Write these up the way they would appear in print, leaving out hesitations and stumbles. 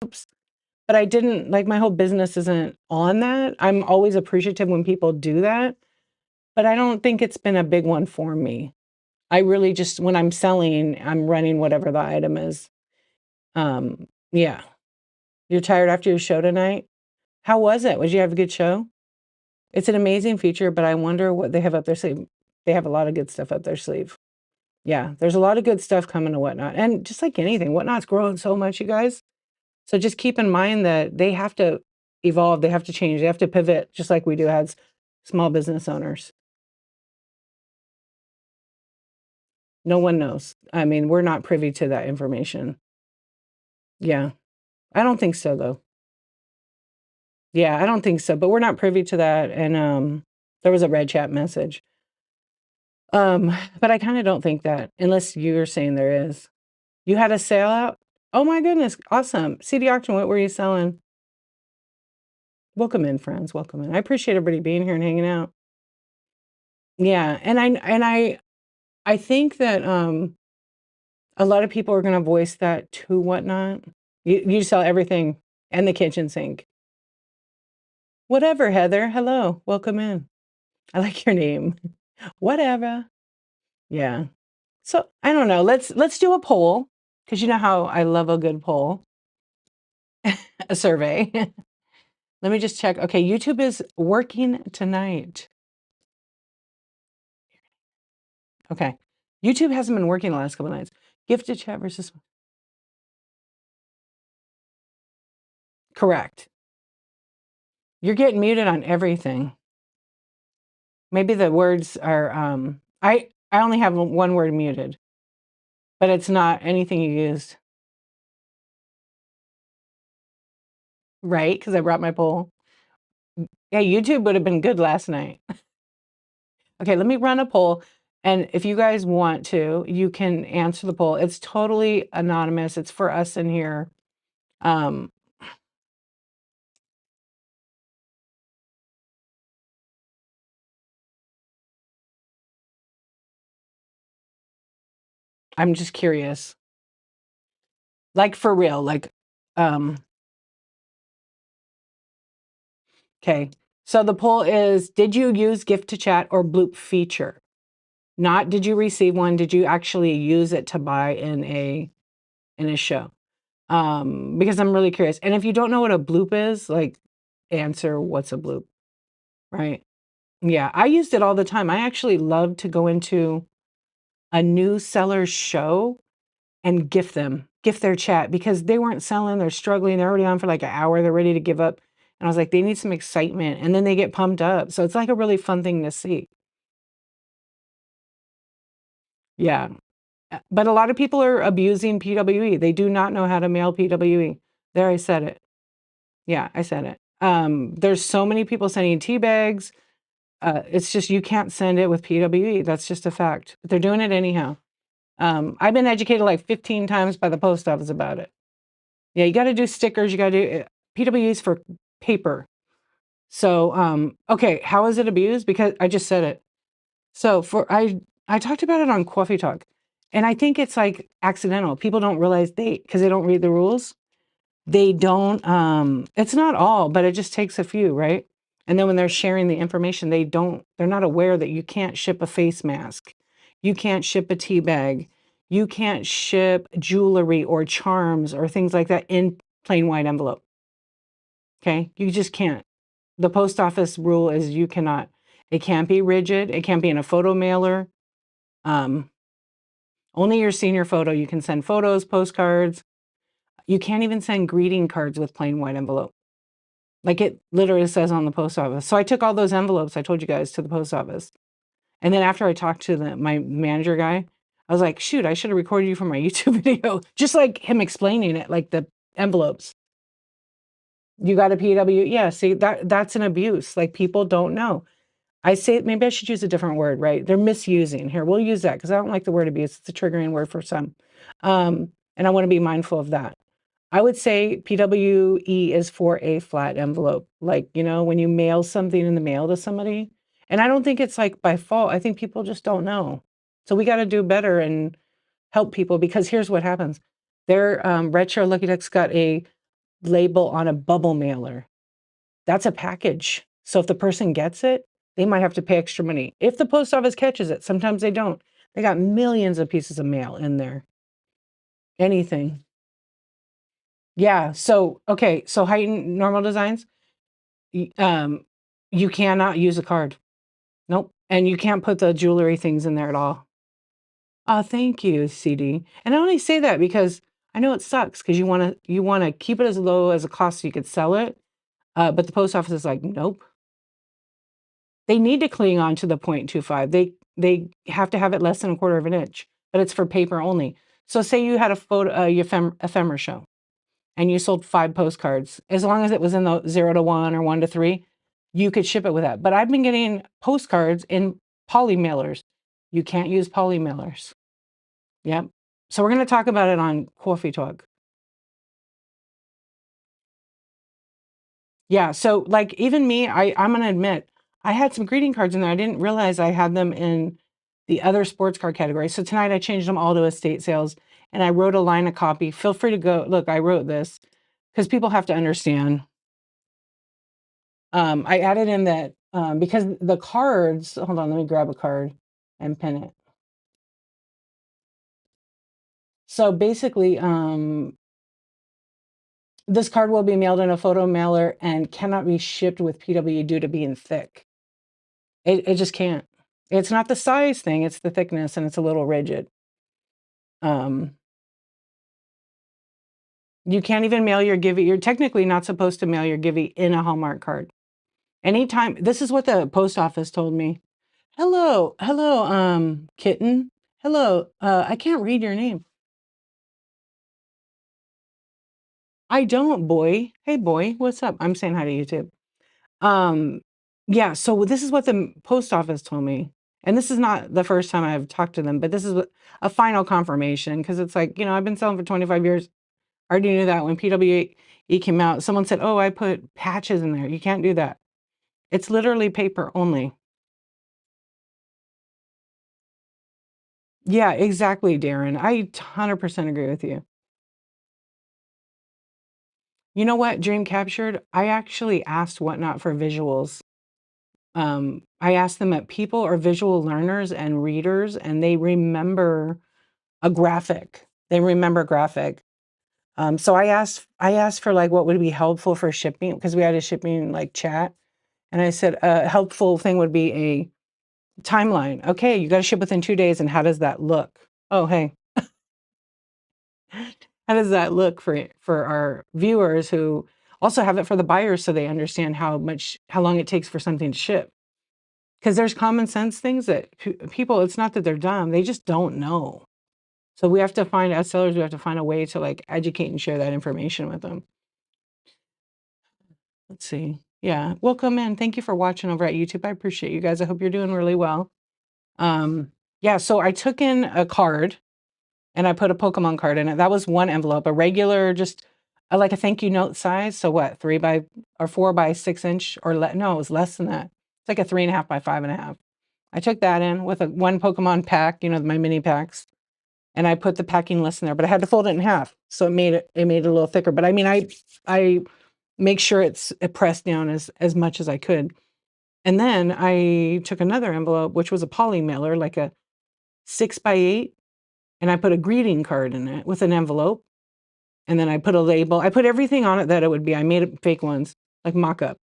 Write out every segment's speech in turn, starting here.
but I didn't, like, my whole business isn't on that. I'm always appreciative when people do that, but I don't think it's been a big one for me. I really just, when I'm selling, I'm running whatever the item is. Yeah. You're tired after your show tonight? How was it? Did you have a good show? It's an amazing feature, but I wonder what they have up their sleeve. They have a lot of good stuff up their sleeve. Yeah, there's a lot of good stuff coming to Whatnot. And just like anything, Whatnot's growing so much, you guys. So just keep in mind that they have to evolve, they have to change, they have to pivot, just like we do as small business owners. No one knows. I mean, we're not privy to that information. Yeah. I don't think so, though. Yeah, I don't think so, but we're not privy to that. And there was a red chat message. But I kind of don't think that, unless you're saying there is. You had a sale out? Oh my goodness, awesome. CD auction, what were you selling? Welcome in, friends. Welcome in. I appreciate everybody being here and hanging out. Yeah, and I think that a lot of people are going to voice that to Whatnot. You sell everything and the kitchen sink. Whatever, Heather. Hello. Welcome in. I like your name. Whatever. Yeah. So I don't know. Let's do a poll, because you know how I love a good poll, a survey. Let me just check. Okay, YouTube is working tonight. Okay. YouTube hasn't been working the last couple nights. Gifted chat versus correct. You're getting muted on everything. Maybe the words are I only have one word muted, but it's not anything you used. Right? Because I brought my poll. Yeah, YouTube would have been good last night. Okay, let me run a poll. And if you guys want to, you can answer the poll. It's totally anonymous. It's for us in here. I'm just curious. Like for real, like okay. So the poll is, did you use gift to chat or bloop feature? Not did you receive one, did you actually use it to buy in a show? Because I'm really curious. And if you don't know what a bloop is, like answer what's a bloop, right? Yeah, I used it all the time. I actually love to go into a new seller's show and gift their chat, because they weren't selling, they're struggling, they're already on for like an hour, they're ready to give up. And I was like, they need some excitement. And then they get pumped up. So it's like a really fun thing to see. Yeah. But a lot of people are abusing PWE. They do not know how to mail PWE. There, I said it. Yeah, I said it. There's so many people sending tea bags. It's just, you can't send it with PWE. That's just a fact. But they're doing it anyhow. I've been educated like 15 times by the post office about it. Yeah, you got to do stickers. You got to do PWEs for paper. So, okay, how is it abused? Because I just said it. So I talked about it on Coffee Talk, and I think it's like accidental. People don't realize because they don't read the rules. They don't, it's not all, but it just takes a few, right? And then when they're sharing the information, they're not aware that you can't ship a face mask. You can't ship a tea bag. You can't ship jewelry or charms or things like that in plain white envelope. Okay? You just can't. The post office rule is you cannot. It can't be rigid. It can't be in a photo mailer. Only your senior photo. You can send photos, postcards. You can't even send greeting cards with plain white envelope. Like it literally says on the post office. So I took all those envelopes I told you guys to the post office. And then after I talked to my manager guy, I was like, shoot, I should have recorded you for my YouTube video. Just like him explaining it, like the envelopes. You got a PW? Yeah, see, that's an abuse. Like people don't know. I say, maybe I should use a different word, right? They're misusing. Here, we'll use that because I don't like the word abuse. It's a triggering word for some. And I want to be mindful of that. I would say PWE is for a flat envelope. Like, when you mail something in the mail to somebody. And I don't think it's like by fault. I think people just don't know. So we got to do better and help people, because here's what happens. Their Retro Lucky Ducks got a label on a bubble mailer. That's a package. So if the person gets it, they might have to pay extra money. If the post office catches it, sometimes they don't. They got millions of pieces of mail in there. Anything. Yeah. So, okay. So heightened normal designs, you cannot use a card. Nope. And you can't put the jewelry things in there at all. Oh, thank you, CD. And I only say that because I know it sucks because you want to keep it as low as a cost so you could sell it. But the post office is like, nope. They need to cling on to the 0.25. They have to have it less than a quarter of an inch, but it's for paper only. So say you had a photo ephemera show and you sold 5 postcards, as long as it was in the 0 to 1 or 1 to 3, you could ship it with that. But I've been getting postcards in poly mailers. You can't use poly mailers. Yep. So we're going to talk about it on Coffee Talk. Yeah. So like even me, I'm going to admit, I had some greeting cards in there. I didn't realize I had them in the other sports card category. So tonight I changed them all to estate sales and I wrote a line of copy. Feel free to go look. I wrote this because people have to understand. I added in that because the cards, hold on, let me grab a card and pin it. So basically, this card will be mailed in a photo mailer and cannot be shipped with PW due to being thick. It just can't. It's not the size thing, it's the thickness and it's a little rigid. You can't even mail your Givey. You're technically not supposed to mail your Givey in a Hallmark card. Anytime, this is what the post office told me. Hello, kitten. Hello, I can't read your name. I don't, boy. Hey, boy, what's up? I'm saying hi to YouTube. Yeah, so this is what the post office told me. And this is not the first time I've talked to them, but this is a final confirmation because it's like, I've been selling for 25 years. I already knew that when PWE came out, someone said, oh, I put patches in there. You can't do that. It's literally paper only. Yeah, exactly, Darren. I 100% agree with you. You know what, Dream Captured? I actually asked Whatnot for visuals. I asked them if people are visual learners and readers, and they remember a graphic. They remember graphic. So I asked for like what would be helpful for shipping because we had a shipping like chat, and I said a helpful thing would be a timeline. Okay, you got to ship within 2 days, and how does that look? Oh, hey, how does that look for our viewers who also have it for the buyers so they understand how long it takes for something to ship? Because there's common sense things that people, it's not that they're dumb, they just don't know. So we have to find, as sellers, we have to find a way to like educate and share that information with them. Let's see. Yeah, welcome in. Thank you for watching over at YouTube. I appreciate you guys. I hope you're doing really well. Yeah, so I took in a card and I put a Pokemon card in it. That was one envelope, a regular, just like a thank you note size. So what, 4 by 6 inch or no, it was less than that. It's like a 3.5 by 5.5. I took that in with one Pokemon pack, my mini packs, and I put the packing list in there, but I had to fold it in half. So it made it a little thicker. But I mean, I make sure it pressed down as much as I could. And then I took another envelope, which was a poly mailer, like a 6 by 8, and I put a greeting card in it with an envelope. And then I put a label. I put everything on it that it would be. I made fake ones, like mock-up.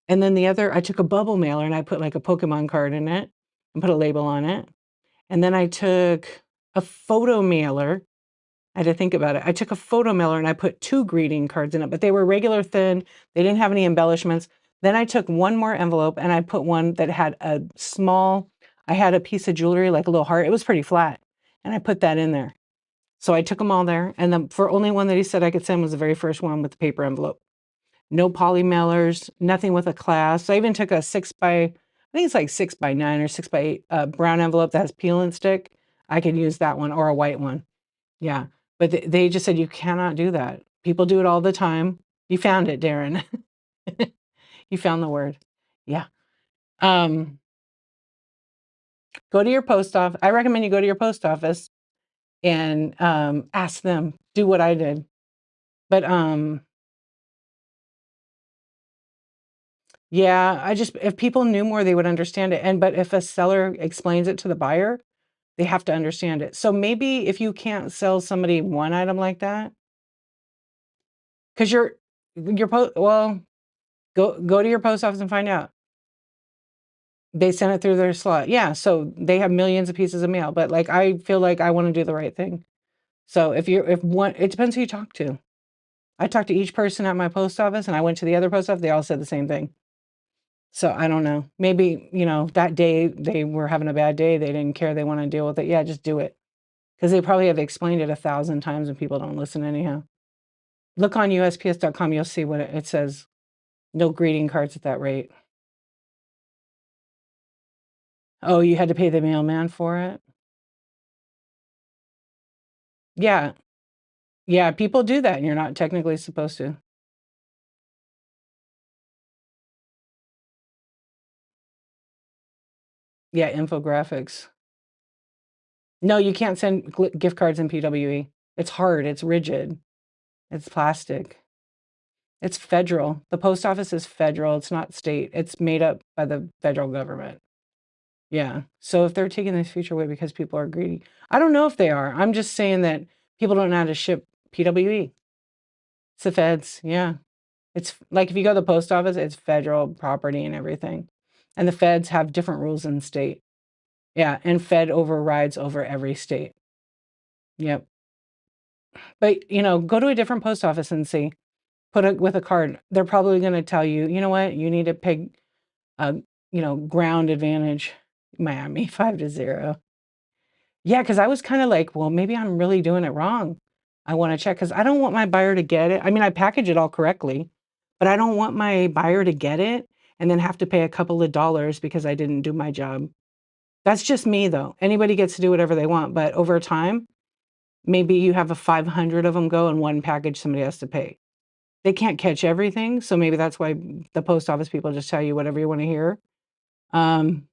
And then the other, I took a bubble mailer and I put like a Pokemon card in it and put a label on it. And then I took a photo mailer. I had to think about it. I took a photo mailer and I put 2 greeting cards in it, but they were regular thin. They didn't have any embellishments. Then I took one more envelope and I put one that had I had a piece of jewelry, like a little heart. It was pretty flat. And I put that in there. So I took them all there. And the for only one that he said I could send was the very first one with the paper envelope. No poly mailers, nothing with a clasp. I even took a 6 by, I think it's like 6 by 9 or 6 by 8 brown envelope that has peel and stick. I could use that one or a white one. Yeah. But they just said, you cannot do that. People do it all the time. You found it, Darren. You found the word. Yeah. Go to your post office. I recommend you go to your post office and ask them, do what I did. But Yeah, if people knew more, they would understand it. But if a seller explains it to the buyer, they have to understand it. So maybe if you can't sell somebody one item like that, because well, go to your post office and find out. They sent it through their slot. Yeah, so they have millions of pieces of mail, but like I feel like I want to do the right thing. So if one, it depends who you talk to. I talked to each person at my post office and I went to the other post office, they all said the same thing. So I don't know. Maybe, that day they were having a bad day, they didn't care, they want to deal with it. Yeah, just do it. Because they probably have explained it 1,000 times and people don't listen anyhow. Look on USPS.com, you'll see what it says. No greeting cards at that rate. Oh, you had to pay the mailman for it? Yeah. Yeah, people do that and you're not technically supposed to. Yeah, infographics. No, you can't send gift cards in PWE. It's hard, it's rigid, it's plastic. It's federal. The post office is federal, it's not state. It's made up by the federal government. Yeah. So if they're taking this feature away because people are greedy, I don't know if they are. I'm just saying that people don't know how to ship PWE. It's the feds. Yeah. It's like if you go to the post office, it's federal property and everything. And the feds have different rules in state. Yeah. And Fed overrides over every state. Yep. But, go to a different post office and see. Put it with a card. They're probably going to tell you, you know what, you need to pay, ground advantage, Miami 5-0. Yeah, because I was kind of like, well, maybe I'm really doing it wrong. I want to check because I don't want my buyer to get it. I mean, I package it all correctly, but I don't want my buyer to get it and then have to pay a couple of dollars because I didn't do my job. That's just me, though. Anybody gets to do whatever they want, but over time, maybe you have a 500 of them go and one package somebody has to pay. They can't catch everything, so maybe that's why the post office people just tell you whatever you want to hear. Um,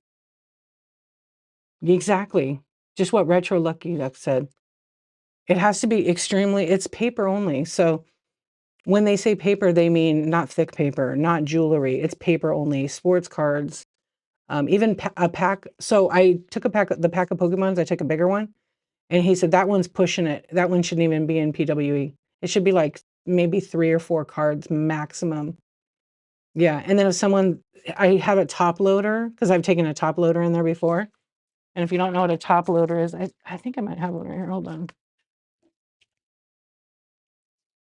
exactly. Just what Retro Lucky Duck said. It has to be it's paper only. So when they say paper, they mean not thick paper, not jewelry. It's paper only, sports cards, even a pack. So I took the pack of Pokemons, I took a bigger one, and he said that one's pushing it. That one shouldn't even be in PWE. It should be like maybe 3 or 4 cards maximum. Yeah, and then I have a top loader because I've taken a top loader in there before. And if you don't know what a top loader is, I think I might have one right here. Hold on.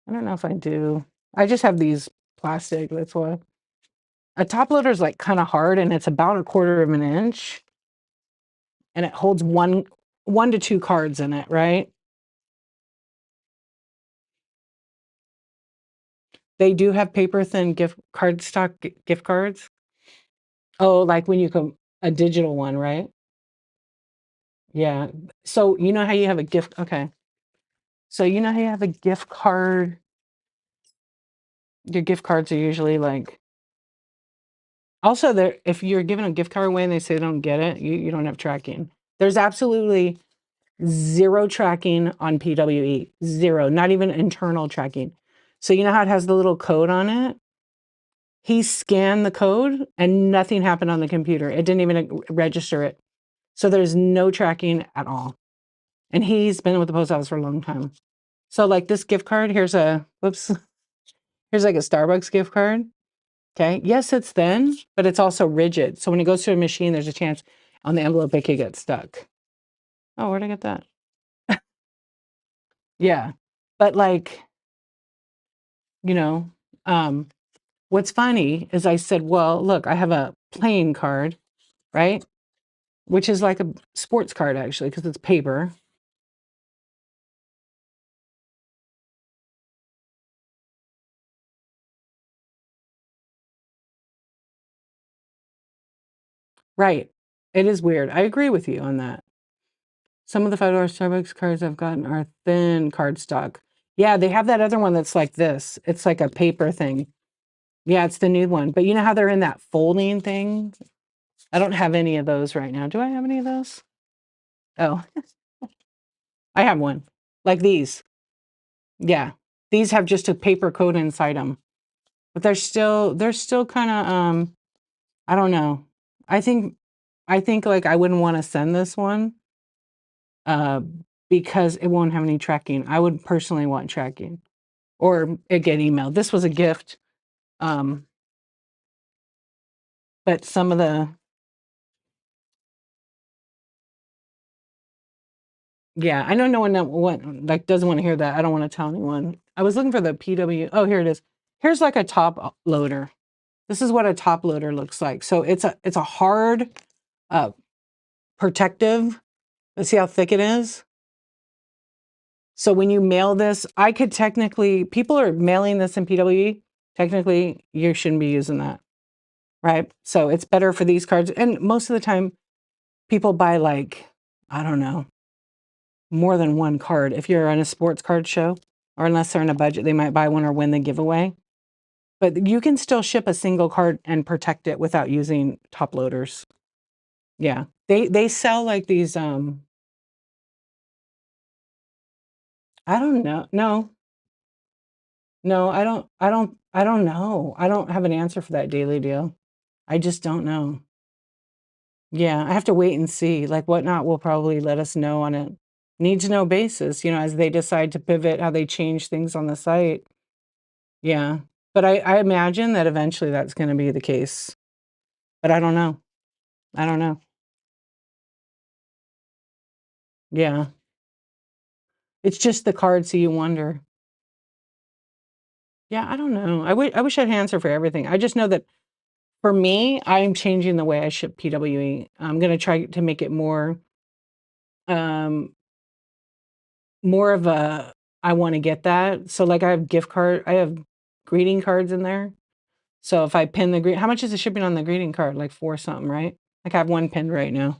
I don't know if I do. I just have these plastic, that's why. A top loader is like kind of hard and it's about 1/4 of an inch and it holds one to 2 cards in it, right? They do have paper thin gift cards. Oh, like when you come a digital one, right? Yeah. So you know how you have a gift, okay. So you know how you have a gift card. Your gift cards are usually like also there if you're giving a gift card away and they say they don't get it, you don't have tracking. There's absolutely 0 tracking on PWE. 0, not even internal tracking. So you know how it has the little code on it? He scanned the code and nothing happened on the computer. It didn't even register it. So there's no tracking at all. And he's been with the post office for a long time. So like this gift card, here's like a Starbucks gift card. Okay. Yes, it's thin, but it's also rigid. So when it goes to a machine, there's a chance on the envelope it could get stuck. Oh, where'd I get that? Yeah. But like, you know, um, what's funny is I said, well, look, I have a playing card, right? Which is like a sports card actually, because it's paper. Right. It is weird. I agree with you on that. Some of the $5 Starbucks cards I've gotten are thin cardstock. Yeah, they have that other one that's like this. It's like a paper thing. Yeah, it's the new one. But you know how they're in that folding thing? I don't have any of those right now. Do I have any of those? Oh, I have one. Like these. Yeah. These have just a paper coat inside them. But they're still kind of I don't know. I think like I wouldn't want to send this one uh because it won't have any tracking. I would personally want tracking or it get emailed. This was a gift. Um but some of the yeah, I know no one that like doesn't want to hear that. I don't want to tell anyone. I was looking for the PW. Oh, here it is. Here's like a top loader. This is what a top loader looks like. So it's a hard uh protective. Let's see how thick it is. So when you mail this, I could technically, people are mailing this in PWE. Technically, you shouldn't be using that, right? So it's better for these cards. And most of the time, people buy like, I don't know, more than one card. If you're on a sports card show, or unless they're in a budget, they might buy one or win the giveaway. But you can still ship a single card and protect it without using top loaders. Yeah. They sell like these I don't know. No, no, I don't know. I don't have an answer for that daily deal. I just don't know. Yeah, I have to wait and see. Like Whatnot will probably let us know on a need to know basis, as they decide to pivot, how they change things on the site. Yeah. But I imagine that eventually that's going to be the case. But I don't know. I don't know. Yeah. It's just the card, so you wonder. Yeah, I don't know. I wish I had an answer for everything. I just know that for me, I'm changing the way I ship PWE. I'm going to try to make it um, more of a, I want to get that. So like I have greeting cards in there. So if I pin how much is the shipping on the greeting card? Like 4 something, right? Like I have one pinned right now.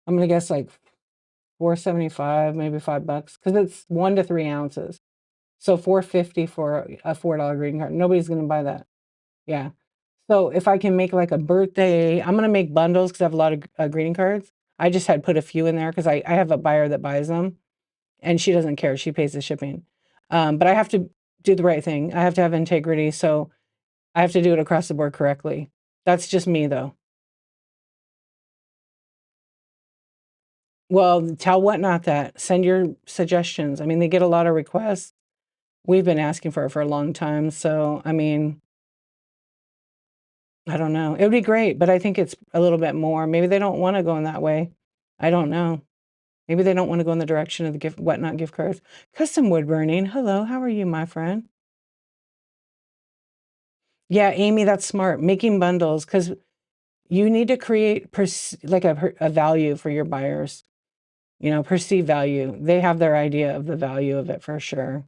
I'm going to guess like 4.75, maybe $5 because it's 1 to 3 ounces. So 4.50 for a $4 greeting card. Nobody's going to buy that. Yeah. So if I can make like a birthday, I'm gonna make bundles because I have a lot of greeting cards. I just had put a few in there because I have a buyer that buys them, and she doesn't care. She pays the shipping. But I have to do the right thing. I have to have integrity, so I have to do it across the board correctly. That's just me, though. Well, tell Whatnot that. Send your suggestions. I mean, they get a lot of requests. We've been asking for it for a long time, so I mean, I don't know. It would be great, but I think it's a little bit more. Maybe they don't want to go in that way. I don't know. Maybe they don't want to go in the direction of the Whatnot gift cards. Custom wood burning. Hello, how are you, my friend? Yeah, Amy, that's smart. Making bundles because you need to create like a value for your buyers. Perceived value. They have their idea of the value of it for sure.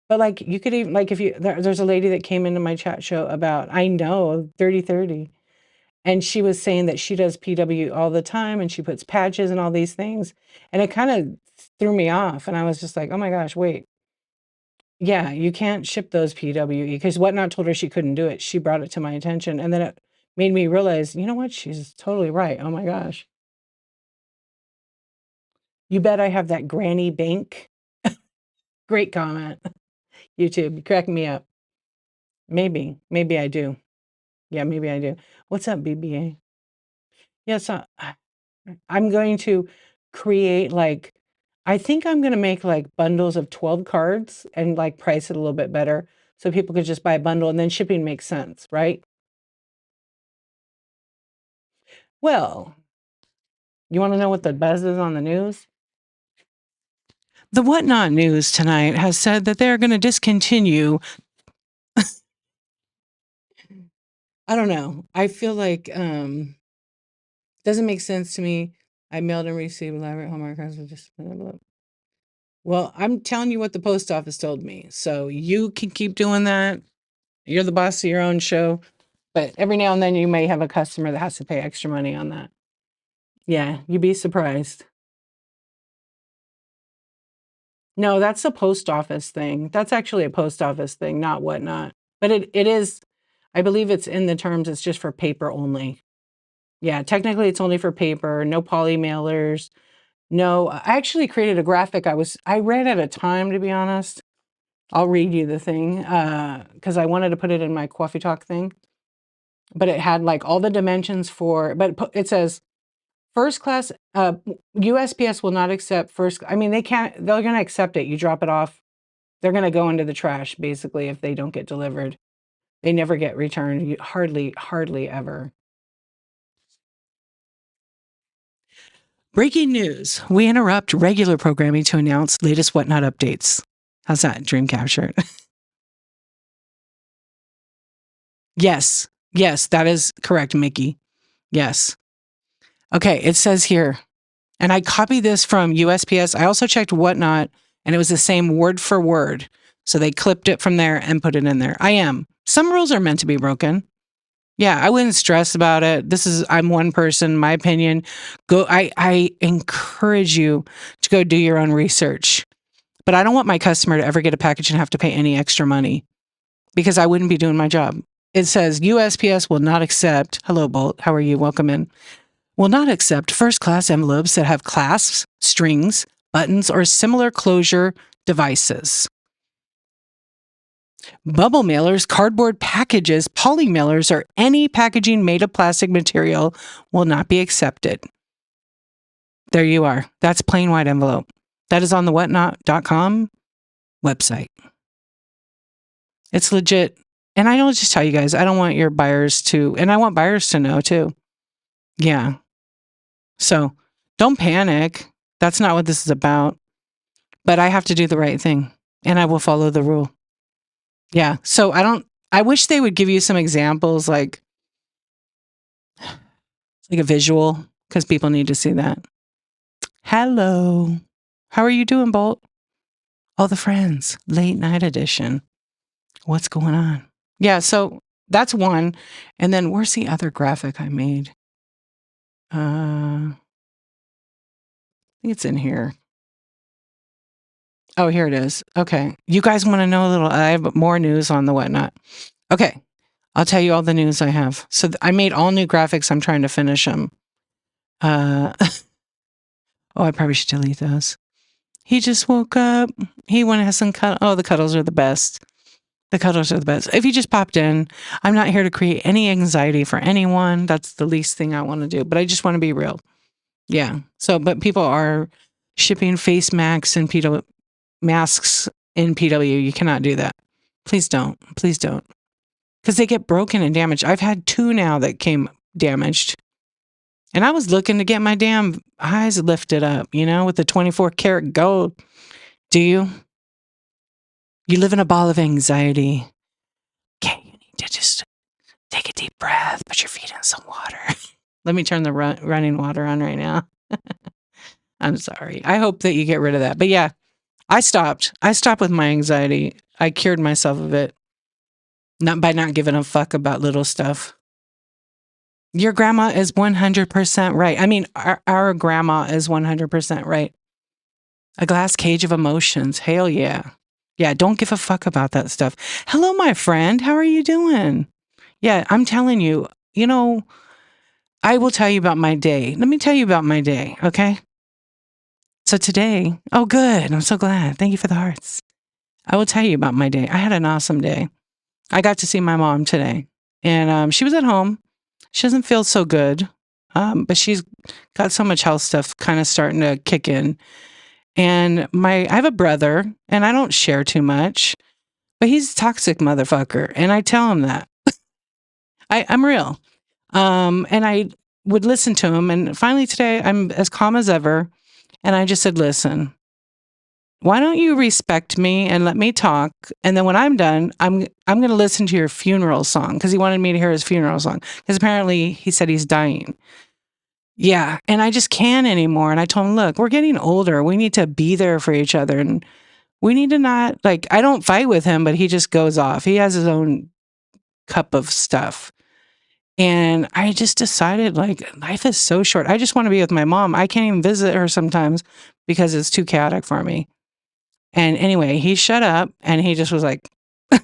But like you could even like if there's a lady that came into my chat show about I know 30/30. And she was saying that she does PW all the time and she puts patches and all these things. And it kind of threw me off. And I was just like, oh my gosh, wait. Yeah, you can't ship those PWE because Whatnot told her she couldn't do it. She brought it to my attention. And then it made me realize, you know what? She's totally right. Oh my gosh. You bet I have that granny bank. Great comment. YouTube, you cracking me up. Maybe I do. Yeah, maybe I do. What's up, BBA? Yes, I'm going to create like I think I'm going to make like bundles of 12 cards and like price it a little bit better so people could just buy a bundle and then shipping makes sense, right? Well, you want to know what the buzz is on the news? The Whatnot News tonight has said that they're going to discontinue. I don't know. I feel like doesn't make sense to me. I mailed and received elaborate Hallmark cards with just well, I'm telling you what the post office told me. So you can keep doing that. You're the boss of your own show. But every now and then you may have a customer that has to pay extra money on that. Yeah, you'd be surprised. No, that's a post office thing. That's actually a post office thing, not Whatnot. But it is, I believe it's in the terms, it's just for paper only. Yeah, technically it's only for paper, no poly mailers. No, I actually created a graphic. I ran out of time, to be honest. I'll read you the thing because I wanted to put it in my coffee talk thing, but it had like all the dimensions for, but it says first class, USPS will not accept first. I mean, they're going to accept it. You drop it off. They're going to go into the trash basically if they don't get delivered. They never get returned. Hardly ever. Breaking news. We interrupt regular programming to announce latest Whatnot updates. How's that, dream captured? Yes, that is correct, Mickey. Yes. Okay, it says here, and I copied this from USPS. I also checked Whatnot, and it was the same word for word. So they clipped it from there and put it in there. Some rules are meant to be broken. Yeah, I wouldn't stress about it. I'm one person, my opinion. I encourage you to go do your own research. But I don't want my customer to ever get a package and have to pay any extra money because I wouldn't be doing my job. It says USPS will not accept, hello, Bolt, how are you? Welcome in. Will not accept first-class envelopes that have clasps, strings, buttons, or similar closure devices. Bubble mailers, cardboard packages, poly mailers, or any packaging made of plastic material will not be accepted. There you are. That's plain white envelope. That is on the whatnot.com website. It's legit. And I don't just tell you guys, I don't want your buyers to, and I want buyers to know too. Yeah. So don't panic. That's not what this is about. But I have to do the right thing and I will follow the rule. Yeah. So I wish they would give you some examples like a visual because people need to see that. Hello. How are you doing, Bolt? All the friends, late night edition. What's going on? Yeah. So that's one. And then where's the other graphic I made? I think it's in here. Oh, here it is. Okay. You guys want to know a little, I have more news on the Whatnot. Okay. I'll tell you all the news I have. So I made all new graphics. I'm trying to finish them. Oh, I probably should delete those. He just woke up. He went and has some Oh, the cuddles are the best. The cuddles are the best. If you just popped in, I'm not here to create any anxiety for anyone. That's the least thing I want to do. But I just want to be real. Yeah. So, but people are shipping face masks and masks in PW. You cannot do that. Please don't. Please don't. Because they get broken and damaged. I've had 2 now that came damaged. And I was looking to get my damn eyes lifted up, with the 24 karat gold. Do you? You live in a ball of anxiety. Okay, you need to just take a deep breath, put your feet in some water. Let me turn the running water on right now. I'm sorry. I hope that you get rid of that. But yeah, I stopped. I stopped with my anxiety. I cured myself of it. Not by not giving a fuck about little stuff. Your grandma is 100% right. I mean, our grandma is 100% right. A glass cage of emotions. Hell yeah. Yeah, don't give a fuck about that stuff. Hello, my friend. How are you doing? Yeah, I'm telling you, I will tell you about my day. Let me tell you about my day, okay? So today, oh, good. I'm so glad. Thank you for the hearts. I will tell you about my day. I had an awesome day. I got to see my mom today, and she was at home. She doesn't feel so good, but she's got so much health stuff kind of starting to kick in. And I have a brother, and I don't share too much, but he's a toxic motherfucker, and I tell him that. I'm real. And I would listen to him, and finally today I'm as calm as ever, and I just said, listen, why don't you respect me and let me talk? And then when I'm done, I'm going to listen to your funeral song, because he wanted me to hear his funeral song, because apparently he said he's dying. Yeah, and I just can't anymore. And I told him, look, we're getting older. We need to be there for each other, and we need to not, I don't fight with him, but he just goes off. He has his own cup of stuff. And I just decided, life is so short. I just want to be with my mom. I can't even visit her sometimes because it's too chaotic for me. And anyway, he shut up and he just was like, and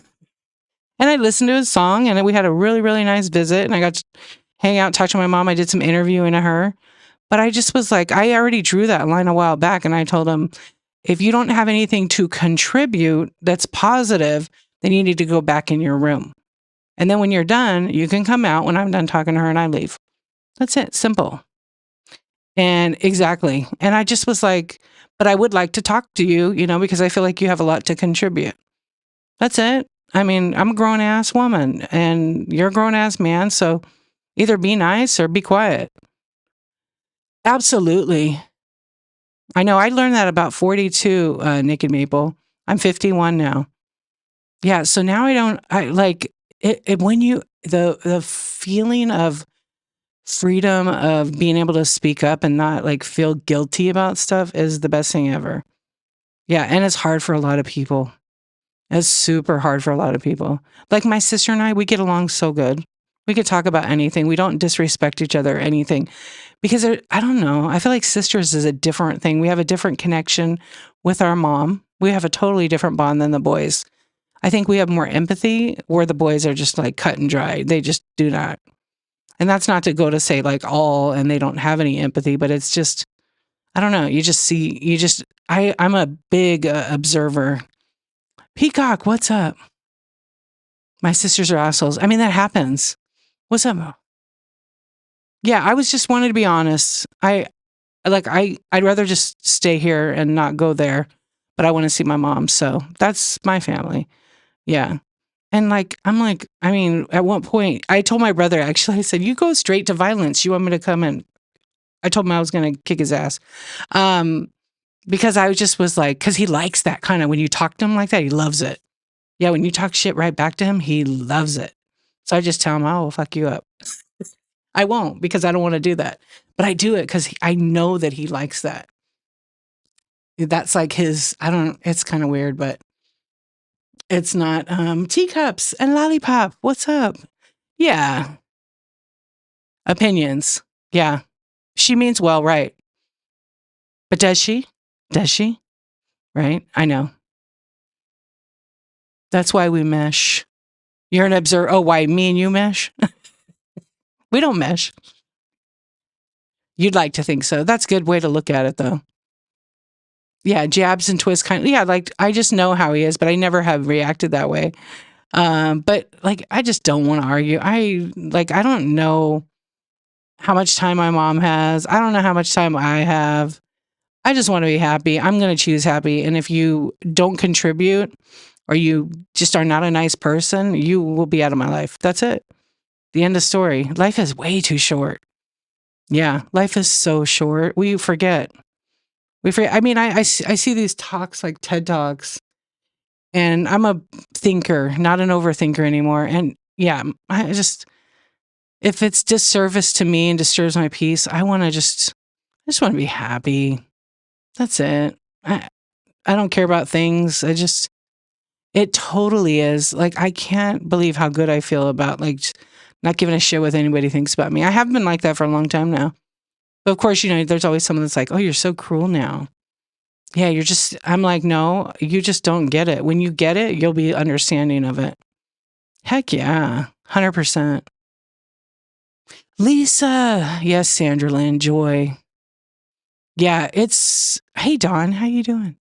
I listened to his song, and we had a really, really nice visit, and I got to hang out, talk to my mom. I did some interviewing of her, but I just was like, I already drew that line a while back, and I told him, if you don't have anything to contribute that's positive, then you need to go back in your room. And then when you're done, you can come out when I'm done talking to her and I leave. That's it. Simple. And exactly. And I just was like, but I would like to talk to you, because I feel like you have a lot to contribute. That's it. I mean, I'm a grown ass woman and you're a grown ass man. So either be nice or be quiet. Absolutely. I know. I learned that about 42, Naked Maple. I'm 51 now. Yeah. So now I like it when the feeling of freedom of being able to speak up and not like feel guilty about stuff is the best thing ever. Yeah. And it's hard for a lot of people. It's super hard for a lot of people. Like my sister and I, we get along so good. We could talk about anything. We don't disrespect each other or anything because I don't know. I feel like sisters is a different thing. We have a different connection with our mom. We have a totally different bond than the boys. I think we have more empathy where the boys are just like cut and dry. They just do not. And that's not to go to say like all and they don't have any empathy, but it's just, I don't know. I'm a big observer. Peacock, what's up? My sisters are assholes. I mean, that happens. What's up? Yeah, I was just wanted to be honest. I'd rather just stay here and not go there, but I want to see my mom. So that's my family. Yeah. And I mean, at one point I told my brother, actually, I said, you go straight to violence. You want me to come in? I told him I was going to kick his ass. Because I just was like, cause he likes that kind of, when you talk to him like that, he loves it. Yeah. When you talk shit right back to him, he loves it. So I just tell him, oh, we'll fuck you up. I won't because I don't want to do that, but I do it because I know that he likes that. That's like it's kind of weird, but it's not, teacups and lollipop. What's up? Yeah. Opinions. Yeah. She means well, right. But does she? Does she? Right? I know. That's why we mesh. You're an observer. Oh, why me and you mesh? We don't mesh. You'd like to think so. That's a good way to look at it, though. Yeah, jabs and twists kind of. Yeah, like I just know how he is, but I never have reacted that way. But like I just don't want to argue. I don't know how much time my mom has. I don't know how much time I have. I just want to be happy. I'm going to choose happy. And if you don't contribute or you just are not a nice person, you will be out of my life. That's it. The end of story. Life is way too short. Yeah, life is so short. We forget. I mean, I see these talks like TED Talks, and I'm a thinker, not an overthinker anymore. And yeah, if it's disservice to me and disturbs my peace, I just want to be happy. That's it. I don't care about things. It totally is. Like, I can't believe how good I feel about like not giving a shit what anybody thinks about me. I have been like that for a long time now. But of course, there's always someone that's like, oh, you're so cruel now. Yeah, I'm like, no, you just don't get it. When you get it, you'll be understanding of it. Heck yeah, 100%. Lisa. Yes, Sandra Lynn, Joy. Yeah, hey, Dawn, how you doing?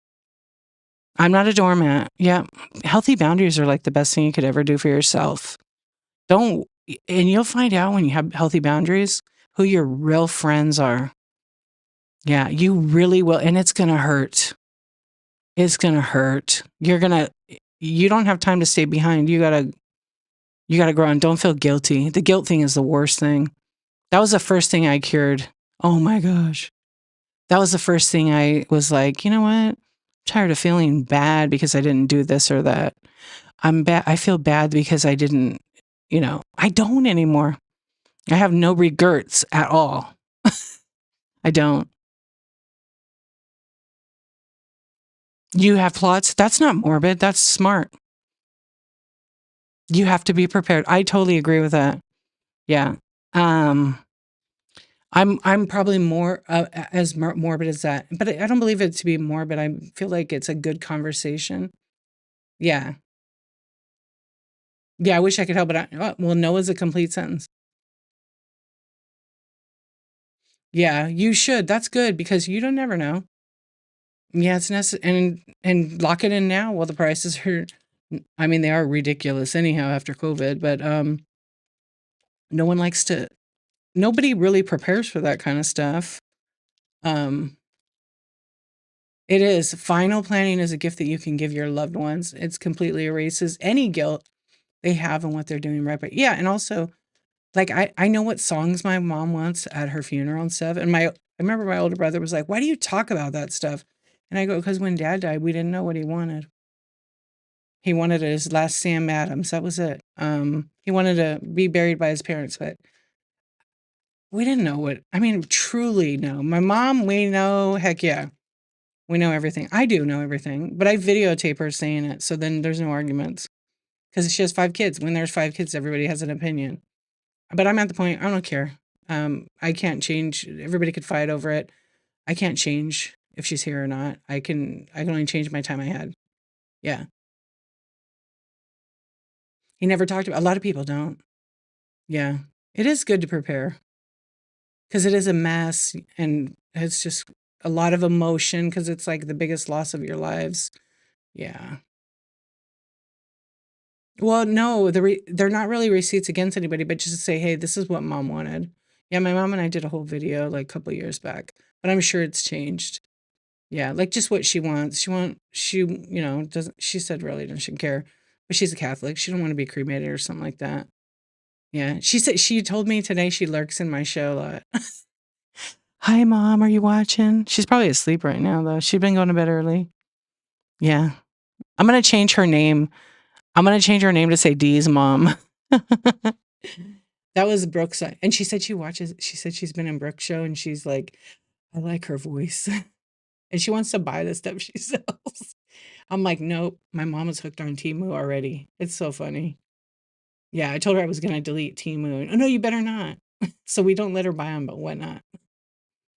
I'm not a doormat. Yeah, healthy boundaries are like the best thing you could ever do for yourself. And you'll find out when you have healthy boundaries who your real friends are. Yeah, you really will. And it's going to hurt. It's going to hurt. You don't have time to stay behind. You gotta grow and don't feel guilty. The guilt thing is the worst thing. That was the first thing I cured. Oh my gosh. That was the first thing I was like, you know what? I'm tired of feeling bad because I didn't do this or that. I feel bad because I didn't, I don't anymore. I have no regrets at all. I don't. You have plots? That's not morbid. That's smart. You have to be prepared. I totally agree with that. Yeah. I'm probably more as morbid as that, but I don't believe it to be morbid. I feel like it's a good conversation. Yeah. Yeah. I wish I could help, but well, no is a complete sentence. Yeah, you should. That's good because you don't never know. Yeah, it's necessary, and lock it in now while the prices are. I mean, they are ridiculous anyhow after COVID, but no one likes to. Nobody really prepares for that kind of stuff. Um, it is. Final planning is a gift that you can give your loved ones. It's completely erases any guilt they have in what they're doing right. But yeah, and also like I know what songs my mom wants at her funeral and stuff. And I remember my older brother was like, "Why do you talk about that stuff?" And I go, "Because when Dad died, we didn't know what he wanted. He wanted his last Sam Adams. That was it. He wanted to be buried by his parents, but we didn't know what. I mean, truly no. My mom, we know. Heck yeah, we know everything. I do know everything, but I videotape her saying it, so then there's no arguments because she has 5 kids. When there's 5 kids, everybody has an opinion. But I'm at the point I don't care. I can't change. Everybody could fight over it. I can't change if she's here or not. I can only change my time I had. Yeah. He never talked about. A lot of people don't. Yeah. It is good to prepare because it is a mess and it's just a lot of emotion because it's like the biggest loss of your lives. Yeah. Well, no, they're not really receipts against anybody, but just to say, hey, this is what mom wanted. Yeah, my mom and I did a whole video like a couple years back, but I'm sure it's changed. Yeah, like just what she wants. Doesn't, she said really doesn't care, but she's a Catholic. She don't want to be cremated or something like that. Yeah, she said, she told me today she lurks in my show a lot. Hi, mom, are you watching? She's probably asleep right now, though. She's been going to bed early. Yeah, I'm gonna change her name. I'm gonna change her name to say Dee's mom. That was Brooke's, and she said she watches. She said she's been in Brooke's show, and she's like, I like her voice, and she wants to buy the stuff she sells. I'm like, nope. My mom is hooked on Timu already. It's so funny. Yeah, I told her I was gonna delete Timu. Oh no, you better not. So we don't let her buy them, but whatnot,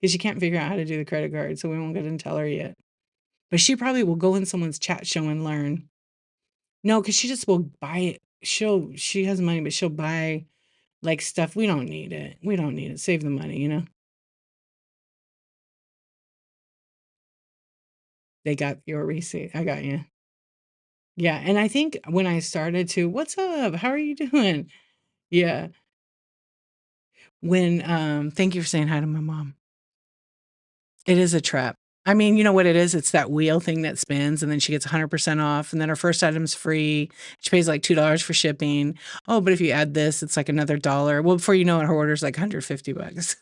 because she can't figure out how to do the credit card, so we won't go and tell her yet. But she probably will go in someone's chat show and learn. No, because she just will buy it. She has money, but she'll buy like stuff. We don't need it. We don't need it. Save the money, you know? They got your receipt. I got you. Yeah. And I think when I started to, what's up? How are you doing? Yeah. Thank you for saying hi to my mom. It is a trap. I mean, you know what it is? It's that wheel thing that spins and then she gets 100% off and then her first item's free. She pays like $2 for shipping. Oh, but if you add this, it's like another dollar. Well, before you know it, her order's like $150.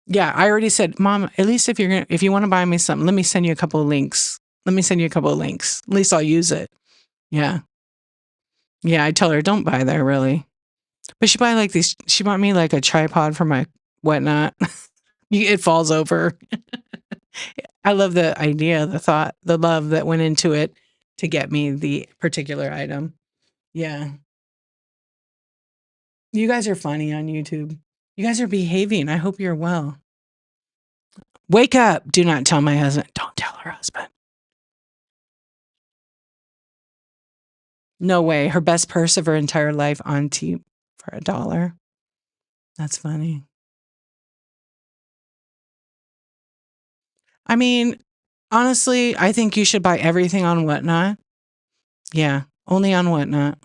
Yeah, I already said, Mom, at least if you want to buy me something, let me send you a couple of links. Let me send you a couple of links. At least I'll use it. Yeah. Yeah, I tell her, don't buy there really. But she bought me like a tripod for my whatnot. It falls over. I love the idea, the thought, the love that went into it to get me the particular item. Yeah. You guys are funny on YouTube. You guys are behaving. I hope you're well. Wake up. Do not tell my husband. Don't tell her husband. No way. Her best purse of her entire life on T for $1. That's funny. I mean, honestly, I think you should buy everything on Whatnot. Yeah, only on Whatnot.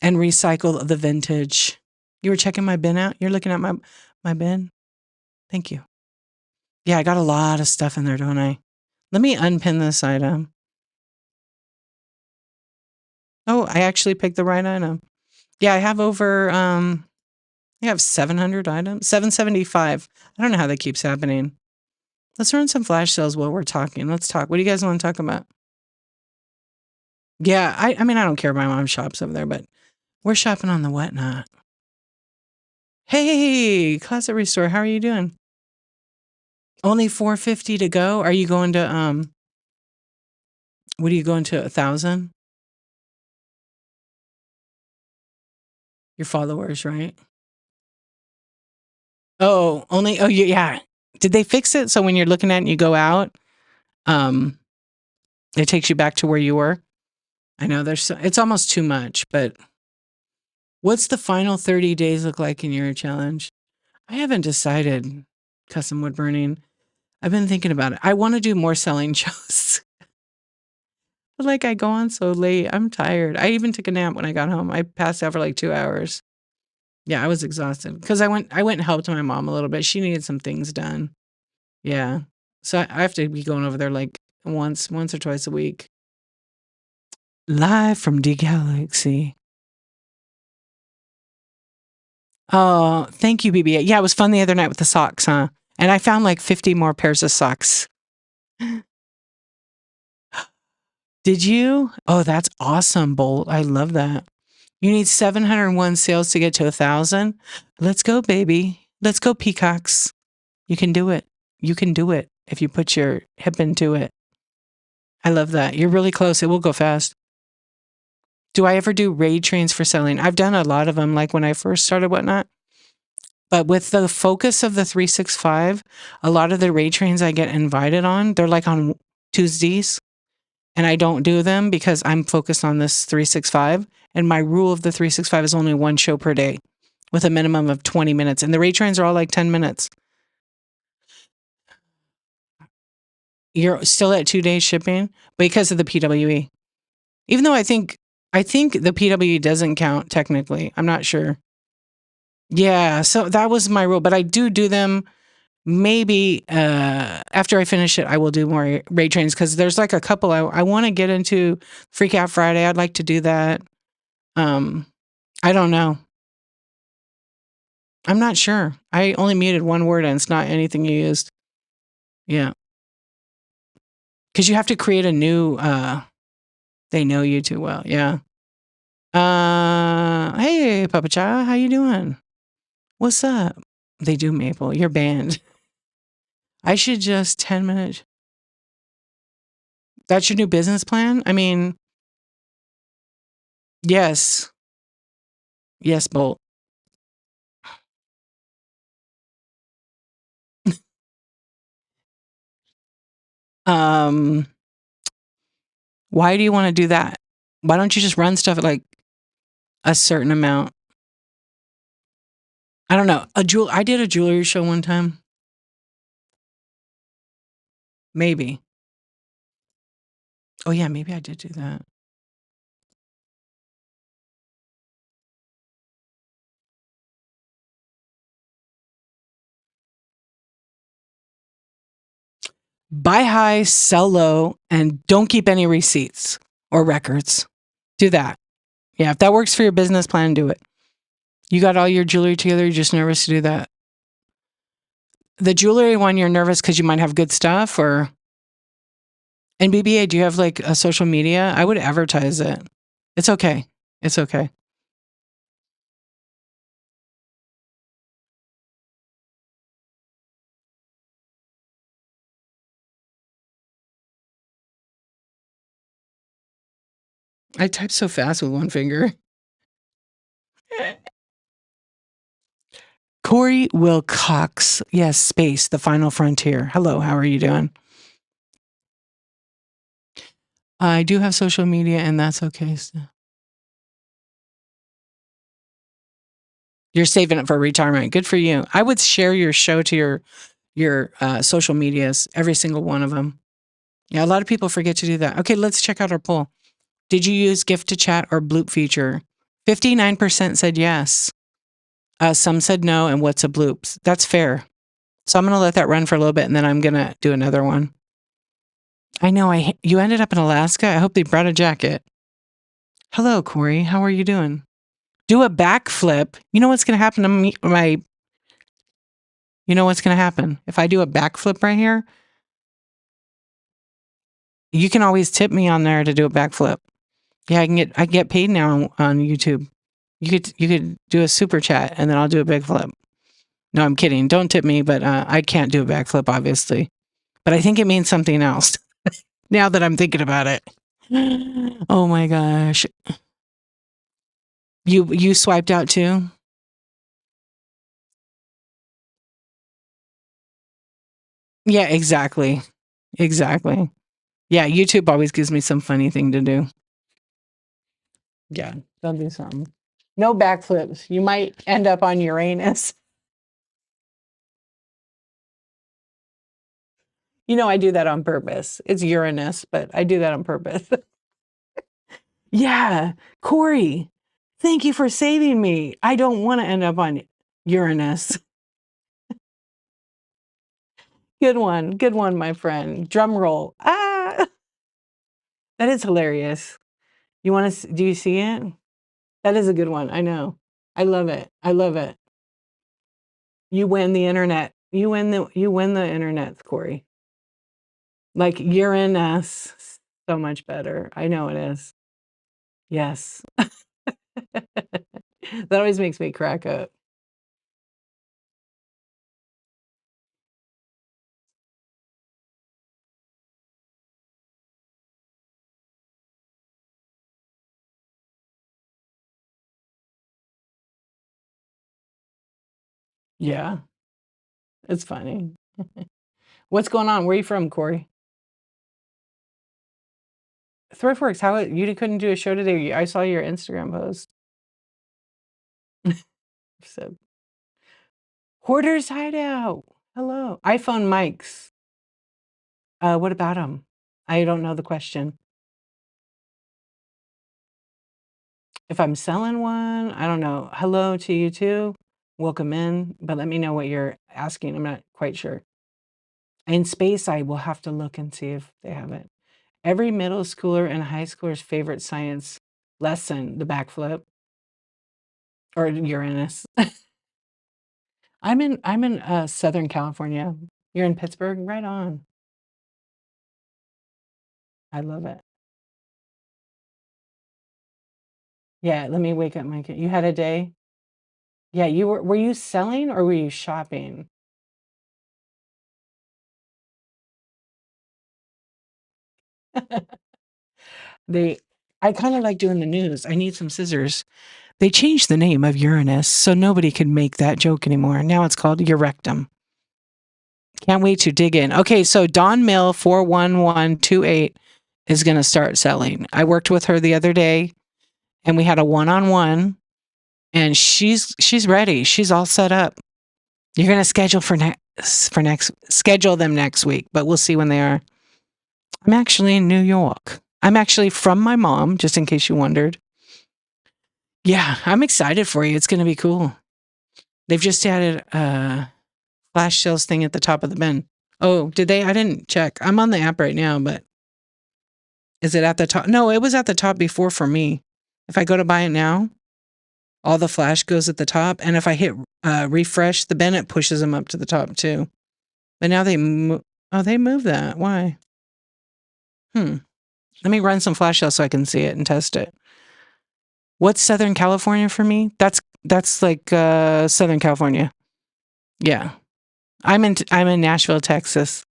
And recycle the vintage. You were checking my bin out? You're looking at my bin? Thank you. Yeah, I got a lot of stuff in there, don't I? Let me unpin this item. Oh, I actually picked the right item. Yeah, I have I have 700 items. 775. I don't know how that keeps happening. Let's run some flash sales while we're talking. Let's talk. What do you guys want to talk about? Yeah, I mean, I don't care. My mom shops over there, but we're shopping on the Whatnot. Hey, Closet Restore, how are you doing? Only 450 to go. Are you going to what are you going to 1,000? Your followers, right? Oh, only yeah. Did they fix it so when you're looking at it and you go out, um, it takes you back to where you were? I know it's almost too much, but what's the final 30 days look like in your challenge? I haven't decided. Custom wood burning. I've been thinking about it. I want to do more selling shows. But like I go on so late. I'm tired. I even took a nap when I got home. I passed out for like 2 hours. Yeah, I was exhausted because I went and helped my mom a little bit. She needed some things done. Yeah. So I have to be going over there like once or twice a week. Live from D Galaxy. Oh, thank you, BB. Yeah, it was fun the other night with the socks, huh? And I found like 50 more pairs of socks. Did you? Oh, that's awesome, Bolt. I love that. You need 701 sales to get to 1,000. Let's go, baby. Let's go, peacocks. You can do it. You can do it if you put your hip into it. I love that. You're really close. It will go fast. Do I ever do raid trains for selling? I've done a lot of them, like when I first started whatnot. But with the focus of the 365, a lot of the raid trains I get invited on, they're like on Tuesdays. And I don't do them because I'm focused on this 365. And my rule of the 365 is only one show per day with a minimum of 20 minutes. And the raid trains are all like 10 minutes. You're still at 2 days shipping because of the PWE. Even though I think the PWE doesn't count technically. I'm not sure. Yeah, so that was my rule. But I do them maybe after I finish it, I will do more raid trains because there's like a couple I want to get into. Freak Out Friday, I'd like to do that. I don't know. I'm not sure. I only muted one word and it's not anything you used. Yeah. Because you have to create a new, they know you too well. Yeah. Hey, Papa Cha, how you doing? What's up? They do Maple. You're banned. I should just 10 minutes. That's your new business plan? I mean, yes. Yes, Bolt. Why do you want to do that? Why don't you just run stuff at like a certain amount? I don't know. I did a jewelry show one time. Maybe. Oh yeah, maybe I did do that. Buy high, sell low, and don't keep any receipts or records. Do that. Yeah, if that works for your business plan, do it. You got all your jewelry together, you're just nervous to do that. The jewelry one, you're nervous because you might have good stuff, or. And BBA, do you have like a social media? I would advertise it. It's okay. It's okay. I type so fast with one finger. Corey Wilcox. Yes, space, the final frontier. Hello, how are you doing? I do have social media, and that's okay. So. You're saving it for retirement. Good for you. I would share your show to your social medias, every single one of them. Yeah, a lot of people forget to do that. Okay, let's check out our poll. Did you use gift to chat or bloop feature? 59% said yes. Some said no, and what's a bloop? That's fair. So I'm going to let that run for a little bit, and then I'm going to do another one. I know you ended up in Alaska. I hope they brought a jacket. Hello, Corey. How are you doing? Do a backflip. You know what's going to happen to me? You know what's going to happen? If I do a backflip right here, you can always tip me on there to do a backflip. Yeah, I get paid now on YouTube. You could do a super chat and then I'll do a big flip. No, I'm kidding. Don't tip me, but I can't do a backflip, obviously. But I think it means something else now that I'm thinking about it. Oh my gosh. You swiped out too? Yeah, exactly. Exactly. Yeah, YouTube always gives me some funny thing to do. Yeah, don't do something. No backflips. You might end up on Uranus. I do that on purpose. It's Uranus, but I do that on purpose. Yeah. Corey, thank you for saving me. I don't want to end up on Uranus. Good one. Good one, my friend. Drum roll. Ah, that is hilarious. Do you see it? That is a good one. I know. I love it. I love it. You win the internet. You win the internet, Corey. Like Uranus. So much better. I know it is. Yes. That always makes me crack up. Yeah, it's funny. What's going on? Where are you from, Corey? Thriftworks. How you couldn't do a show today? I saw your Instagram post. So, Hoarder's Hideout. Hello. iPhone mics. What about them? I don't know the question. If I'm selling one, I don't know. Hello to you too. Welcome in, but let me know what you're asking. I'm not quite sure. In space, I will have to look and see if they have it. Every middle schooler and high schooler's favorite science lesson, the backflip or Uranus. I'm in Southern California. You're in Pittsburgh? Right on. I love it. Yeah, let me wake up my kid. You had a day? Yeah, were you selling or were you shopping? They I kind of like doing the news. I need some scissors. They changed the name of Uranus so nobody could make that joke anymore. Now it's called Eurectum. Can't wait to dig in. Okay, so Dawn Mill 41128 is going to start selling. I worked with her the other day and we had a one-on-one and she's ready. She's all set up. You're going to schedule them next week, but we'll see when they are. I'm actually in New York. I'm actually from my mom, just in case you wondered. Yeah, I'm excited for you. It's going to be cool. They've just added a flash sales thing at the top of the bin. Oh, did they? I didn't check. I'm on the app right now, but is it at the top? No, it was at the top before for me. If I go to buy it now, all the flash goes at the top. And if I hit refresh the bin, it pushes them up to the top too. But now they moved that. Why? Let me run some flash sales so I can see it and test it. What's Southern California for me? That's like Southern California. Yeah. I'm in Nashville, Texas.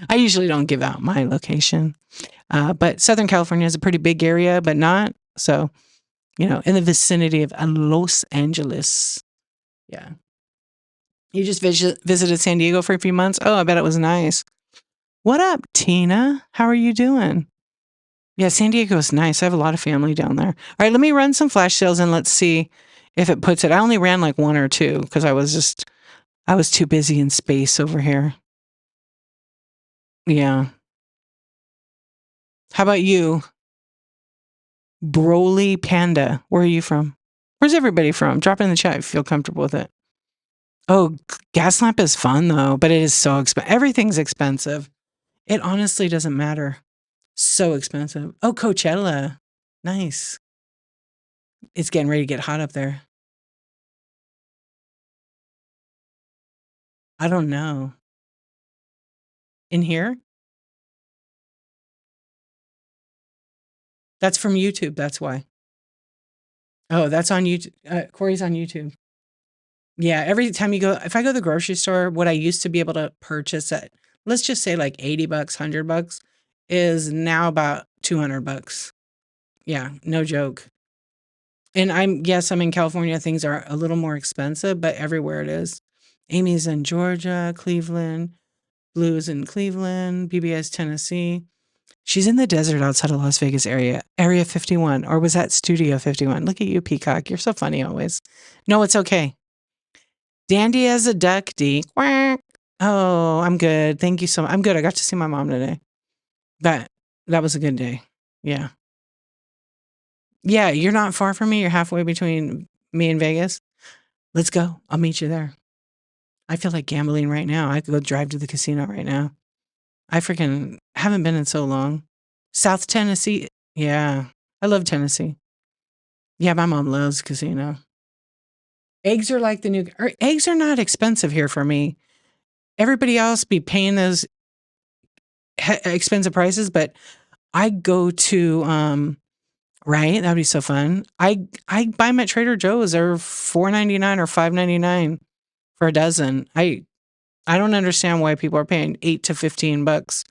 I usually don't give out my location. But Southern California is a pretty big area, but not. So, in the vicinity of Los Angeles. Yeah. You just visited San Diego for a few months? Oh, I bet it was nice. What up, Tina? How are you doing? Yeah, San Diego is nice. I have a lot of family down there. All right, let me run some flash sales and let's see if it puts it. I only ran like one or two because I was too busy in space over here. Yeah. How about you? Broly Panda. Where are you from? Where's everybody from? Drop it in the chat if you feel comfortable with it. Oh, gas lamp is fun though, but it is so expensive. Everything's expensive. It honestly doesn't matter. So expensive. Oh, Coachella. Nice. It's getting ready to get hot up there. I don't know. In here? That's from YouTube. That's why. Oh, that's on YouTube. Corey's on YouTube. Yeah, every time you go, if I go to the grocery store, what I used to be able to purchase at, let's just say like $80, $100 is now about $200. Yeah, no joke. And I'm in California. Things are a little more expensive, but everywhere it is. Amy's in Georgia, Cleveland, Blue is in Cleveland, BBS, Tennessee. She's in the desert outside of Las Vegas area, Area 51, or was that Studio 51? Look at you, Peacock. You're so funny always. No, it's okay. Dandy as a duck, D. Quack. Oh, I'm good. Thank you so much. I'm good. I got to see my mom today. That that was a good day. Yeah. Yeah, you're not far from me. You're halfway between me and Vegas. Let's go. I'll meet you there. I feel like gambling right now. I could go drive to the casino right now. I freaking haven't been in so long. South Tennessee. Yeah. I love Tennessee. Yeah, my mom loves casino. Eggs are like the new eggs are not expensive here for me. Everybody else be paying those expensive prices, but I go to right, that'd be so fun. I buy them at Trader Joe's. They're $4.99 or $5.99 for a dozen. I don't understand why people are paying $8 to $15.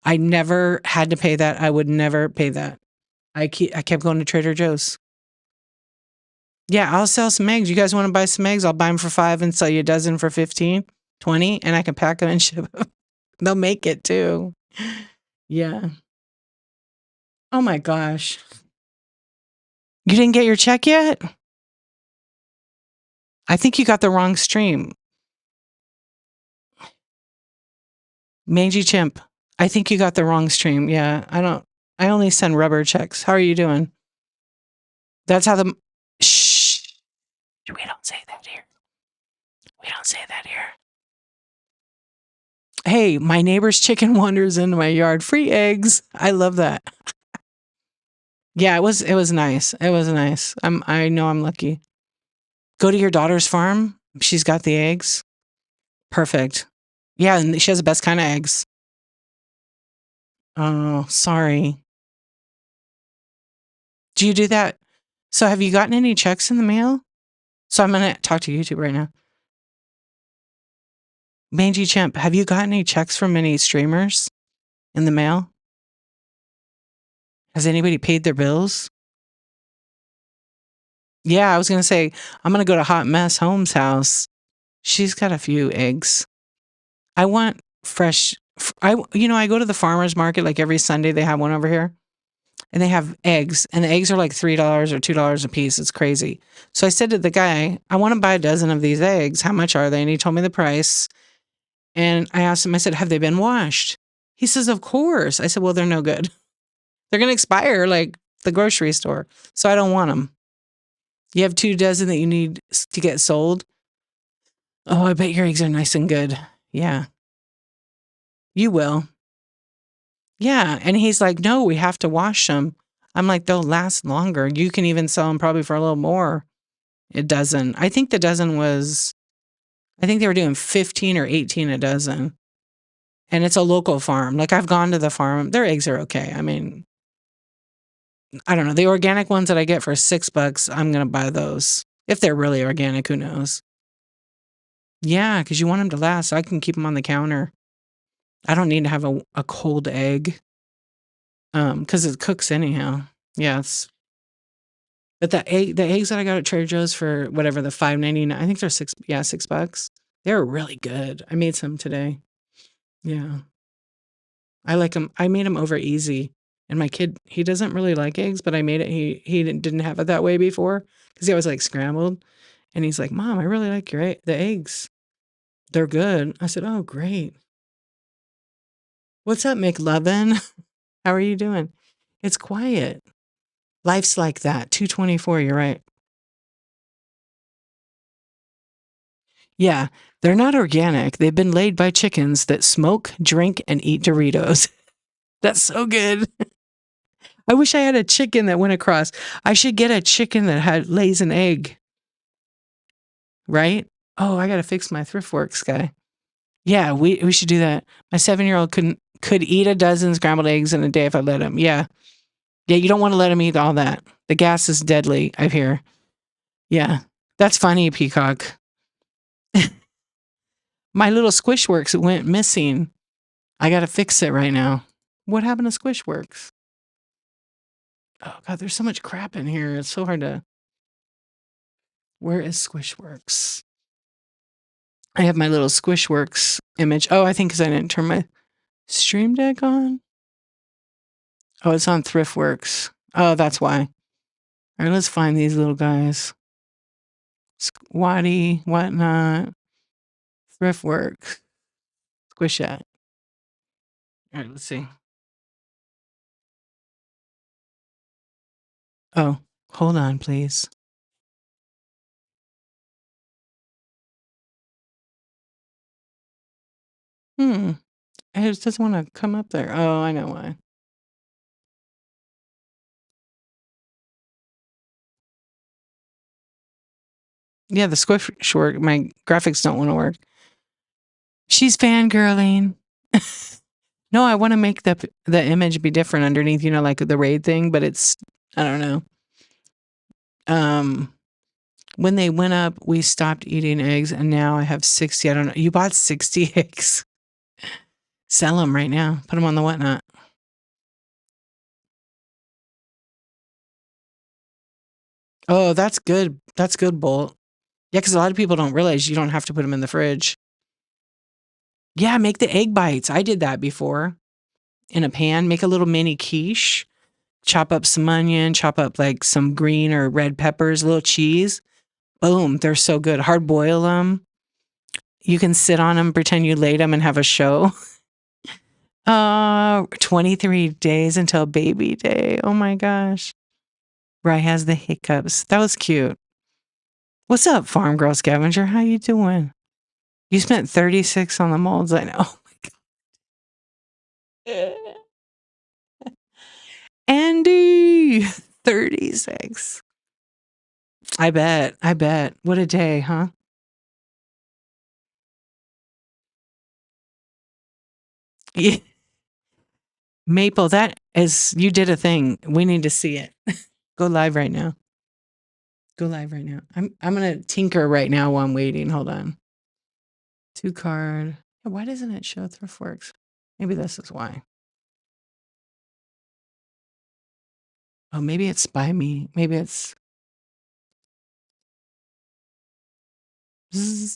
I never had to pay that. I would never pay that. I kept going to Trader Joe's. Yeah, I'll sell some eggs. You guys want to buy some eggs? I'll buy them for 5 and sell you a dozen for 15, 20, and I can pack them and ship them. They'll make it too. Yeah. Oh my gosh. You didn't get your check yet? I think you got the wrong stream. Mangy Chimp. I think you got the wrong stream. Yeah, I only send rubber checks. How are you doing? That's how the shh. We don't say that here. We don't say that here. Hey, my neighbor's chicken wanders into my yard. Free eggs. I love that. Yeah, it was nice. It was nice. I know I'm lucky. Go to your daughter's farm. She's got the eggs. Perfect. Yeah, and she has the best kind of eggs. Oh, sorry. Do you do that? So have you gotten any checks in the mail? So I'm going to talk to YouTube right now. Mangy Chimp, have you gotten any checks from any streamers in the mail? Has anybody paid their bills? Yeah, I was going to say, I'm going to go to Hot Mess Home's house. She's got a few eggs. I want fresh. I go to the farmer's market like every Sunday. They have one over here. And they have eggs, and the eggs are like $3 or $2 a piece. It's crazy. So I said to the guy, I want to buy a dozen of these eggs. How much are they? And he told me the price. And I asked him, I said, have they been washed? He says, of course. I said, well, they're no good. They're going to expire like the grocery store. So I don't want them. You have 2 dozen that you need to get sold. Oh, I bet your eggs are nice and good. Yeah. You will. Yeah. And he's like, no, we have to wash them. I'm like, they'll last longer. You can even sell them probably for a little more. It doesn't. I think the dozen was, I think they were doing 15 or 18 a dozen. And it's a local farm. Like I've gone to the farm. Their eggs are okay. I mean, I don't know. The organic ones that I get for $6, I'm going to buy those. If they're really organic, who knows? Yeah, because you want them to last. I can keep them on the counter. I don't need to have a cold egg. Because it cooks anyhow. Yes. But the eggs that I got at Trader Joe's for whatever, the $5.99, I think they're $6. They were really good. I made some today. Yeah. I like them. I made them over easy. And my kid, he doesn't really like eggs, but I made it. He didn't have it that way before because he always like scrambled. And he's like, Mom, I really like the eggs. They're good. I said, oh, great. What's up, McLovin? How are you doing? It's quiet. Life's like that. 224, you're right. Yeah, they're not organic. They've been laid by chickens that smoke, drink, and eat Doritos. That's so good. I wish I had a chicken that went across. I should get a chicken that lays an egg. Right? Oh, I got to fix my ThriftWorks guy. Yeah, we should do that. My 7-year-old could eat a dozen scrambled eggs in a day if I let him. Yeah. Yeah, you don't want to let him eat all that. The gas is deadly, I hear. Yeah. That's funny, Peacock. My little Squishworks went missing. I got to fix it right now. What happened to Squishworks? Oh, God, there's so much crap in here. It's so hard to... Where is Squishworks? I have my little Squishworks image. Oh, I think because I didn't turn my Stream Deck on. Oh, it's on ThriftWorks. Oh, that's why. All right, let's find these little guys. Squatty, whatnot. ThriftWorks. Squish that. All right, let's see. Oh, hold on, please. It just doesn't want to come up there. Oh, I know why. Yeah, the squish short, my graphics don't want to work. She's fangirling. No, I want to make the image be different underneath, like the raid thing, but it's, I don't know. When they went up, we stopped eating eggs, and now I have 60. I don't know. You bought 60 eggs. Sell them right now. Put them on the whatnot. Oh, that's good. That's good, Bolt. Yeah, because a lot of people don't realize you don't have to put them in the fridge. Yeah, make the egg bites. I did that before. In a pan, make a little mini quiche. Chop up some onion, chop up like some green or red peppers, a little cheese. Boom, they're so good. Hard boil them. You can sit on them, pretend you laid them, and have a show. 23 days until baby day. Oh my gosh. Rye has the hiccups. That was cute. What's up, Farm Girl Scavenger? How you doing? You spent 36 on the molds, I know. Oh my God. Andy, 36. I bet. What a day, huh? Yeah. Maple, you did a thing. We need to see it. Go live right now. I'm gonna tinker right now while I'm waiting. Hold on. 2 card. Why doesn't it show Thriftworks? Maybe this is why. Oh, maybe it's by me. Maybe it's.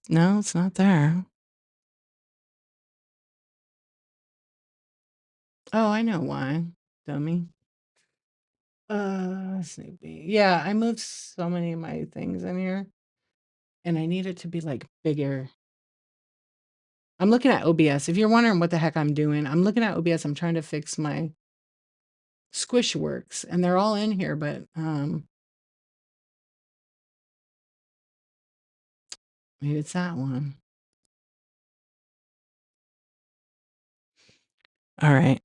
No, it's not there. Oh, I know why. Dummy. Snoopy. Yeah, I moved so many of my things in here, and I need it to be like bigger. I'm looking at OBS. If you're wondering what the heck I'm doing, I'm looking at OBS. I'm trying to fix my Squishworks, and they're all in here, but maybe it's that one. All right.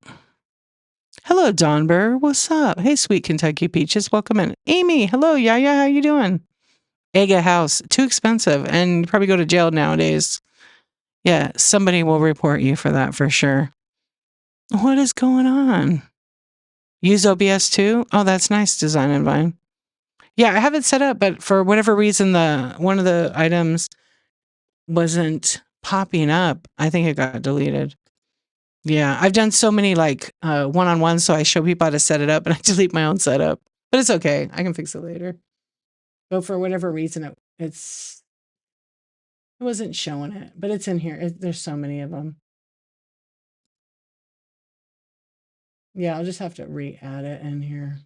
Hello, Donber. What's up? Hey, sweet Kentucky Peaches. Welcome in. Amy, hello. Yeah. How you doing? Egg a house. Too expensive, and you probably go to jail nowadays. Yeah, somebody will report you for that for sure. What is going on? Use OBS too? Oh, that's nice, Design and Vine. Yeah, I have it set up, but for whatever reason, one of the items wasn't popping up. I think it got deleted. Yeah, I've done so many like one-on-ones, so I show people how to set it up, and I delete my own setup. But it's okay. I can fix it later. But for whatever reason, it wasn't showing it, but it's in here. There's so many of them. Yeah, I'll just have to re-add it in here.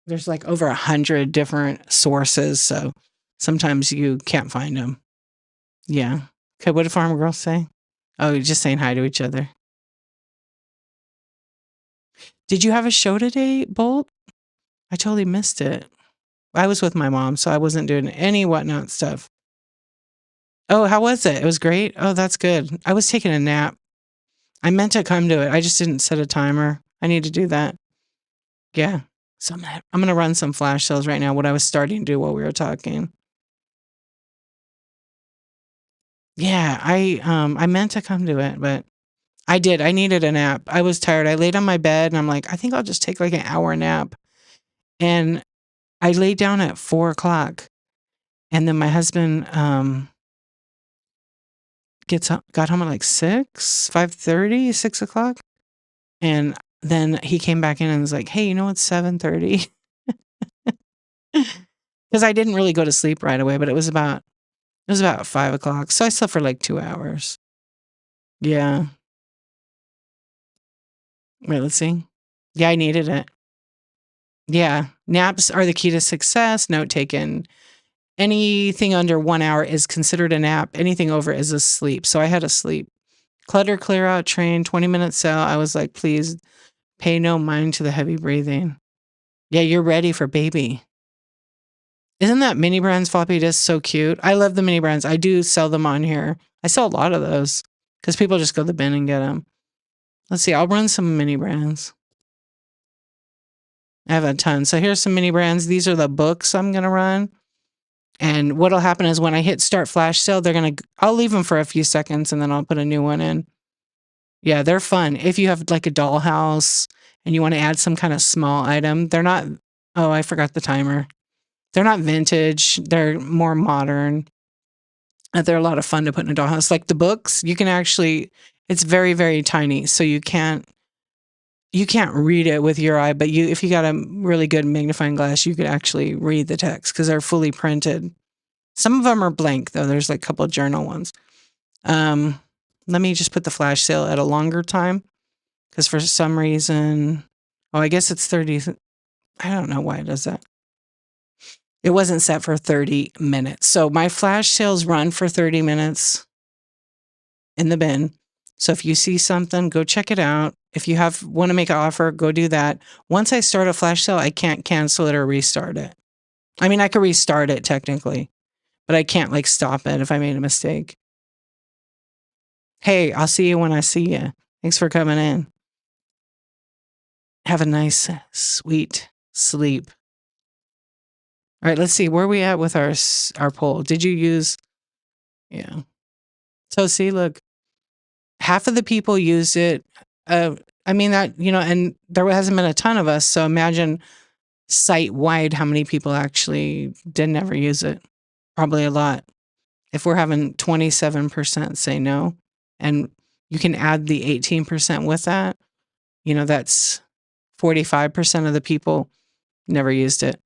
There's like over 100 different sources, so sometimes you can't find them. Yeah. Okay, what did Farm Girls say? Oh, you're just saying hi to each other. Did you have a show today, Bolt? I totally missed it. I was with my mom, so I wasn't doing any whatnot stuff. Oh, how was it? It was great? Oh, that's good. I was taking a nap. I meant to come to it. I just didn't set a timer. I need to do that. Yeah. So I'm gonna run some flash sales right now, what I was starting to do while we were talking. Yeah, I meant to come to it, but I did. I needed a nap. I was tired. I laid on my bed and I'm like, I think I'll just take like an hour nap. And I laid down at 4:00. And then my husband got home at like 5:30, 6:00. And then he came back in and was like, hey, it's 7:30. Because I didn't really go to sleep right away, but it was about 5:00. So I slept for like 2 hours. Yeah. Wait, let's see. Yeah, I needed it. Yeah. Naps are the key to success. Note taken. anything under 1 hour is considered a nap. Anything over is a sleep. So I had a sleep. Clutter clear out train, 20-minute sale. I was like, please pay no mind to the heavy breathing. Yeah, you're ready for baby. Isn't that mini brands floppy disk so cute? I love the mini brands. I do sell them on here. I sell a lot of those because people just go to the bin and get them. Let's see. I'll run some mini brands. I have a ton. So here's some mini brands. These are the books I'm going to run. And what'll happen is when I hit start flash sale, I'll leave them for a few seconds and then I'll put a new one in. Yeah, they're fun. If you have like a dollhouse and you want to add some kind of small item, they're not, oh, I forgot the timer. They're not vintage. They're more modern. They're a lot of fun to put in a dollhouse. Like the books, you can actually, it's very, very tiny. So you can't read it with your eye, but if you got a really good magnifying glass, you could actually read the text because they're fully printed. Some of them are blank though. There's like a couple of journal ones. Let me just put the flash sale at a longer time because for some reason, I guess it's 30. I don't know why it does that. It wasn't set for 30 minutes. So my flash sales run for 30 minutes in the bin. So if you see something, go check it out. If you want to make an offer, go do that. Once I start a flash sale, I can't cancel it or restart it. I mean, I could restart it technically, but I can't like stop it if I made a mistake. Hey, I'll see you when I see you. Thanks for coming in. Have a nice, sweet sleep. All right, let's see. Where are we at with our poll? Did you use... Yeah. So see, look. Half of the people used it. I mean, that, and there hasn't been a ton of us. So imagine site-wide how many people actually didn't ever use it. Probably a lot. If we're having 27% say no, and you can add the 18% with that, that's 45% of the people never used it.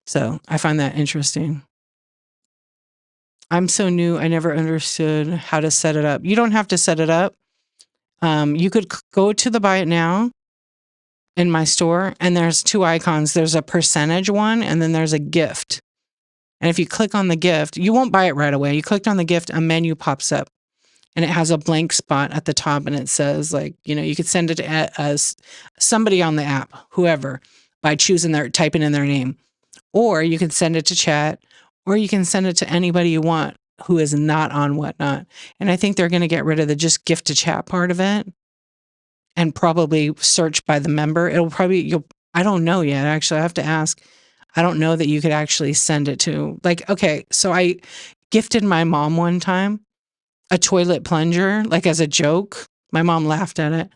So I find that interesting. I'm so new, I never understood how to set it up. You don't have to set it up. You could go to the Buy It Now in my store, and there's two icons. There's a percentage one, and then there's a gift. And if you click on the gift, you won't buy it right away. You clicked on the gift, a menu pops up, and it has a blank spot at the top, and it says, like, you could send it to somebody on the app, whoever, by typing in their name. Or you can send it to chat, or you can send it to anybody you want who is not on Whatnot. And I think they're going to get rid of the just gift to chat part of it and probably search by the member. I don't know yet. Actually, I have to ask. I don't know that you could actually send it to, like, okay, so I gifted my mom one time a toilet plunger, like as a joke. My mom laughed at it.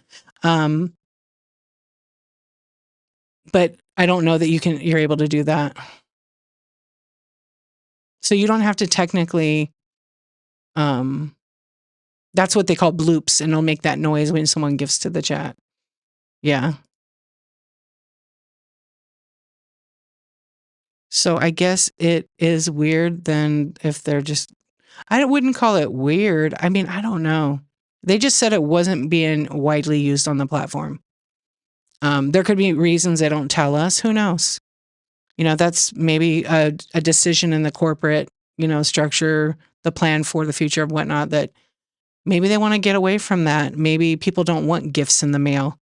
But I don't know that you're able to do that. So you don't have to technically, that's what they call bloops, and it'll make that noise when someone gifts to the chat. Yeah. So I guess it is weird then if they're just, I wouldn't call it weird. I mean, I don't know. They just said it wasn't being widely used on the platform. There could be reasons they don't tell us. Who knows? That's maybe a decision in the corporate, structure, the plan for the future of Whatnot, that maybe they want to get away from that. Maybe people don't want gifts in the mail.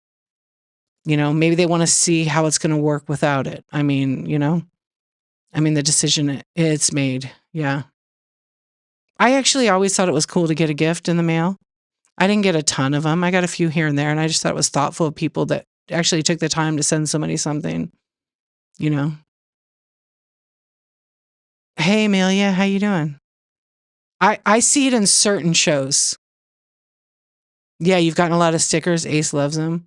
Maybe they want to see how it's going to work without it. I mean, the decision it's made. Yeah. I actually always thought it was cool to get a gift in the mail. I didn't get a ton of them. I got a few here and there, and I just thought it was thoughtful of people that actually took the time to send somebody something, Hey, Amelia, how you doing? I see it in certain shows. Yeah, you've gotten a lot of stickers. Ace loves them.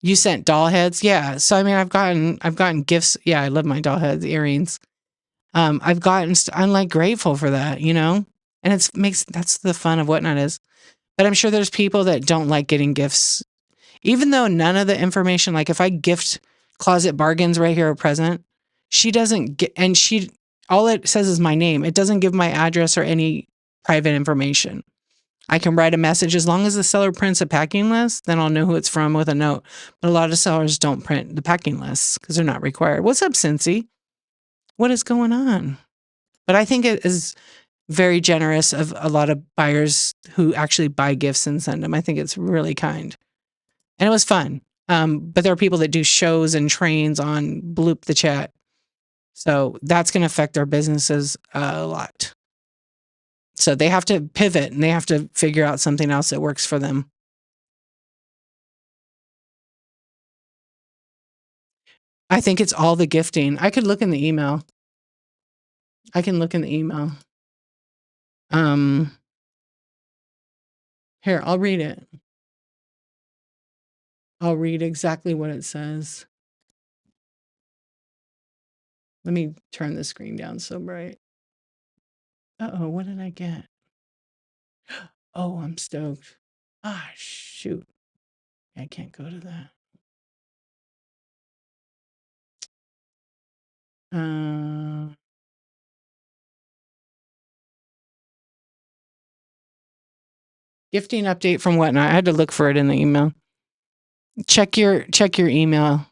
You sent doll heads? Yeah. So I mean, I've gotten gifts. Yeah, I love my doll heads, earrings. I'm like grateful for that, and that's the fun of Whatnot is. But I'm sure there's people that don't like getting gifts, even though none of the information, like if I gift Closet Bargains right here a present, she doesn't get, and all it says is my name. It doesn't give my address or any private information. I can write a message as long as the seller prints a packing list, then I'll know who it's from with a note. But a lot of sellers don't print the packing lists because they're not required. What's up, Cincy? What is going on? But I think it is very generous of a lot of buyers who actually buy gifts and send them. I think it's really kind. And it was fun. But there are people that do shows and trains on Bloop the Chat. So that's going to affect their businesses a lot. So they have to pivot and they have to figure out something else that works for them. I think it's all the gifting. I could look in the email. I can look in the email. Here, I'll read it. I'll read exactly what it says. Let me turn the screen down so bright. Uh-oh, what did I get? Oh, I'm stoked. Ah, shoot. I can't go to that. Gifting update from Whatnot. I had to look for it in the email. Check your email.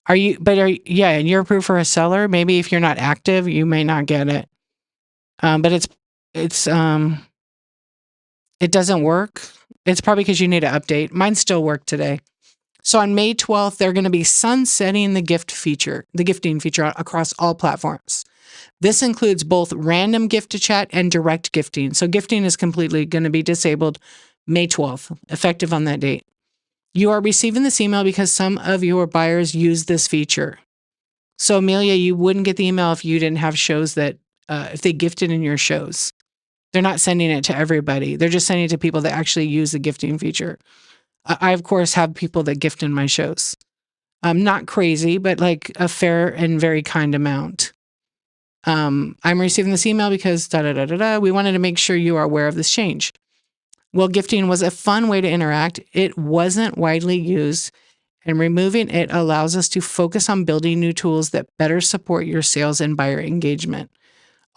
Yeah, and you're approved for a seller. Maybe if you're not active, you may not get it. But it doesn't work. It's probably because you need to update. Mine still work today. So on May 12th, they're going to be sunsetting the gifting feature across all platforms. This includes both random gift to chat and direct gifting. So gifting is completely going to be disabled May 12th, effective on that date. You are receiving this email because some of your buyers use this feature. So Amelia, you wouldn't get the email if you didn't have shows that, if they gifted in your shows. They're not sending it to everybody. They're just sending it to people that actually use the gifting feature. I of course, have people that gift in my shows. Not crazy, but like a fair and very kind amount. I'm receiving this email because we wanted to make sure you are aware of this change. While gifting was a fun way to interact, it wasn't widely used, and removing it allows us to focus on building new tools that better support your sales and buyer engagement.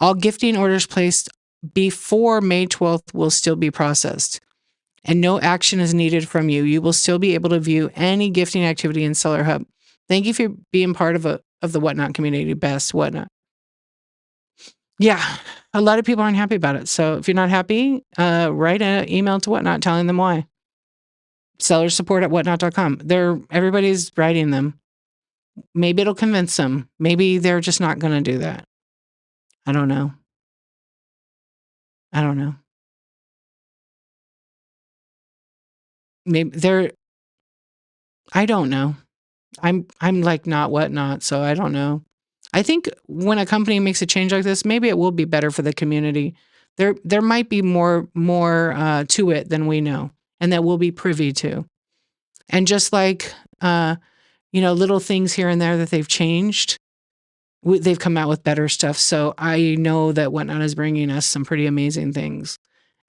All gifting orders placed before May 12th will still be processed, and no action is needed from you. You will still be able to view any gifting activity in Seller Hub. Thank you for being part of the Whatnot community. Best Whatnot. Yeah, a lot of people aren't happy about it. So if you're not happy, write an email to Whatnot telling them why. Seller support at whatnot.com. Everybody's writing them. Maybe it'll convince them. Maybe they're just not going to do that. I don't know. Maybe I don't know. I'm like not Whatnot, so I don't know. I think when a company makes a change like this, maybe it will be better for the community. There might be more to it than we know, and that we'll be privy to. And just like little things here and there that they've changed, they've come out with better stuff. So I know that Whatnot is bringing us some pretty amazing things,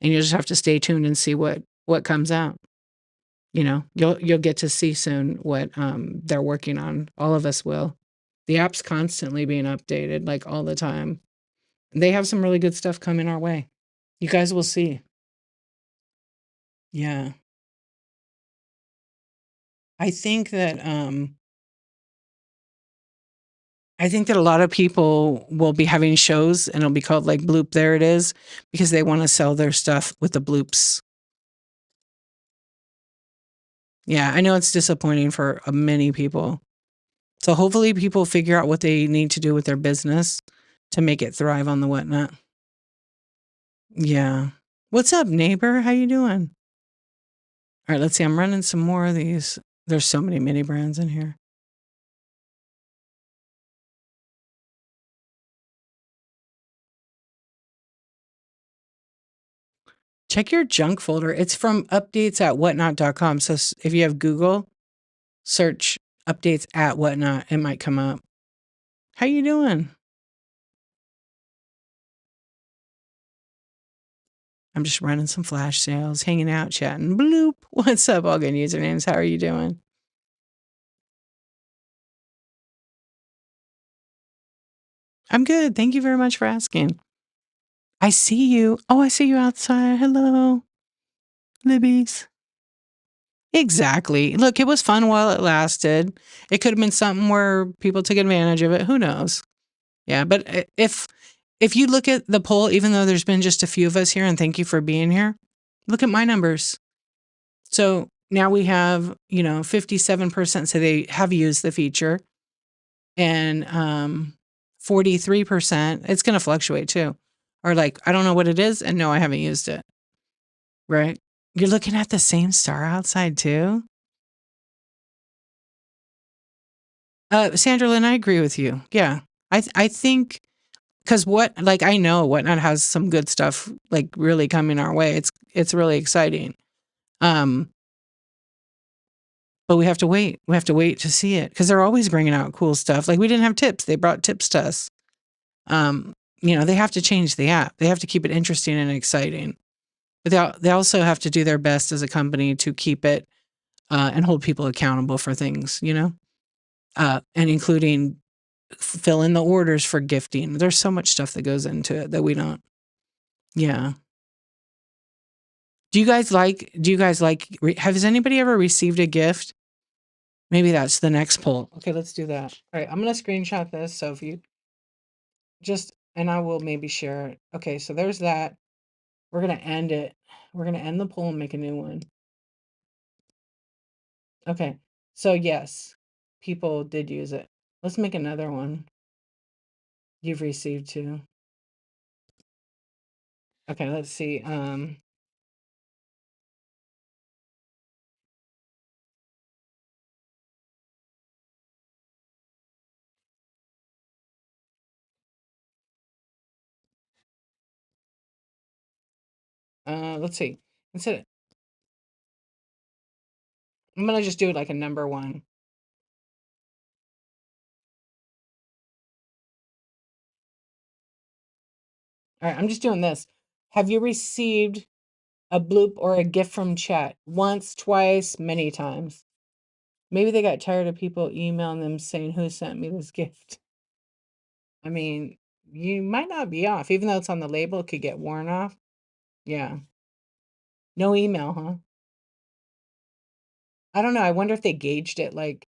and you just have to stay tuned and see what comes out. You'll get to see soon what they're working on. All of us will. The app's constantly being updated, like all the time. They have some really good stuff coming our way. You guys will see. Yeah. I think that a lot of people will be having shows and it'll be called like Bloop There It Is because they want to sell their stuff with the bloops. Yeah, I know it's disappointing for many people. So hopefully people figure out what they need to do with their business to make it thrive on the Whatnot. Yeah. What's up, neighbor? How you doing? All right, let's see. I'm running some more of these. There's so many mini brands in here. Check your junk folder. It's from updates at whatnot.com. So if you have Google, search updates at whatnot, it might come up. How you doing? I'm just running some flash sales, hanging out, chatting. Bloop. What's up, all good usernames? How are you doing? I'm good. Thank you very much for asking. I see you. Oh, I see you outside. Hello, Libby's. Exactly. Look, it was fun while it lasted. It could have been something where people took advantage of it. Who knows? Yeah, but if you look at the poll, even though there's been just a few of us here, and thank you for being here, look at my numbers. So now we have, 57% say they have used the feature, and 43%, it's going to fluctuate too, are like, I don't know what it is, and no, I haven't used it. Right? You're looking at the same star outside too? Sandra Lynn, I agree with you. Yeah. I think because I know Whatnot has some good stuff like really coming our way. It's really exciting. Um, but we have to wait. We have to wait to see it because they're always bringing out cool stuff. Like we didn't have tips. They brought tips to us. They have to change the app. They have to keep it interesting and exciting. But they also have to do their best as a company to keep it and hold people accountable for things, and including fill in the orders for gifting. There's so much stuff that goes into it that we don't. Yeah. Has anybody ever received a gift? Maybe that's the next poll. Okay, let's do that. All right, I'm going to screenshot this. So if you and I will maybe share it. Okay, so there's that. We're going to end it. We're going to end the poll and make a new one. Okay, so yes, people did use it. Let's make another one. You've received too. Okay, let's see. Let's see. Instead, I'm gonna just do it like a number one. All right, I'm just doing this. Have you received a bloop or a gift from chat? Once, twice, many times. Maybe they got tired of people emailing them saying, "Who sent me this gift?" I mean, you might not be off, even though it's on the label, it could get worn off. Yeah. No email, huh? I don't know. I wonder if they gauged it like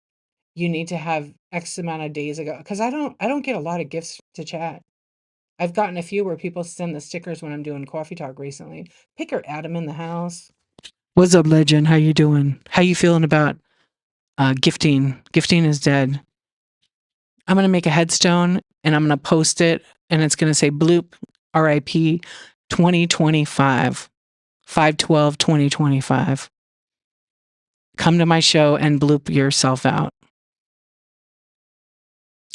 you need to have X amount of days ago. Because I don't get a lot of gifts to chat. I've gotten a few where people send the stickers when I'm doing coffee talk recently. Picker Adam in the house. What's up, legend? How you doing? How you feeling about gifting? Gifting is dead. I'm gonna make a headstone and I'm gonna post it, and it's gonna say bloop RIP 2025 5/12/2025. Come to my show and bloop yourself out.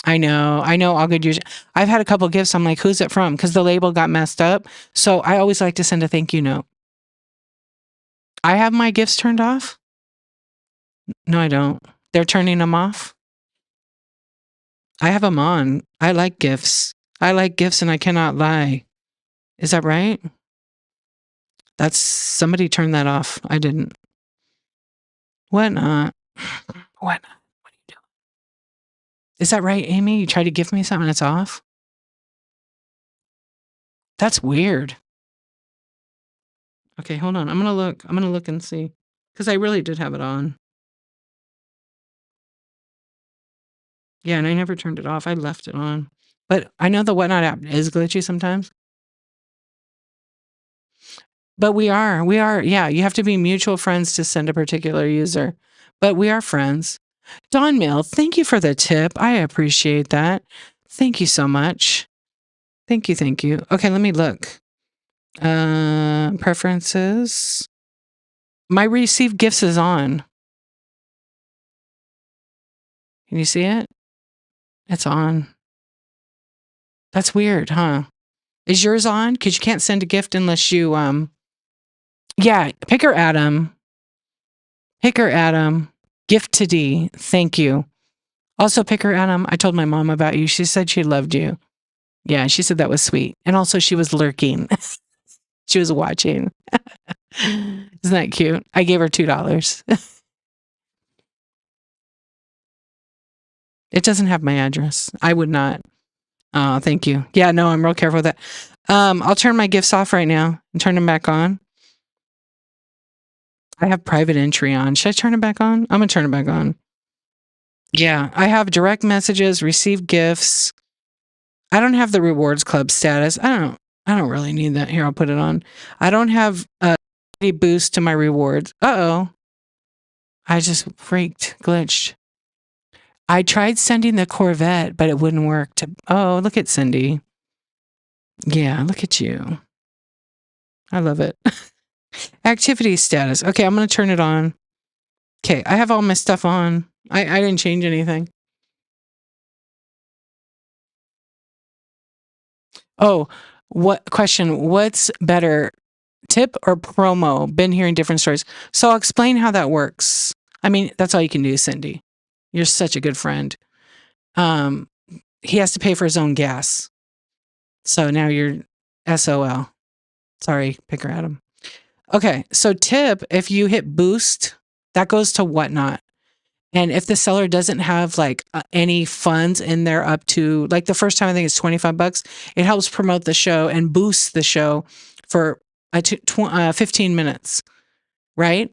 I know. All good. I've had a couple gifts. I'm like, who's it from? Because the label got messed up. So I always like to send a thank you note. I have my gifts turned off. No, I don't. They're turning them off. I have them on. I like gifts. I like gifts and I cannot lie. Is that right? That's somebody turned that off. I didn't. What not? What? What are you doing? Is that right, Amy? You tried to gift me something and it's off? That's weird. Okay, hold on. I'm gonna look and see. Because I really did have it on. Yeah, and I never turned it off. I left it on. But I know the Whatnot app is glitchy sometimes. But we are. Yeah, you have to be mutual friends to send a particular user. But we are friends. Dawn Mill, thank you for the tip. I appreciate that. Thank you so much. Thank you. Okay, let me look. Preferences. My received gifts is on. Can you see it? It's on. That's weird, huh? Is yours on? Because you can't send a gift unless you yeah, Picker Adam. Gift to D. Thank you. Also, Picker Adam, I told my mom about you. She said she loved you. Yeah, she said that was sweet. And also she was lurking. She was watching. Isn't that cute? I gave her $2. It doesn't have my address. I would not. Oh, thank you. Yeah, no, I'm real careful with that. I'll turn my gifts off right now and turn them back on. I have private entry on. Should I turn it back on? I'm gonna turn it back on. Yeah, I have direct messages, received gifts. I don't have the rewards club status. I don't really need that. Here, I'll put it on. I don't have a boost to my rewards. Uh-oh. I just freaked, glitched. I tried sending the Corvette, but it wouldn't work to oh, look at Cindy. Yeah, look at you. I love it. Activity status. Okay, I'm gonna turn it on. Okay, I have all my stuff on. I didn't change anything. Oh, what question? What's better, tip or promo? Been hearing different stories. So I'll explain how that works. I mean, that's all you can do, Cindy. You're such a good friend. Um, he has to pay for his own gas. So now you're SOL. Sorry, picker Adam. Okay, so tip, if you hit boost, that goes to whatnot. And if the seller doesn't have like any funds in there up to like the first time, I think it's $25, it helps promote the show and boost the show for 15 minutes, right?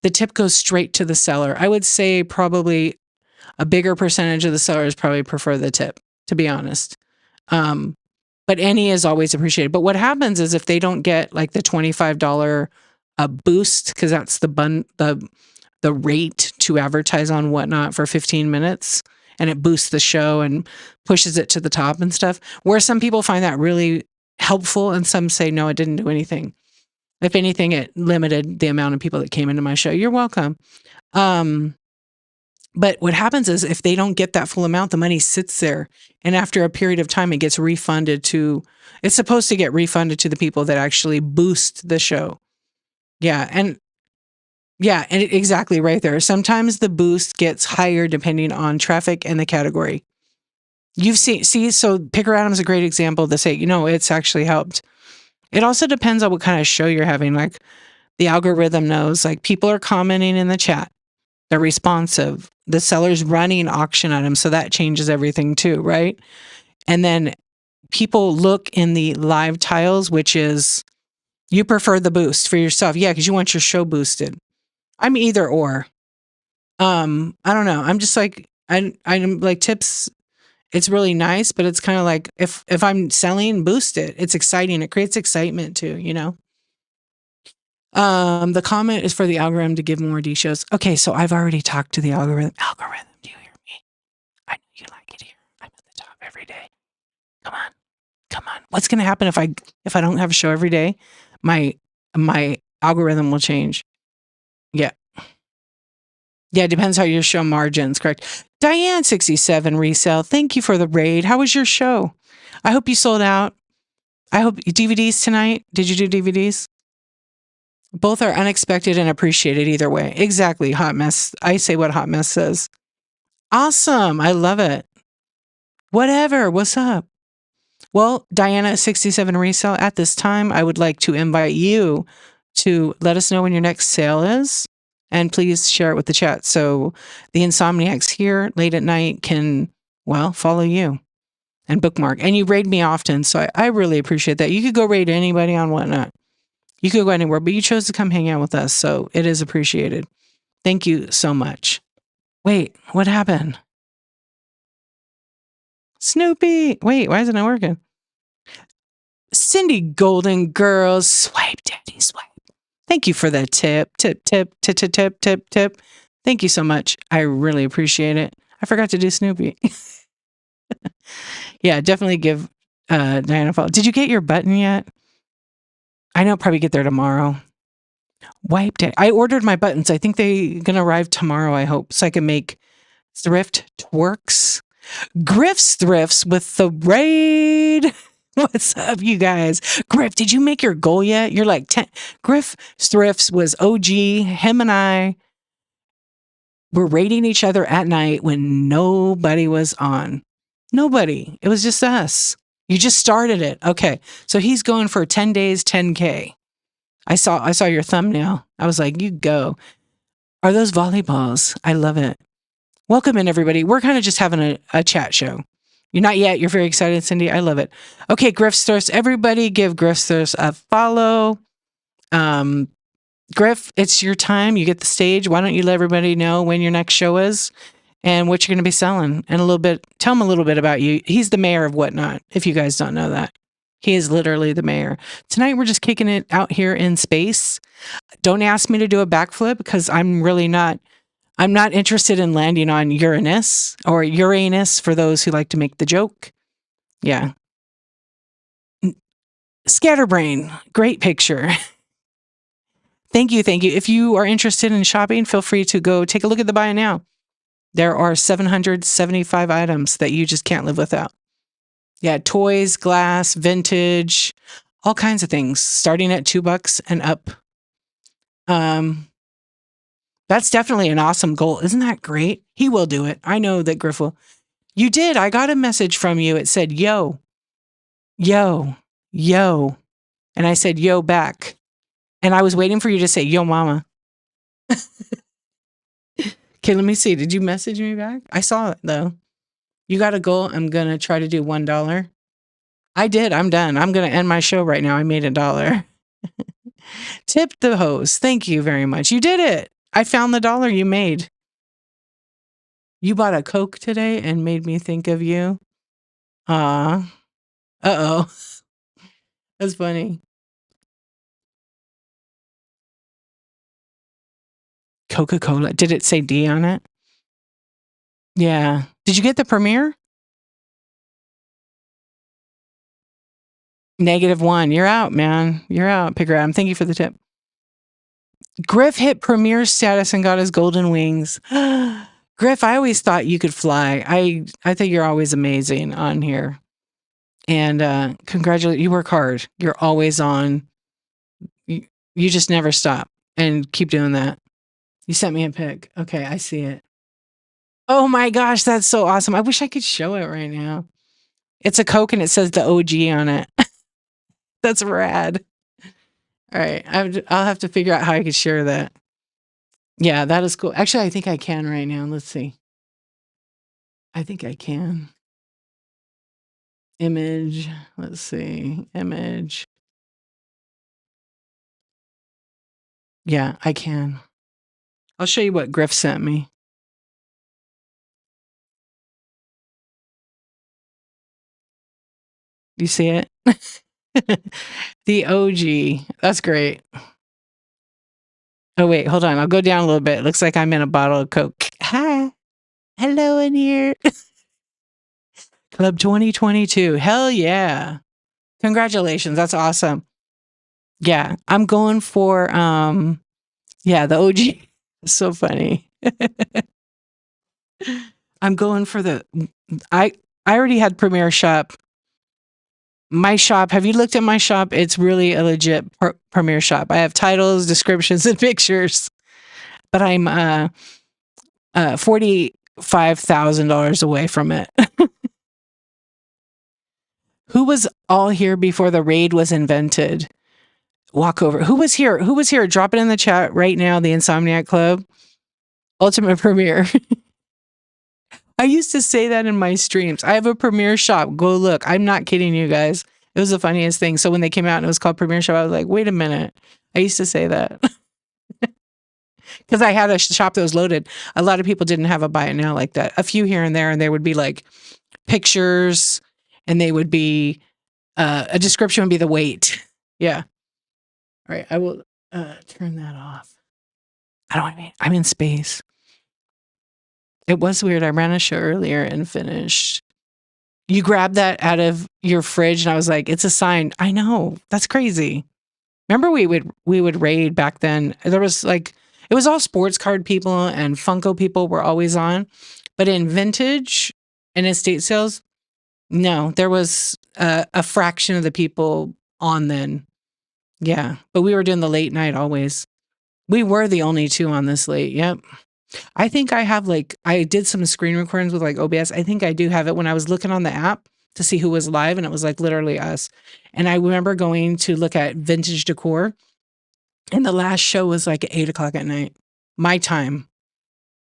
The tip goes straight to the seller. I would say probably a bigger percentage of the sellers probably prefer the tip, to be honest. But any is always appreciated. But what happens is if they don't get like the $25 boost, because that's the rate to advertise on whatnot for 15 minutes, and it boosts the show and pushes it to the top and stuff, where some people find that really helpful and some say, no, it didn't do anything. If anything, it limited the amount of people that came into my show. You're welcome. But what happens is if they don't get that full amount, the money sits there. And after a period of time, it gets refunded to, it's supposed to get refunded to the people that actually boost the show. Yeah. And exactly right there. Sometimes the boost gets higher depending on traffic and the category. You've seen, so Picker Adam's a great example to say, it's actually helped. It also depends on what kind of show you're having. Like the algorithm knows, like people are commenting in the chat. They're responsive. The seller's running auction items, so that changes everything too, right? And then people look in the live tiles, which is you prefer the boost for yourself. Yeah, because you want your show boosted. I'm either or. I don't know. I'm just like I'm like tips. It's really nice, but it's kind of like if I'm selling, boost it. It's exciting. It creates excitement too, The comment is for the algorithm to give more D shows. Okay, so I've already talked to the algorithm. Algorithm, do you hear me? I know you like it here. I'm at the top every day. Come on. What's gonna happen if I don't have a show every day? My algorithm will change. Yeah. Yeah, it depends how your show margins, correct? Diane67 resale. Thank you for the raid. How was your show? I hope you sold out. I hope DVDs tonight. Did you do DVDs? Both are unexpected and appreciated either way. Exactly. Hot Mess. I say what Hot Mess says. Awesome. I love it. Whatever. What's up? Well, Diana67 Resale, at this time, I would like to invite you to let us know when your next sale is. And please share it with the chat so the Insomniacs here late at night can, follow you and bookmark. And you raid me often, so I really appreciate that. You could go raid anybody on whatnot. You could go anywhere, but you chose to come hang out with us, so it is appreciated. Thank you so much. Wait, what happened? Snoopy! Wait, why is it not working? Cindy Golden Girls, swipe, daddy, swipe. Thank you for that tip. Tip. Thank you so much. I really appreciate it. I forgot to do Snoopy. Yeah, definitely give Diana a follow. Did you get your button yet? I know, probably get there tomorrow. Wiped it. I ordered my buttons. I think they're going to arrive tomorrow, I hope, so I can make thrift twerks. Griff's Thrifts with the raid. What's up, you guys? Griff, did you make your goal yet? You're like 10. Griff Thrifts was OG. Him and I were raiding each other at night when nobody was on. Nobody. It was just us. You just started it. Okay. So he's going for 10 days, 10K. I saw your thumbnail. I was like, you go. Are those volleyballs? I love it. Welcome in, everybody. We're kind of just having a chat show. You're not yet. You're very excited, Cindy. I love it. Okay, Griff's Thirst. Everybody give Griff's Thirst a follow. Griff, it's your time. You get the stage. Why don't you let everybody know when your next show is and what you're going to be selling? And a little bit, tell him a little bit about you. He's the mayor of Whatnot, if you guys don't know that. He is literally the mayor. Tonight, we're just kicking it out here in space. Don't ask me to do a backflip because I'm not interested in landing on Uranus or Uranus for those who like to make the joke. Yeah. Scatterbrain, great picture. Thank you. Thank you. If you are interested in shopping, feel free to go take a look at the buy now. There are 775 items that you just can't live without. Yeah, toys, glass, vintage, all kinds of things, starting at $2 and up. That's definitely an awesome goal. Isn't that great? He will do it. I know that Griff will. You did. I got a message from you. It said, yo, yo, yo. And I said, yo, back. And I was waiting for you to say, yo, mama. Okay, let me see. Did you message me back? I saw it, though. You got a goal. I'm going to try to do $1. I did. I'm done. I'm going to end my show right now. I made $1. Tip the host. Thank you very much. You did it. I found the dollar you made. You bought a Coke today and made me think of you. Uh-oh. That's funny. Coca-Cola. Did it say D on it? Yeah. Did you get the premiere? -1. You're out, man. You're out, Pig Ram. Thank you for the tip. Griff hit premiere status and got his golden wings. Griff, I always thought you could fly. I think you're always amazing on here. And congratulations. You work hard. You're always on. You just never stop. And keep doing that. You sent me a pic. Okay, I see it. Oh my gosh, that's so awesome. I wish I could show it right now. It's a Coke and it says the OG on it. That's rad. All right, I'll have to figure out how I could share that. Yeah, that is cool. Actually, I think I can right now. Let's see. I think I can. Image. Let's see. Image. Yeah, I can. I'll show you what Griff sent me. You see it? The OG. That's great. Oh, wait, hold on. I'll go down a little bit. It looks like I'm in a bottle of Coke. Hi. Hello in here. Club 2022. Hell yeah. Congratulations. That's awesome. Yeah, I'm going for yeah, the OG. It's so funny. I'm going for the I already had Premiere Shop. My shop, have you looked at my shop? It's really a legit Premiere Shop. I have titles, descriptions, and pictures. But I'm $45,000 away from it. Who was all here before the raid was invented? Walk over. Who was here? Who was here? Drop it in the chat right now. The Insomniac Club. Ultimate Premiere. I used to say that in my streams. I have a Premiere Shop. Go look. I'm not kidding you guys. It was the funniest thing. So when they came out and it was called Premiere Shop, I was like, wait a minute. I used to say that. Because I had a shop that was loaded. A lot of people didn't have a buy it now like that. A few here and there, and there would be like pictures, and they would be a description would be the weight. Yeah. All right, I will turn that off. I don't want to. I'm in space. It was weird. I ran a show earlier and finished. You grabbed that out of your fridge, and I was like, "It's a sign." I know. That's crazy. Remember, we would raid back then. There was like. It was all sports card people and Funko people were always on. But in vintage and estate sales, no, there was a fraction of the people on then. Yeah, but we were doing the late night always. We were the only two on this late. Yep. I think I have I did some screen recordings with like OBS. I think I do have it when I was looking on the app to see who was live and it was like literally us. And I remember going to look at vintage decor. And the last show was like at 8 o'clock at night. My time.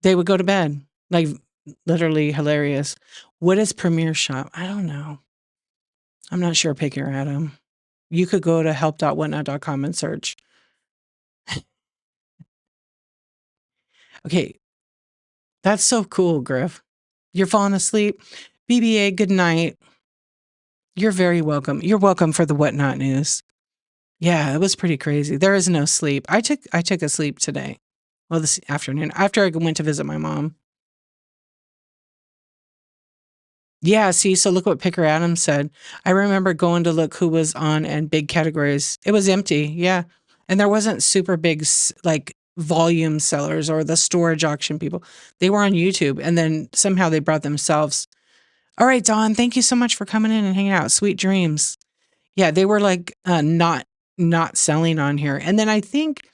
They would go to bed. Like literally hilarious. What is Premier Shop? I don't know. I'm not sure. Pick your Adam. You could go to help.whatnot.com and search. Okay. That's so cool, Griff. You're falling asleep. BBA, good night. You're very welcome. You're welcome for the Whatnot news. Yeah, it was pretty crazy. There is no sleep. I took a sleep today. Well, this afternoon after I went to visit my mom. Yeah, see, so look what Picker Adams said. I remember going to look who was on and big categories. It was empty, yeah. And there wasn't super big like volume sellers or the storage auction people. They were on YouTube and then somehow they brought themselves. All right, Dawn, thank you so much for coming in and hanging out. Sweet dreams. Yeah, they were like not selling on here. And then I think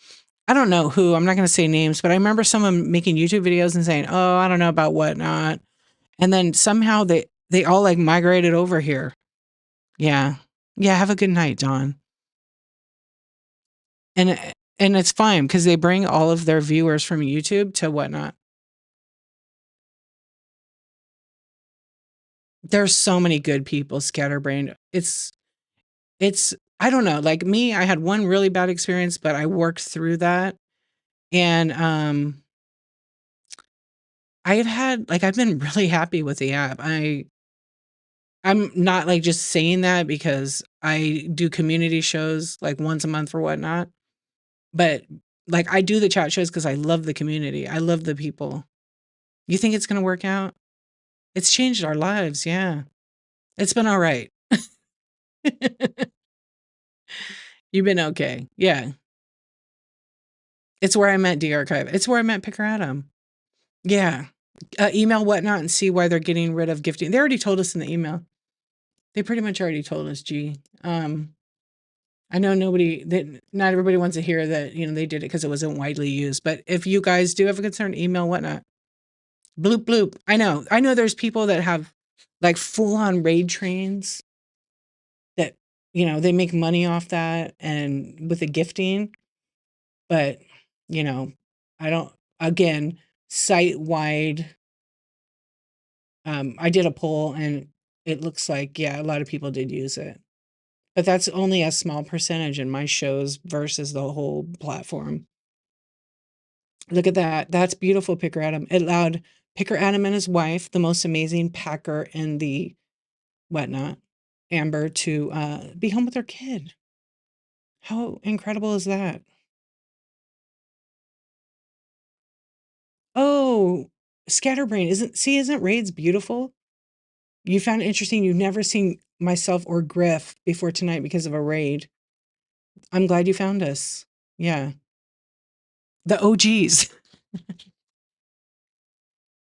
I don't know who, I'm not going to say names, but I remember someone making YouTube videos and saying, "Oh, I don't know about Whatnot." And then somehow they all like migrated over here. Yeah. Yeah, have a good night, Dawn. And it's fine because they bring all of their viewers from YouTube to Whatnot. There's so many good people scatterbrained. It's I don't know, like me, I had one really bad experience, but I worked through that. And I've been really happy with the app. I'm not like just saying that because I do community shows like once a month or Whatnot. But like I do the chat shows because I love the community. I love the people. You think it's gonna work out? It's changed our lives, yeah. It's been all right. You've been okay. Yeah. It's where I met D-Archive. It's where I met Picker Adam. Yeah. Email Whatnot and see why they're getting rid of gifting. They already told us in the email. They pretty much already told us, G. I know not everybody wants to hear that, they did it because it wasn't widely used. But if you guys do have a concern, email Whatnot. Bloop, bloop. I know there's people that have like full on raid trains that, they make money off that and with the gifting. But, I don't, again, site wide. I did a poll and it looks like, yeah, a lot of people did use it. But that's only a small percentage in my shows versus the whole platform. Look at that. That's beautiful, Picker Adam. It allowed Picker Adam and his wife, the most amazing packer in the Whatnot, Amber, to be home with their kid. How incredible is that? Oh, Scatterbrain. Isn't Raids beautiful? You found it interesting. You've never seen myself or Griff before tonight because of a raid. I'm glad you found us. Yeah. The OGs.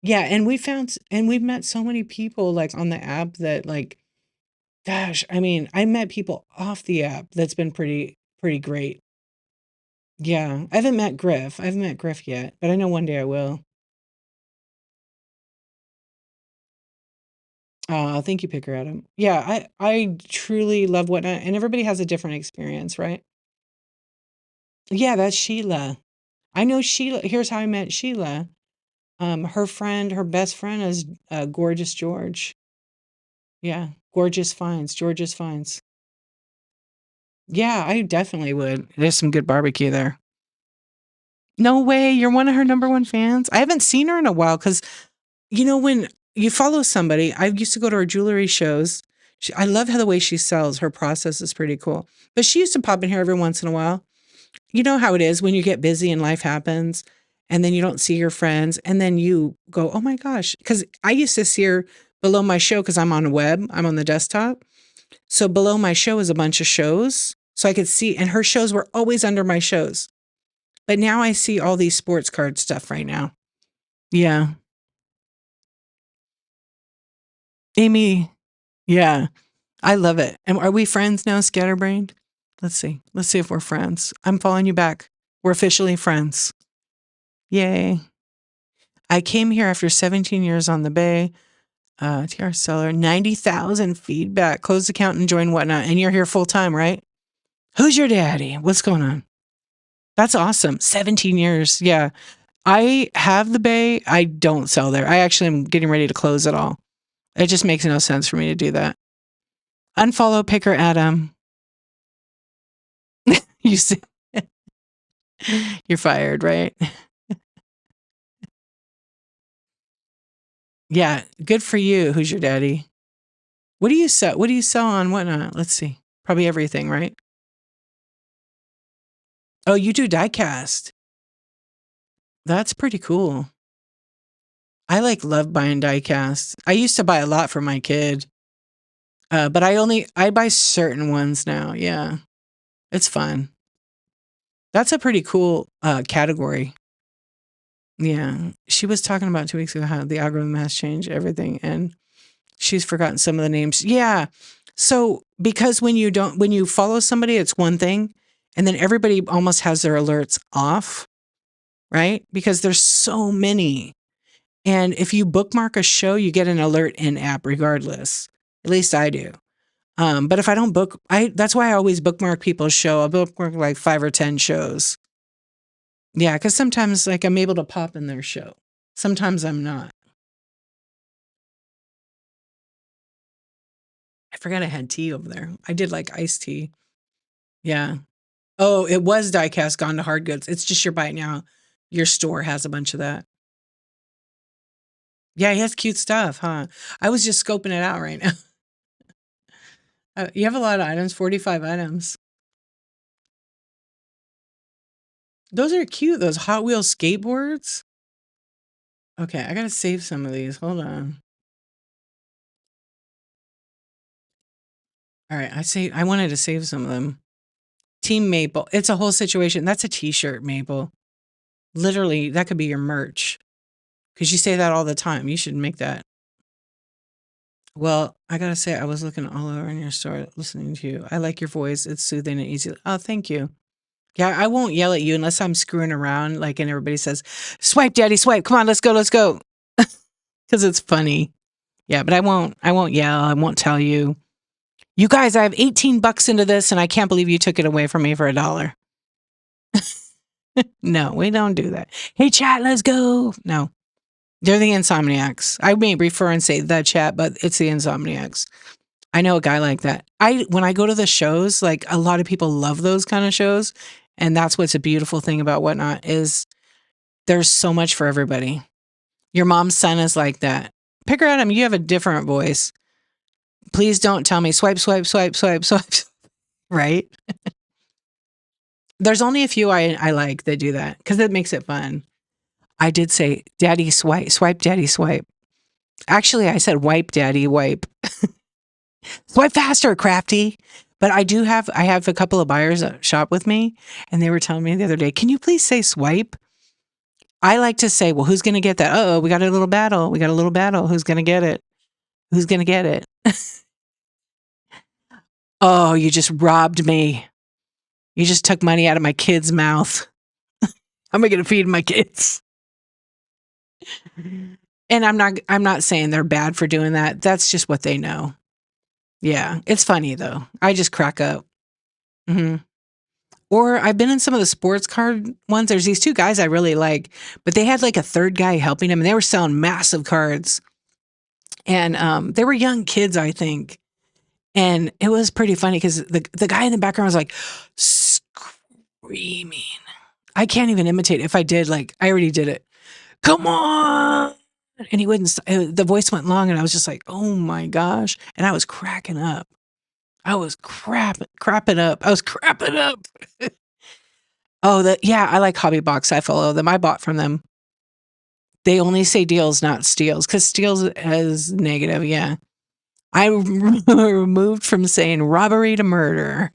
Yeah, and we've met so many people like on the app that like, gosh, I mean, I met people off the app that's been pretty great. Yeah, I haven't met Griff. I haven't met Griff yet, but I know one day I will. Thank you, Picker Adam. Yeah, I truly love Whatnot, and everybody has a different experience, right? Yeah, that's Sheila. I know Sheila. Here's how I met Sheila. Her best friend is Gorgeous George. Yeah, Gorgeous Finds, George's Finds. Yeah, I definitely would. There's some good barbecue there. No way, you're one of her number one fans? I haven't seen her in a while because, when you follow somebody, I used to go to her jewelry shows. I love how the way she sells. Her process is pretty cool. But she used to pop in here every once in a while. You know how it is when you get busy and life happens and then you don't see your friends and then you go, oh my gosh. Because I used to see her below my show because I'm on the web, I'm on the desktop. So below my show is a bunch of shows. So I could see, and her shows were always under my shows. But now I see all these sports card stuff right now. Yeah. Amy. Yeah. I love it. And are we friends now, Scatterbrained? Let's see. Let's see if we're friends. I'm following you back. We're officially friends. Yay. I came here after 17 years on the Bay. TR seller, 90,000 feedback. Closed account and join Whatnot. And you're here full time, right? Who's your daddy? What's going on? That's awesome. 17 years. Yeah. I have the Bay. I don't sell there. I actually am getting ready to close it all. It just makes no sense for me to do that. Unfollow Picker Adam. You see, you're fired, right? Yeah, good for you. Who's your daddy? What do you sell? What do you sell on whatnot? Let's see. Probably everything, right? Oh, you do diecast. That's pretty cool. I love buying diecast. I used to buy a lot for my kid. But I buy certain ones now. Yeah. It's fun. That's a pretty cool category. Yeah. She was talking about 2 weeks ago how the algorithm has changed everything and she's forgotten some of the names. Yeah. So because when you follow somebody, it's one thing, and then everybody almost has their alerts off, right? Because there's so many. And if you bookmark a show, you get an alert in app regardless. At least I do. But if I don't that's why I always bookmark people's show. I'll bookmark like 5 or 10 shows. Yeah, because sometimes like I'm able to pop in their show. Sometimes I'm not. I forgot I had tea over there. I did like iced tea. Yeah. Oh, it was diecast gone to hard goods. It's just your bite now. Your store has a bunch of that. Yeah, he has cute stuff, huh? I was just scoping it out right now. You have a lot of items, 45 items. Those are cute, those Hot Wheels skateboards. Okay, I gotta save some of these. Hold on. All right, I wanted to save some of them. Team Maple. It's a whole situation. That's a t-shirt, Maple. Literally, that could be your merch. Because you say that all the time. You should make that. Well, I gotta say, I was looking all over in your store listening to you. I like your voice. It's soothing and easy. Oh, thank you. Yeah, I won't yell at you unless I'm screwing around, like, and everybody says, "Swipe, daddy, swipe. Come on, let's go, let's go." Because it's funny. Yeah, but I won't yell. I won't tell you. You guys, I have $18 into this and I can't believe you took it away from me for $1. No, we don't do that. Hey, chat, let's go. No, they're the Insomniacs. I may refer and say the chat, but it's the Insomniacs. I know a guy like that. When I go to the shows, like a lot of people love those kind of shows. And that's what's a beautiful thing about Whatnot is there's so much for everybody. Your mom's son is like that. Picker Adam, you have a different voice. Please don't tell me swipe, swipe, swipe, swipe, swipe. Right? There's only a few I like that do that because it makes it fun. I did say, daddy swipe, swipe, daddy swipe. Actually, I said wipe, daddy wipe. Swipe faster, crafty. But I have a couple of buyers that shop with me, and they were telling me the other day, can you please say swipe? I like to say, well, who's going to get that? Oh, we got a little battle. We got a little battle. Who's going to get it? Who's going to get it? Oh, you just robbed me. You just took money out of my kid's mouth. I'm going to feed my kids. And I'm not saying they're bad for doing that. That's just what they know. Yeah, it's funny though. I just crack up. Hmm. Or I've been in some of the sports card ones. There's these two guys I really like, but they had like a third guy helping them, and they were selling massive cards. And they were young kids, I think. And it was pretty funny because the guy in the background was like screaming. I can't even imitate it. If I did, like I already did it. Come on. And he wouldn't, the voice went long and I was just like, oh my gosh. And I was cracking up. I was crapping up. I was crapping up. Oh, yeah, I like Hobby Box. I follow them. I bought from them. They only say deals, not steals, because steals is negative. Yeah. I removed from saying robbery to murder.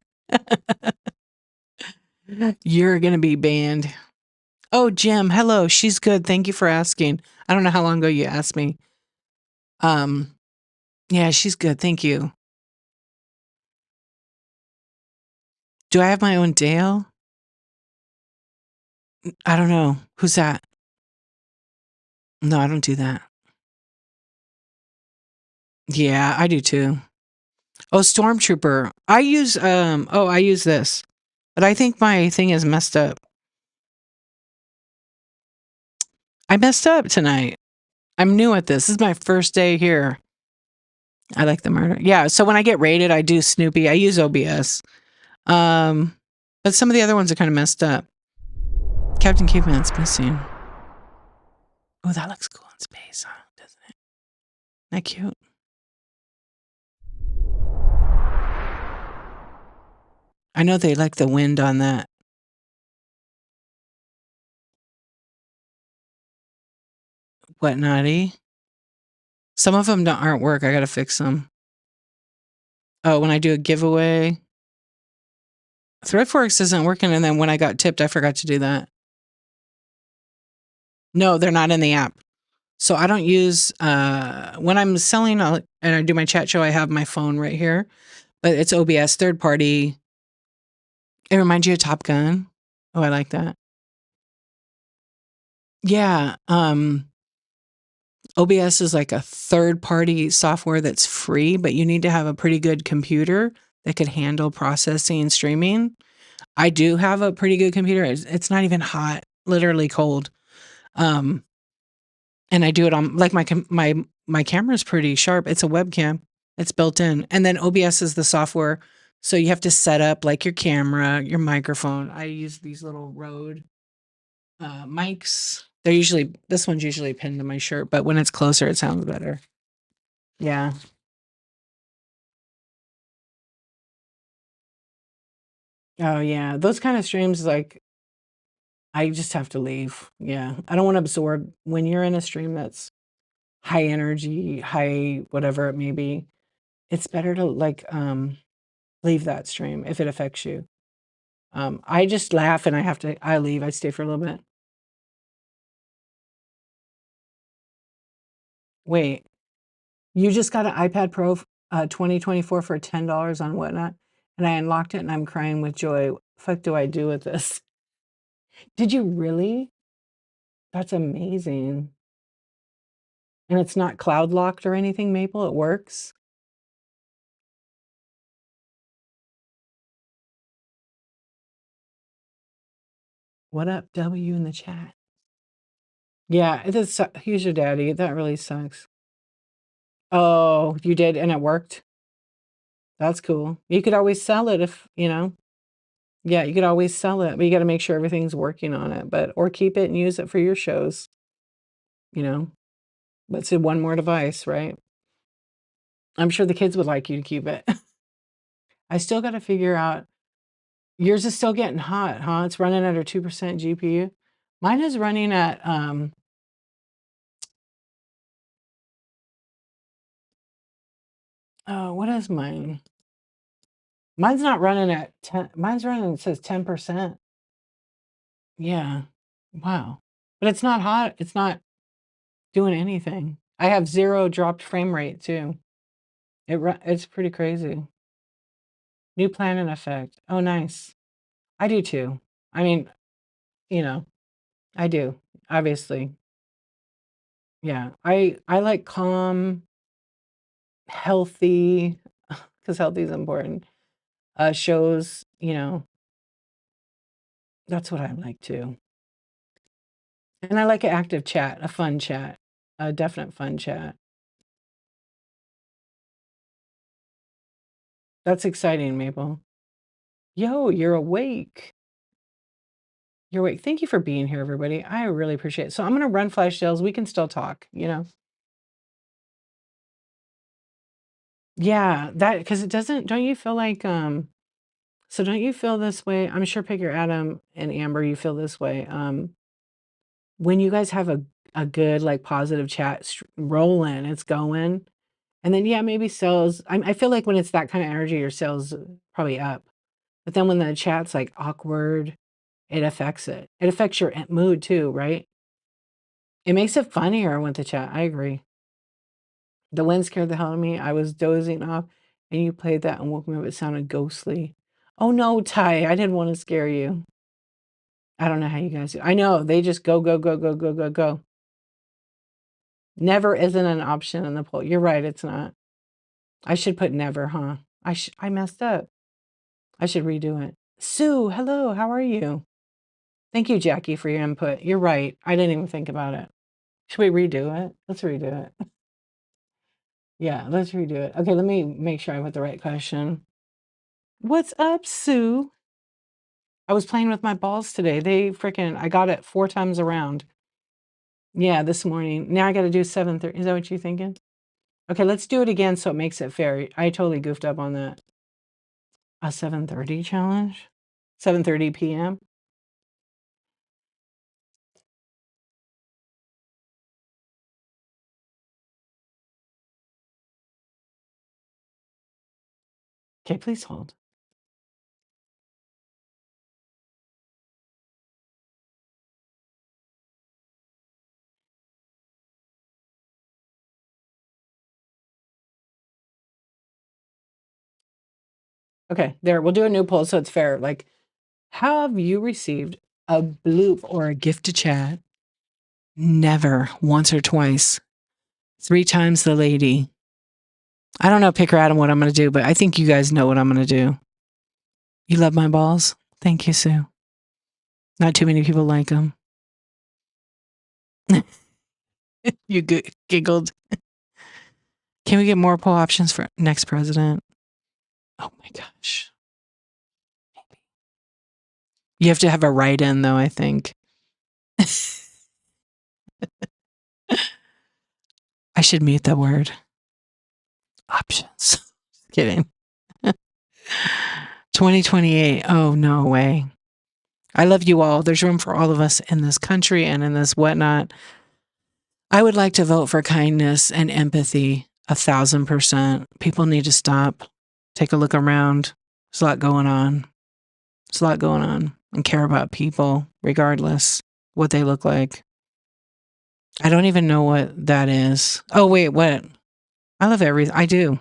You're going to be banned. Oh, Jim, hello. She's good. Thank you for asking. I don't know how long ago you asked me. Yeah, she's good. Thank you. Do I have my own Dale? I don't know. Who's that? No, I don't do that. Yeah, I do too. Oh, Stormtrooper. I use this. But I think my thing is messed up. I messed up tonight. I'm new at this. This is my first day here. I like the murder. Yeah. So when I get rated, I do Snoopy. I use OBS. But some of the other ones are kind of messed up. Captain Caveman's missing. Oh, that looks cool in space, huh? Doesn't it? Isn't that cute? I know they like the wind on that. What, naughty? Some of them aren't work. I gotta fix them. Oh, when I do a giveaway, ThreadForex isn't working, and then when I got tipped, I forgot to do that. No, they're not in the app. So I don't use when I'm selling and I do my chat show. I have my phone right here, but it's OBS, third party. It reminds you of Top Gun. Oh, I like that. Yeah. OBS is like a third party software that's free, but you need to have a pretty good computer that could handle processing and streaming. I do have a pretty good computer. It's not even hot, literally cold. And I do it on like my camera's pretty sharp. It's a webcam. It's built in. And then OBS is the software. So you have to set up like your camera, your microphone. I use these little Rode mics. This one's usually pinned to my shirt, but when it's closer, it sounds better. Yeah. Oh yeah. Those kind of streams, like, I just have to leave. Yeah. I don't want to absorb when you're in a stream that's high energy, high whatever it may be. It's better to like leave that stream if it affects you. I just laugh and I leave. I stay for a little bit. Wait, you just got an iPad Pro 2024 for $10 on Whatnot, and I unlocked it and I'm crying with joy. Fuck do I do with this? Did you really? That's amazing. And it's not cloud locked or anything, Maple? It works? What up, W in the chat? Yeah, it is. He's your daddy. That really sucks. Oh, you did, and it worked? That's cool. You could always sell it if, yeah, you could always sell it, but you gotta make sure everything's working on it, or keep it and use it for your shows, you know? Let's say one more device, right? I'm sure the kids would like you to keep it. I still gotta figure out yours is still getting hot, huh? It's running at a 2% GPU. Mine is running at, oh, what is mine? Mine's not running at 10. Mine's running, it says 10%. Yeah. Wow. But it's not hot. It's not doing anything. I have 0 dropped frame rate too. It's pretty crazy. New plan in effect. Oh, nice. I do too. I mean, I do, obviously. Yeah. I like calm, healthy, because healthy is important. Shows, that's what I like too. And I like an active chat, a fun chat, a definite fun chat. That's exciting, Maple. Yo, you're awake. You're awake. Thank you for being here, everybody. I really appreciate it. So I'm going to run flash sales. We can still talk, Yeah, because it doesn't, don't you feel like, so don't you feel this way? I'm sure Pick Your Adam and Amber, you feel this way. When you guys have a good, like, positive chat rolling, it's going. And then, yeah, maybe sales. I feel like when it's that kind of energy, your sales probably up. But then when the chat's like awkward, it affects it. It affects your mood too, right? It makes it funnier with the chat. I agree. The wind scared the hell out of me. I was dozing off and you played that and woke me up. It sounded ghostly. Oh no, Ty, I didn't want to scare you. I don't know how you guys do. I know they just go, go, go, go, go, go, go. Never isn't an option in the poll. You're right, it's not. I should put never, huh? I messed up. I should redo it. Sue, hello, how are you? Thank you, Jackie, for your input. You're right. I didn't even think about it. Should we redo it? Let's redo it. Yeah, let's redo it. Okay, let me make sure I put the right question. What's up, Sue? I was playing with my balls today. I got it 4 times around. Yeah, this morning. Now I got to do 7:30. Is that what you're thinking? Okay, let's do it again so it makes it fair. I totally goofed up on that. A 7:30 challenge? 7:30 p.m.? Okay, please hold. Okay, there. We'll do a new poll so it's fair. Like, have you received a bloop or a gift to chat? Never. Once or twice. 3 times the lady. I don't know, Picker Adam, what I'm going to do, but I think you guys know what I'm going to do. You love my balls? Thank you, Sue. Not too many people like them. You giggled. Can we get more poll options for next president? Oh my gosh. You have to have a write-in, though, I think. I should mute the word. Options. Kidding. 2028. Oh, no way. I love you all. There's room for all of us in this country and in this whatnot. I would like to vote for kindness and empathy 1,000%. People need to stop, take a look around. There's a lot going on. There's a lot going on, and care about people regardless what they look like. I don't even know what that is. Oh, wait, what? I love everything. I do.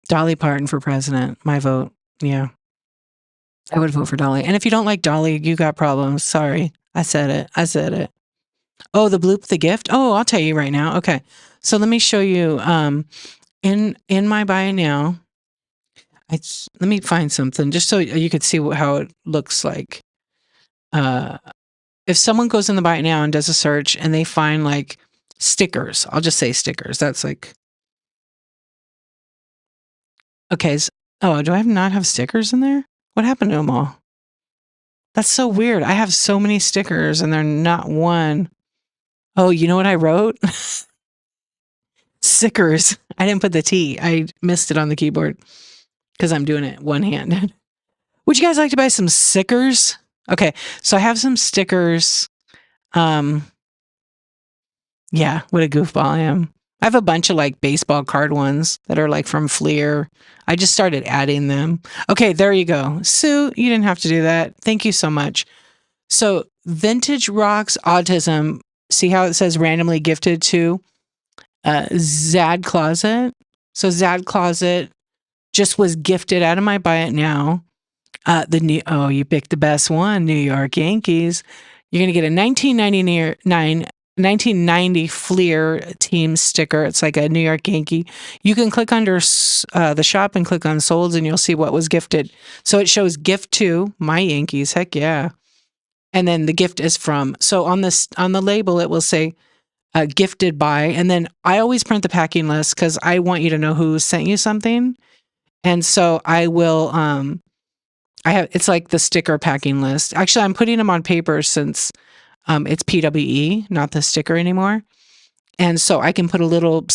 Dolly Parton for president. My vote. Yeah. I would vote for Dolly. And if you don't like Dolly, you got problems. Sorry. I said it. I said it. Oh, the bloop, the gift. Oh, I'll tell you right now. Okay. So let me show you in my buy now. Let me find something just so you could see how it looks like. If someone goes in the buy now and does a search and they find like stickers, I'll just say stickers. That's like, okay. Oh, do I not have stickers in there? What happened to them all? That's so weird. I have so many stickers and they're not one. Oh, you know what I wrote? Stickers. I didn't put the T. I missed it on the keyboard because I'm doing it one-handed. Would you guys like to buy some stickers? Okay, so I have some stickers. Yeah, what a goofball I am. I have a bunch of like baseball card ones that are like from Fleer. I just started adding them. Okay, there you go. Sue, you didn't have to do that. Thank you so much. So, Vintage Rocks Autism, see how it says randomly gifted to Zad Closet? So, Zad Closet just was gifted out of my buy it now. You picked the best one, New York Yankees. You're going to get a 1990 Fleer team sticker. It's like a New York Yankee. You can click under the shop and click on solds and you'll see what was gifted. So it shows gift to my Yankees. Heck yeah. And then the gift is from. So on the label, it will say gifted by. And then I always print the packing list because I want you to know who sent you something. And so I will, it's like the sticker packing list. Actually, I'm putting them on paper since it's PWE, not the sticker anymore. And so I can put a little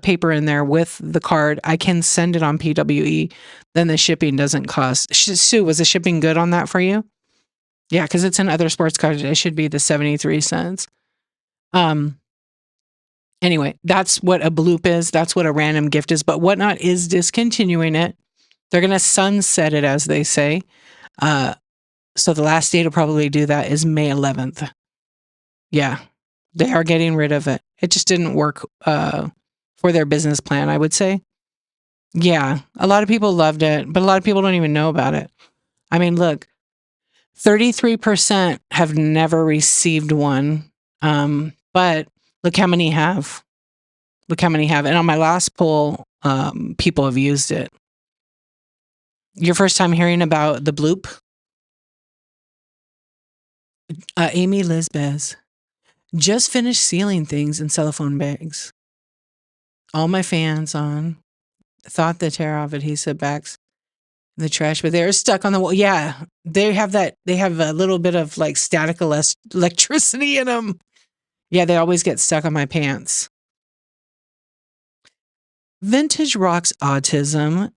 paper in there with the card. I can send it on PWE. Then the shipping doesn't cost. Sue, was the shipping good on that for you? Yeah, because it's in other sports cards. It should be the 73 cents. Anyway, that's what a bloop is. That's what a random gift is. But Whatnot is discontinuing it. They're going to sunset it, as they say. So the last day to probably do that is May 11th. Yeah, they are getting rid of it. It just didn't work for their business plan, I would say. Yeah, a lot of people loved it, but a lot of people don't even know about it. I mean, look, 33% have never received one. But look how many have. Look how many have. And on my last poll, people have used it. Your first time hearing about the bloop? Amy Liz Bez just finished sealing things in cellophane bags. All my fans on. Thought the tear off adhesive backs in the trash, but they're stuck on the wall. Yeah, they have that. They have a little bit of like static electricity in them. Yeah, they always get stuck on my pants. Vintage Rocks Autism.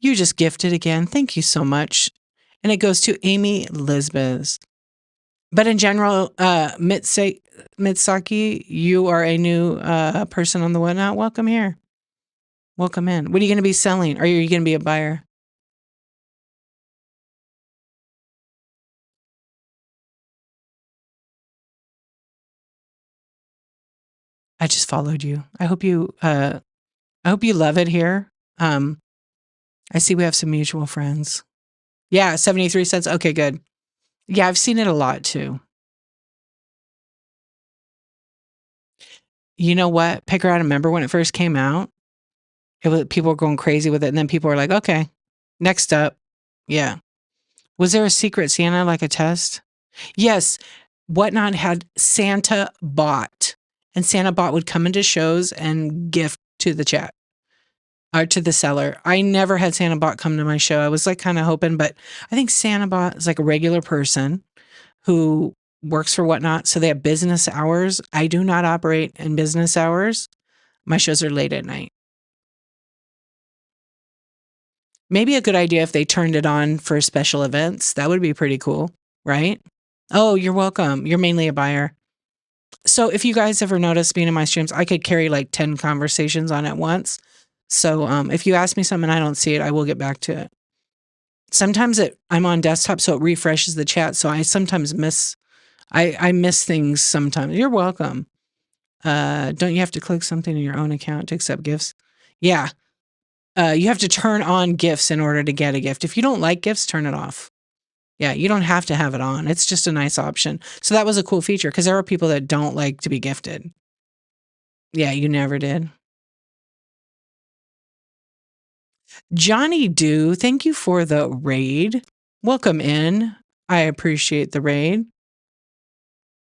You just gifted again. Thank you so much. And it goes to Amy Lisbeth. But in general, Mitsaki, you are a new person on the Whatnot. Welcome here. Welcome in. What are you going to be selling? Or are you going to be a buyer? I just followed you. I hope you love it here. I see we have some mutual friends. Yeah, 73 cents. Okay, good. Yeah, I've seen it a lot too. You know what? Pick her out. Remember when it first came out? People were going crazy with it, and then people were like, "Okay, next up." Yeah. Was there a secret Santa, like a test? Yes. Whatnot had Santa Bot, and Santa Bot would come into shows and gift to the chat or to the seller. I never had Santa Bot come to my show. I was like kind of hoping, but I think Santa Bot is like a regular person who works for Whatnot, so they have business hours. I do not operate in business hours. My shows are late at night. Maybe a good idea if they turned it on for special events. That would be pretty cool, right? Oh, you're welcome. You're mainly a buyer. So if you guys ever notice being in my streams, I could carry like 10 conversations on at once. So if you ask me something and I don't see it, I will get back to it. Sometimes I'm on desktop, so it refreshes the chat. So I sometimes I miss things sometimes. You're welcome. Don't you have to click something in your own account to accept gifts? Yeah. You have to turn on gifts in order to get a gift. If you don't like gifts, turn it off. Yeah, you don't have to have it on. It's just a nice option. So that was a cool feature because there are people that don't like to be gifted. Yeah, you never did. Johnny Do, thank you for the raid. Welcome in. I appreciate the raid.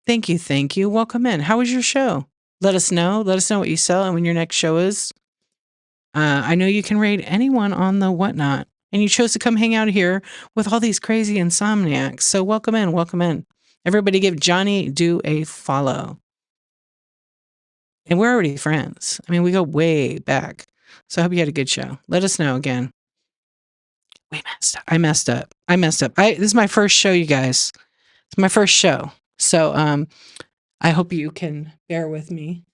Thank you. Thank you. Welcome in. How was your show? Let us know. Let us know what you sell and when your next show is. I know you can raid anyone on the Whatnot, and you chose to come hang out here with all these crazy insomniacs. So welcome in. Welcome in. Everybody give Johnny Do a follow. And we're already friends. I mean, we go way back. So I hope you had a good show. Let us know again. We messed up. I messed up. This is my first show, you guys. It's my first show. So I hope you can bear with me.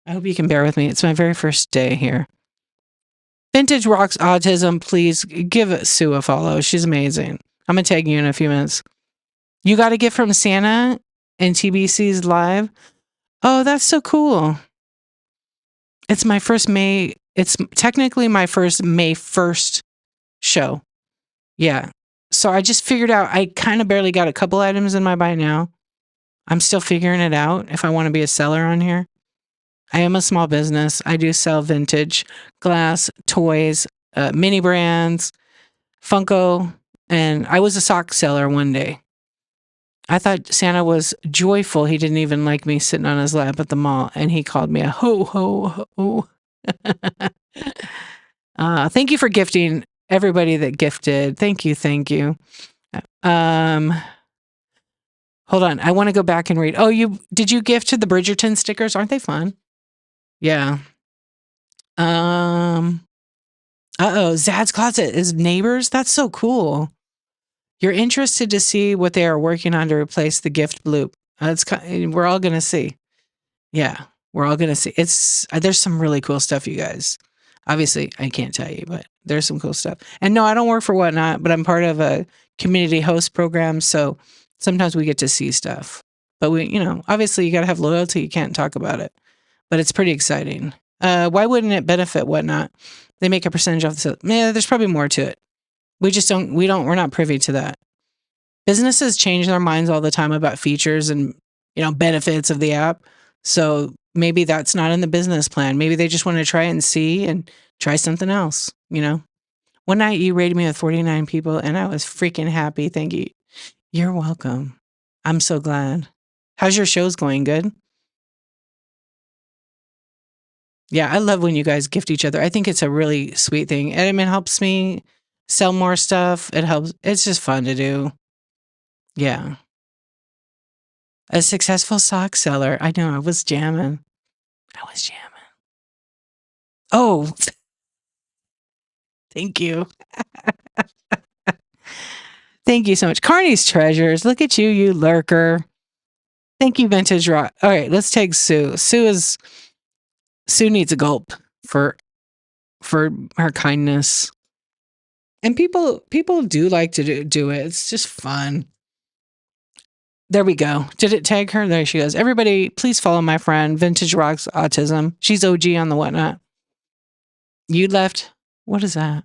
It's my very first day here. Vintage Rocks Autism, please give Sue a follow. She's amazing. I'm going to tag you in a few minutes. You got a gift from Santa and TBC's live? Oh, that's so cool. It's my first May. It's technically my first May 1st show. Yeah. So I just figured out I kind of barely got a couple items in my buy now. I'm still figuring it out if I want to be a seller on here. I am a small business. I do sell vintage glass, toys, mini brands, Funko, and I was a sock seller one day. I thought Santa was joyful. He didn't even like me sitting on his lap at the mall, and he called me a ho, ho, ho. Thank you for gifting everybody that gifted. Thank you. Thank you. Hold on. I want to go back and read. Oh, did you gift to the Bridgerton stickers? Aren't they fun? Yeah. Zad's Closet is neighbors. That's so cool. You're interested to see what they are working on to replace the gift bloop. We're all gonna see. Yeah, we're all gonna see. There's some really cool stuff, you guys. Obviously, I can't tell you, but there's some cool stuff. And no, I don't work for Whatnot, but I'm part of a community host program, so sometimes we get to see stuff. But obviously, you got to have loyalty. You can't talk about it, but it's pretty exciting. Why wouldn't it benefit Whatnot? They make a percentage off the sale. Yeah, there's probably more to it. We're not privy to that. Businesses change their minds all the time about features and, benefits of the app. So maybe that's not in the business plan. Maybe they just want to try it and see and try something else, One night you rated me with 49 people and I was freaking happy. Thank you. You're welcome. I'm so glad. How's your shows going? Good? Yeah, I love when you guys gift each other. I think it's a really sweet thing. And it helps me sell more stuff. It helps. It's just fun to do. Yeah. A successful sock seller. I know. I was jamming. I was jamming. Oh, thank you. Thank you so much. Carney's Treasures. Look at you, you lurker. Thank you, Vintage Rock. All right, let's take Sue. Sue needs a gulp for her kindness. And people do like to do it. It's just fun. There we go. Did it tag her? There she goes. Everybody, please follow my friend Vintage Rocks Autism. She's OG on the whatnot. You left. What is that?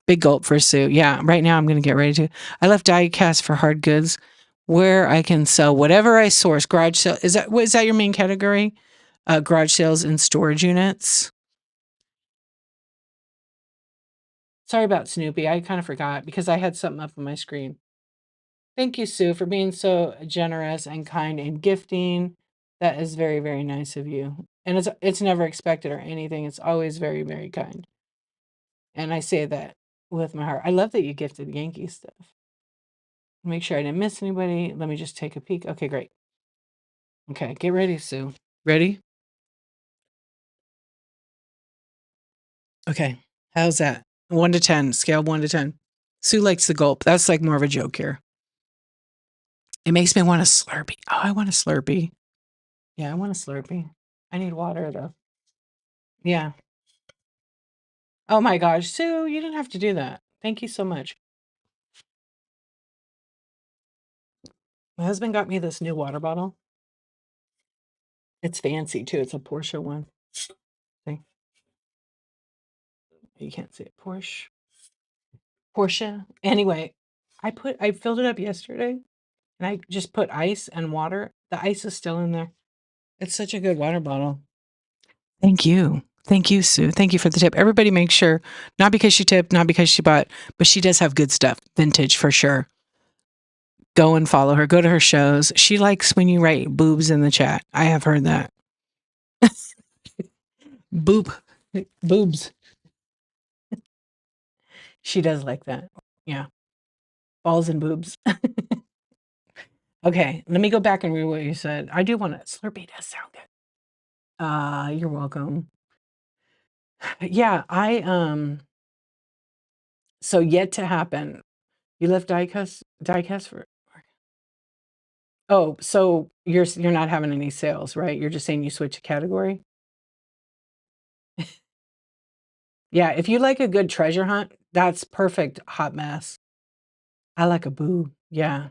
Big gulp for Sue. Yeah, right now I'm going to get ready to. I left diecast for hard goods, where I can sell whatever I source. Garage sale. Is that your main category? Garage sales and storage units. Sorry about Snoopy. I kind of forgot because I had something up on my screen. Thank you, Sue, for being so generous and kind and gifting. That is very, very nice of you. And it's never expected or anything. It's always very, very kind. And I say that with my heart. I love that you gifted Yankee stuff. Make sure I didn't miss anybody. Let me just take a peek. Okay, great. Okay, get ready, Sue. Ready? Okay. How's that? 1 to 10, scale 1 to 10. Sue likes the gulp. That's like more of a joke here. It makes me want a Slurpee. Oh, I want a Slurpee. Yeah, I want a Slurpee. I need water though. Yeah. Oh my gosh, Sue, you didn't have to do that. Thank you so much. My husband got me this new water bottle. It's fancy too. It's a Porsche one. See? You can't see it. Porsche. Anyway, I filled it up yesterday and I just put ice and water. The ice is still in there. It's such a good water bottle. Thank you. Thank you, Sue. Thank you for the tip. Everybody make sure, not because she tipped, not because she bought, but she does have good stuff. Vintage for sure. Go and follow her. Go to her shows. She likes when you write boobs in the chat. I have heard that. Boobs. She does like that. Yeah. Balls and boobs. Okay, let me go back and read what you said. I do want to. Slurpee does sound good. You're welcome. Yeah, so yet to happen. You left diecast for. Oh, so you're not having any sales, right? You're just saying you switch a category? Yeah, if you like a good treasure hunt, that's perfect hot mess. I like a boo. Yeah.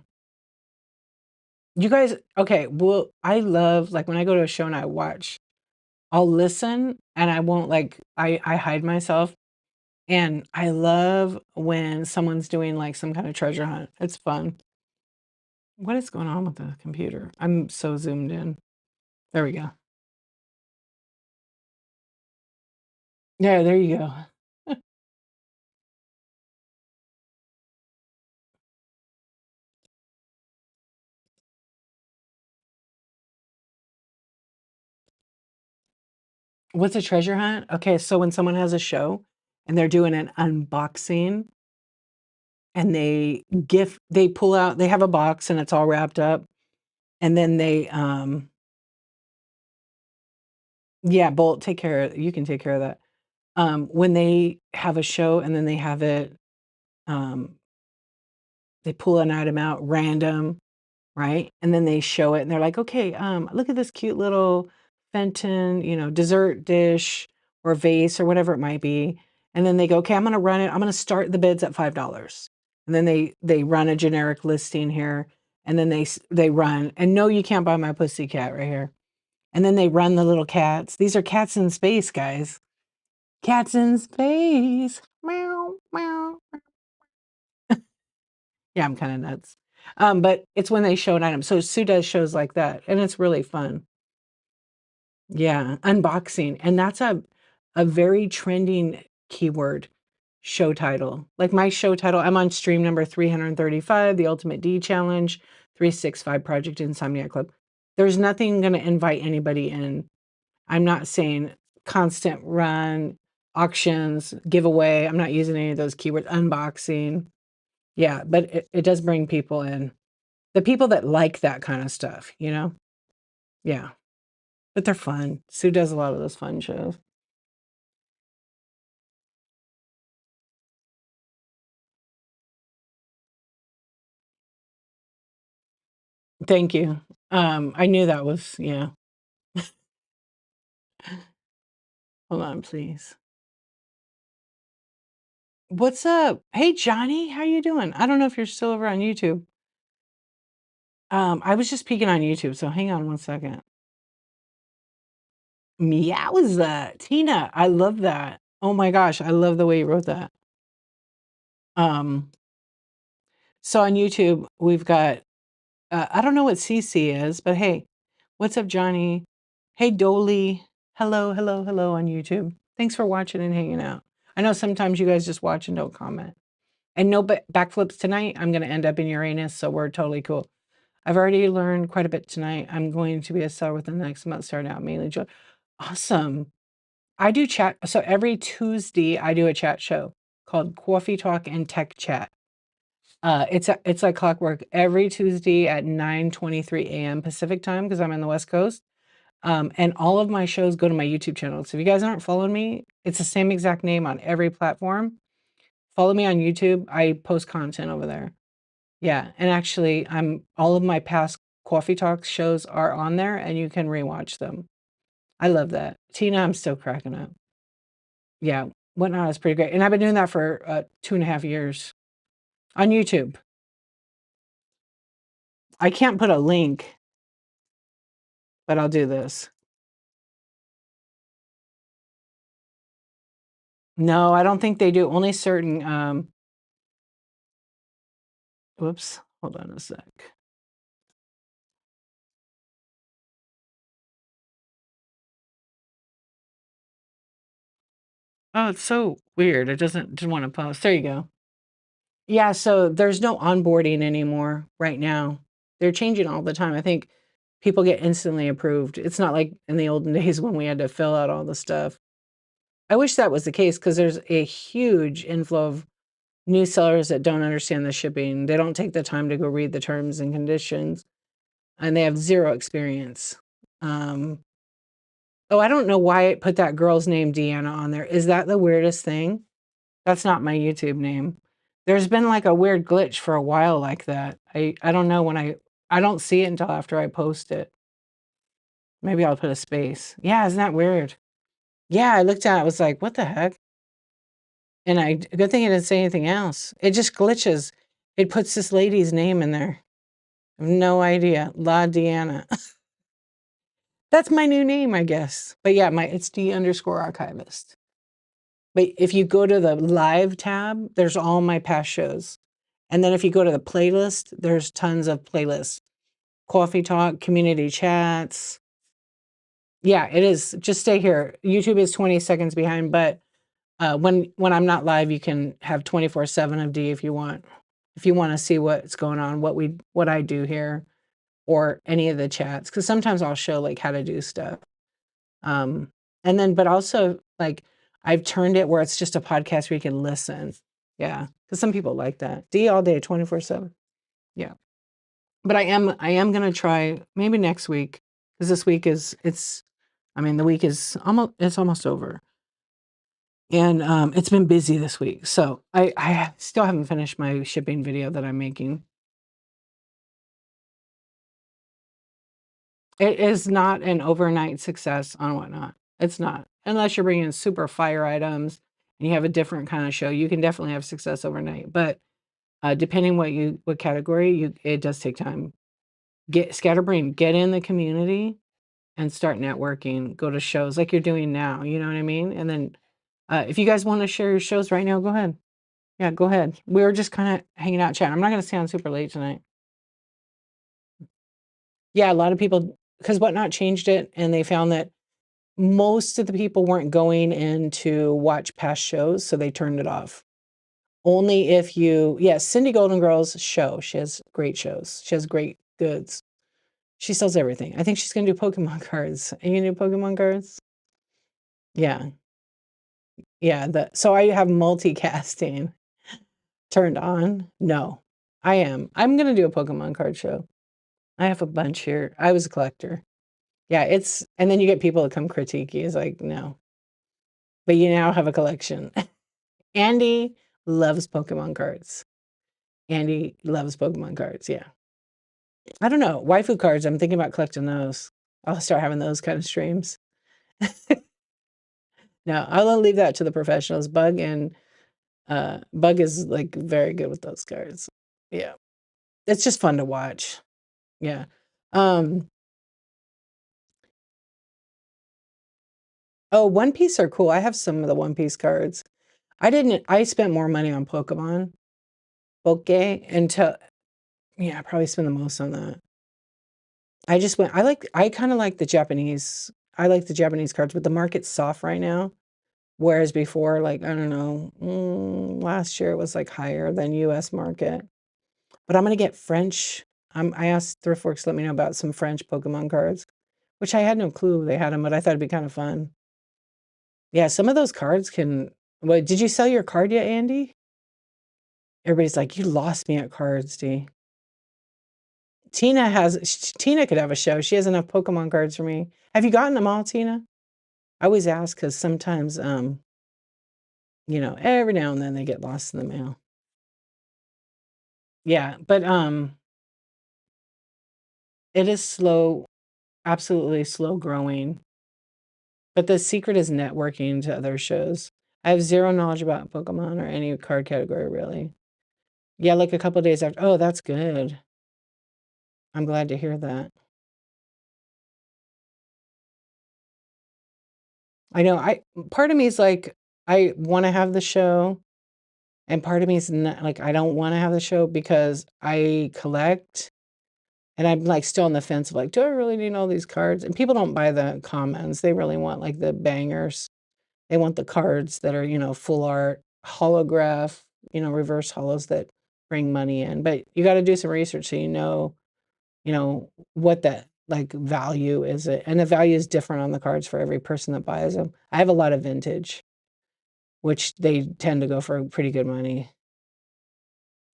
You guys, okay, well, I love like when I go to a show and I watch, I'll listen and I won't like I hide myself. And I love when someone's doing like some kind of treasure hunt. It's fun. What is going on with the computer? I'm so zoomed in. There we go. Yeah, there you go. What's a treasure hunt? Okay, so when someone has a show and they're doing an unboxing and they pull out, they have a box and it's all wrapped up and then yeah, Bolt, you can take care of that. When they have a show and then they have it, um, they pull an item out random, right? And then they show it and they're like, okay, look at this cute little Fenton, dessert dish or vase or whatever it might be. And then they go, okay, I'm going to run it. I'm going to start the bids at $5. And then they run a generic listing here. And then they run, and no, you can't buy my pussy cat right here. And then they run the little cats. These are cats in space, guys. Cats in space. Meow, meow. Yeah, I'm kind of nuts. But it's when they show an item. So Sue does shows like that, and it's really fun. Yeah, unboxing. And that's a very trending keyword show title. Like my show title, I'm on stream number 335, the Ultimate D Challenge, 365 Project Insomniac Club. There's nothing going to invite anybody in. I'm not saying constant run, auctions, giveaway. I'm not using any of those keywords, unboxing. Yeah, but it does bring people in. The people that like that kind of stuff, you know? Yeah. But they're fun. Sue does a lot of those fun shows. Thank you. I knew that was, yeah. Hold on, please. What's up? Hey, Johnny, how you doing? I don't know if you're still over on YouTube. I was just peeking on YouTube, so hang on one second. Meowza, Tina, I love that. Oh my gosh, I love the way you wrote that. Um, so on YouTube, we've got, I don't know what CC is, but hey, what's up, Johnny? Hey, Dolly. Hello, hello, hello on YouTube. Thanks for watching and hanging out. I know sometimes you guys just watch and don't comment. And no backflips tonight. I'm going to end up in Uranus, so we're totally cool. I've already learned quite a bit tonight. I'm going to be a seller within the next month, starting out mainly. Awesome. I do chat. So every Tuesday, I do a chat show called Coffee Talk and Tech Chat. It's like clockwork every Tuesday at 9:23 a.m. Pacific time because I'm in the West Coast. And all of my shows go to my YouTube channel. So if you guys aren't following me, it's the same exact name on every platform. Follow me on YouTube. I post content over there. Yeah, and actually, all of my past Coffee Talk shows are on there, and you can rewatch them. I love that. Tina, I'm still cracking up. Yeah, Whatnot is pretty great. And I've been doing that for 2.5 years on YouTube. I can't put a link, but I'll do this. No, I don't think they do. Only certain, whoops, hold on a sec. Oh, it's so weird. It didn't want to post. There you go. Yeah, so there's no onboarding anymore right now. They're changing all the time. I think people get instantly approved. It's not like in the olden days when we had to fill out all the stuff. I wish that was the case because there's a huge inflow of new sellers that don't understand the shipping. They don't take the time to go read the terms and conditions, and they have zero experience. Oh, I don't know why it put that girl's name Deanna on there. Is that the weirdest thing? That's not my YouTube name. There's been like a weird glitch for a while like that. I don't know when I don't see it until after I post it. Maybe I'll put a space. Yeah, isn't that weird? Yeah, I looked at it, I was like, what the heck? And good thing I didn't say anything else. It just glitches. It puts this lady's name in there. I have no idea. La Deanna. That's my new name, I guess. But yeah, it's D_archivist. But if you go to the live tab, there's all my past shows. And then if you go to the playlist, there's tons of playlists. Coffee Talk, community chats. Yeah, it is. Just stay here. YouTube is 20 seconds behind, but when I'm not live, you can have 24/7 of D if you want. If you want to see what's going on, what I do here, or any of the chats, because sometimes I'll show like how to do stuff. And then, but also like I've turned it where it's just a podcast where you can listen. Yeah, because some people like that. D all day, 24/7. Yeah, but I am gonna try maybe next week because this week the week is almost over. And it's been busy this week. So I still haven't finished my shipping video that I'm making. It is not an overnight success on Whatnot. It's not. Unless you're bringing in super fire items and you have a different kind of show, you can definitely have success overnight. But depending what category, it does take time. Get scatterbrain, get in the community and start networking. Go to shows like you're doing now. You know what I mean? And then if you guys want to share your shows right now, go ahead. Yeah, go ahead. We were just kind of hanging out, chatting. I'm not going to stay on super late tonight. Yeah, a lot of people, because Whatnot changed it, and they found that most of the people weren't going in to watch past shows, so they turned it off. Only if yes, Cindy Golden Girl's show. She has great shows. She has great goods. She sells everything. I think she's going to do Pokemon cards. Are you going to do Pokemon cards? Yeah. Yeah, so I have multicasting turned on? No. I am. I'm gonna do a Pokemon card show. I have a bunch here. I was a collector. Yeah, and then you get people that come critique you. It's like, "No." But you now have a collection. Andy loves Pokemon cards. Andy loves Pokemon cards, yeah. I don't know, waifu cards, I'm thinking about collecting those. I'll start having those kind of streams. No, I'll leave that to the professionals. Bug is, like, very good with those cards. Yeah. It's just fun to watch. Yeah. Um, oh, One Piece are cool. I have some of the One Piece cards. I spent more money on Pokemon, Poke, until yeah, I probably spend the most on that. I kinda like the Japanese cards, but the market's soft right now, whereas before, like, I don't know, last year it was, like, higher than US market. But I'm gonna get French. I asked Thriftworks to let me know about some French Pokemon cards, which I had no clue they had them, but I thought it'd be kinda fun. Yeah, some of those cards can did you sell your card yet, Andy? Everybody's like, "You lost me at cards, D." Tina could have a show. She has enough Pokemon cards for me. Have you gotten them all, Tina? I always ask because sometimes, every now and then they get lost in the mail. Yeah, but, it is slow, absolutely slow growing, but the secret is networking to other shows. I have 0 knowledge about Pokemon or any card category, really. Yeah, like, a couple days after oh, that's good. I'm glad to hear that. I know, part of me is like, I wanna have the show, and part of me is not like, I don't wanna have the show because I collect. And I'm, like, still on the fence of, like, "Do I really need all these cards?" And people don't buy the commons, they really want, like, the bangers. They want the cards that are, full art, holograph, reverse holos that bring money in, but you gotta do some research so what that, like, value is it and the value is different on the cards for every person that buys them. I have a lot of vintage, which they tend to go for pretty good money.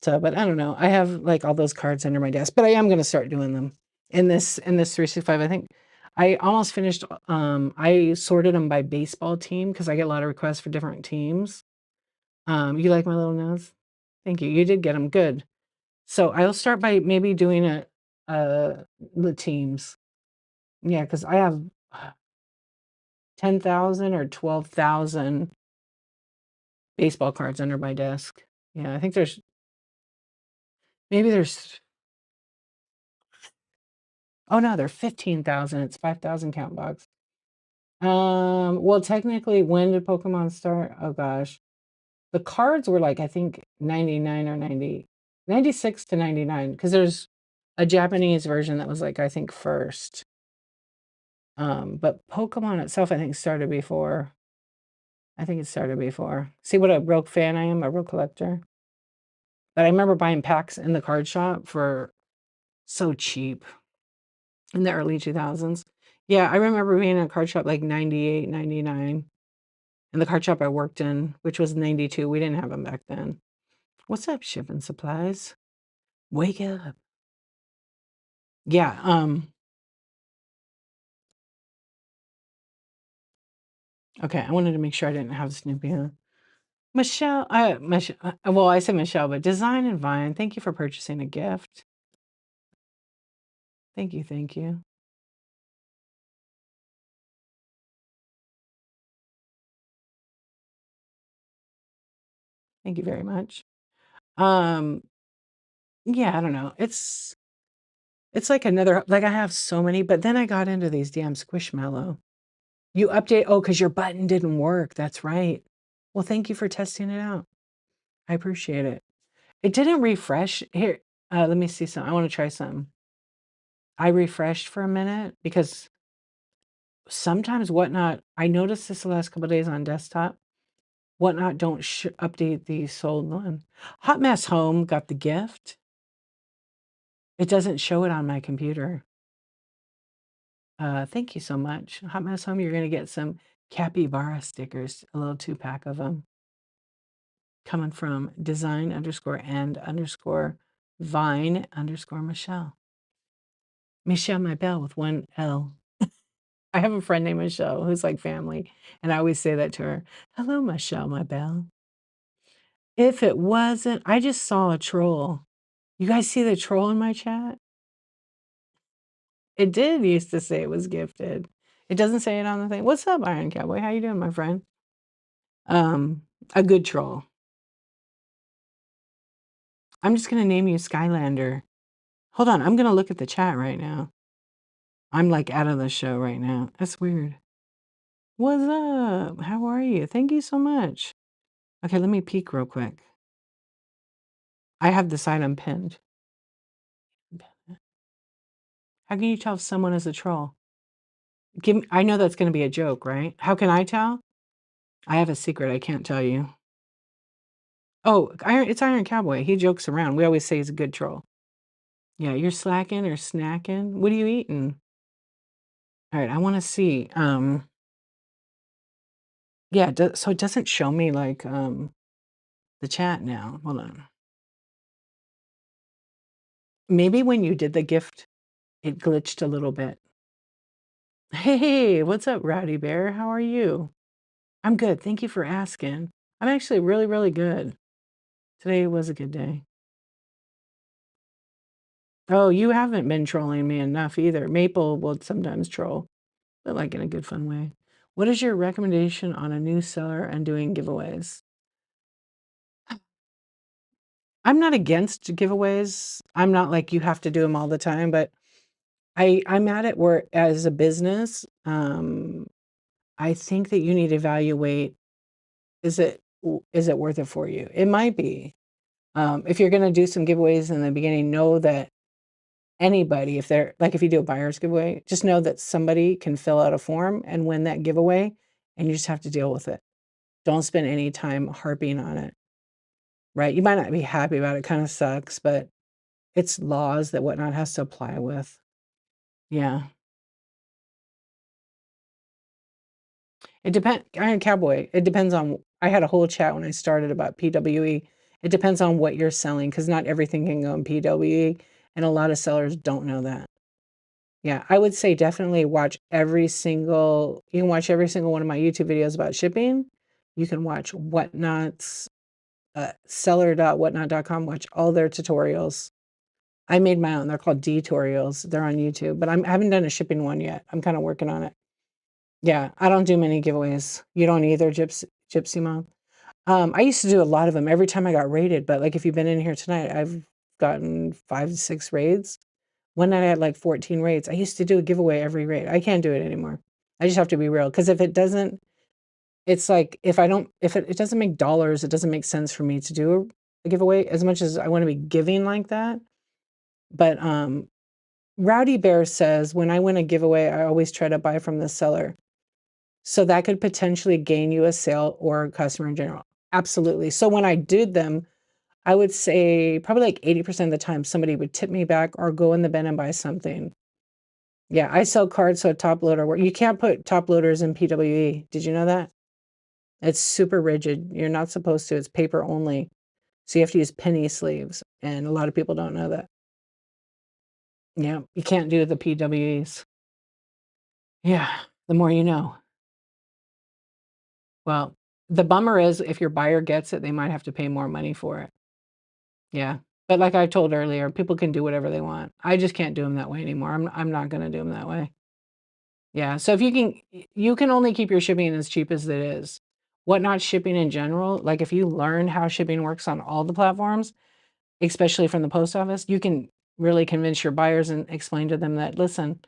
So, but I don't know. I have, like, all those cards under my desk, but I am gonna start doing them in this 365. I think I almost finished, I sorted them by baseball team because I get a lot of requests for different teams. You like my little nose? Thank you. You did get them good. So I'll start by maybe doing the teams. Yeah, because I have 10,000 or 12,000 baseball cards under my desk. Yeah, I think there's oh, no, they're 15,000. It's 5,000 count box. Well, technically, when did Pokemon start? Oh gosh. The cards were like, I think 99 or 96 to 99, because there's a Japanese version that was like, I think first. But Pokemon itself, I think started before. I think it started before. See what a real fan I am, a real collector. But I remember buying packs in the card shop for so cheap in the early 2000s. Yeah, I remember being in a card shop like 98, 99. And the card shop I worked in, which was 92, we didn't have them back then. What's up, shipping supplies? Wake up. Yeah, okay, I wanted to make sure I didn't have Snoopy on. Well, I said Michelle, but Design and Vine, thank you for purchasing a gift. Thank you, thank you. Thank you very much. Um, yeah, I don't know. It's like I have so many, but then I got into these damn Squishmallow. You update because your button didn't work. That's right. Well, thank you for testing it out. I appreciate it. It didn't refresh. Here, let me see some. I wanna try some. I refreshed for a minute because sometimes Whatnot I noticed this the last couple days on desktop, Whatnot don't update the sold one. Hot Mess Home got the gift. It doesn't show it on my computer. Thank you so much. Hot Mess Home, you're gonna get some Capybara stickers, a little 2-pack of them. Coming from design_and_vine_Michelle. Michelle, my belle with one L. I have a friend named Michelle who's like family, and I always say that to her. Hello, Michelle, my belle. If it wasn't, I just saw a troll. You guys see the troll in my chat? It did used to say it was gifted. It doesn't say it on the thing. What's up, Iron Cowboy? How you doing, my friend? A good troll. I'm just gonna name you Skylander. Hold on, I'm gonna look at the chat right now. I'm like out of the show right now. That's weird. What's up? How are you? Thank you so much. Okay, let me peek real quick. I have this item pinned. How can you tell if someone is a troll? I know that's gonna be a joke, right? How can I tell? I have a secret I can't tell you. Oh, it's Iron Cowboy. He jokes around. We always say he's a good troll. Yeah, you're slacking or snacking. What are you eating? All right, I want to see. Yeah, so it doesn't show me like the chat now. Hold on. Maybe when you did the gift, it glitched a little bit. Hey, what's up, Rowdy Bear? How are you? I'm good. Thank you for asking. I'm actually really, really good. Today was a good day. Oh, you haven't been trolling me enough either. Maple will sometimes troll, but like in a good fun way. What is your recommendation on a new seller and doing giveaways? I'm not against giveaways. I'm not like you have to do them all the time, but I'm at it where as a business, I think that you need to evaluate, is it worth it for you? It might be. If you're gonna do some giveaways in the beginning, know that anybody, if you do a buyer's giveaway, just know that somebody can fill out a form and win that giveaway, and you just have to deal with it. Don't spend any time harping on it, right? You might not be happy about it, kind of sucks, but it's laws that whatnot has to apply with. Yeah. It depends. Iron Cowboy, it depends on, I had a whole chat when I started about PWE. It depends on what you're selling because not everything can go in PWE, and a lot of sellers don't know that. Yeah, I would say definitely you can watch every single one of my YouTube videos about shipping. You can watch Whatnot's seller.whatnot.com, watch all their tutorials. I made my own. They're called D-tutorials. They're on YouTube, but I haven't done a shipping one yet. I'm kind of working on it. Yeah, I don't do many giveaways. You don't either, Gypsy Mom. I used to do a lot of them every time I got raided, but like if you've been in here tonight, I've gotten 5 to 6 raids. One night I had like 14 raids. I used to do a giveaway every raid. I can't do it anymore. I just have to be real because if it doesn't, it's like if it doesn't make dollars, it doesn't make sense for me to do a giveaway as much as I want to be giving like that. But Rowdy Bear says when I win a giveaway, I always try to buy from the seller. So that could potentially gain you a sale or a customer in general. Absolutely. So when I did them, I would say probably like 80% of the time somebody would tip me back or go in the bin and buy something. Yeah, I sell cards, so a top loader where you can't put top loaders in PWE. Did you know that? It's super rigid. You're not supposed to. It's paper only. So you have to use penny sleeves. And a lot of people don't know that. Yeah, you can't do the PWEs. Yeah, the more you know. Well, the bummer is if your buyer gets it, they might have to pay more money for it. Yeah. But like I told earlier, people can do whatever they want. I just can't do them that way anymore. I'm not going to do them that way. Yeah. So if you can only keep your shipping as cheap as it is. Whatnot shipping in general, like if you learn how shipping works on all the platforms, especially from the post office, you can really convince your buyers and explain to them that, listen,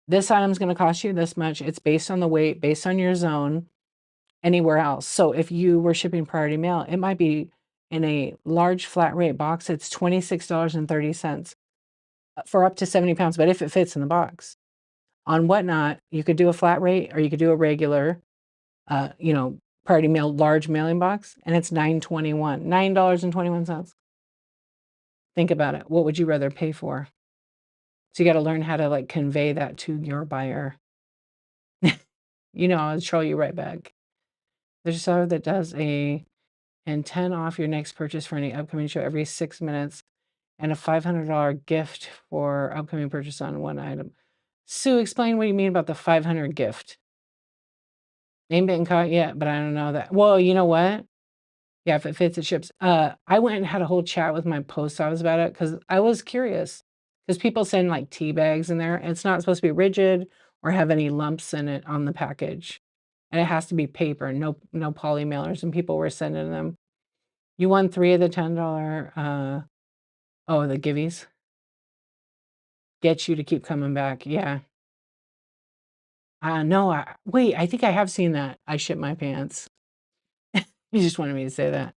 this item's going to cost you this much. It's based on the weight, based on your zone, anywhere else. So if you were shipping priority mail, it might be in a large flat rate box, it's $26.30 for up to 70 pounds, but if it fits in the box. On Whatnot, you could do a flat rate or you could do a regular, priority mail large mailing box, and it's $9.21. Think about it. What would you rather pay for? So you got to learn how to like convey that to your buyer. I'll troll you right back. There's a seller that does and 10 off your next purchase for any upcoming show every 6 minutes and a $500 gift for upcoming purchase on one item. Sue, explain what you mean about the 500 gift. Ain't been caught yet, but I don't know that. Well, you know what? Yeah, if it fits, it ships. I went and had a whole chat with my post office about it because I was curious. Because people send like tea bags in there. And it's not supposed to be rigid or have any lumps in it on the package. And it has to be paper, no poly mailers. And people were sending them. You won 3 of the $10 the giveies. Get you to keep coming back. Yeah. No, wait, I think I have seen that. I shit my pants. You just wanted me to say that.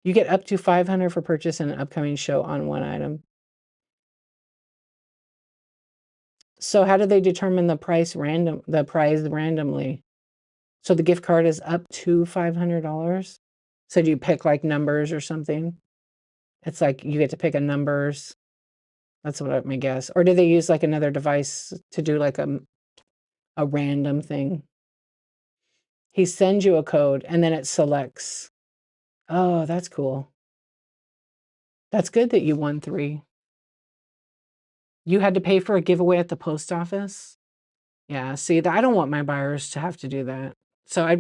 You get up to 500 for purchase in an upcoming show on one item. So how do they determine the price randomly? So the gift card is up to $500? So do you pick like numbers or something? It's like you get to pick a numbers. That's what I guess. Or do they use like another device to do like a random thing? He sends you a code and then it selects. Oh, that's cool. That's good that you won 3. You had to pay for a giveaway at the post office? Yeah, see, I don't want my buyers to have to do that. So I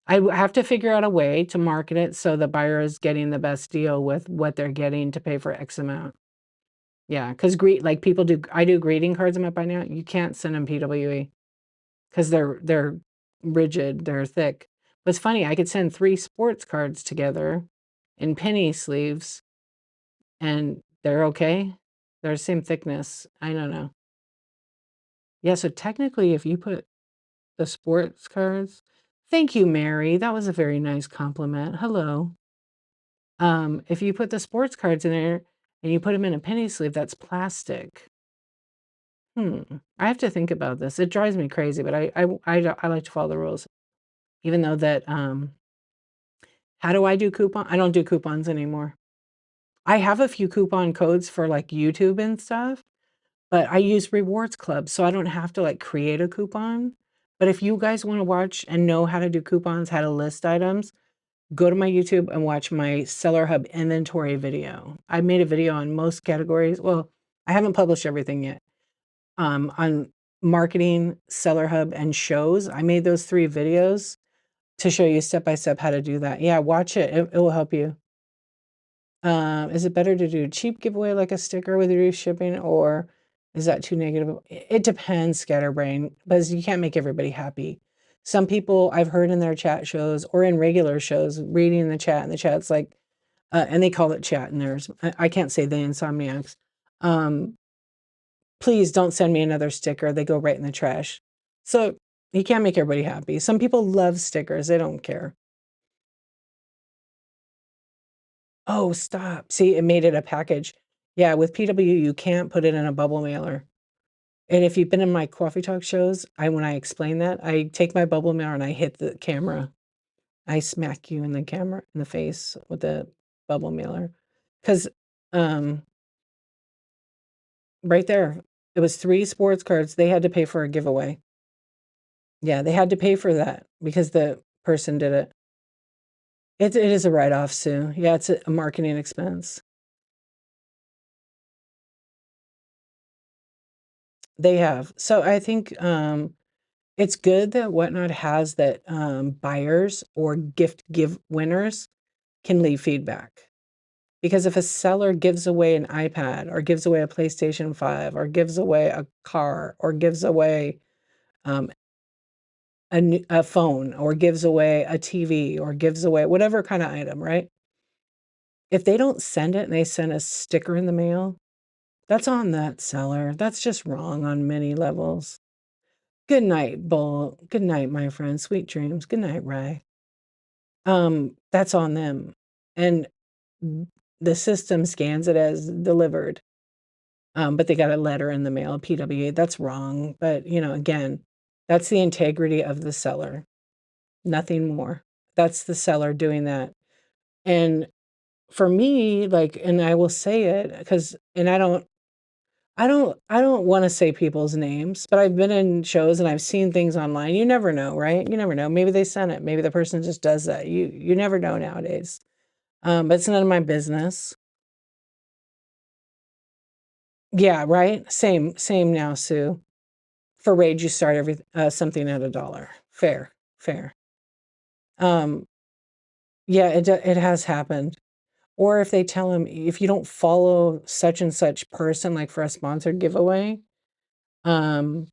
have to figure out a way to market it so the buyer is getting the best deal with what they're getting to pay for X amount. Yeah, because like people I do greeting cards in my buy now. You can't send them PWE because they're rigid, they're thick. But it's funny, I could send 3 sports cards together in penny sleeves and they're okay. They're the same thickness. I don't know. Yeah, so technically if you put the sports cards. Thank you, Mary. That was a very nice compliment. Hello. If you put the sports cards in there and you put them in a penny sleeve, that's plastic. I have to think about this. It drives me crazy, but I like to follow the rules. Even though that, how do I do coupon? I don't do coupons anymore. I have a few coupon codes for like YouTube and stuff, but I use Rewards Club, so I don't have to like create a coupon. But if you guys want to watch and know how to do coupons, how to list items, go to my YouTube and watch my Seller Hub inventory video. I made a video on most categories. Well, I haven't published everything yet. On marketing, Seller Hub, and shows. I made those 3 videos to show you step by step how to do that. Yeah, watch it. It will help you. Is it better to do cheap giveaway like a sticker with reduced shipping, or is that too negative? It depends, Scatterbrain, because you can't make everybody happy. Some people I've heard in their chat shows or in regular shows reading the chat, and the chat's like, and they call it chat in theirs. I can't say the Insomniacs. Please don't send me another sticker. They go right in the trash. So you can't make everybody happy. Some people love stickers. They don't care. Oh, stop. See, it made it a package. Yeah, with PW, you can't put it in a bubble mailer. And if you've been in my coffee talk shows, when I explain that, I take my bubble mailer and I hit the camera. I smack you in the face with the bubble mailer. Because right there, it was 3 sports cards. They had to pay for a giveaway. Yeah, they had to pay for that because the person did it. It is a write-off, Sue. Yeah, it's a marketing expense. They have. So I think it's good that Whatnot has that buyers or give winners can leave feedback. Because if a seller gives away an iPad or gives away a PlayStation 5 or gives away a car or gives away a phone or gives away a TV or gives away whatever kind of item, right? If they don't send it and they send a sticker in the mail, that's on that seller. That's just wrong on many levels. Good night, Bull. Good night, my friend. Sweet dreams. Good night, Ray. That's on them. And the system scans it as delivered. But they got a letter in the mail, PWA. That's wrong. But, again, that's the integrity of the seller. Nothing more. That's the seller doing that. And for me, and I will say it because, and I don't want to say people's names, but I've been in shows and I've seen things online. You never know, right? You never know. Maybe they sent it. Maybe the person just does that. You never know nowadays. But it's none of my business. Yeah, right? Same now, Sue. For Rage, you start something at $1. Fair, fair. Um, yeah, it has happened. Or if they tell them if you don't follow such and such person, like for a sponsored giveaway, um,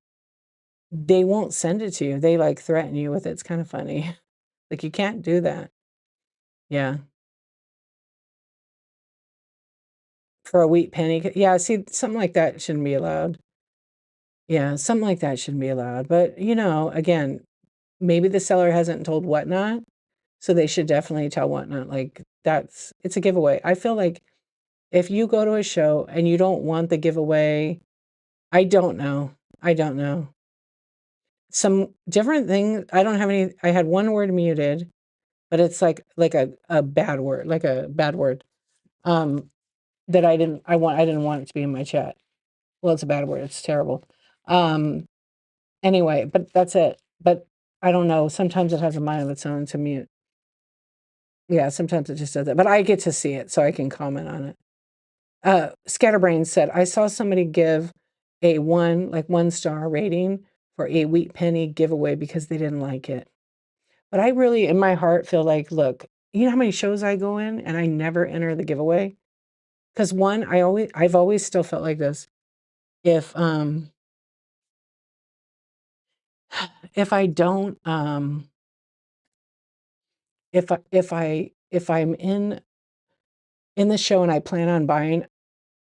they won't send it to you. They like threaten you with it. It's kind of funny. Like you can't do that. Yeah. For a wheat penny. Yeah, see, something like that shouldn't be allowed. Yeah, something like that shouldn't be allowed. But, again, maybe the seller hasn't told Whatnot, so they should definitely tell Whatnot. Like it's a giveaway. I feel like if you go to a show and you don't want the giveaway, I don't know. I don't know. Some different thing. I don't have any. I had one word muted, but it's like a bad word, like a bad word. Um, that I didn't want it to be in my chat. Well, it's a bad word. It's terrible. Um, anyway, but that's it. But I don't know. Sometimes it has a mind of its own to mute. Yeah, sometimes it just does that. But I get to see it, so I can comment on it. Scatterbrain said, I saw somebody give a 1-star rating for a wheat penny giveaway because they didn't like it. But I really, in my heart, feel like, look, you know how many shows I go in and I never enter the giveaway? Because one, I've always still felt like this. If I don't, if I'm in the show and I plan on buying,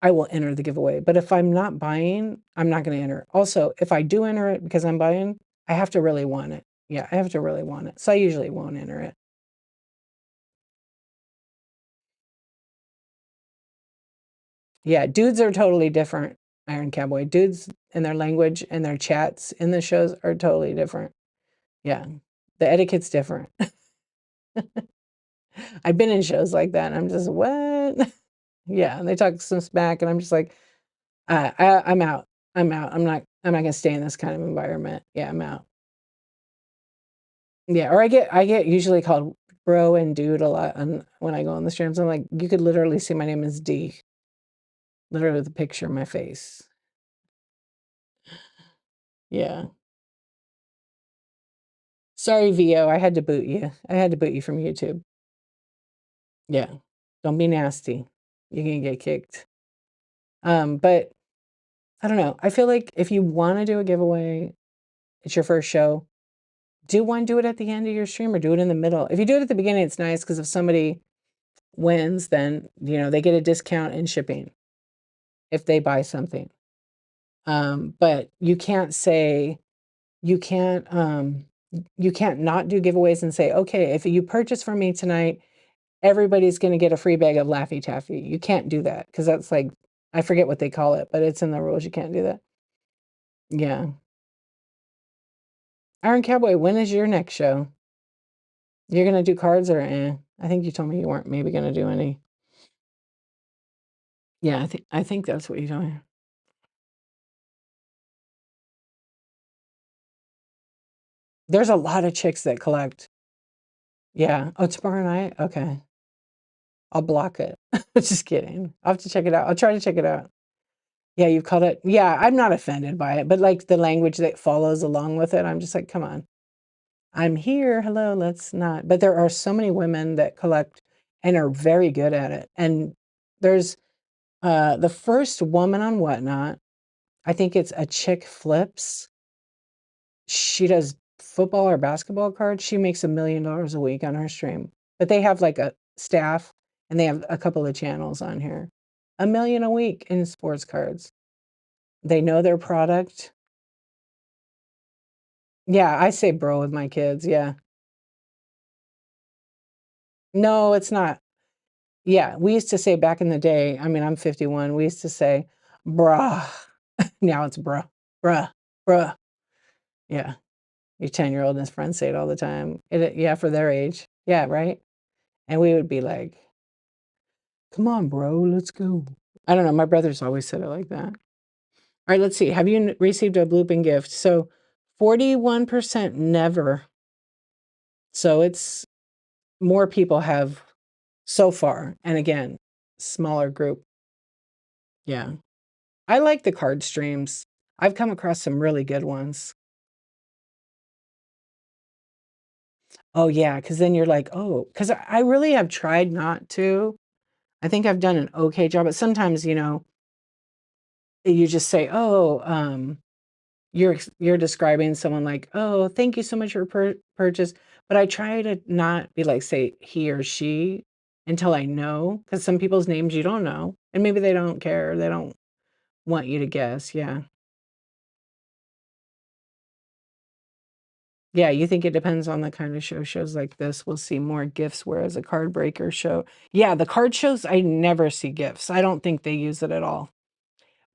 I will enter the giveaway. But if I'm not buying, I'm not going to enter. Also, if I do enter it because I'm buying, I have to really want it. Yeah, I have to really want it. So I usually won't enter it. Yeah, dudes are totally different, Iron Cowboy. Dudes and their language and their chats in the shows are totally different. Yeah, the etiquette's different. I've been in shows like that, and I'm just, what? Yeah, and they talk some smack, and I'm just like, I'm out. I'm out. I'm not gonna stay in this kind of environment. Yeah, I'm out. Yeah, or I get usually called bro and dude a lot when I go on the streams. I'm like, you could literally see my name is D, literally with a picture of my face. Yeah. Sorry, VO. I had to boot you. I had to boot you from YouTube. Yeah. Don't be nasty. You're gonna get kicked. But I don't know. I feel like if you want to do a giveaway, it's your first show. Do it at the end of your stream or do it in the middle. If you do it at the beginning, it's nice because if somebody wins, then they get a discount in shipping if they buy something. But you can't you can't not do giveaways and say, okay, if you purchase from me tonight, everybody's going to get a free bag of Laffy Taffy. You can't do that because that's like, I forget what they call it, but it's in the rules. You can't do that. Yeah. Iron Cowboy, when is your next show? You're going to do cards or I think you told me you weren't maybe going to do any. Yeah, I think that's what you're doing. There's a lot of chicks that collect. Yeah. Oh, tomorrow night? Okay. I'll block it. Just kidding. I'll have to check it out. I'll try to check it out. Yeah, you've called it. Yeah, I'm not offended by it, but like the language that follows along with it, I'm just like, come on. I'm here. Hello, let's not. But there are so many women that collect and are very good at it. And there's the first woman on Whatnot. I think it's a chick flips. She does football or basketball cards. She makes $1 million a week on her stream. But they have like a staff and they have a couple of channels on here. $1 million a week in sports cards. They know their product. Yeah, I say bro with my kids. Yeah. No, it's not. Yeah, we used to say back in the day, I mean, I'm 51, we used to say, bruh. Now it's bruh, bruh, bruh. Yeah, your 10-year-old and his friends say it all the time. Yeah, for their age. Yeah, right? And we would be like, come on, bro, let's go. I don't know, my brothers always said it like that. All right, let's see. Have you received a blooping gift? So 41% never. So it's more people have so far. And again, smaller group. Yeah. I like the card streams. I've come across some really good ones. Oh, yeah. Cause then you're like, oh, because I really have tried not to. I think I've done an okay job, but sometimes, you just say, oh, you're describing someone like, "Oh, thank you so much for your purchase." But I try to not be like, say he or she until I know, because some people's names you don't know, and maybe they don't care. They don't want you to guess. Yeah. Yeah, you think it depends on the kind of show. Shows like this, we'll see more gifts, whereas a card breaker show. Yeah, the card shows, I never see gifts. I don't think they use it at all.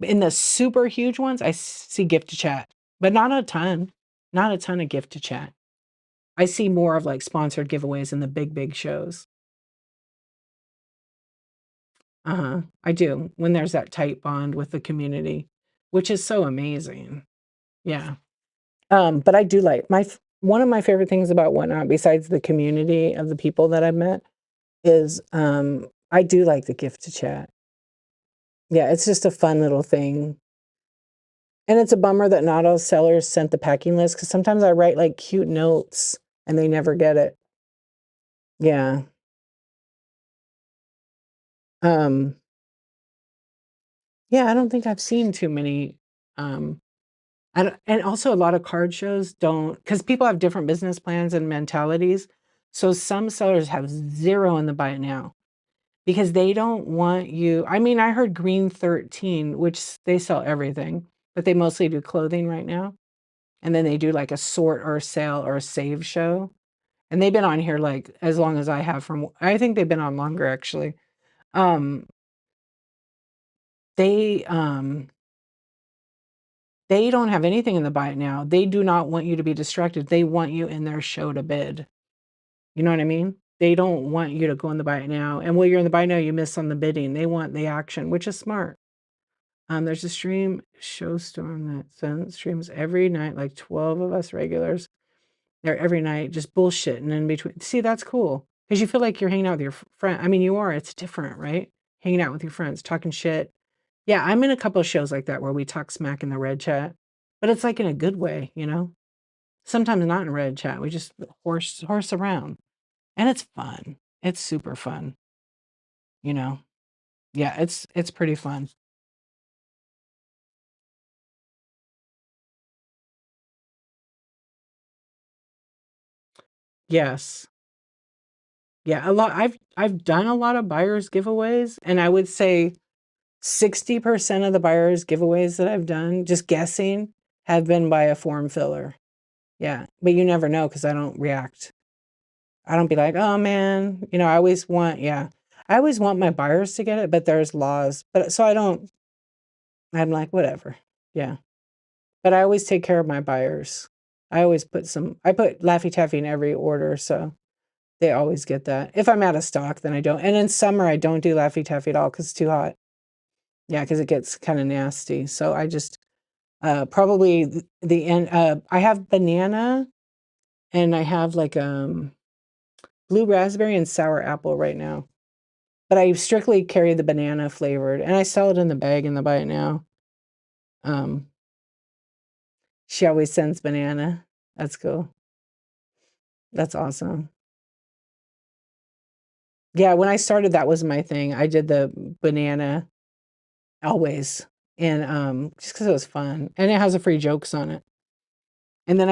In the super huge ones, I see gift to chat, but not a ton. Not a ton of gift to chat. I see more of like sponsored giveaways in the big shows. Uh-huh. I do. When there's that tight bond with the community, which is so amazing. Yeah. But I do like one of my favorite things about Whatnot, besides the community of the people that I've met, is I do like the gift to chat. Yeah, it's just a fun little thing. And it's a bummer that not all sellers sent the packing list, because sometimes I write like cute notes and they never get it. Yeah. Um, yeah, I don't think I've seen too many. And also a lot of card shows don't, because people have different business plans and mentalities. So some sellers have zero in the buy it now because they don't want you. I mean, I heard Green 13, which they sell everything, but they mostly do clothing right now. And then they do like a sort or a sale or a save show. And they've been on here like as long as I have I think they've been on longer actually. Um, they um They don't have anything in the buy it now. They do not want you to be distracted. They want you in their show to bid. You know what I mean? They don't want you to go in the buy it now. And while you're in the buy now, you miss on the bidding. They want the action, which is smart. There's a stream Showstorm that streams every night, like 12 of us regulars. They're every night just bullshitting in between. See, that's cool. Because you feel like you're hanging out with your friend. I mean, you are. It's different, right? Hanging out with your friends, talking shit. Yeah, I'm in a couple of shows like that where we talk smack in the red chat, but it's like in a good way, you know? Sometimes not in red chat. We just horse around. And it's fun. It's super fun, you know? Yeah, it's pretty fun. Yes. Yeah, a lot I've done a lot of buyers giveaways, and I would say 60% of the buyers giveaways that I've done, just guessing, have been by a form filler. Yeah, but you never know because I don't react. I don't be like, "Oh, man," I always want yeah. I always want my buyers to get it, but there's laws. But so I don't I'm like, "Whatever." Yeah. But I always take care of my buyers. I put Laffy Taffy in every order, so they always get that. If I'm out of stock, then I don't. And in summer, I don't do Laffy Taffy at all because it's too hot. Yeah, because it gets kinda nasty. So I just, probably the end I have banana and I have, like, blue raspberry and sour apple right now. But I strictly carry the banana flavored, and I sell it in the bag in the Buy It Now. Um, she always sends banana. That's cool. That's awesome. Yeah, when I started, that was my thing. I did the banana always, and, just because it was fun, and it has a free jokes on it. And then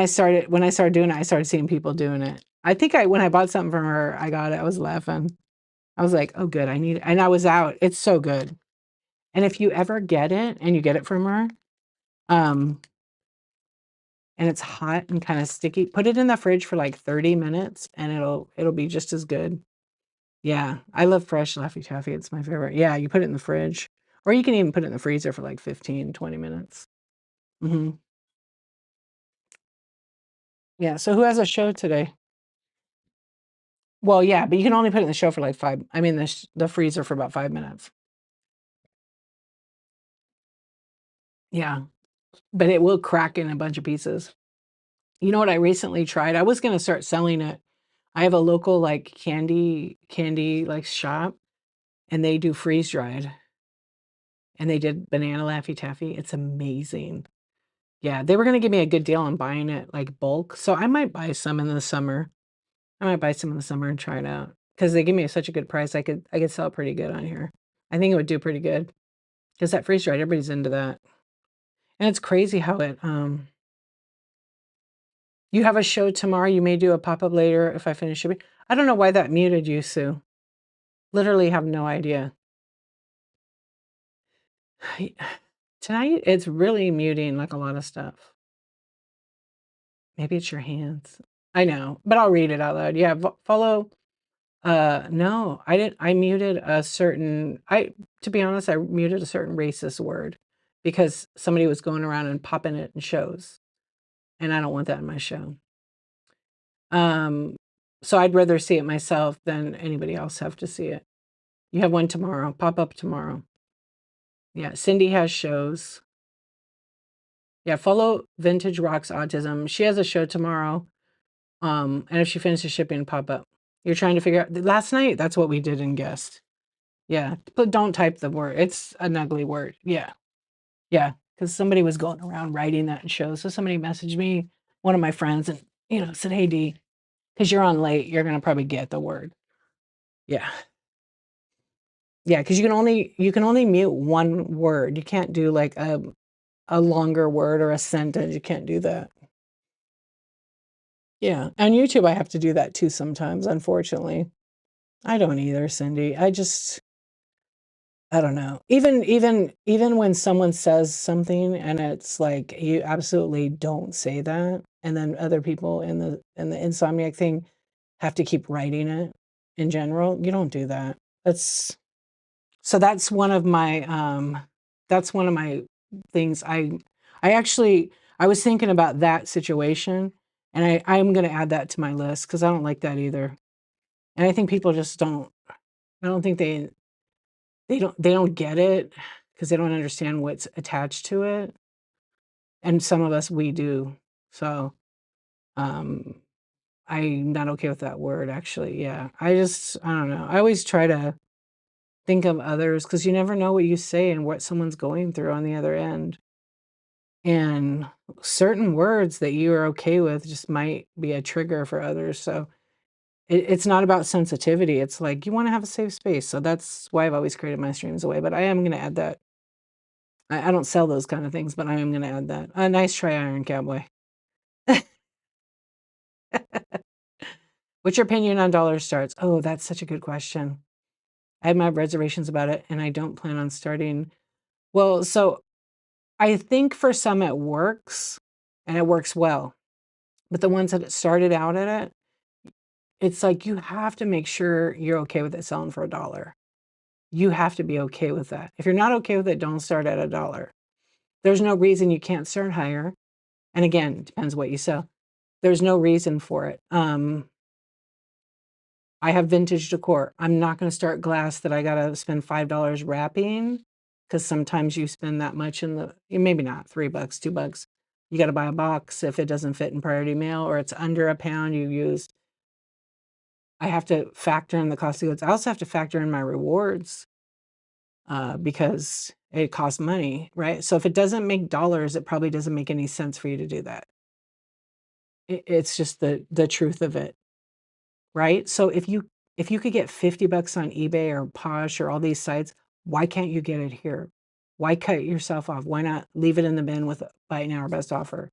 when I started doing it, I started seeing people doing it. I think when I bought something from her, I got it, I was laughing. I was like, "Oh, good, I need it," and I was out. It's so good. And if you ever get it and you get it from her, um and it's hot and kinda sticky, put it in the fridge for, like, 30 minutes, and it'll be just as good. Yeah, I love fresh Laffy Taffy, it's my favorite. Yeah, you put it in the fridge, or you can even put it in the freezer for, like, 15, 20 minutes. Mhm. Yeah, so who has a show today? Well, yeah, but you can only put it in the show for, like, 5 I mean, the freezer for about 5 minutes. Yeah, but it will crack in a bunch of pieces. You know what I recently tried? I was gonna start selling it. I have a local, like, candy, like, shop, and they do freeze-dried, and they did banana Laffy Taffy. It's amazing. Yeah, they were gonna give me a good deal on buying it, like, bulk, so I might buy some in the summer. I might buy some in the summer and try it out because they give me such a good price, I could sell it pretty good on here. I think it would do pretty good because that freeze-dried, everybody's into that, and it's crazy how you have a show tomorrow, you may do a pop-up later if I finish shipping. I don't know why that muted you, Sue. Literally have no idea. Tonight, it's really muting, like, a lot of stuff. Maybe it's your hands. I know, but I'll read it out loud. Yeah, follow no, I didn't I muted a certain to be honest, I muted a certain racist word because somebody was going around and popping it in shows, and I don't want that in my show. Um, so I'd rather see it myself than anybody else have to see it. You have one tomorrow, pop up tomorrow. Yeah, Cindy has shows. Yeah, follow Vintage Rocks Autism. She has a show tomorrow. And if she finishes shipping, pop up. You're trying to figure out last night, that's what we did in guest. Yeah, but don't type the word. It's an ugly word. Yeah. Yeah, because somebody was going around writing that in shows. So somebody messaged me, one of my friends, and said, "Hey D, because you're on late, you're gonna probably get the word." Yeah. Yeah, because you can only mute one word. You can't do like a longer word or a sentence. You can't do that. Yeah. On YouTube, I have to do that too sometimes, unfortunately. I don't either, Cindy. I don't know. Even when someone says something and it's like you absolutely don't say that, and then other people in the Insomniac thing have to keep writing it in general, you don't do that. That's one of my things. I actually I was thinking about that situation, and I'm gonna add that to my list because I don't like that either. And I think people just don't I don't think they don't get it because they don't understand what's attached to it, and some of us, we do. So, um, I'm not okay with that word, actually, yeah. I don't know. I always try to think of others because you never know what you say and what someone's going through on the other end, and certain words that you are okay with just might be a trigger for others, so it's not about sensitivity, it's like, you wanna have a safe space, so that's why I've always created my streams away, but I am gonna add that. I don't sell those kind of things, but I am gonna add that. A nice try, Iron Cowboy. What's your opinion on dollar starts? Oh, that's such a good question. I have my reservations about it, and I don't plan on starting. Well, so I think for some it works, and it works well. But the ones that started out at it, it's like you have to make sure you're okay with it selling for $1. You have to be okay with that. If you're not okay with it, don't start at $1. There's no reason you can't start higher. And again, depends what you sell. There's no reason for it. I have vintage decor. I'm not gonna start glass that I gotta spend $5 wrapping, because sometimes you spend that much maybe not, $3, $2. You gotta buy a box if it doesn't fit in priority mail or it's under a pound you use. I have to factor in the cost of goods. I also have to factor in my rewards, because it costs money, right? So if it doesn't make dollars, it probably doesn't make any sense for you to do that. It's just the truth of it. Right? So if you could get $50 on eBay or Posh or all these sites, why can't you get it here? Why cut yourself off? Why not leave it in the bin with buy now or best offer?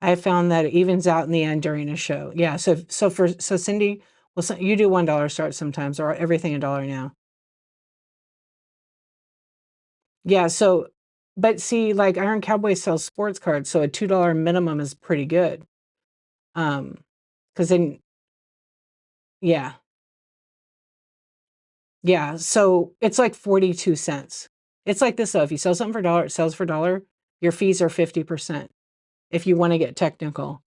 I have found that it evens out in the end during a show. Yeah, so Cindy, well, so you do $1 start sometimes or everything $1 now. Yeah, so but see, like Iron Cowboy sells sports cards, so a $2 minimum is pretty good. Because then yeah. Yeah, so it's like 42 cents. It's like this though, if you sell something for a dollar, it sells for a dollar, your fees are 50% if you wanna get technical.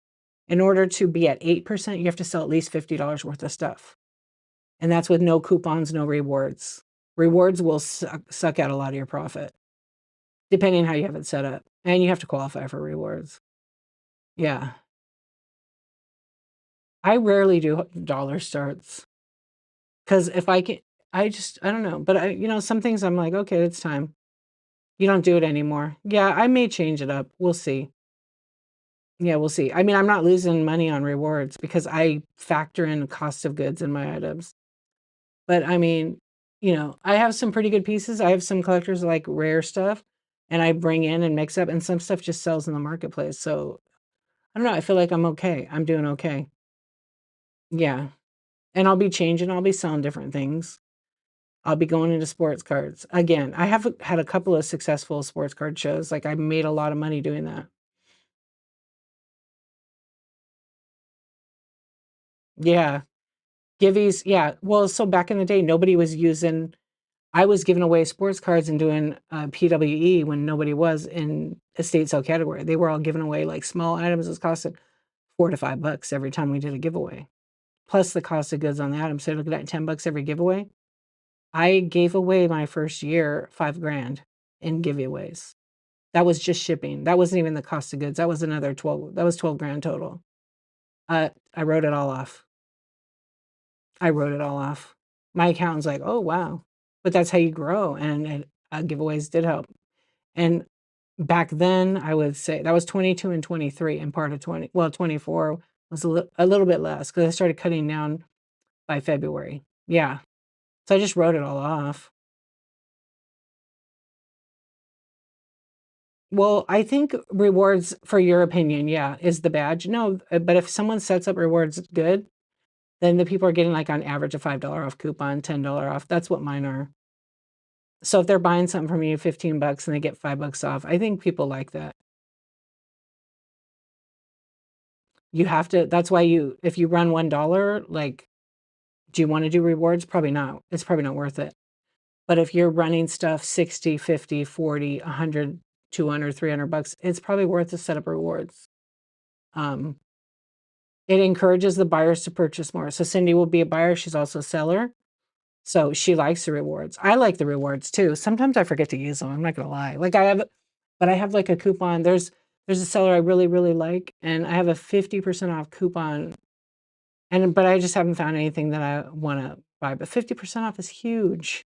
In order to be at 8%, you have to sell at least $50 worth of stuff, and that's with no coupons, no rewards. Rewards will suck out a lot of your profit. depending how you have it set up. And you have to qualify for rewards. Yeah. I rarely do dollar starts because if I can, I don't know. But some things I'm like, okay, it's time. You don't do it anymore. Yeah, I may change it up. We'll see. Yeah, we'll see. I mean, I'm not losing money on rewards because I factor in the cost of goods in my items. But I mean, I have some pretty good pieces. I have some collectors like rare stuff and I bring in and mix up and some stuff just sells in the marketplace. So I don't know. I feel like I'm okay. I'm doing okay. Yeah. And I'll be changing, I'll be selling different things. I'll be going into sports cards. Again, I have had a couple of successful sports card shows. Like I made a lot of money doing that. Yeah. Givey's, yeah. Well, so back in the day, nobody was using, I was giving away sports cards and doing PWE when nobody was in estate sale category. They were all giving away like small items that costed $4 to $5 every time we did a giveaway. Plus the cost of goods on the item. So look at that, $10 every giveaway. I gave away my first year $5,000 in giveaways. That was just shipping. That wasn't even the cost of goods. That was another 12. That was 12 grand total. I wrote it all off. I wrote it all off. My accountant's like, oh, wow. But that's how you grow. And giveaways did help. And back then, I would say that was 22 and 23 and part of 20. Well, 24 was a little bit less because I started cutting down by February. Yeah. So I just wrote it all off. Well, I think rewards, for your opinion, yeah, is the badge. No, but if someone sets up rewards good, then the people are getting like on average a $5 off coupon, $10 off. That's what mine are. So if they're buying something from you, $15 and they get $5 off, I think people like that. You have to, that's why if you run $1, like, do you want to do rewards? Probably not. It's probably not worth it. But if you're running stuff 60, 50, 40, 100, 200, $300, it's probably worth to set up rewards. Um, It encourages the buyers to purchase more. So Cindy will be a buyer. She's also a seller. So she likes the rewards. I like the rewards too. Sometimes I forget to use them. I'm not gonna lie. Like but I have like a coupon. There's a seller I really, really like, and I have a 50% off coupon. But I just haven't found anything that I want to buy. But 50% off is huge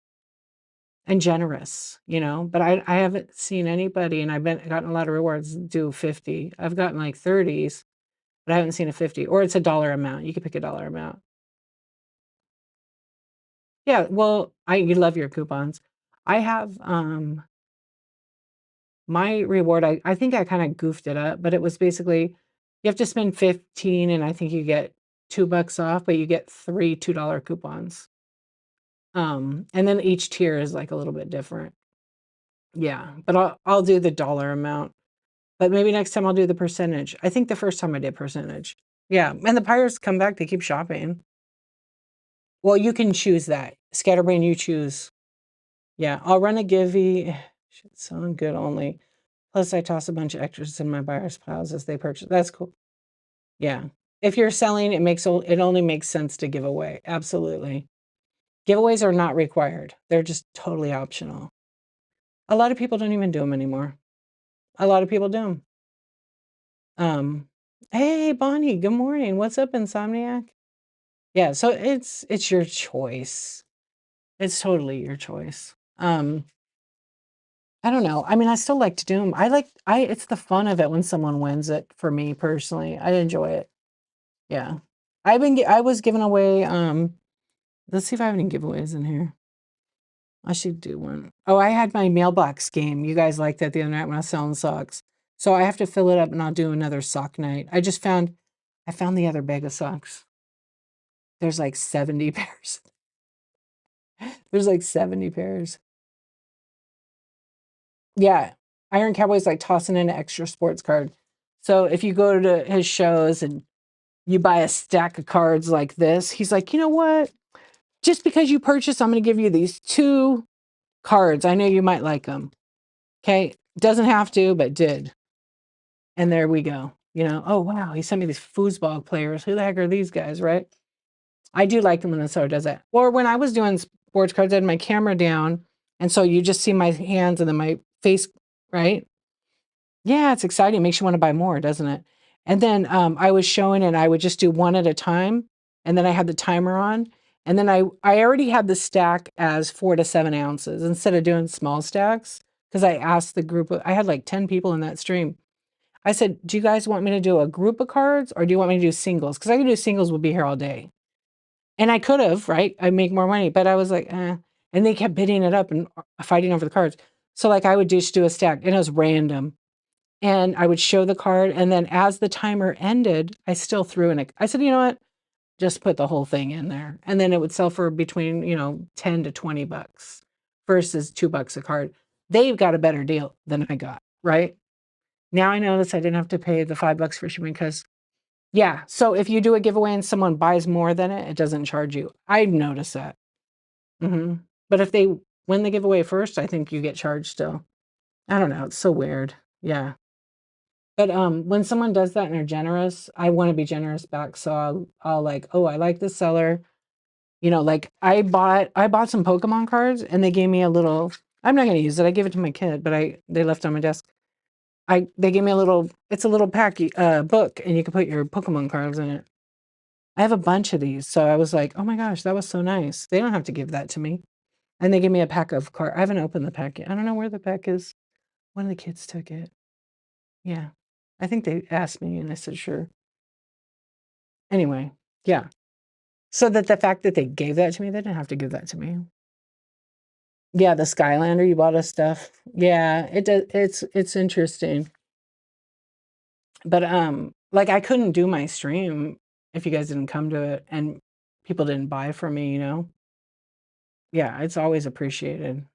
and generous. But I haven't seen anybody, and I've gotten a lot of rewards do 50. I've gotten like 30s. But I haven't seen a 50, or it's a dollar amount. You could pick a dollar amount. Yeah, well, you love your coupons. I have my reward, I think I kind of goofed it up, but it was basically you have to spend 15 and I think you get $2 off, but you get three $2 coupons. And then each tier is like a little bit different. Yeah, but I'll do the dollar amount. But maybe next time I'll do the percentage. I think the first time I did percentage. Yeah, and the buyers come back, they keep shopping. Well, you can choose that. Scatterbrain, you choose. Yeah, I'll run a Givey. Should sound good only. Plus, I toss a bunch of extras in my buyers' piles as they purchase. That's cool. Yeah. If you're selling, it only makes sense to give away. Absolutely. Giveaways are not required. They're just totally optional. A lot of people don't even do them anymore. A lot of people do them. Hey Bonnie, good morning. What's up, Insomniac? Yeah, so it's your choice. It's totally your choice. I don't know. I mean, I still like to do them. It's the fun of it when someone wins it for me personally. I enjoy it. Yeah. I was giving away, let's see if I have any giveaways in here. I should do one. Oh, I had my mailbox game. You guys liked that the other night when I was selling socks. So I have to fill it up and I'll do another sock night. I found the other bag of socks. There's like 70 pairs. There's like 70 pairs. Yeah. Iron Cowboy's like tossing in an extra sports card. So if you go to his shows and you buy a stack of cards like this, he's like, you know what? Just because you purchase, I'm going to give you these 2 cards. I know you might like them. Okay. Doesn't have to, but did. And there we go. Oh, wow. He sent me these foosball players. Who the heck are these guys, right? I do like them when the seller does that. Or when I was doing sports cards, I had my camera down. And so you just see my hands and then my face right? Yeah, it's exciting. Makes you want to buy more, doesn't it? And then I was showing, and I would just do one at a time, and then I had the timer on, and then I already had the stack as 4 to 7 ounces instead of doing small stacks because I asked the group. I had like 10 people in that stream. I said, "Do you guys want me to do a group of cards, or do you want me to do singles? Because I can do singles. We'll be here all day." And I could have, right? I'd make more money, but I was like, eh. And they kept bidding it up and fighting over the cards. So like I would just do a stack, and it was random. And I would show the card, and then as the timer ended, I still threw in it. I said, you know what? Just put the whole thing in there. And then it would sell for between, 10 to 20 bucks versus $2 a card. They've got a better deal than I got, right? Now I notice I didn't have to pay the $5 for shipping because, yeah. So if you do a giveaway and someone buys more than it, it doesn't charge you. I noticed that. But if they win the giveaway first, I think you get charged still. I don't know. It's so weird. Yeah. But when someone does that and they're generous, I want to be generous back. So I'll like, oh, I like this seller. Like I bought some Pokemon cards, and they gave me a little. I'm not going to use it. I gave it to my kid, but they left it on my desk. They gave me a little. It's a little book, and you can put your Pokemon cards in it. I have a bunch of these, so I was like, oh my gosh, that was so nice. They don't have to give that to me, and they gave me a pack of cards. I haven't opened the pack yet. I don't know where the pack is. One of the kids took it. Yeah, I think they asked me, and I said sure. Anyway, yeah. So that the fact that they gave that to me, they didn't have to give that to me. Yeah, the Skylander, you bought us stuff. Yeah, it does. It's interesting. But like I couldn't do my stream if you guys didn't come to it and people didn't buy from me. Yeah, it's always appreciated.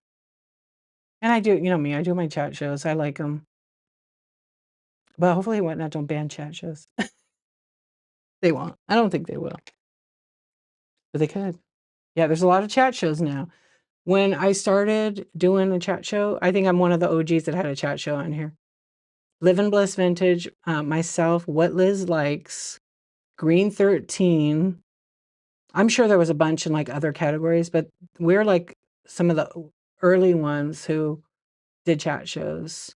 And I do, me, I do my chat shows. I like them. But hopefully Whatnot don't ban chat shows. They won't. I don't think they will. But they could. Yeah, there's a lot of chat shows now. When I started doing a chat show, I think I'm one of the OGs that had a chat show on here. Live in Bliss Vintage, myself, What Liz Likes, Green 13. I'm sure there was a bunch in like other categories, but we're like some of the early ones who did chat shows.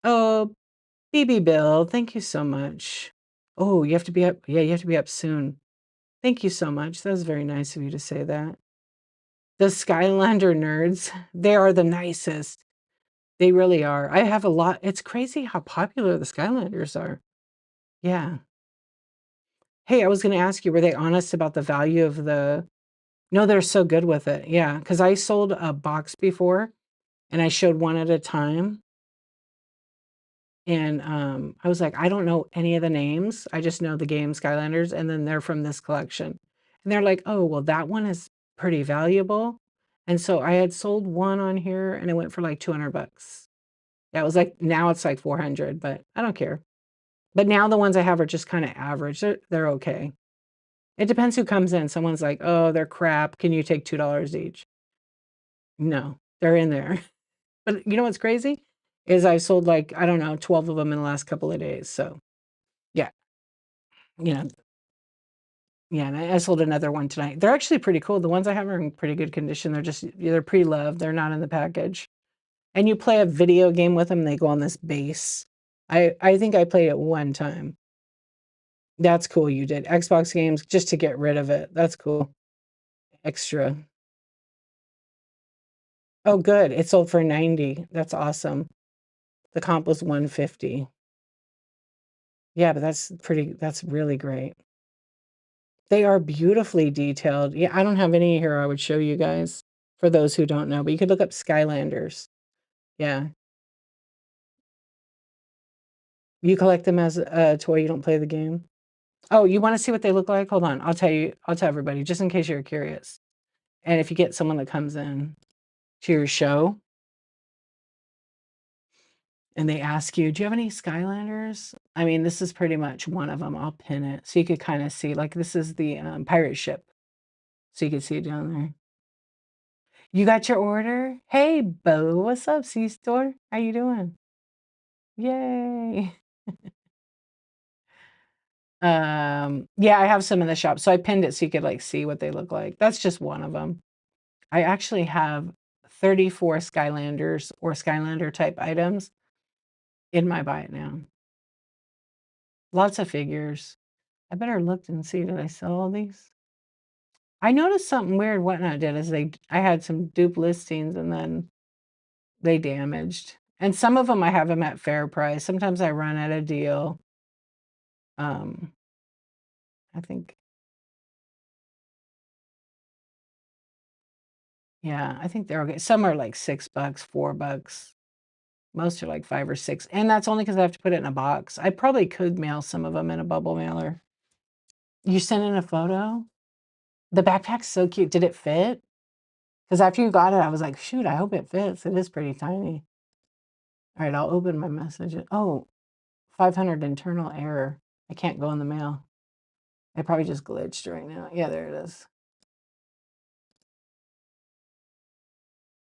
Oh, BB Bill, thank you so much. Oh, you have to be up. Yeah, you have to be up soon. Thank you so much. That was very nice of you to say that. The Skylander nerds, they are the nicest. They really are. I have a lot. It's crazy how popular the Skylanders are. Yeah. Hey, I was going to ask you, were they honest about the value of the? No, they're so good with it. Yeah, because I sold a box before, and I showed one at a time. And I was like, I don't know any of the names. I just know the game Skylanders, and then they're from this collection. And they're like, oh, well, that one is pretty valuable. And so I had sold one on here, and it went for like 200 bucks. That was like, now it's like 400, but I don't care. But now the ones I have are just kind of average. They're okay. It depends who comes in. Someone's like, oh, they're crap. Can you take $2 each? No, they're in there. But you know what's crazy? Is I sold like, I don't know, 12 of them in the last couple of days. So yeah, you know, yeah, and I sold another one tonight. They're actually pretty cool. The ones I have are in pretty good condition. They're pre-loved. They're not in the package. And you play a video game with them, they go on this base. I think I played it one time. That's cool you did. Xbox games just to get rid of it. That's cool. Extra. Oh, good. It sold for 90. That's awesome. The comp was 150. Yeah, but that's really great. They are beautifully detailed. Yeah, I don't have any here I would show you guys for those who don't know, but you could look up Skylanders. Yeah. You collect them as a toy, you don't play the game? Oh, you wanna see what they look like? Hold on, I'll tell everybody just in case you're curious. And if you get someone that comes in to your show and they ask you, "Do you have any Skylanders?" I mean, this is pretty much one of them. I'll pin it so you could kinda see, like, this is the, pirate ship, so you can see it down there. You got your order? Hey, Bo, what's up, C-Store? How you doing? Yay. Yeah, I have some in the shop, so I pinned it so you could, like, see what they look like. That's just one of them. I actually have 34 Skylanders or Skylander type items. in my buy it now. Lots of figures. I better look and see, did I sell all these? I noticed something weird Whatnot did is I had some dupe listings and then they damaged. And some of them I have them at fair price. Sometimes I run at a deal. Um, I think, yeah, I think they're okay. Some are like $6, $4. Most are like 5 or 6. And that's only because I have to put it in a box. I probably could mail some of them in a bubble mailer. You sent in a photo? The backpack's so cute. Did it fit? Because after you got it, I was like, shoot, I hope it fits. It is pretty tiny. All right, I'll open my message. Oh, 500 internal error. I can't go in the mail. I probably just glitched right now. Yeah, there it is.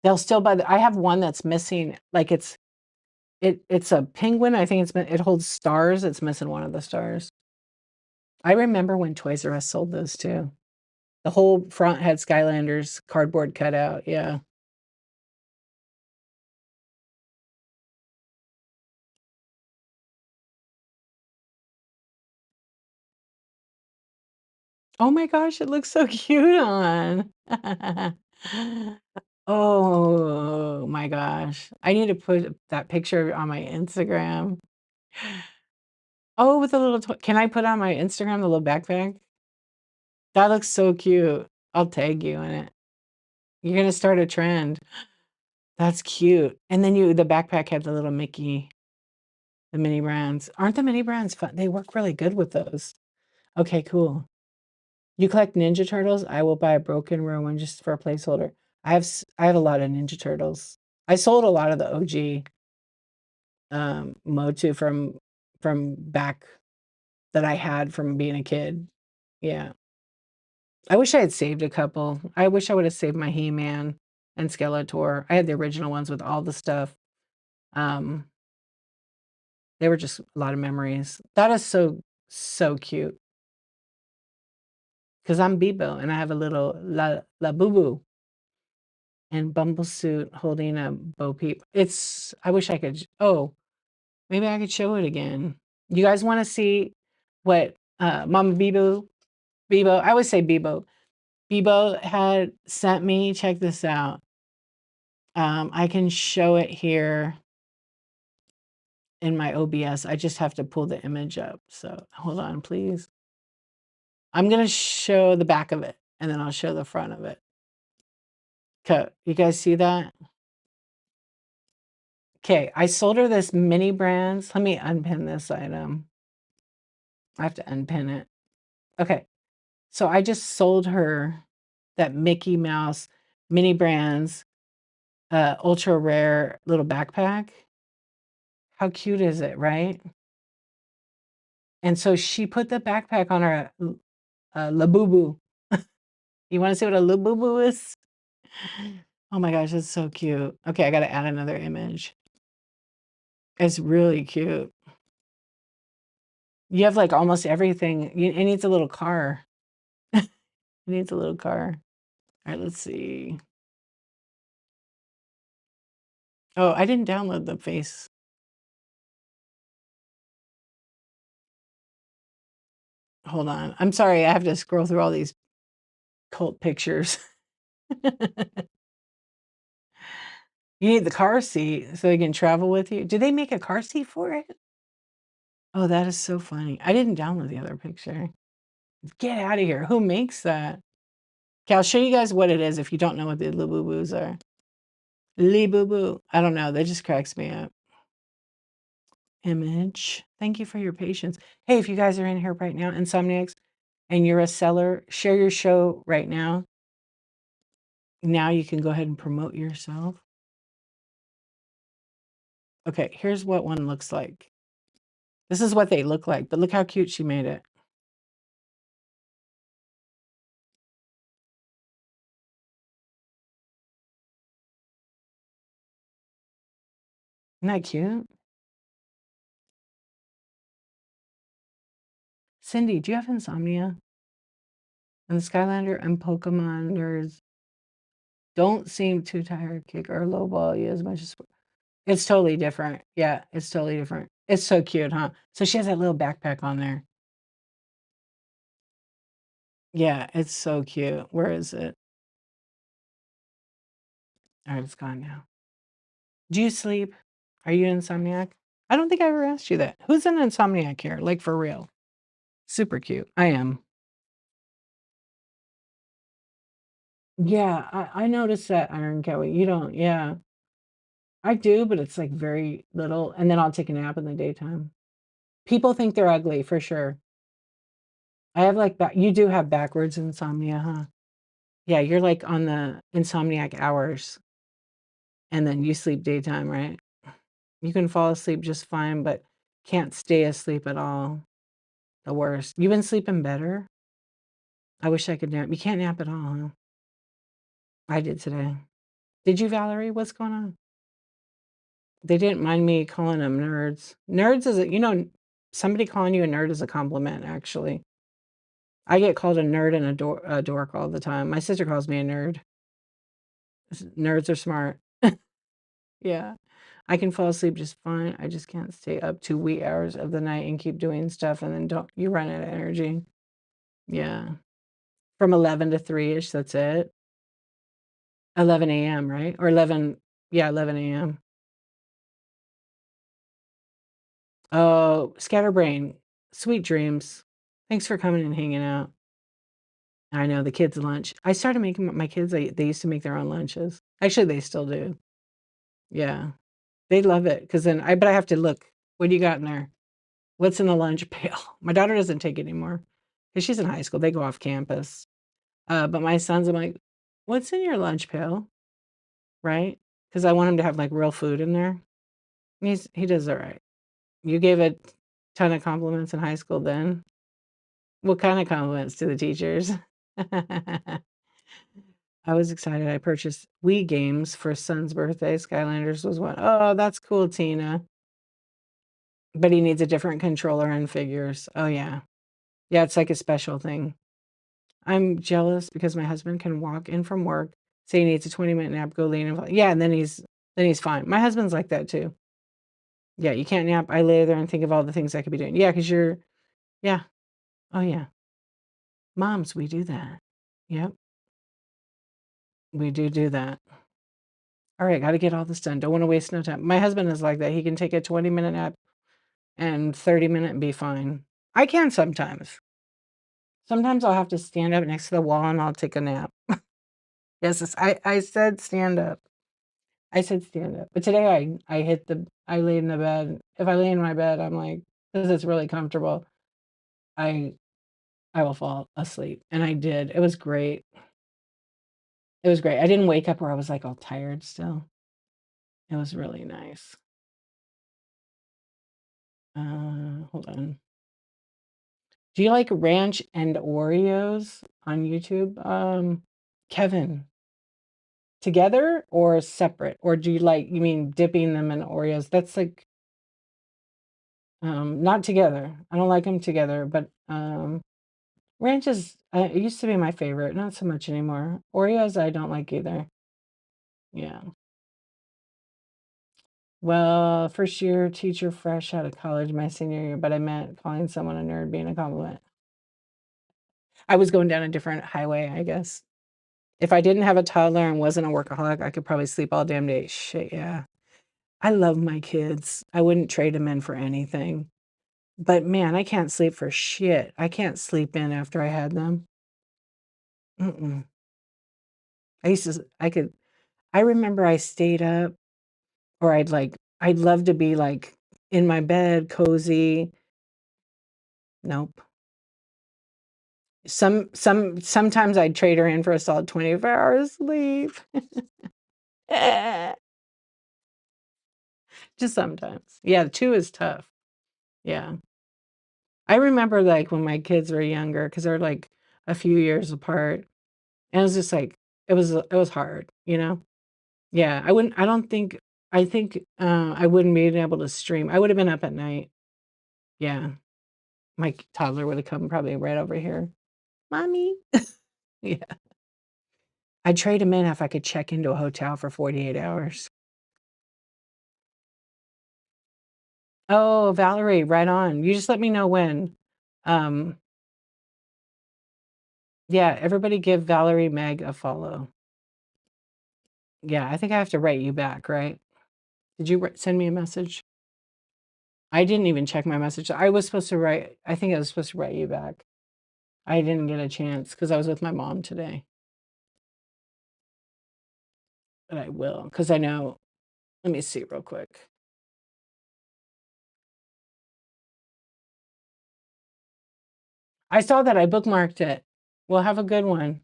They'll still buy I have one that's missing. Like it's a penguin. I think it holds stars. It's missing one of the stars. I remember when Toys R Us sold those too. The whole front had Skylanders cardboard cutout. Yeah. Oh my gosh, it looks so cute on. Oh my gosh. I need to put that picture on my Instagram. Oh, with a little can I put on my Instagram the little backpack? That looks so cute. I'll tag you in it. You're gonna start a trend. That's cute. And then the backpack had the little Mickey, the mini brands. Aren't the mini brands fun? They work really good with those. Okay, cool. You collect Ninja Turtles? I will buy a broken rare one just for a placeholder. I have a lot of Ninja Turtles. I sold a lot of the OG Motu from back that I had from being a kid. Yeah. I wish I had saved a couple. I wish I would have saved my He-Man and Skeletor. I had the original ones with all the stuff. Um, they were just a lot of memories. That is so, so cute. Because I'm Bebo and I have a little La Boo Boo and Bumblesuit holding a Bo Peep. I wish I could, maybe I could show it again. You guys want to see what Mama Bebo, I always say Bebo had sent me? Check this out. I can show it here in my OBS. I just have to pull the image up. So hold on, please. I'm going to show the back of it and then I'll show the front of it. Okay, you guys see that? Okay, I sold her this mini brands. Let me unpin this item. I have to unpin it. Okay, so I just sold her that Mickey Mouse mini brands ultra rare little backpack. How cute is it, right? And so she put the backpack on her Labubu. You want to see what a Labubu is? Oh my gosh, it's so cute. Okay, I got to add another image. It's really cute. You have like almost everything. It needs a little car. It needs a little car. All right, let's see. Oh, I didn't download the face. Hold on. I'm sorry. I have to scroll through all these cult pictures. You need the car seat so they can travel with you. Do they make a car seat for it? Oh, that is so funny. I didn't download the other picture. Get out of here. Who makes that? Okay, I'll show you guys what it is if you don't know what the Labubu's are. Libubu. I don't know. That just cracks me up. Image. Thank you for your patience. Hey, if you guys are in here right now, Insomniacs, and you're a seller, share your show right now. Now you can go ahead and promote yourself. Okay, here's what one looks like. This is what they look like, but look how cute she made it. Isn't that cute? Cindy, do you have insomnia? And the Skylander and Pokemon nerds don't seem too tired, kick or lowball you as much as It's totally different. Yeah, it's totally different. It's so cute, huh? So she has that little backpack on there. Yeah, it's so cute. Where is it? All right, it's gone now. Do you sleep? Are you insomniac? I don't think I ever asked you that. Who's an insomniac here? Like for real? Super cute. I am. Yeah, I noticed that, Iron Kelly. You don't, yeah. I do, but it's like very little, and then I'll take a nap in the daytime. People think they're ugly for sure. I have like that. You do have backwards insomnia, huh? Yeah, you're like on the insomniac hours, and then you sleep daytime, right? You can fall asleep just fine, but can't stay asleep at all. The worst. You've been sleeping better? I wish I could nap. You can't nap at all, huh? I did today. Did you, Valerie? What's going on? They didn't mind me calling them nerds. Nerds is a, somebody calling you a nerd is a compliment, actually. I get called a nerd and a dork all the time. My sister calls me a nerd. Nerds are smart. Yeah. I can fall asleep just fine. I just can't stay up to wee hours of the night and keep doing stuff and then don't you run out of energy. Yeah. From 11 to 3-ish, that's it. 11 a.m., right? Or 11, yeah, 11 a.m. Oh, scatterbrain. Sweet dreams. Thanks for coming and hanging out. I know the kids' lunch. I started making my kids, they used to make their own lunches. Actually, they still do. Yeah. They love it because then but I have to look. What do you got in there? What's in the lunch pail? My daughter doesn't take it anymore because she's in high school. They go off campus. But my sons, I'm like, what's in your lunch pail? Right? Because I want him to have like real food in there. He does all right. You gave a ton of compliments in high school then. What kind of compliments to the teachers? I was excited. I purchased Wii games for son's birthday. Skylanders was one. Oh, that's cool, Tina. But he needs a different controller and figures. Oh, yeah. Yeah, it's like a special thing. I'm jealous because my husband can walk in from work, say he needs a 20-minute nap, go lean and yeah, and then he's fine. My husband's like that too. Yeah, you can't nap. I lay there and think of all the things I could be doing. Yeah, because yeah. Oh, yeah. Moms, we do that. Yep, we do that. All right, gotta get all this done. Don't want to waste no time. My husband is like that. He can take a 20-minute nap and 30-minute and be fine. I can sometimes. Sometimes I'll have to stand up next to the wall and I'll take a nap. Yes, I said stand up. I said stand up. But today I laid in the bed. If I lay in my bed, I'm like, because it's really comfortable, I I will fall asleep. And I did. It was great. It was great. I didn't wake up where I was like all tired still. It was really nice. Hold on. Do you like ranch and Oreos on YouTube? Kevin, together or separate? Or do you mean dipping them in Oreos? That's like not together. I don't like them together, but ranch is it used to be my favorite, not so much anymore. Oreos I don't like either. Yeah. Well, first year teacher fresh out of college my senior year, but I meant calling someone a nerd being a compliment. I was going down a different highway, I guess. If I didn't have a toddler and wasn't a workaholic, I could probably sleep all damn day. Shit, yeah. I love my kids. I wouldn't trade them in for anything. But man, I can't sleep for shit. I can't sleep in after I had them. Mm-mm. I remember I stayed up or I'd love to be like in my bed, cozy. Nope. Sometimes I'd trade her in for a solid 24 hours sleep. Just sometimes. Yeah, 2 is tough. Yeah. I remember, like, when my kids were younger, because 'cause they're, like, a few years apart, and it was just, like it was hard, you know? Yeah, I don't think I think, I wouldn't been able to stream. I would've been up at night. Yeah. My toddler would've come probably right over here. "Mommy." Yeah. I'd trade him in if I could check into a hotel for 48 hours. Oh, Valerie, right on. You just let me know when. Um, yeah, everybody give Valerie Meg a follow. Yeah, I think I have to write you back, right? Did you send me a message? I didn't even check my message. I was supposed to write, I think I was supposed to write you back. I didn't get a chance because I was with my mom today. But I will, because I know, let me see real quick. I saw that. I bookmarked it. Well, have a good one.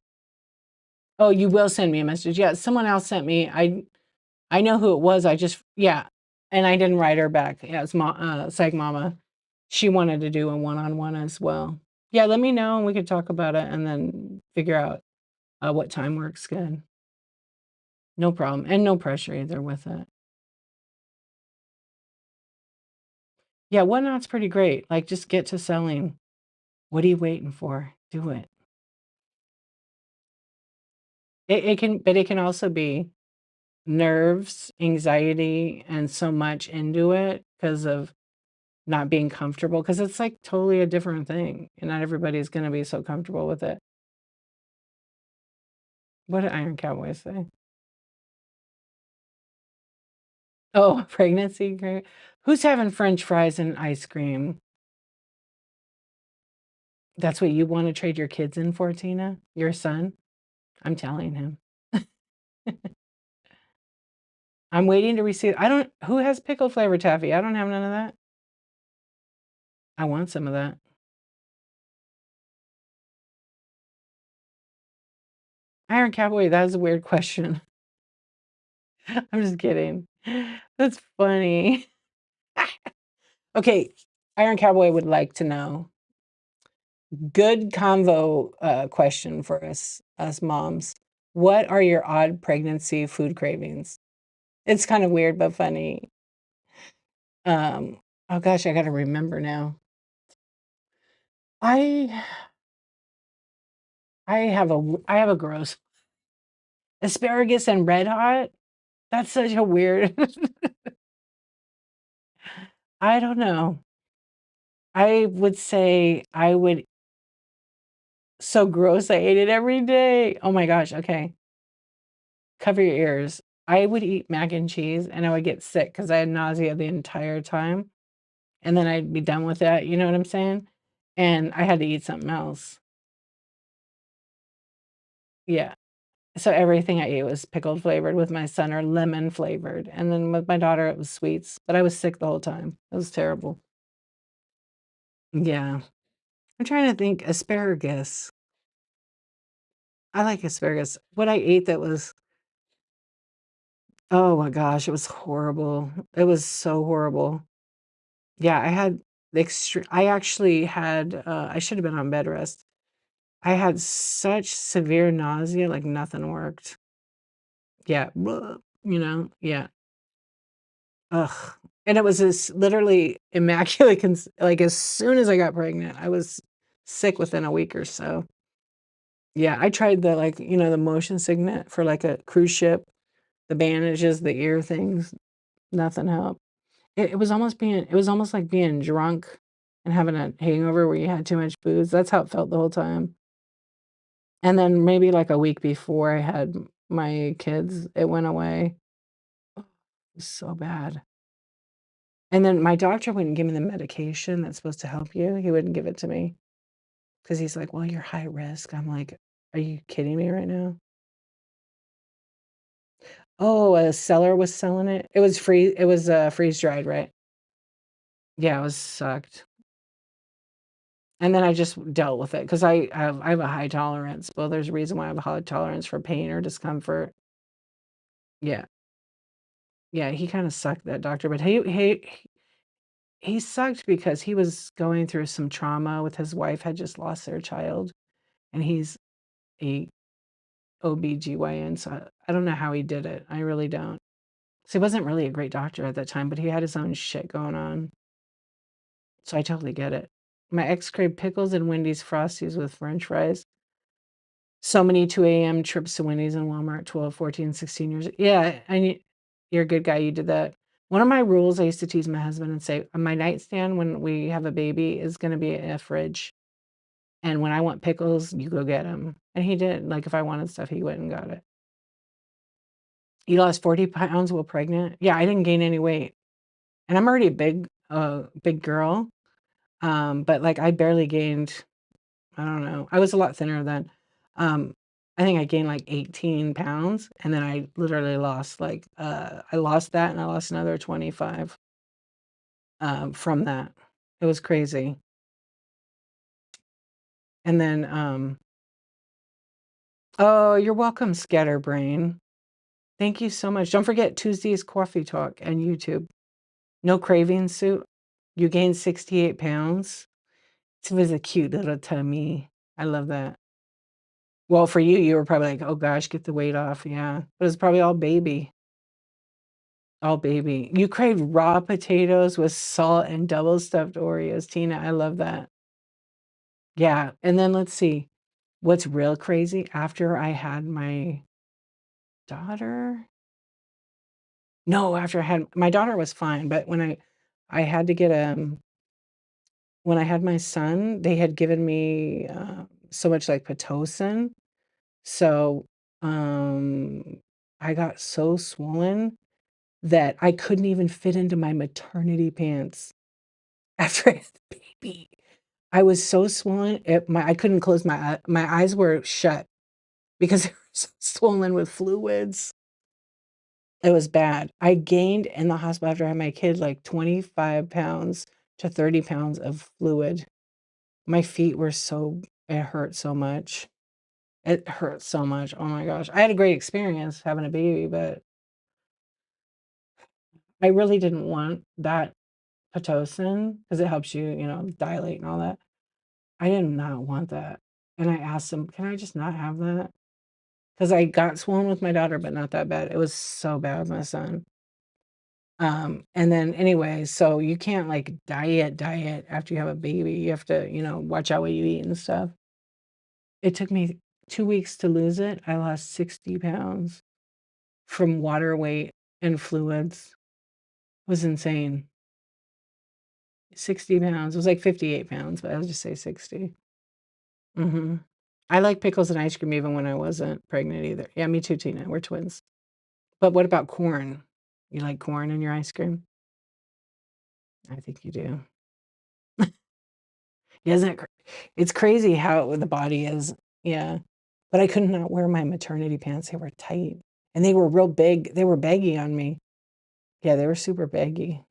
Oh, you will send me a message. Yeah, someone else sent me. I know who it was. I just yeah, and I didn't write her back. Yeah, it's Psych Mama. She wanted to do a one-on-one as well. Yeah, let me know and we could talk about it and then figure out what time works good. No problem, and no pressure either with it. Yeah, whatnot's pretty great. Like, just get to selling. What are you waiting for? Do it. It can, but it can also be nerves, anxiety, and so much into it because of not being comfortable. Because it's like totally a different thing, and not everybody's going to be so comfortable with it. What did Iron Cowboy say? Oh, pregnancy. Great. Who's having French fries and ice cream? That's what you want to trade your kids in for, Tina? Your son? I'm telling him. I'm waiting to receive. I don't. Who has pickle flavor taffy? I don't have none of that. I want some of that. Iron Cowboy, that is a weird question. I'm just kidding. That's funny. Okay, Iron Cowboy would like to know. Good convo question for us moms. What are your odd pregnancy food cravings? It's kind of weird but funny. Um, oh gosh, I gotta remember now. I I have a gross asparagus and red hot. That's such a weird. I don't know. I would say I would so gross. I ate it every day. Oh my gosh. Okay. Cover your ears. I would eat mac and cheese and I would get sick because I had nausea the entire time. And then I'd be done with that. You know what I'm saying? And I had to eat something else. Yeah. So everything I ate was pickled flavored with my son or lemon flavored. And then with my daughter, it was sweets. But I was sick the whole time. It was terrible. Yeah. I'm trying to think asparagus. I like asparagus. What I ate that was, oh my gosh, it was horrible. It was so horrible. Yeah, I had the extreme, I actually had, I should have been on bed rest. I had such severe nausea, like nothing worked. Yeah, yeah. Ugh. And it was this literally immaculate, like as soon as I got pregnant, I was sick within a week or so. Yeah, I tried the like, the motion signet for like a cruise ship, the bandages, the ear things, nothing helped. It was almost like being drunk and having a hangover where you had too much booze. That's how it felt the whole time. And then maybe like a week before I had my kids, it went away. Oh, it was so bad. And then my doctor wouldn't give me the medication that's supposed to help you. He wouldn't give it to me because he's like, "Well, you're high risk." I'm like, "Are you kidding me right now?" Oh, a seller was selling it. It was freeze dried, right? Yeah, it was sucked. And then I just dealt with it because I have a high tolerance. Well, there's a reason why I have a high tolerance for pain or discomfort. Yeah. Yeah, he kind of sucked, that doctor, but he sucked because he was going through some trauma with his wife had just lost their child, and he's a OBGYN, so I don't know how he did it. I really don't. So he wasn't really a great doctor at that time, but he had his own shit going on. So I totally get it. My ex craved pickles and Wendy's Frosties with French fries. So many 2 a.m. trips to Wendy's and Walmart, 12, 14, 16 years. Yeah, you're a good guy. You did that. One of my rules I used to tease my husband and say, my nightstand when we have a baby is gonna be a fridge, and when I want pickles, you go get them. And he did. Like, if I wanted stuff, he went and got it. You lost 40 pounds while pregnant? Yeah, I didn't gain any weight, and I'm already a big girl, but, like, I barely gained. I don't know. I was a lot thinner then. Um, I think I gained, like, 18 pounds, and then I literally lost, like, I lost that, and I lost another 25, from that. It was crazy. And then, oh, you're welcome, Scatterbrain. Thank you so much. Don't forget Tuesday's Coffee Talk and YouTube. No cravings, Sue. You gained 68 pounds. It was a cute little tummy. I love that. Well, for you, you were probably like, "Oh gosh, get the weight off." Yeah. But it's probably all baby. All baby. You craved raw potatoes with salt and double stuffed Oreos, Tina. I love that. Yeah. And then let's see. What's real crazy after I had my daughter? No, after I had my daughter was fine, but I had to get when I had my son, they had given me so much like Pitocin. So I got so swollen that I couldn't even fit into my maternity pants after I had the baby. I was so swollen, I couldn't close my eyes were shut because they were so swollen with fluids. It was bad. I gained in the hospital after I had my kid like 25 pounds to 30 pounds of fluid. My feet were so it hurt so much. It hurt so much. Oh my gosh. I had a great experience having a baby, but I really didn't want that Pitocin because it helps you, dilate and all that. I did not want that. And I asked him, "Can I just not have that?" Because I got swollen with my daughter, but not that bad. It was so bad with my son. And then anyway, so you can't like diet after you have a baby. You have to, watch out what you eat and stuff. It took me 2 weeks to lose it. I lost 60 pounds from water weight and fluids. It was insane. 60 pounds. It was like 58 pounds, but I'll just say 60. Mhm. I like pickles and ice cream even when I wasn't pregnant either. Yeah, me too, Tina. We're twins. But what about corn? You like corn in your ice cream? I think you do. Isn't it? It's crazy how the body is. Yeah. But I could not wear my maternity pants. They were tight and they were real big. They were baggy on me. Yeah, they were super baggy.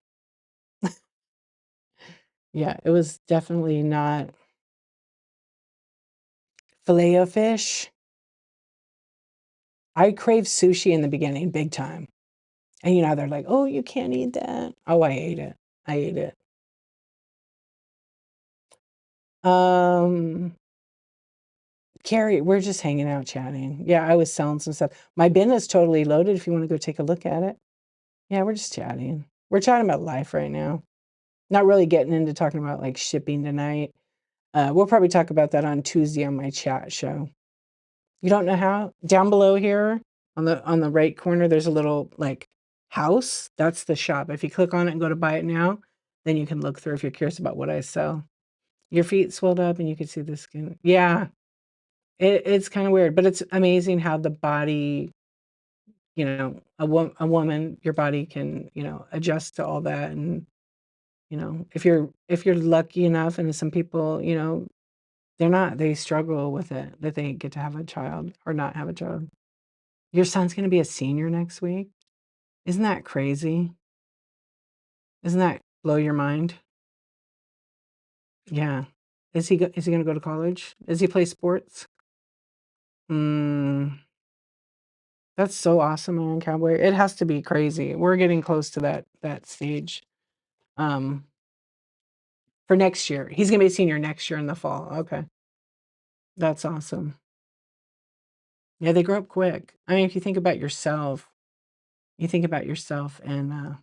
Yeah, it was definitely not filet o fish. I craved sushi in the beginning, big time. And they're like, "Oh, you can't eat that." Oh, I ate it. I ate it. Um, Carrie, we're just hanging out chatting. Yeah, I was selling some stuff. My bin is totally loaded if you want to go take a look at it. Yeah, we're just chatting. We're chatting about life right now. Not really getting into talking about like shipping tonight. We'll probably talk about that on Tuesday on my chat show. You don't know how? Down below here on the right corner, there's a little like house. That's the shop. If you click on it and go to buy it now, then you can look through if you're curious about what I sell. Your feet swelled up and you can see the skin. Yeah, it's kind of weird, but it's amazing how the body, a woman, your body can, adjust to all that. And, if you're lucky enough, and some people, they struggle with it, that they get to have a child or not have a child. Your son's gonna be a senior next week. Isn't that crazy? Doesn't that blow your mind? Yeah. Is he gonna go to college? Does he play sports? Mm, that's so awesome, Iron Cowboy. It has to be crazy. We're getting close to that stage. Um, for next year. He's gonna be a senior next year in the fall. Okay. That's awesome. Yeah, they grow up quick. I mean, if you think about yourself, and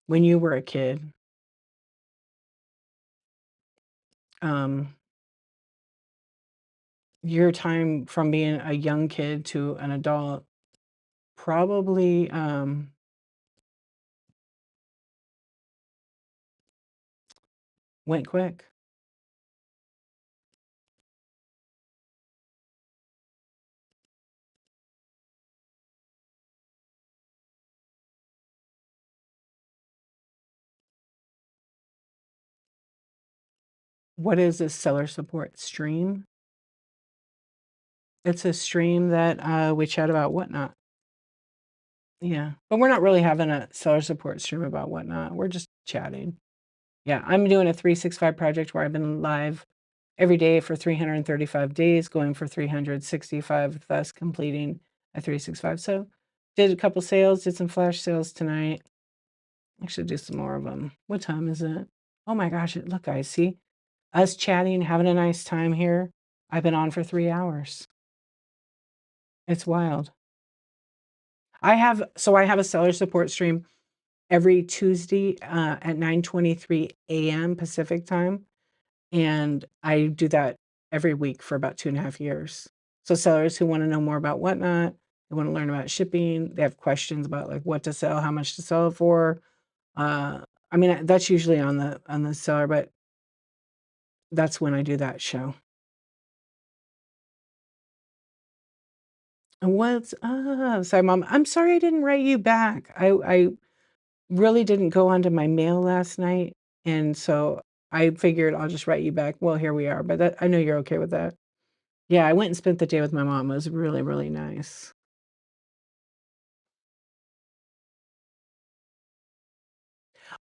when you were a kid, um, your time from being a young kid to an adult probably Went quick. What is a seller support stream? It's a stream that we chat about Whatnot. Yeah, but we're not really having a seller support stream about Whatnot. We're just chatting. Yeah, I'm doing a 365 project where I've been live every day for 335 days, going for 365, thus completing a 365. So did a couple sales, did some flash sales tonight. I should do some more of them. What time is it? Oh my gosh, look guys, see? Us chatting, having a nice time here. I've been on for 3 hours. It's wild. I have a seller support stream every Tuesday at 9:23 a.m. Pacific time, and I do that every week for about 2.5 years. So sellers who want to know more about Whatnot, they want to learn about shipping, they have questions about like what to sell, how much to sell it for. I mean that's usually on the seller, but that's when I do that show. And what's up? Sorry, Mom. I'm sorry I didn't write you back. I really didn't go onto my mail last night, and so I figured I'll just write you back. Well, here we are, but that I know you're okay with that. Yeah, I went and spent the day with my mom. It was really, really nice.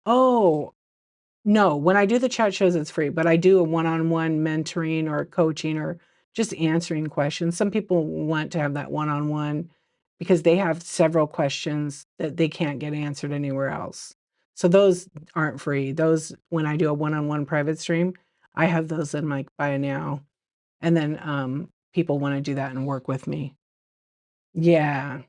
Oh, no, when I do the chat shows, it's free, but I do a one-on-one mentoring or coaching or just answering questions. Some people want to have that one-on-one because they have several questions that they can't get answered anywhere else. So those aren't free. Those, when I do a one-on-one private stream, I have those in my Buy Now. And then people want to do that and work with me. Yeah.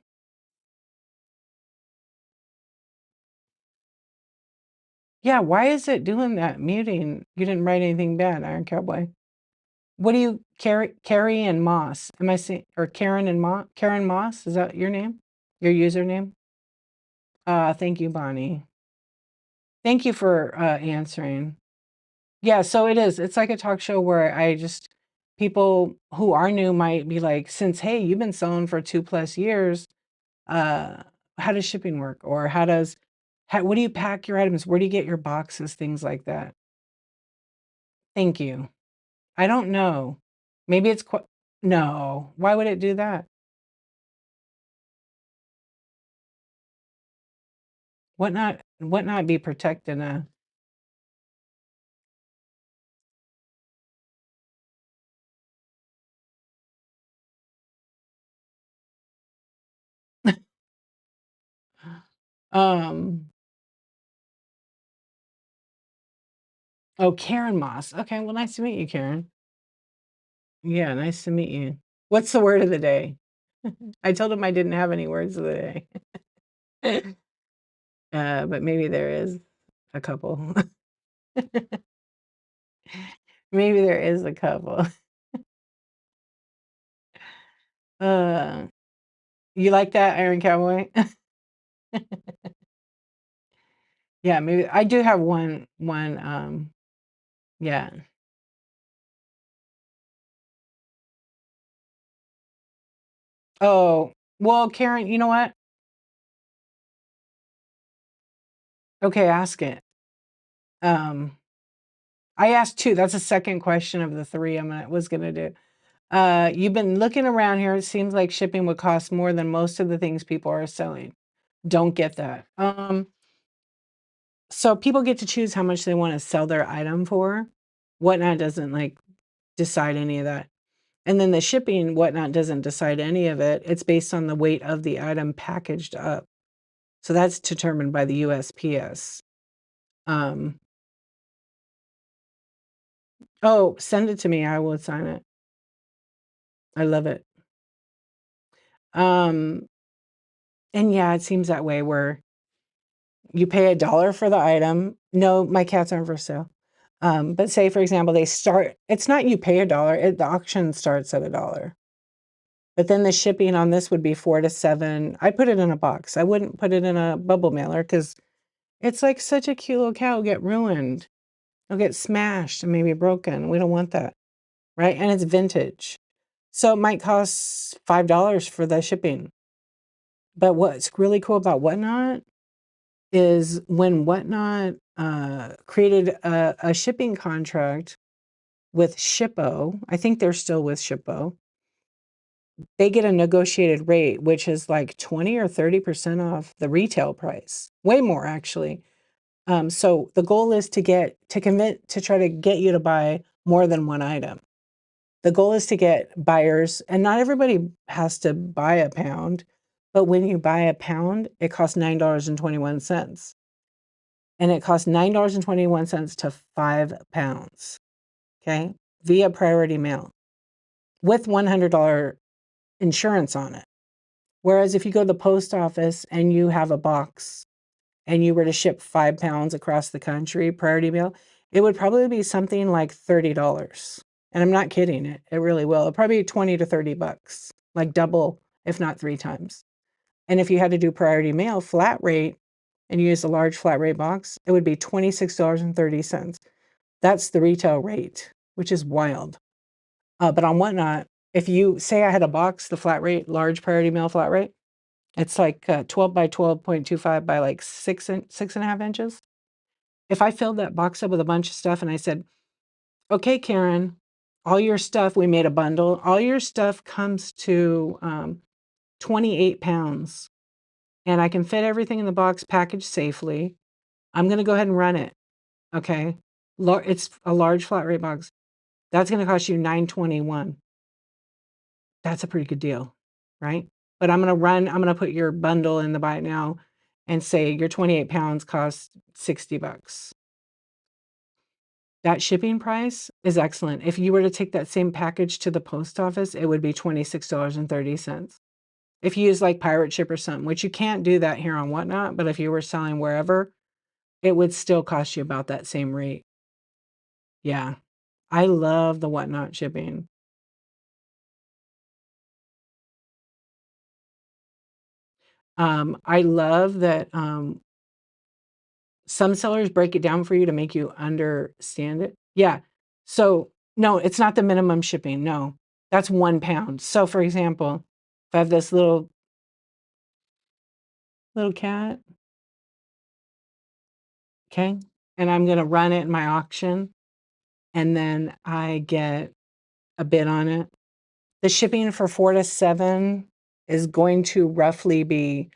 Yeah, why is it doing that? Muting. You didn't write anything bad, Iron Cowboy. What do you Carrie and Moss? Am I saying or Karen and Karen Moss? Is that your name? Your username? Thank you, Bonnie. Thank you for answering. Yeah, so it is. It's like a talk show where I just people who are new might be like, since hey, you've been selling for 2+ years, uh, how does shipping work? Or what do you pack your items? Where do you get your boxes? Things like that. Thank you. I don't know. Maybe it's no. Why would it do that? What not be protected? Um. Oh, Karen Moss. Okay. Well, nice to meet you, Karen. Yeah, nice to meet you. What's the word of the day? I told him I didn't have any words of the day. But maybe there is a couple. Maybe there is a couple. Uh, you like that, Iron Cowboy? Yeah, maybe I do have one. Yeah. Oh, well, Karen, you know what? Okay, ask it. Um, I asked two. That's the second question of the three was gonna do. You've been looking around here. It seems like shipping would cost more than most of the things people are selling. Don't get that. So people get to choose how much they want to sell their item for. Whatnot doesn't like decide any of that. And then the shipping, Whatnot doesn't decide any of it. It's based on the weight of the item packaged up. So that's determined by the USPS. Um, oh, send it to me. I will sign it. I love it. Um, and yeah, it seems that way where you pay $1 for the item. No, my cats aren't for sale. But say, for example, it's not you pay $1, the auction starts at $1. But then the shipping on this would be 4 to 7. I put it in a box. I wouldn't put it in a bubble mailer because it's like such a cute little cow get ruined. It'll get smashed and maybe broken. We don't want that, right? And it's vintage. So it might cost $5 for the shipping. But what's really cool about Whatnot is when Whatnot created a shipping contract with Shippo, I think they're still with Shippo, they get a negotiated rate, which is like 20 or 30% off the retail price. Way more, actually. So the goal is to try to get you to buy more than one item. The goal is to get buyers, and not everybody has to buy a pound, but when you buy a pound, it costs $9.21. And it costs $9.21 to 5 pounds, okay, via priority mail with $100 insurance on it. Whereas if you go to the post office and you have a box and you were to ship 5 pounds across the country, priority mail, it would probably be something like $30. And I'm not kidding, it really will. It'll probably be 20 to 30 bucks, like double, if not 3 times. And if you had to do priority mail flat rate and you use a large flat rate box, it would be $26.30. That's the retail rate, which is wild. But on Whatnot, if you say I had a box, the flat rate, large priority mail flat rate, it's like 12 by 12.25 by like 6.5 inches. If I filled that box up with a bunch of stuff and I said, okay, Karen, all your stuff, we made a bundle, all your stuff comes to 28 pounds and I can fit everything in the box packaged safely. I'm going to go ahead and run it. Okay. It's a large flat rate box. That's going to cost you $9.21. That's a pretty good deal, right? But I'm going to put your bundle in the buy it now and say your 28 pounds costs 60 bucks. That shipping price is excellent. If you were to take that same package to the post office, it would be $26.30. If you use like Pirate Ship or something, which you can't do that here on Whatnot, but if you were selling wherever, it would still cost you about that same rate. Yeah. I love the Whatnot shipping. I love that some sellers break it down for you to make you understand it. Yeah. So, no, it's not the minimum shipping. No, that's 1 pound. So, for example, if I have this little cat, okay, and I'm going to run it in my auction, and then I get a bid on it. The shipping for 4 to 7 is going to roughly be,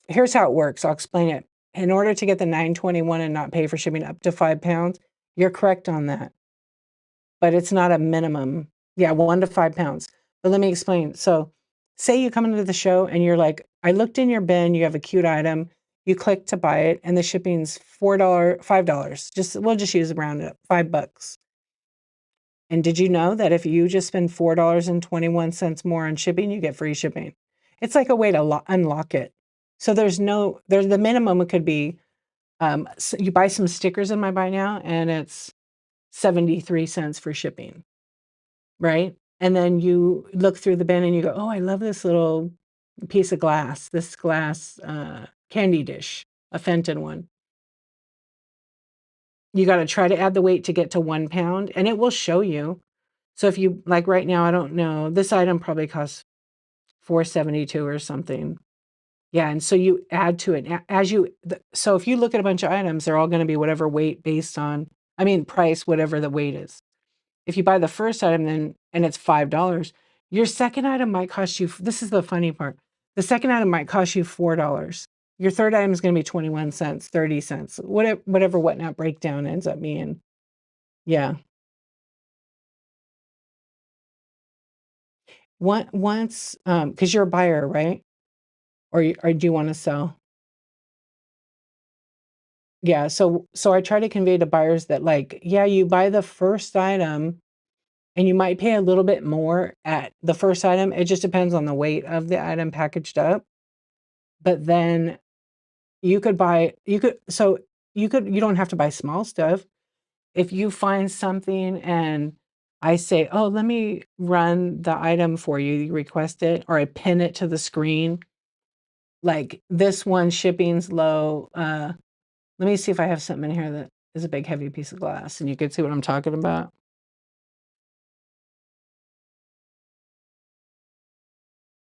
here's how it works. I'll explain it. In order to get the 921 and not pay for shipping up to 5 pounds, you're correct on that. But it's not a minimum. Yeah, 1 to 5 pounds. But let me explain. So, say you come into the show and you're like, I looked in your bin, you have a cute item, you click to buy it, and the shipping's $4, $5. We'll just use around it, $5. And did you know that if you just spend $4.21 more on shipping, you get free shipping? It's like a way to unlock it. So there's the minimum could be, so you buy some stickers in my buy now, and it's 73 cents for shipping, right? And then you look through the bin and you go, oh, I love this little piece of glass, this glass candy dish, a Fenton one. You got to try to add the weight to get to 1 pound, and it will show you. So if you, like right now, I don't know, this item probably costs $4.72 or something. Yeah, and so you add to it so if you look at a bunch of items, they're all going to be whatever weight based on, price, whatever the weight is. If you buy the first item then and it's $5, your second item might cost you, this is the funny part. The second item might cost you $4. Your third item is going to be 21 cents, 30 cents, whatever Whatnot breakdown ends up being. Yeah. Once, because you're a buyer, right? Or do you want to sell? Yeah. So I try to convey to buyers that, like, yeah, you buy the first item and you might pay a little bit more at the first item. It just depends on the weight of the item packaged up. But then you could buy, you don't have to buy small stuff. If you find something and I say, oh, let me run the item for you, you request it, or I pin it to the screen, like this one shipping's low. Let me see if I have something in here that is a big heavy piece of glass, and you can see what I'm talking about.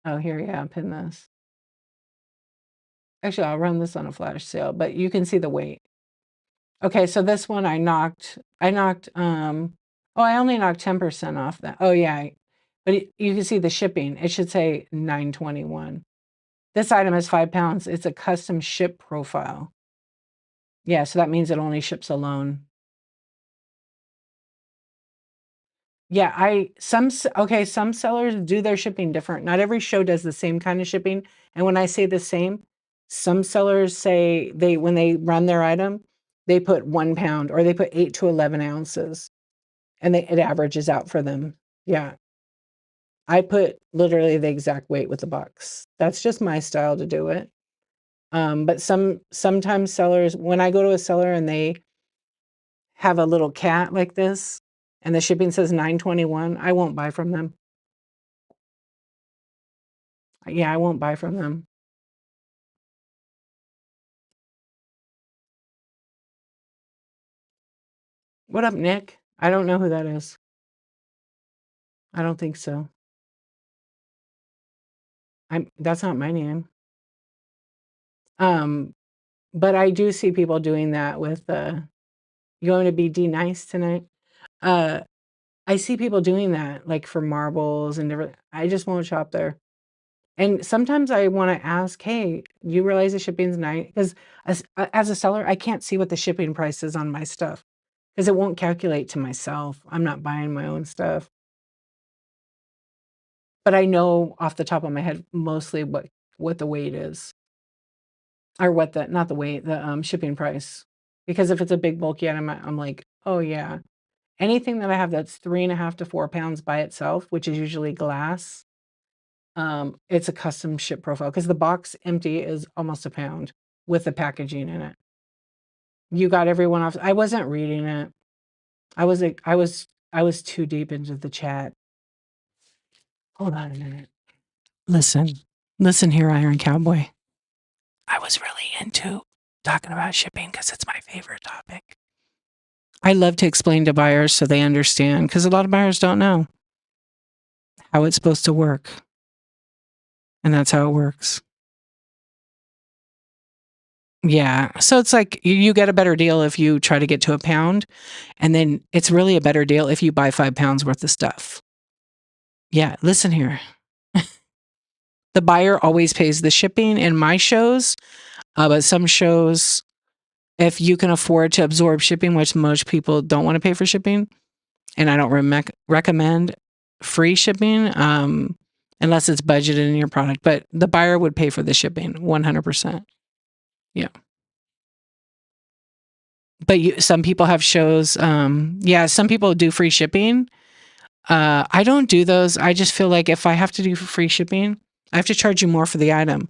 Oh, here, yeah, pin this. Actually, I'll run this on a flash sale, but you can see the weight. Okay, so this one I only knocked 10% off that. Oh yeah, but you can see the shipping. It should say 921. This item is 5 pounds. It's a custom ship profile. Yeah, so that means it only ships alone. Yeah, some sellers do their shipping different. Not every show does the same kind of shipping. And when I say the same, some sellers say when they run their item, they put 1 pound or they put 8 to 11 ounces and it averages out for them. Yeah. I put literally the exact weight with the box. That's just my style to do it. But sometimes sellers, when I go to a seller and they have a little cat like this and the shipping says 921, I won't buy from them. Yeah, I won't buy from them. What up, Nick? I don't know who that is. I don't think so. That's not my name. But I do see people doing that with you want me to be nice tonight? Uh I see people doing that like for marbles and different. I just won't shop there. And sometimes I want to ask, hey, you realize the shipping's nice? Because as a seller, I can't see what the shipping price is on my stuff because it won't calculate to myself. I'm not buying my own stuff. But I know off the top of my head mostly what the weight is or what the not the weight, the shipping price. Because if it's a big bulky item, I'm like, oh yeah. Anything that I have that's 3.5 to 4 pounds by itself, which is usually glass, it's a custom ship profile because the box empty is almost a pound with the packaging in it. You got everyone off. I wasn't reading it. I was too deep into the chat. Hold on a minute. Listen here, Iron Cowboy. I was really into talking about shipping because it's my favorite topic. I love to explain to buyers so they understand because a lot of buyers don't know how it's supposed to work. And that's how it works. Yeah. So it's like you get a better deal if you try to get to a pound. And then it's really a better deal if you buy 5 pounds worth of stuff. Yeah. Listen here. The buyer always pays the shipping in my shows. But some shows, if you can afford to absorb shipping, which most people don't want to pay for shipping, and I don't recommend free shipping unless it's budgeted in your product. But the buyer would pay for the shipping 100%. Yeah. But some people have shows. Yeah, some people do free shipping. I don't do those. I just feel like if I have to do free shipping, I have to charge you more for the item.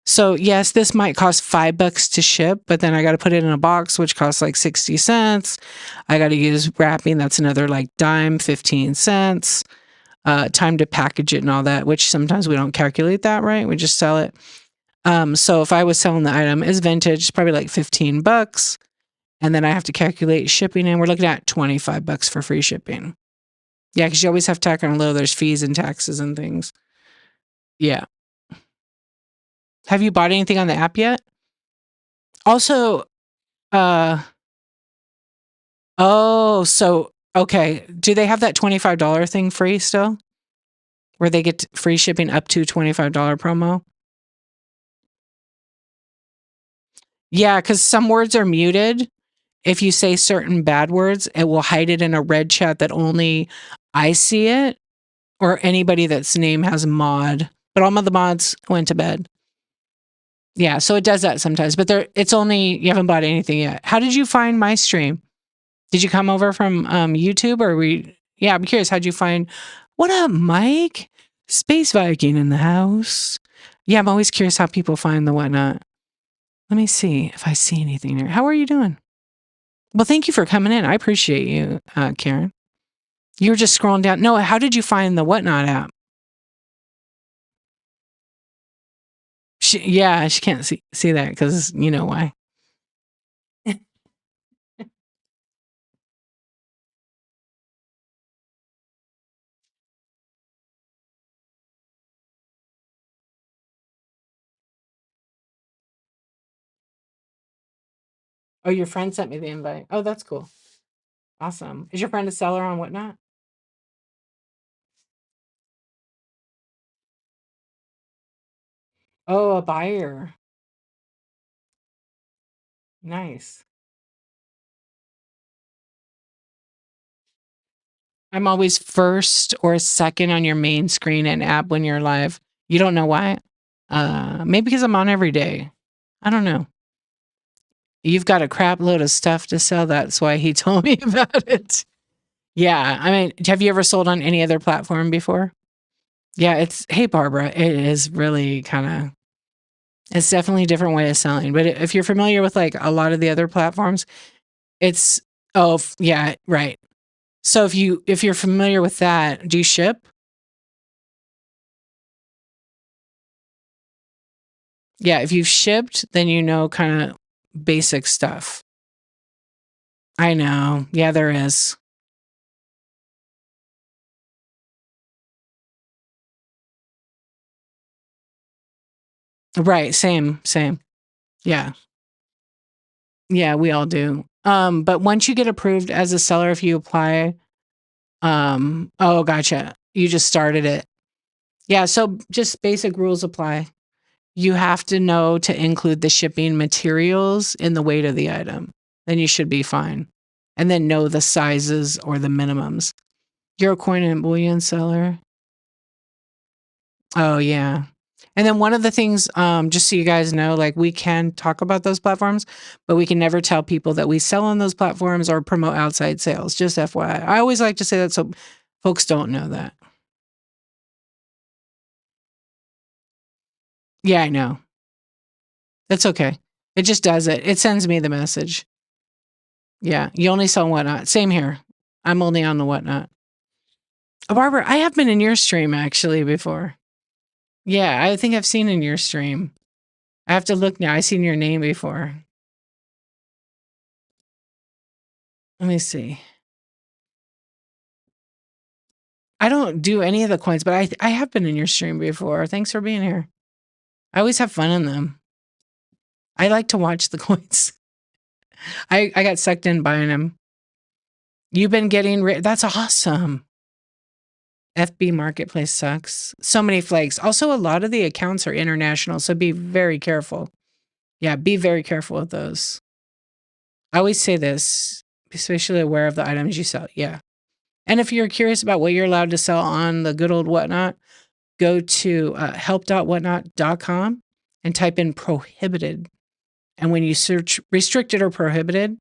So yes, this might cost $5 to ship, but then I got to put it in a box, which costs like 60 cents. I got to use wrapping. That's another like dime, 15 cents. Time to package it and all that, which sometimes we don't calculate that, right? We just sell it. So if I was selling the item as vintage, it's probably like $15. And then I have to calculate shipping, and we're looking at $25 for free shipping. Yeah, because you always have to tack on a little. There's fees and taxes and things. Yeah. Have you bought anything on the app yet? Also, okay. Do they have that $25 thing free still? Where they get free shipping up to $25 promo? Yeah, because some words are muted. If you say certain bad words, it will hide it in a red chat that only I see it or anybody that's name has mod. But all of the mods went to bed. Yeah, so it does that sometimes, but it's only you haven't bought anything yet. How did you find my stream? Did you come over from YouTube or yeah, I'm curious, how'd you find what up, Mike? Space Viking in the house. Yeah, I'm always curious how people find the whatnot. Let me see if I see anything here. How are you doing? Well, thank you for coming in. I appreciate you, Karen. You were just scrolling down. No, how did you find the whatnot app? She can't see that because you know why. Oh, your friend sent me the invite. Oh, that's cool. Awesome. Is your friend a seller on Whatnot? Oh, a buyer. Nice. I'm always first or second on your main screen and app when you're live. You don't know why? Maybe because I'm on every day. I don't know. You've got a crap load of stuff to sell. That's why he told me about it. Yeah. I mean, have you ever sold on any other platform before? Yeah. Hey, Barbara, it is really it's definitely a different way of selling. But if you're familiar with like a lot of the other platforms, it's, yeah, right. So if you're familiar with that, do you ship? Yeah, if you've shipped, then you know kind of basic stuff. I know. Yeah, there is. Right, same. Yeah. Yeah, we all do. But once you get approved as a seller, if you apply, oh, gotcha. You just started it. Yeah, so just basic rules apply. You have to know to include the shipping materials in the weight of the item. Then you should be fine. And then know the sizes or the minimums. You're a coin and bullion seller. Oh, yeah. And then one of the things, just so you guys know, like we can talk about those platforms, but we can never tell people that we sell on those platforms or promote outside sales. Just FYI. I always like to say that so folks don't know that. Yeah, I know. That's okay. It just does it. It sends me the message. Yeah, you only sell Whatnot. Same here. I'm only on the Whatnot. Oh, Barbara, I have been in your stream actually before. Yeah, I think I've seen in your stream. I have to look now. I've seen your name before. Let me see. I don't do any of the coins, but I have been in your stream before. Thanks for being here. I always have fun in them. I like to watch the coins. I got sucked in buying them. You've been getting that's awesome. FB Marketplace sucks. So many flakes. Also, a lot of the accounts are international, so be very careful. Yeah, be very careful with those. I always say this, especially aware of the items you sell. Yeah. And if you're curious about what you're allowed to sell on the good old Whatnot, go to help.whatnot.com and type in prohibited. And when you search restricted or prohibited,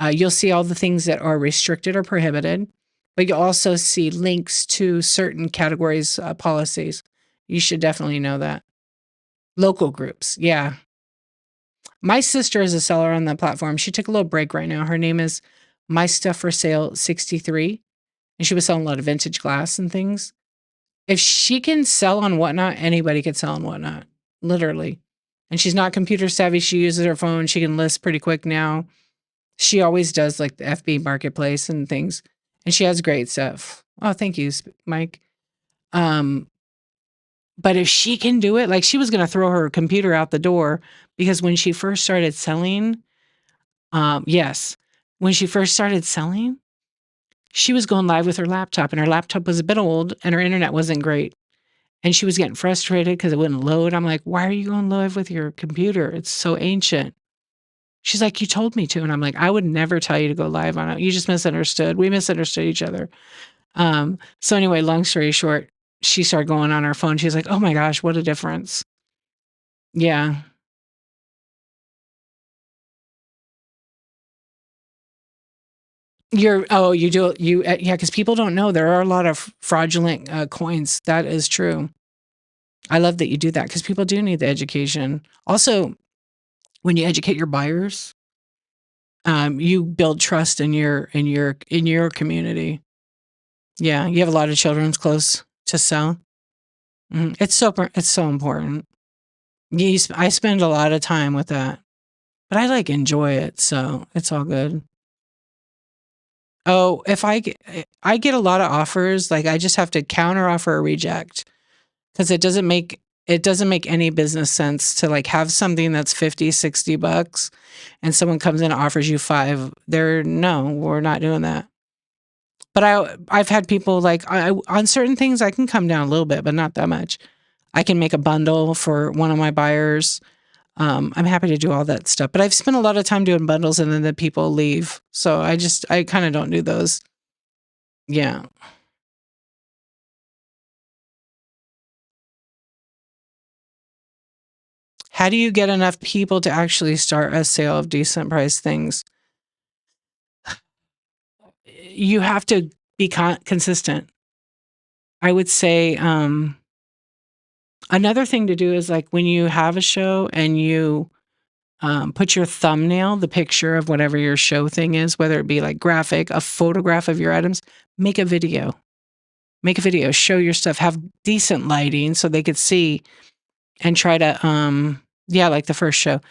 you'll see all the things that are restricted or prohibited, but you'll also see links to certain categories, policies. You should definitely know that. Local groups. Yeah. My sister is a seller on that platform. She took a little break right now. Her name is My Stuff for Sale 63. And she was selling a lot of vintage glass and things. If she can sell on Whatnot, anybody can sell on Whatnot, literally. And she's not computer savvy. She uses her phone. She can list pretty quick now. She always does like the FB Marketplace and things. And she has great stuff. Oh, thank you, Mike. But if she can do it, like she was going to throw her computer out the door because when she first started selling, yes, when she first started selling, she was going live with her laptop and her laptop was a bit old and her internet wasn't great. And she was getting frustrated because it wouldn't load. I'm like, why are you going live with your computer? It's so ancient. She's like, you told me to. And I'm like, I would never tell you to go live on it. You just misunderstood. We misunderstood each other. So anyway, long story short, she started going on her phone. She's like, oh my gosh, what a difference. Yeah. You do, yeah, because people don't know there are a lot of fraudulent coins. That is true. I love that you do that because people do need the education. Also, when you educate your buyers, you build trust in your community. Yeah, you have a lot of children's clothes to sell. It's so important. I spend a lot of time with that, but I like enjoy it, so it's all good. Oh, if I get a lot of offers, like I just have to counter offer or reject because it doesn't make it doesn't make any business sense to like have something that's 50, $60 and someone comes in and offers you 5. No, we're not doing that. But I've had people like on certain things I can come down a little bit, but not that much. I can make a bundle for one of my buyers. I'm happy to do all that stuff, but I've spent a lot of time doing bundles and then the people leave. So I kind of don't do those. Yeah. How do you get enough people to actually start a sale of decent price things? You have to be consistent. I would say another thing to do is like when you have a show and you put your thumbnail, the picture of whatever your show thing is, whether it be like graphic, a photograph of your items, make a video. Make a video, show your stuff, have decent lighting so they could see and try to yeah, like the first show.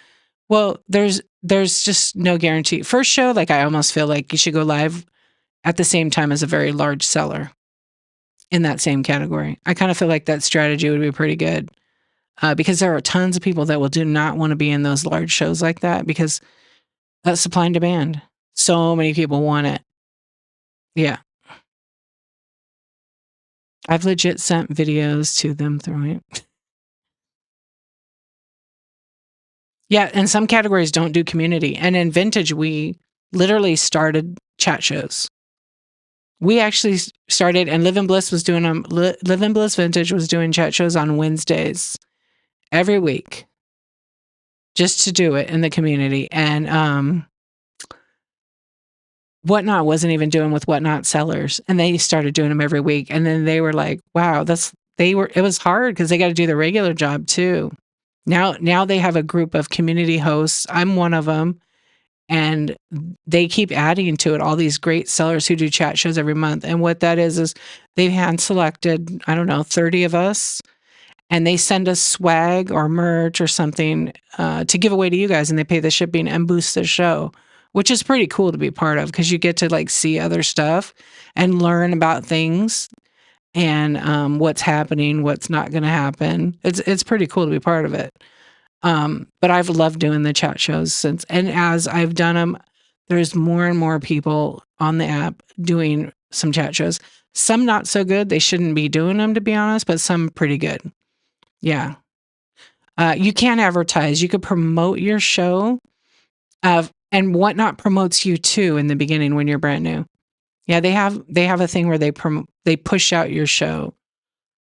Well, there's just no guarantee. First show, like I almost feel like you should go live at the same time as a very large seller in that same category. I kind of feel like that strategy would be pretty good. Because there are tons of people that will do not want to be in those large shows like that because that's supply and demand. So many people want it. Yeah. I've legit sent videos to them through it. Yeah, and some categories don't do community. And in vintage, we literally started chat shows. We actually started, and Live in Bliss was doing them. Live in Bliss Vintage was doing chat shows on Wednesdays every week just to do it in the community. And Whatnot wasn't even doing with Whatnot sellers, and they started doing them every week. And then they were like, "Wow, it was hard because they got to do the regular job too." Now they have a group of community hosts. I'm one of them. And they keep adding to it all these great sellers who do chat shows every month. And what that is they've hand selected, I don't know, 30 of us, and they send us swag or merch or something to give away to you guys, and they pay the shipping and boost the show, which is pretty cool to be part of because you get to like see other stuff and learn about things and what's happening, what's not going to happen. It's pretty cool to be part of it. But I've loved doing the chat shows since, and as I've done them, there's more and more people on the app doing some chat shows. Some not so good. They shouldn't be doing them, to be honest, but some pretty good. Yeah. You can advertise. You could promote your show, and Whatnot promotes you too in the beginning when you're brand new. Yeah, they have a thing where they push out your show.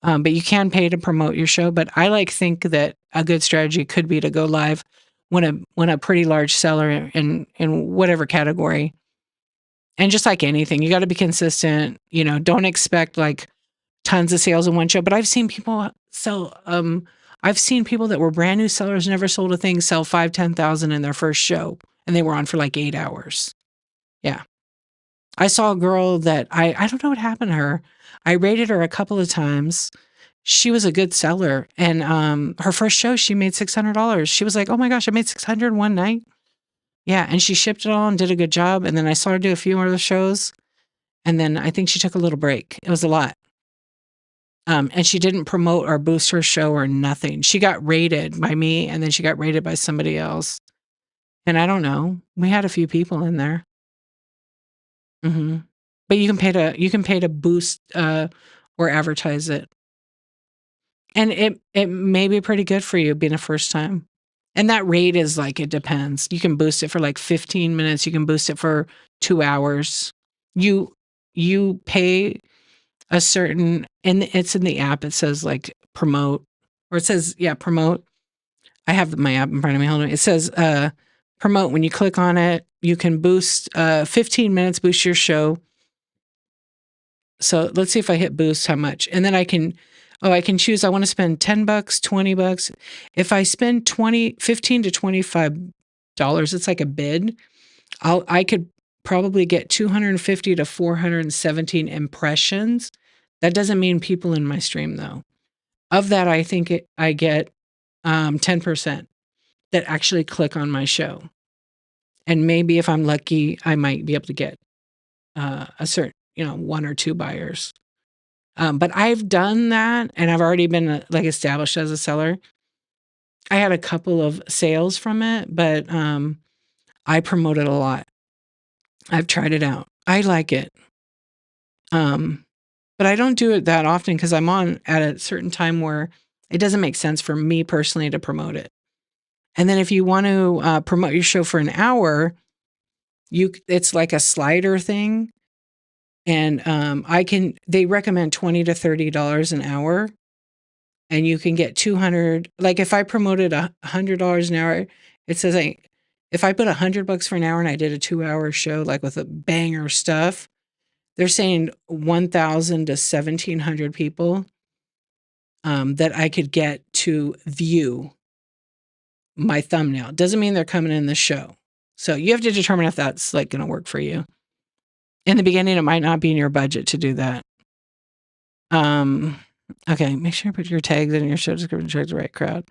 But you can pay to promote your show. But I think that a good strategy could be to go live when a pretty large seller in whatever category. And just like anything, you got to be consistent. Don't expect like tons of sales in one show. But I've seen people sell. I've seen people that were brand new sellers, never sold a thing, sell 5,000-10,000 in their first show, and they were on for like 8 hours. Yeah. I saw a girl that I don't know what happened to her. I rated her a couple of times. She was a good seller, and her first show she made $600. She was like, "Oh my gosh, I made $600 one night." Yeah, and she shipped it all and did a good job. And then I saw her do a few more of the shows, and then I think she took a little break. It was a lot. And she didn't promote or boost her show or nothing. She got rated by me, and then she got rated by somebody else. And I don't know. We had a few people in there. But you can pay to boost or advertise it. And it may be pretty good for you being a first time. And that rate is like, it depends. You can boost it for like 15 minutes. You can boost it for 2 hours. You pay a certain, and it's in the app. It says like promote, or it says, yeah, promote. I have my app in front of me. Hold on. It says promote. When you click on it, you can boost 15 minutes, boost your show. So let's see if I hit boost, how much. And then I can choose, I want to spend $10, $20. If I spend $15 to $25, it's like a bid. I could probably get 250 to 417 impressions. That doesn't mean people in my stream though. Of that, I think I get 10% that actually click on my show. And maybe if I'm lucky, I might be able to get a certain, 1 or 2 buyers. But I've done that, and I've already been like established as a seller. I had a couple of sales from it, but I promote it a lot. I've tried it out. I like it. But I don't do it that often because I'm on at a certain time where it doesn't make sense for me personally to promote it. And then if you want to promote your show for an hour, it's like a slider thing. And they recommend $20 to $30 an hour. And you can get 200. Like if I promoted $100 an hour, it says if I put $100 for an hour and I did a 2-hour show, like with a banger stuff, they're saying 1,000 to 1,700 people that I could get to view my thumbnail. Doesn't mean they're coming in the show. So you have to determine if that's like going to work for you. In the beginning, it might not be in your budget to do that. Okay, make sure you put your tags in your show description to attract the right crowd.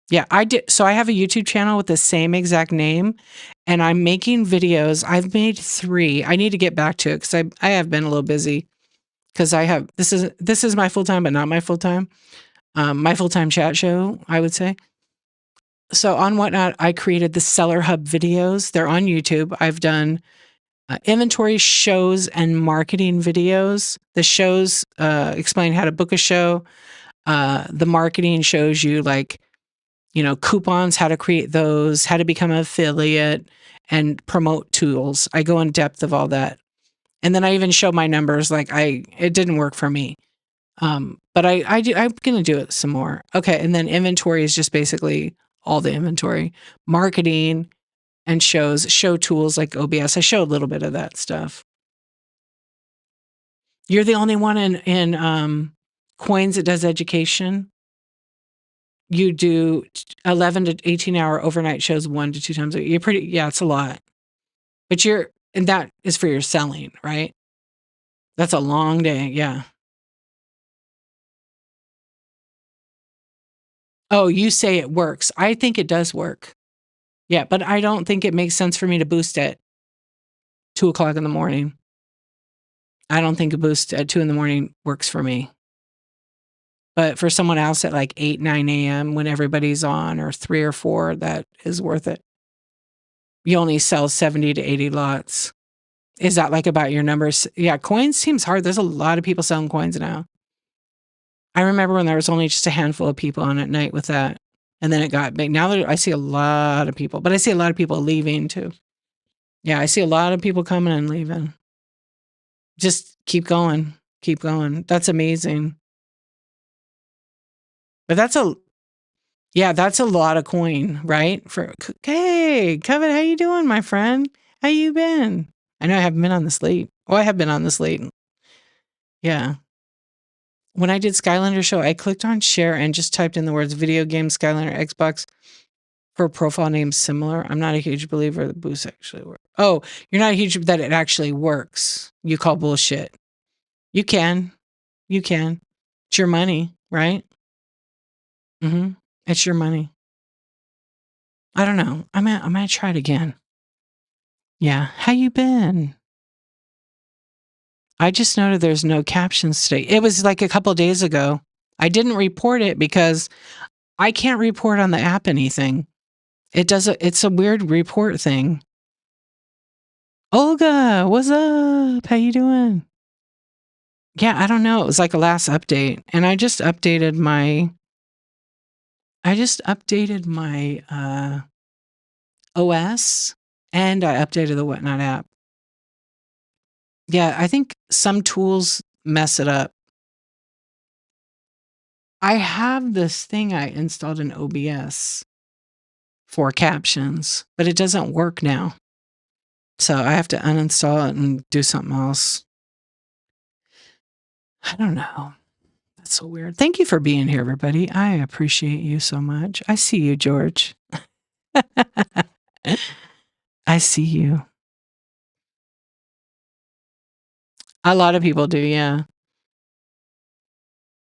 Yeah, I did. So I have a YouTube channel with the same exact name, and I'm making videos. I've made 3. I need to get back to it because I have been a little busy because this is my full time, but not my full time. My full time chat show, I would say. So on Whatnot, I created the Seller Hub videos. They're on YouTube. I've done inventory shows and marketing videos. The shows explain how to book a show. The marketing shows you coupons, how to create those, how to become an affiliate, and promote tools. I go in depth of all that. And then I even show my numbers. It didn't work for me. But I'm going to do it some more. Okay. And then inventory is just basically all the inventory, marketing, and show tools like OBS. I show a little bit of that stuff. You're the only one in Coins that does education. You do 11 to 18-hour overnight shows 1 to 2 times a week. It's a lot. But and that is for your selling, right? That's a long day. Yeah. Oh, you say it works. I think it does work. Yeah, but I don't think it makes sense for me to boost at 2:00 in the morning. I don't think a boost at 2 in the morning works for me. But for someone else at like 8, 9 a.m. when everybody's on, or 3 or 4, that is worth it. You only sell 70 to 80 lots. Is that like about your numbers? Yeah, coins seems hard. There's a lot of people selling coins now. I remember when there was only just a handful of people on at night with that. And then it got big. Now I see a lot of people, but I see a lot of people leaving too. Yeah, I see a lot of people coming and leaving. Just keep going. Keep going. That's amazing. But that's a lot of coin, right? Hey, Kevin, how you doing, my friend? How you been? I know I haven't been on this late. Oh, I have been on this late. Yeah. When I did Skylander show, I clicked on share and just typed in the words video game Skylander Xbox for a profile name similar. I'm not a huge believer that boosts actually work. Oh, you're not a huge that it actually works. You call bullshit. You can. It's your money, right? Mm-hmm. It's your money. I don't know. I'm gonna try it again. Yeah. How you been? I just noted there's no captions today. It was like a couple days ago. I didn't report it because I can't report on the app anything. It's a weird report thing. Olga, what's up? How you doing? Yeah, I don't know. It was like a last update. And I just updated my OS, and I updated the Whatnot app. Yeah, I think some tools mess it up. I have this thing I installed in OBS for captions, but it doesn't work now. So I have to uninstall it and do something else. I don't know. That's so weird. Thank you for being here, everybody. I appreciate you so much. I see you, George. I see you. A lot of people do, yeah.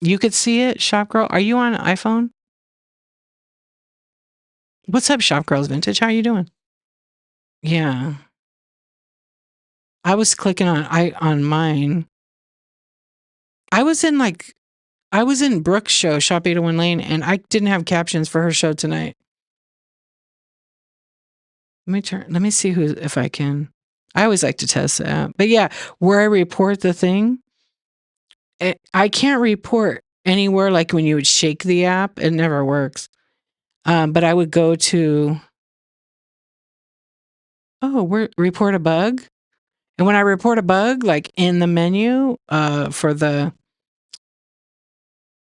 You could see it, Shop Girl. Are you on iPhone? What's up, Shop Girls Vintage? How are you doing? Yeah. I was clicking on mine. I was in Brooke's show, Shop 801 Lane, and I didn't have captions for her show tonight. Let me see if I can. I always like to test that. But yeah, where I report the thing, I can't report anywhere like when you would shake the app. It never works. But I would go to, report a bug. And when I report a bug, like in the menu,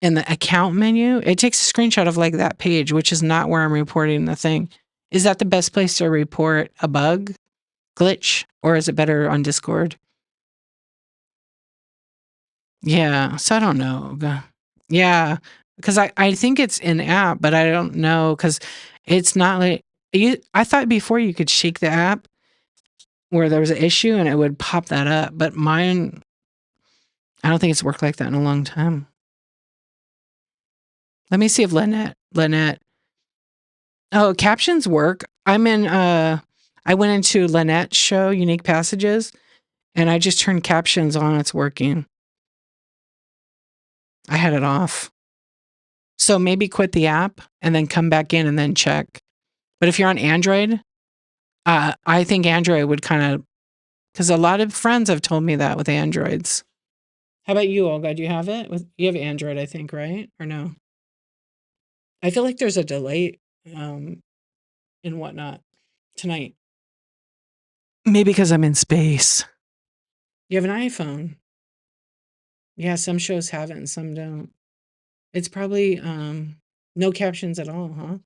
in the account menu, it takes a screenshot of like that page, which is not where I'm reporting the thing. Is that the best place to report a bug glitch, or is it better on Discord? Yeah, so I don't know. Yeah, because I think it's in app, but I don't know because it's not like I thought before you could shake the app where there was an issue and it would pop that up, but mine, I don't think it's worked like that in a long time. Let me see if Lynette. Oh, captions work. I went into Lynette's show, Unique Passages, and I just turned captions on. It's working. I had it off. So maybe quit the app and then come back in and then check. But if you're on Android, I think Android would kind of, because a lot of friends have told me that with Androids. How about you, Olga? Do you have it? You have Android, I think, right? Or no? I feel like there's a delay in whatnot tonight. Maybe because I'm in space. You have an iPhone. Yeah, some shows have it and some don't. It's probably no captions at all, huh?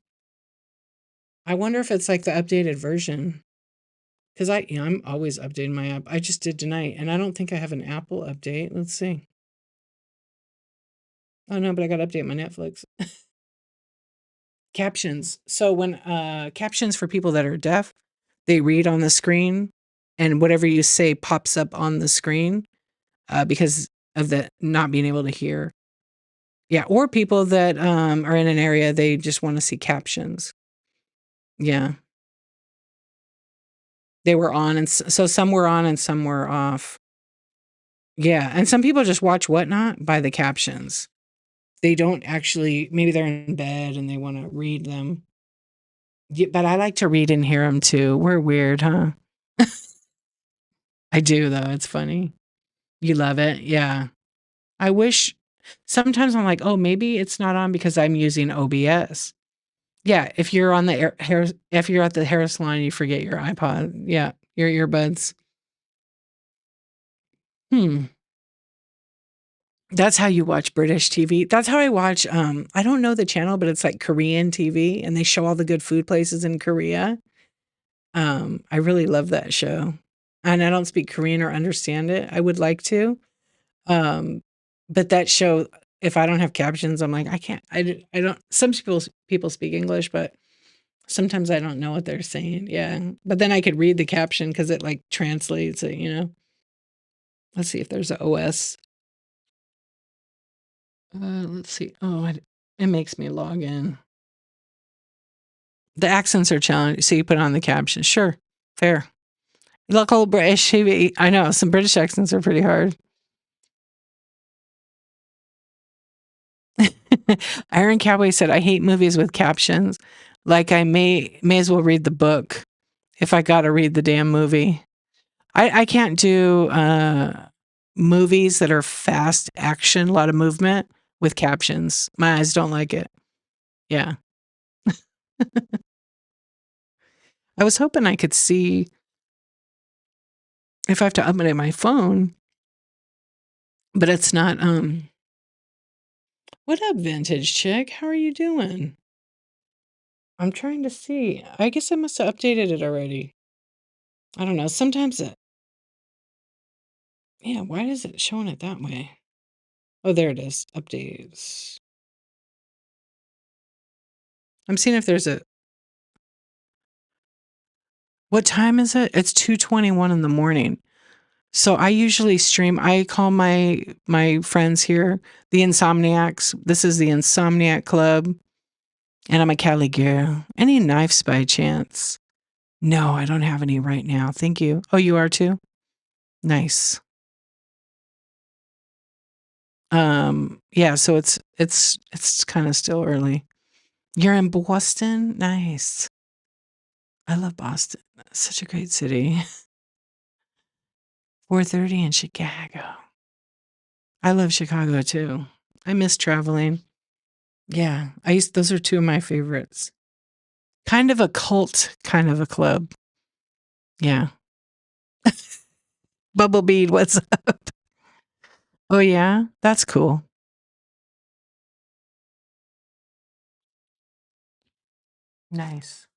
I wonder if it's like the updated version. Because I'm always updating my app. I just did tonight, and I don't think I have an Apple update. Let's see. Oh no, but I got to update my Netflix. Captions. So when captions for people that are deaf, they read on the screen, and whatever you say pops up on the screen because of the not being able to hear. Yeah, or people that are in an area, they just want to see captions. Yeah. They were on, and so some were on and some were off. Yeah, and some people just watch Whatnot by the captions. They don't actually, maybe they're in bed and they want to read them. Yeah, but I like to read and hear them too. We're weird, huh? I do, though. It's funny. You love it? Yeah. I wish sometimes I'm like, oh, maybe it's not on because I'm using OBS. Yeah, if you're on the if you're at the hair salon and you forget your iPod, yeah, your earbuds. That's how you watch British TV. That's how I watch, I don't know the channel, but it's like Korean TV, and they show all the good food places in Korea. I really love that show, and I don't speak Korean or understand it. I would like to, um, but that show, if I don't have captions, I'm like, I can't. I don't. Some people speak English, but sometimes I don't know what they're saying. Yeah, but then I could read the caption because it like translates it. Let's see if there's a OS. Let's see. Oh, it makes me log in. The accents are challenging, so you put on the caption. Sure, fair. Local British TV. I know some British accents are pretty hard. Iron Cowboy said, "I hate movies with captions. Like I may as well read the book if I got to read the damn movie. I can't do movies that are fast action, a lot of movement with captions. My eyes don't like it. Yeah." I was hoping I could see if I have to update my phone, but it's not. What up, vintage chick? How are you doing? I'm trying to see. I guess I must have updated it already. I don't know. Sometimes yeah, why is it showing it that way? Oh, there it is. Updates. I'm seeing if there's a. What time is it? It's 2:21 in the morning. So I usually stream. I call my friends here the Insomniacs. This is the Insomniac Club, and I'm a Cali girl. Any knives by chance? No, I don't have any right now. Thank you. Oh, you are too? Nice. Yeah, so it's kind of still early. You're in Boston? Nice. I love Boston. It's such a great city. 4:30 in Chicago. I love Chicago too. I miss traveling. Yeah, those are two of my favorites. Kind of a cult, kind of a club. Yeah. Bubble Bead, what's up? Oh yeah, that's cool. Nice.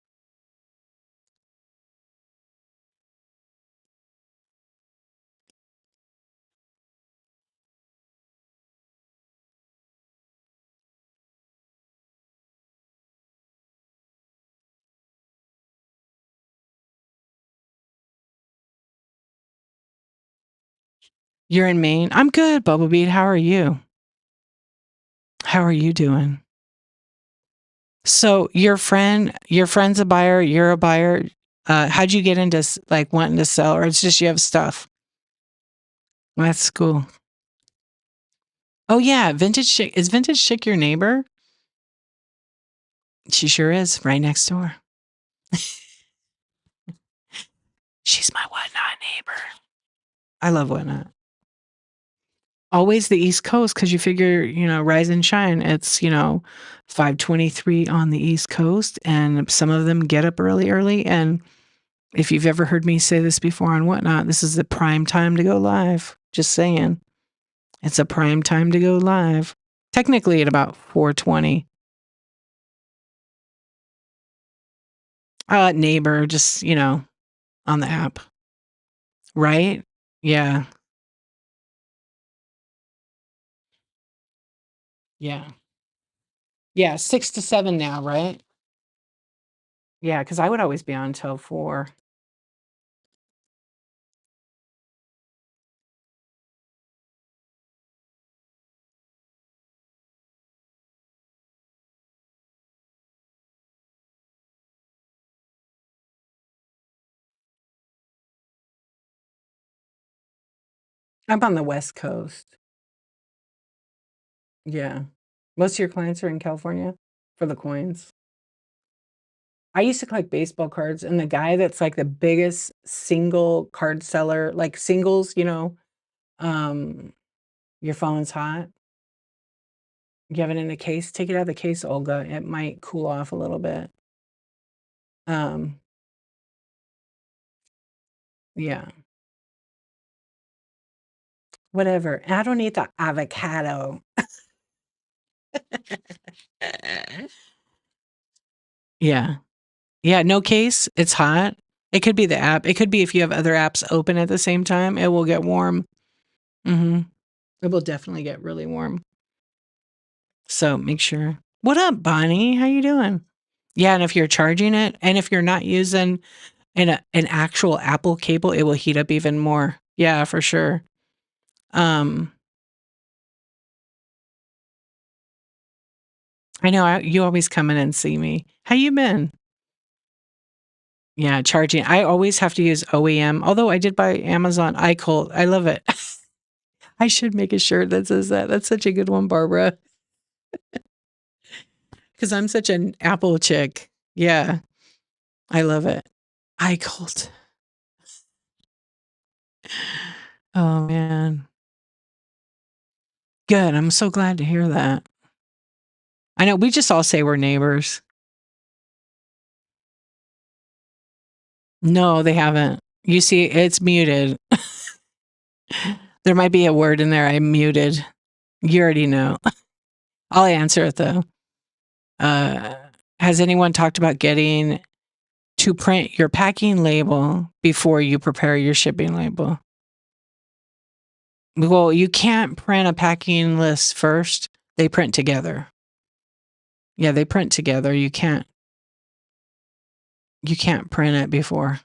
You're in Maine? I'm good, Bubble Bead. How are you? How are you doing? So your friend's a buyer, you're a buyer. How'd you get into like wanting to sell, or it's just you have stuff? That's cool. Oh yeah, Vintage Chick. Is Vintage Chick your neighbor? She sure is, right next door. She's my whatnot neighbor. I love whatnot. Always the East Coast, because you figure, rise and shine. It's 5:23 on the East Coast, and some of them get up early, early. And if you've ever heard me say this before on whatnot, this is the prime time to go live. Just saying, it's a prime time to go live. Technically, at about 4:20. Neighbor, just on the app, right? Yeah, yeah, yeah. 6 to 7 now, right? Yeah, because I would always be on till 4. I'm on the West Coast. Yeah. Most of your clients are in California for the coins. I used to collect baseball cards, and the guy that's like the biggest single card seller, like singles, um, your phone's hot. You have it in a case. Take it out of the case, Olga. It might cool off a little bit. Um, yeah. Whatever. I don't eat the avocado. Yeah. Yeah, no case. It's hot. It could be the app. It could be if you have other apps open at the same time, it will get warm. Mhm. It will definitely get really warm. So make sure. What up, Bonnie? How you doing? Yeah, and if you're charging it, and if you're not using an actual Apple cable, it will heat up even more. Yeah, for sure. Um, I know you always come in and see me. How you been? Yeah, charging. I always have to use OEM. Although I did buy Amazon iColt. I love it. I should make a shirt that says that. That's such a good one, Barbara. Because I'm such an Apple chick. Yeah, I love it. iColt. Oh man. Good. I'm so glad to hear that. I know we just all say we're neighbors. No, they haven't. You see, it's muted. There might be a word in there I muted. You already know. I'll answer it though. Uh, has anyone talked about getting to print your packing label before you prepare your shipping label? Well, you can't print a packing list first. They print together. Yeah, they print together. You can't print it before.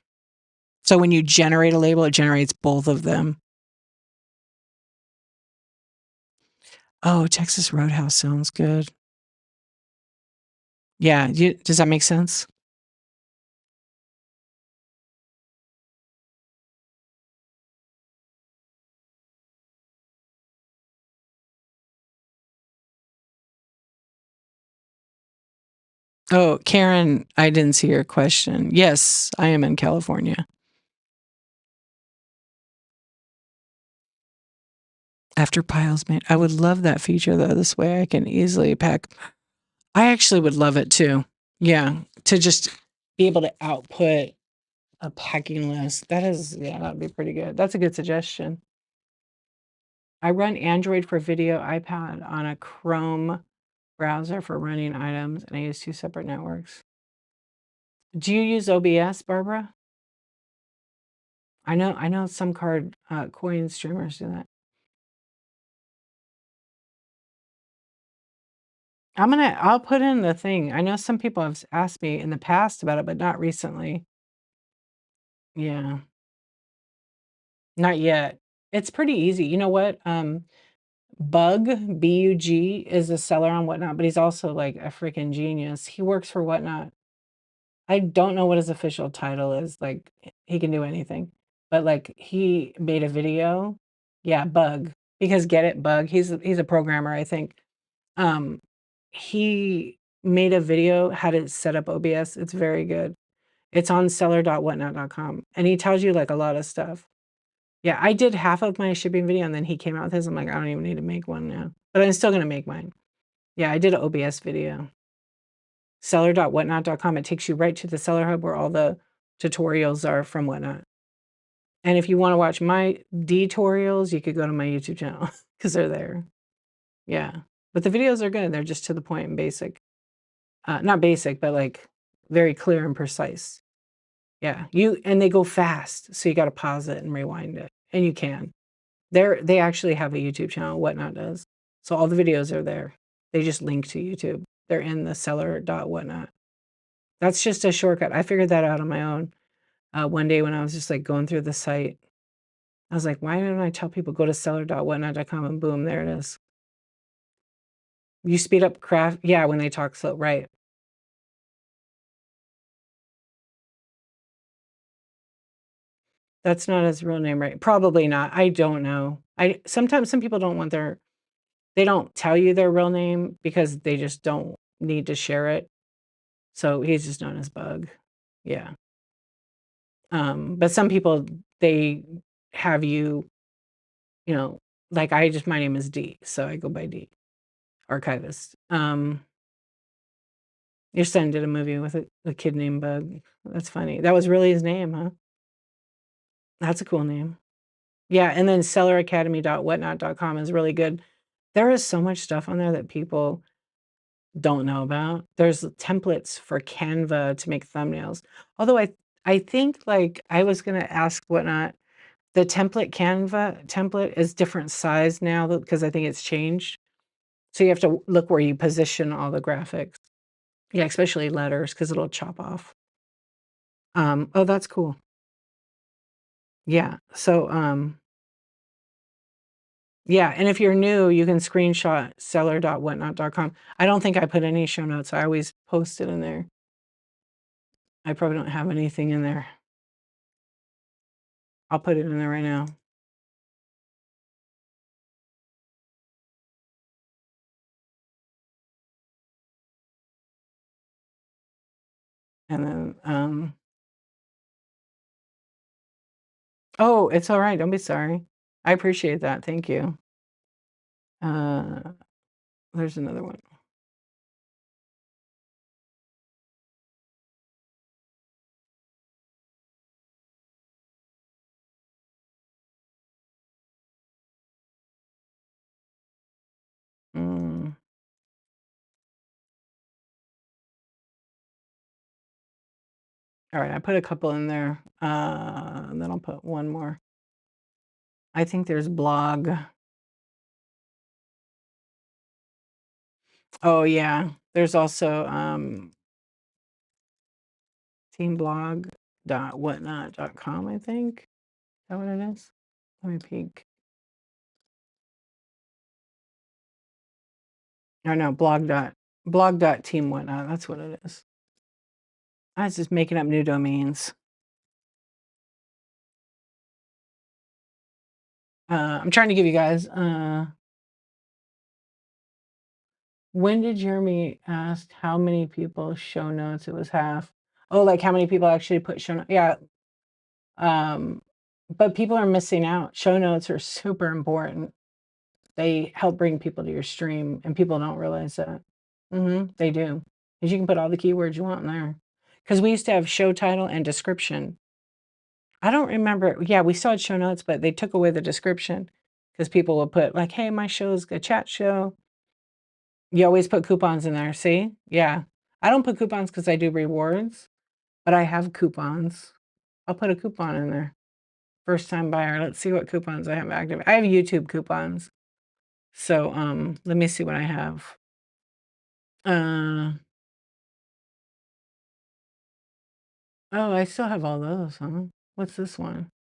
So when you generate a label, it generates both of them. Oh, Texas Roadhouse sounds good. Yeah, does that make sense? Oh, Karen, I didn't see your question. Yes, I am in California. After piles made, I would love that feature though. This way I can easily pack. I actually would love it too. Yeah, to just be able to output a packing list. That is, yeah, that'd be pretty good. That's a good suggestion. I run Android for video, iPad on a Chrome browser for running items, and I use 2 separate networks. Do you use OBS, Barbara? I know some coin streamers do that. I'll put in the thing. I know some people have asked me in the past about it, but not recently. Yeah, not yet. It's pretty easy. You know what? Bug, B-U-G, is a seller on Whatnot, but he's also like a freaking genius. He works for Whatnot. I don't know what his official title is. Like he can do anything. But like he made a video. Yeah, Bug. Because get it, Bug. He's a programmer, I think. Um he made a video how to set up OBS. It's very good. It's on seller.whatnot.com and he tells you like a lot of stuff. Yeah, I did half of my shipping video and then he came out with his. I'm like, I don't even need to make one now. But I'm still gonna make mine. Yeah, I did an OBS video. Seller.whatnot.com. It takes you right to the Seller Hub where all the tutorials are from Whatnot. And if you want to watch my tutorials, you could go to my YouTube channel because they're there. Yeah. But the videos are good. They're just to the point and basic. Not basic, but like very clear and precise. Yeah. And they go fast. So you got to pause it and rewind it. And you can. They actually have a YouTube channel, Whatnot does. So all the videos are there. They just link to YouTube. They're in the seller.whatnot. That's just a shortcut. I figured that out on my own. One day when I was just like going through the site, I was like, why don't I tell people go to seller.whatnot.com and boom, there it is. You speed up craft. Yeah, when they talk slow, right. That's not his real name, right? Probably not. I don't know. Sometimes some people don't want they don't tell you their real name because they just don't need to share it. So he's just known as Bug. Yeah. But some people they have you know, like my name is D, so I go by D. Archivist. Your son did a movie with a kid named Bug. That's funny. That was really his name, huh? That's a cool name. Yeah, and then selleracademy.whatnot.com is really good. There is so much stuff on there that people don't know about. There's templates for Canva to make thumbnails. Although I think like I was gonna ask Whatnot, the Canva template is different size now because I think it's changed. So you have to look where you position all the graphics. Yeah, especially letters because it'll chop off. Oh, that's cool. Yeah. So, yeah, and if you're new, you can screenshot seller.whatnot.com. I don't think I put any show notes. I always post it in there. I probably don't have anything in there. I'll put it in there right now. And then, oh, it's all right. Don't be sorry. I appreciate that. Thank you. Uh, there's another one. Mm. All right, I put a couple in there. And then I'll put one more. I think there's blog. Oh yeah. There's also teamblog.whatnot.com, I think. Is that what it is? Let me peek. Oh no, blog.teamwhatnot. That's what it is. I was just making up new domains. I'm trying to give you guys When did Jeremy ask how many people show notes? It was half. Oh, like how many people actually put show notes? Yeah. But people are missing out. Show notes are super important. They help bring people to your stream, and people don't realize that. They do. Because you can put all the keywords you want in there. Because we used to have show title and description. I don't remember. Yeah, we still had show notes, but they took away the description because people would put like, "Hey, my show's a chat show." You always put coupons in there. See? Yeah. I don't put coupons because I do rewards, but I have coupons. I'll put a coupon in there. First time buyer. Let's see what coupons I have active. I have YouTube coupons. So let me see what I have. Oh, I still have all those, huh? What's this one?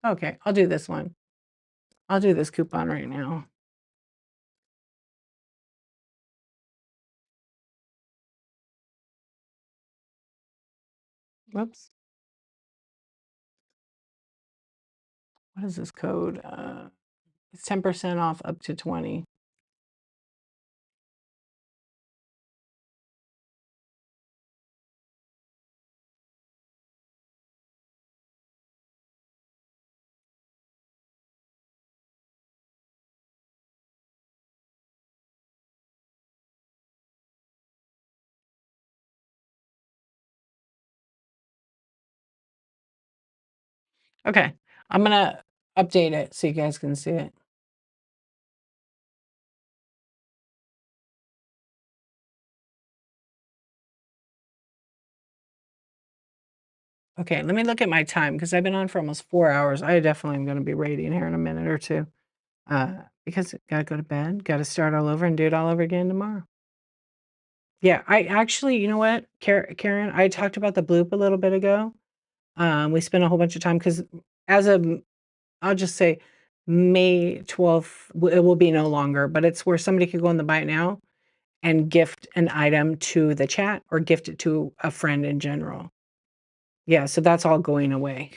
Okay, I'll do this one. I'll do this coupon right now. Whoops. What is this code? It's 10% off up to 20. Okay, I'm gonna update it so you guys can see it. Okay, let me look at my time because I've been on for almost 4 hours. I definitely am gonna be rating here in a minute or two. Because gotta go to bed, gotta start all over and do it all over again tomorrow. Yeah, I actually, you know what, Karen, I talked about the bloop a little bit ago. We spent a whole bunch of time because as of I'll just say May 12th, it will be no longer, but it's where somebody could go in the Buy It Now and gift an item to the chat or gift it to a friend in general. Yeah, so that's all going away.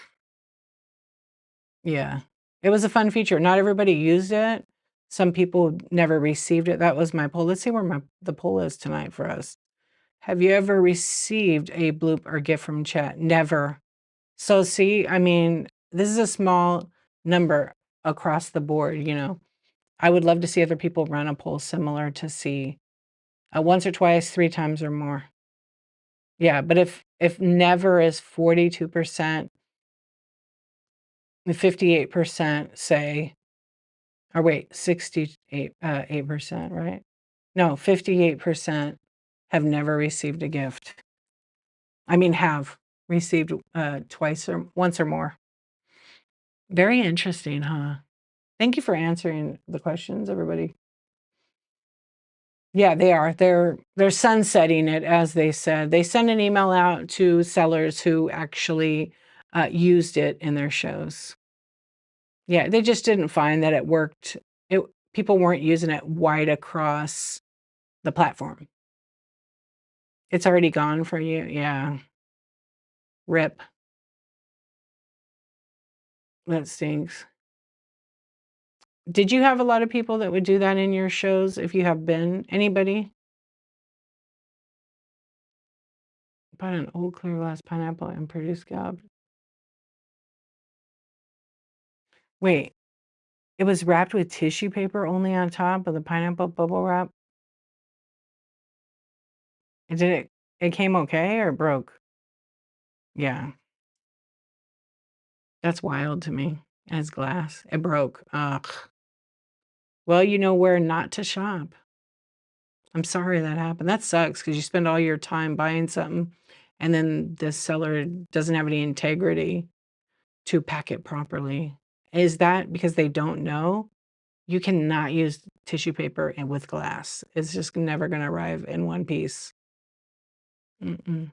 Yeah. It was a fun feature. Not everybody used it. Some people never received it. That was my poll. Let's see where the poll is tonight for us. Have you ever received a bloop or gift from chat? Never. So see, I mean, this is a small number across the board, you know. I would love to see other people run a poll similar to see once or twice, 3 times or more. Yeah, but if never is 42%, 58% say, or wait, 68 8%, right? No, 58% have never received a gift. I mean, have received twice or once or more. Very interesting, huh? Thank you for answering the questions, everybody. Yeah, they are. They're sunsetting it, as they said. They sent an email out to sellers who actually used it in their shows. Yeah, they just didn't find that it worked. People weren't using it wide across the platform. It's already gone for you. Yeah. Rip. That stinks. Did you have a lot of people that would do that in your shows if you have been? Anybody? Bought an old clear glass pineapple and pretty scalp. Wait, it was wrapped with tissue paper only on top of the pineapple bubble wrap? And it came okay or broke? Yeah. That's wild to me. As glass. It broke. Ugh. Well, you know where not to shop. I'm sorry that happened. That sucks because you spend all your time buying something and then the seller doesn't have any integrity to pack it properly. Is that because they don't know? You cannot use tissue paper and with glass. It's just never going to arrive in one piece. Mm-mm.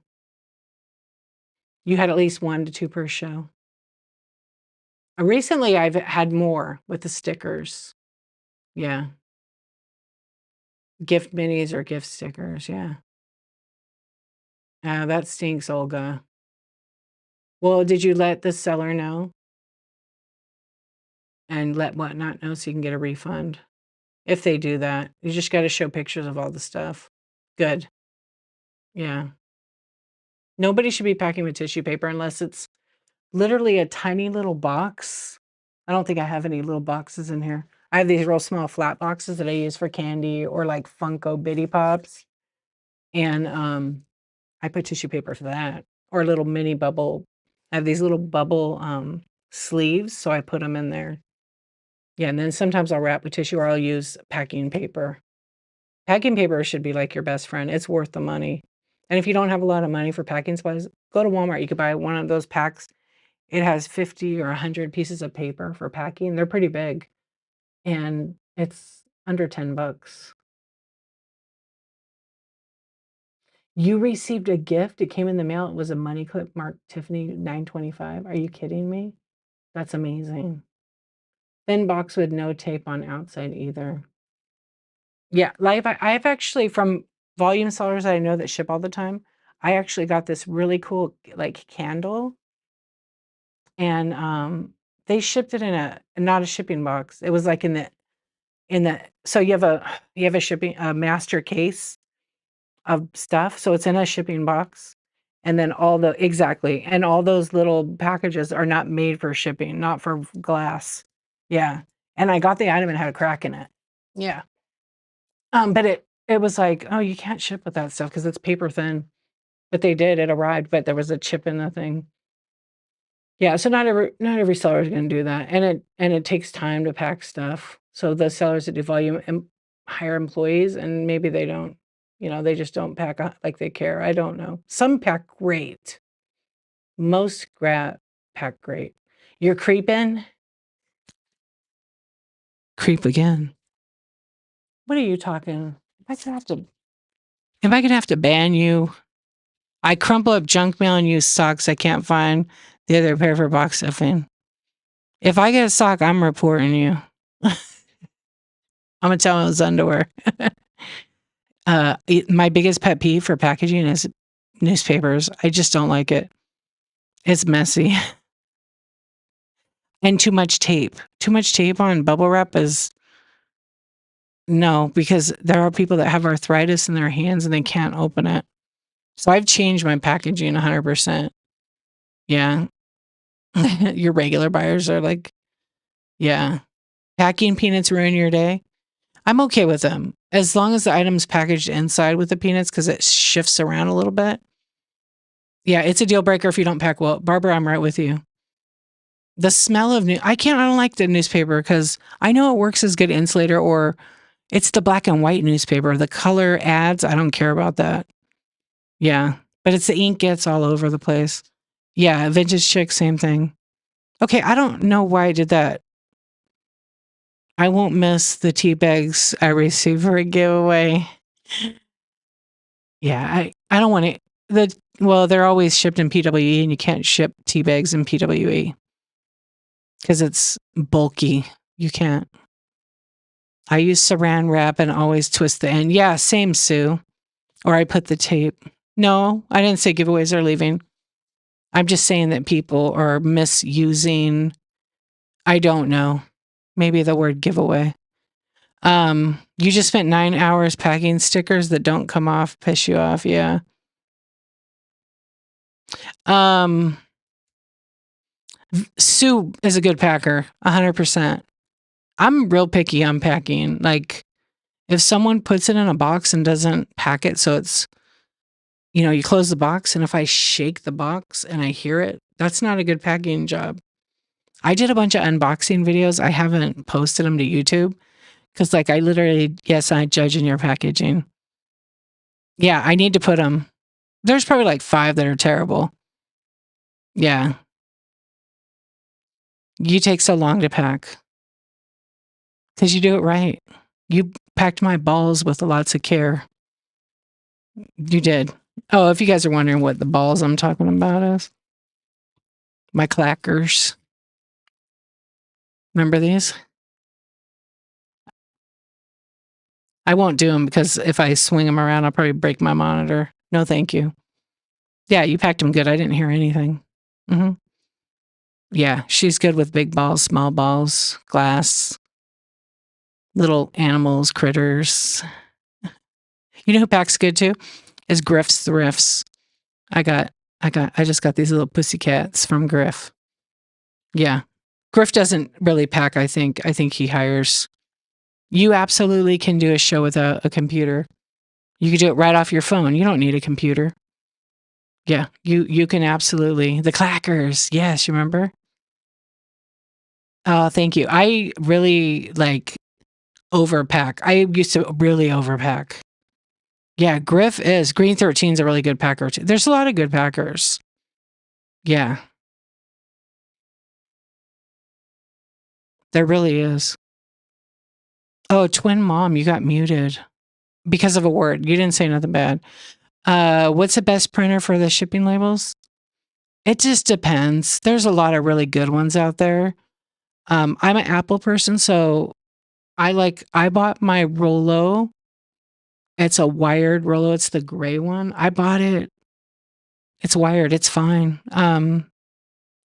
You had at least 1 to 2 per show. Recently, I've had more with the stickers. Yeah. Gift minis or gift stickers, yeah. That stinks, Olga. Well, did you let the seller know? And let Whatnot know so you can get a refund? if they do that. You just got to show pictures of all the stuff. Good. Yeah. Nobody should be packing with tissue paper unless it's literally a tiny little box. I don't think I have any little boxes in here. I have these real small flat boxes that I use for candy or like Funko Bitty Pops. And I put tissue paper for that or a little mini bubble. I have these little bubble sleeves, so I put them in there. Yeah, and then sometimes I'll wrap with tissue or I'll use packing paper. Packing paper should be like your best friend. It's worth the money. And if you don't have a lot of money for packing supplies, go to Walmart. You could buy one of those packs. It has 50 or 100 pieces of paper for packing. They're pretty big. And it's under $10. You received a gift. It came in the mail. It was a money clip marked Tiffany 925. Are you kidding me? That's amazing. Thin box with no tape on outside either. Yeah, like I've actually from volume sellers that I know that ship all the time, I actually got this really cool like candle and they shipped it in a not a shipping box. It was like in the so you have a shipping a master case of stuff. So it's in a shipping box. And then all the exactly. And all those little packages are not made for shipping, not for glass. Yeah. And I got the item and it had a crack in it. Yeah. But it was like, oh, you can't ship with that stuff because it's paper thin. But they did, it arrived, but there was a chip in the thing. Yeah, so not every seller is gonna do that. And it takes time to pack stuff. So the sellers that do volume hire employees and maybe they don't, they just don't pack like they care. I don't know. Some pack great. Most pack great. You're creeping. Creep again. What are you talking? If I could have to ban you, I crumple up junk mail and use socks I can't find the other pair for box stuffing. If I get a sock, I'm reporting you. I'm gonna tell him it was underwear. My biggest pet peeve for packaging is newspapers. I just don't like it. It's messy. And too much tape. Too much tape on bubble wrap is no, because there are people that have arthritis in their hands and they can't open it. So I've changed my packaging 100%. Yeah. Your regular buyers are like, yeah. Packing peanuts ruin your day. I'm okay with them as long as the item's packaged inside with the peanuts because it shifts around a little bit. Yeah, it's a deal breaker if you don't pack well. Barbara, I'm right with you. The smell of I don't like the newspaper because I know it works as good insulator or it's the black and white newspaper. The color ads, I don't care about that. Yeah, but it's the ink gets all over the place. Yeah, vintage chick, same thing. Okay, I don't know why I did that. I won't miss the tea bags I received for a giveaway. Yeah, I don't want it. Well, they're always shipped in PWE and you can't ship tea bags in PWE because it's bulky. You can't. I use saran wrap and always twist the end. Yeah, same, Sue. Or I put the tape. No, I didn't say giveaways are leaving. I'm just saying that people are misusing. I don't know. Maybe the word giveaway. You just spent 9 hours packing stickers that don't come off, piss you off. Yeah. Sue is a good packer, 100%. I'm real picky on packing. Like, if someone puts it in a box and doesn't pack it, so it's, you close the box, and if I shake the box and I hear it, that's not a good packing job. I did a bunch of unboxing videos. I haven't posted them to YouTube because, like, I judge in your packaging. Yeah, I need to put them. There's probably like 5 that are terrible. Yeah. You take so long to pack because you do it right. You packed my balls with lots of care. You did. Oh, if you guys are wondering what the balls I'm talking about is, my clackers. Remember these? I won't do them because if I swing them around, I'll probably break my monitor. No, thank you. Yeah, you packed them good. I didn't hear anything. Mm-hmm. Yeah, she's good with big balls, small balls, glass. Little animals, critters. You know who packs good too? Is Griff's Thrifts. I just got these little pussycats from Griff. Yeah. Griff doesn't really pack, I think. I think he hires. You absolutely can do a show without a computer. You could do it right off your phone. You don't need a computer. Yeah, you can absolutely. The clackers. Yes, you remember? Oh, thank you. I really like overpack. I used to really overpack. Yeah, Griff is. Green 13 is a really good packer too. There's a lot of good packers. Yeah, there really is. Oh, twin mom, you got muted because of a word. You didn't say nothing bad. What's the best printer for the shipping labels? It just depends. There's a lot of really good ones out there. I'm an Apple person, so I bought my Rollo. It's a wired Rollo. It's the gray one. I bought it. It's wired. It's fine.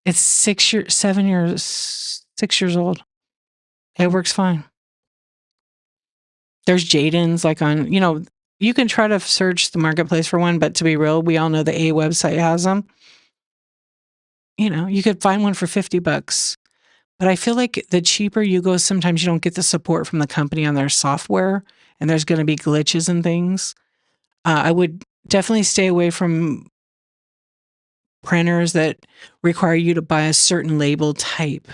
It's 6 years old. It works fine. There's Jaden's like on, you can try to search the marketplace for one, but to be real, we all know the A website has them. You could find one for $50. But I feel like the cheaper you go, sometimes you don't get the support from the company on their software, and there's going to be glitches and things. I would definitely stay away from printers that require you to buy a certain label type.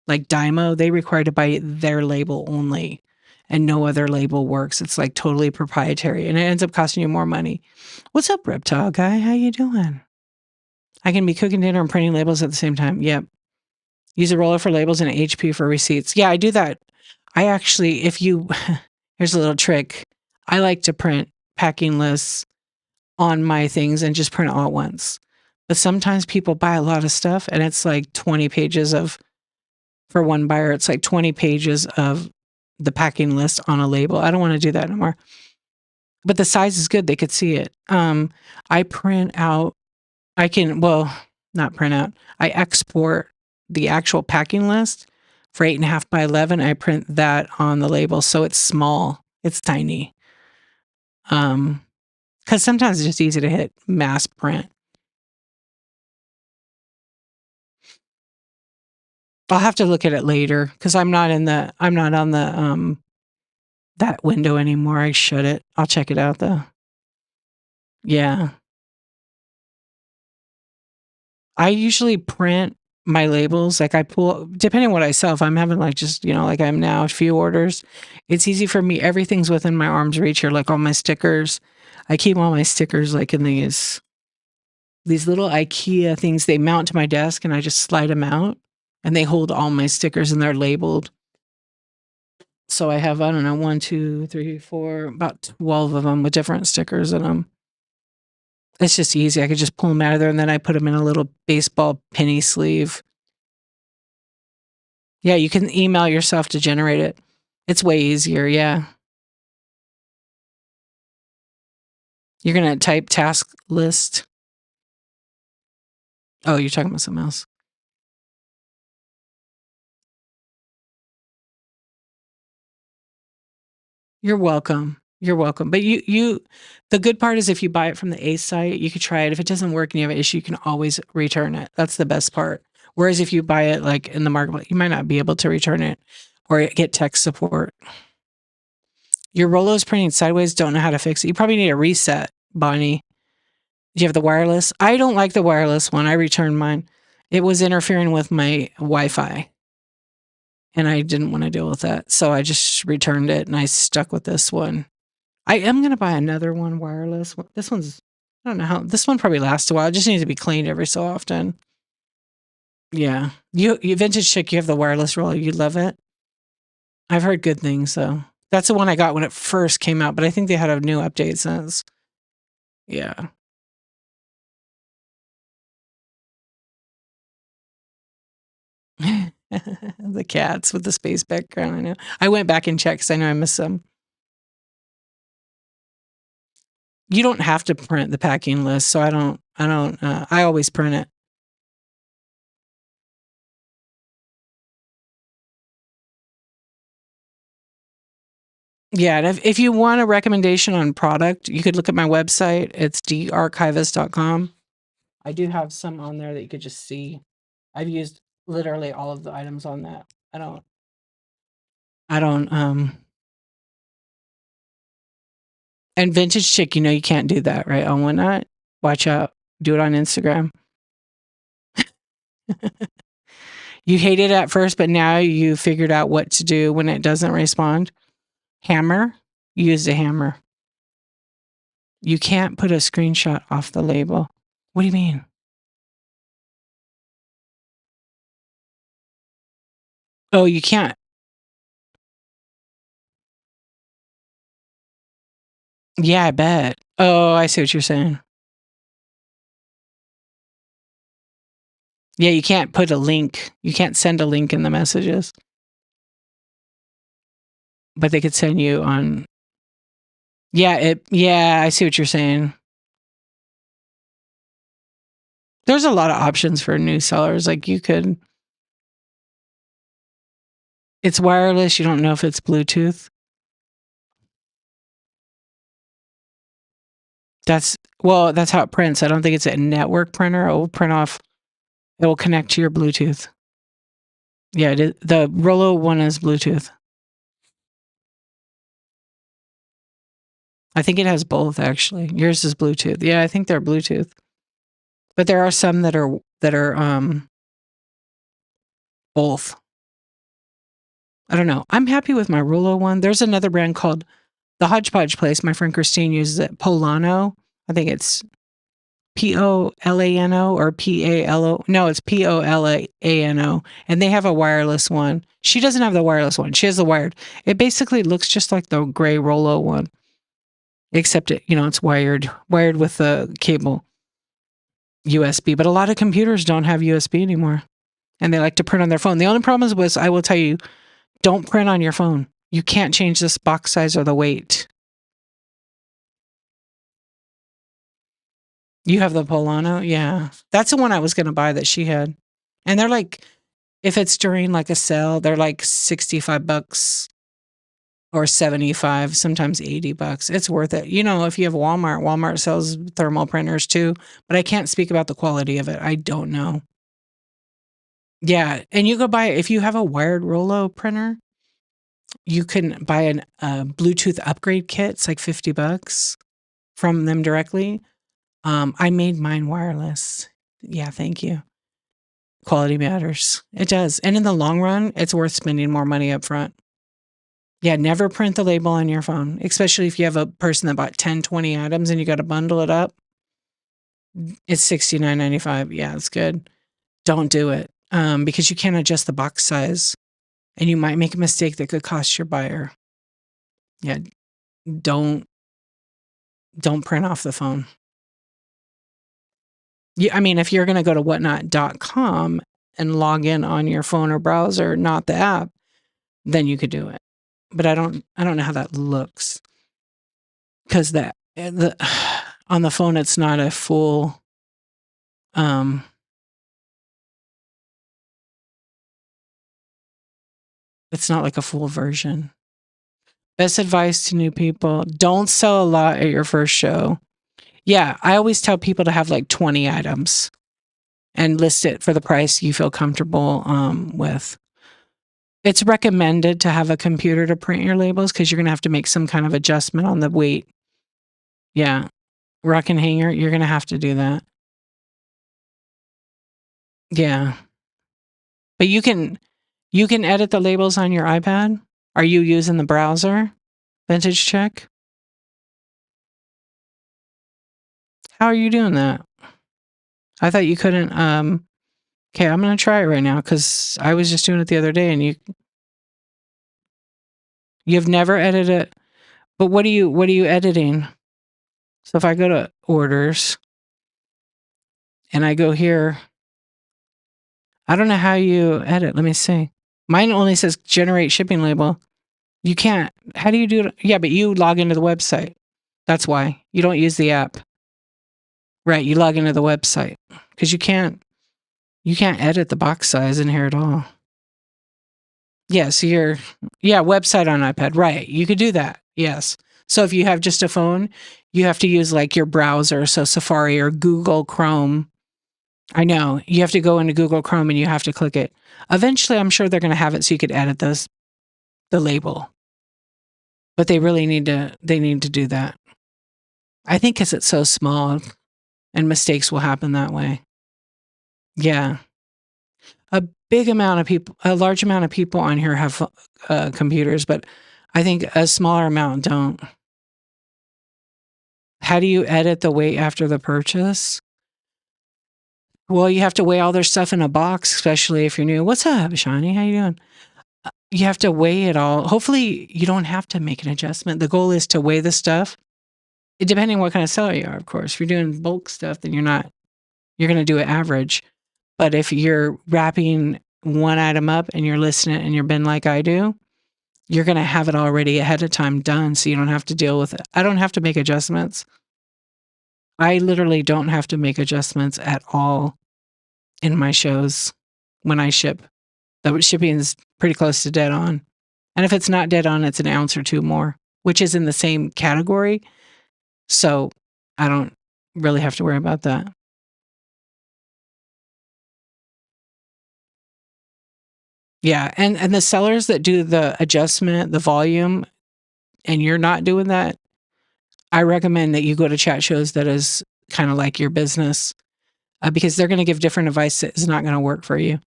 Like Dymo, they require to buy their label only, and no other label works. It's like totally proprietary, and it ends up costing you more money. What's up, reptile guy? How you doing? I can be cooking dinner and printing labels at the same time. Yep. Use a roller for labels and an HP for receipts. Yeah, I do that. I actually, here's a little trick. I like to print packing lists on my things and just print it all at once. But sometimes people buy a lot of stuff and it's like 20 pages for one buyer, it's like 20 pages of the packing list on a label. I don't want to do that anymore. But the size is good. They could see it. I print out, not print out. I export the actual packing list for 8.5 by 11. I print that on the label. So it's small. It's tiny. Because sometimes it's just easy to hit mass print. I'll have to look at it later because I'm not on the that window anymore. I shut it. I'll check it out though. Yeah. I usually print my labels. Like I pull, depending on what I sell, if I'm having like just, like I'm now, a few orders, it's easy for me. Everything's within my arm's reach here, like all my stickers. I keep all my stickers like in these little IKEA things. They mount to my desk and I just slide them out and they hold all my stickers and they're labeled. So I have, I don't know, 1, 2, 3, 4, about 12 of them with different stickers in them. It's just easy. I could just pull them out of there and then I put them in a little baseball penny sleeve. Yeah, you can email yourself to generate it. It's way easier, yeah. You're going to type task list. Oh, you're talking about something else. You're welcome. You're welcome. But the good part is if you buy it from the Ace site, you could try it. If it doesn't work and you have an issue, you can always return it. That's the best part. Whereas if you buy it like in the marketplace, you might not be able to return it or get tech support. Your Rollo's printing sideways, don't know how to fix it. You probably need a reset, Bonnie. Do you have the wireless? I don't like the wireless one. I returned mine. It was interfering with my Wi-Fi. And I didn't want to deal with that. So I just returned it and I stuck with this one. I am going to buy another one wireless. This one's, I don't know how, this one probably lasts a while. It just needs to be cleaned every so often. Yeah. You Vintage Chick, you have the wireless roller. You love it. I've heard good things, though. That's the one I got when it first came out, but I think they had a new update since. Yeah. The cats with the space background. I know. I went back and checked because I know I missed some. You don't have to print the packing list, so I always print it. Yeah, and if you want a recommendation on product, you could look at my website. It's darchivist.com. I do have some on there that you could just see. I've used literally all of the items on that. I don't and vintage chick, you can't do that, right? On Whatnot. Watch out. Do it on Instagram. You hate it at first, but now you figured out what to do when it doesn't respond. Hammer. Use a hammer. You can't put a screenshot off the label. What do you mean? Oh, you can't. Yeah, I bet. Oh, I see what you're saying. Yeah, you can't put a link. You can't send a link in the messages. But they could send you on. Yeah, I see what you're saying. There's a lot of options for new sellers. Like it's wireless. You don't know if it's Bluetooth. That's how it prints. I don't think it's a network printer. It will print off. It will connect to your Bluetooth. Yeah, the Rollo one is Bluetooth. I think it has both, actually. Yours is Bluetooth. Yeah, I think they're Bluetooth. But there are some that are both. I don't know. I'm happy with my Rollo one. There's another brand called the Hodgepodge place. My friend Christine uses it. Polano. I think it's Polano or Palo. No, it's Polano. And they have a wireless one. She doesn't have the wireless one. She has the wired. It basically looks just like the gray Rollo one, except it's wired with the cable USB. But a lot of computers don't have USB anymore, and they like to print on their phone. The only problem was, I will tell you, don't print on your phone. You can't change this box size or the weight. You have the Polano? Yeah. That's the one I was going to buy that she had. And they're like, if it's during like a sale, they're like $65 or $75, sometimes $80. It's worth it. If you have Walmart sells thermal printers too, but I can't speak about the quality of it. I don't know. Yeah. And you go buy, if you have a wired Rollo printer, you can buy a Bluetooth upgrade kit. It's like $50 from them directly. I made mine wireless. Yeah, thank you. Quality matters. It does. And in the long run, it's worth spending more money up front. Yeah, never print the label on your phone, especially if you have a person that bought 10, 20 items and you got to bundle it up. It's $69.95. Yeah, it's good. Don't do it because you can't adjust the box size and you might make a mistake that could cost your buyer. Yeah, don't print off the phone. Yeah, I mean, if you're going to go to whatnot.com and log in on your phone or browser, not the app, then you could do it. But I don't know how that looks, because on the phone it's not a full it's not like a full version. Best advice to new people: don't sell a lot at your first show. Yeah, I always tell people to have like 20 items and list it for the price you feel comfortable with. It's recommended to have a computer to print your labels because you're going to have to make some kind of adjustment on the weight. Yeah. Rock and hanger, you're going to have to do that. Yeah. But you can edit the labels on your iPad. Are you using the browser? Vintage Check? How are you doing that? I thought you couldn't. Okay, I'm going to try it right now because I was just doing it the other day and you've never edited it. But what are you editing? So if I go to orders and I go here, I don't know how you edit. Let me see. Mine only says generate shipping label. You can't. How do you do it? Yeah, but you log into the website. That's why. You don't use the app. Right, you log into the website because you can't edit the box size in here at all. Yeah, so website on iPad. Right, you could do that. Yes. So if you have just a phone, you have to use like your browser, so Safari or Google Chrome. I know. You have to go into Google Chrome and you have to click it. Eventually, I'm sure they're going to have it so you could edit the label. But they really need to do that. I think because it's so small and mistakes will happen that way. Yeah. A large amount of people on here have computers, but I think a smaller amount don't. How do you edit the weight after the purchase? Well, you have to weigh all their stuff in a box, especially if you're new. What's up, Shawnee? How you doing? You have to weigh it all. Hopefully, you don't have to make an adjustment. The goal is to weigh the stuff. Depending on what kind of seller you are, of course. If you're doing bulk stuff, then you're going to do it average. But if you're wrapping one item up and you're listing it in your bin like I do, you're going to have it already ahead of time done, so you don't have to deal with it. I don't have to make adjustments. I literally don't have to make adjustments at all in my shows when I ship. The shipping is pretty close to dead on. And if it's not dead on, it's an ounce or two more, which is in the same category. So I don't really have to worry about that. Yeah. And the sellers that do the adjustment, the volume, and you're not doing that, I recommend that you go to chat shows that is kind of like your business, because they're going to give different advice that is not going to work for you.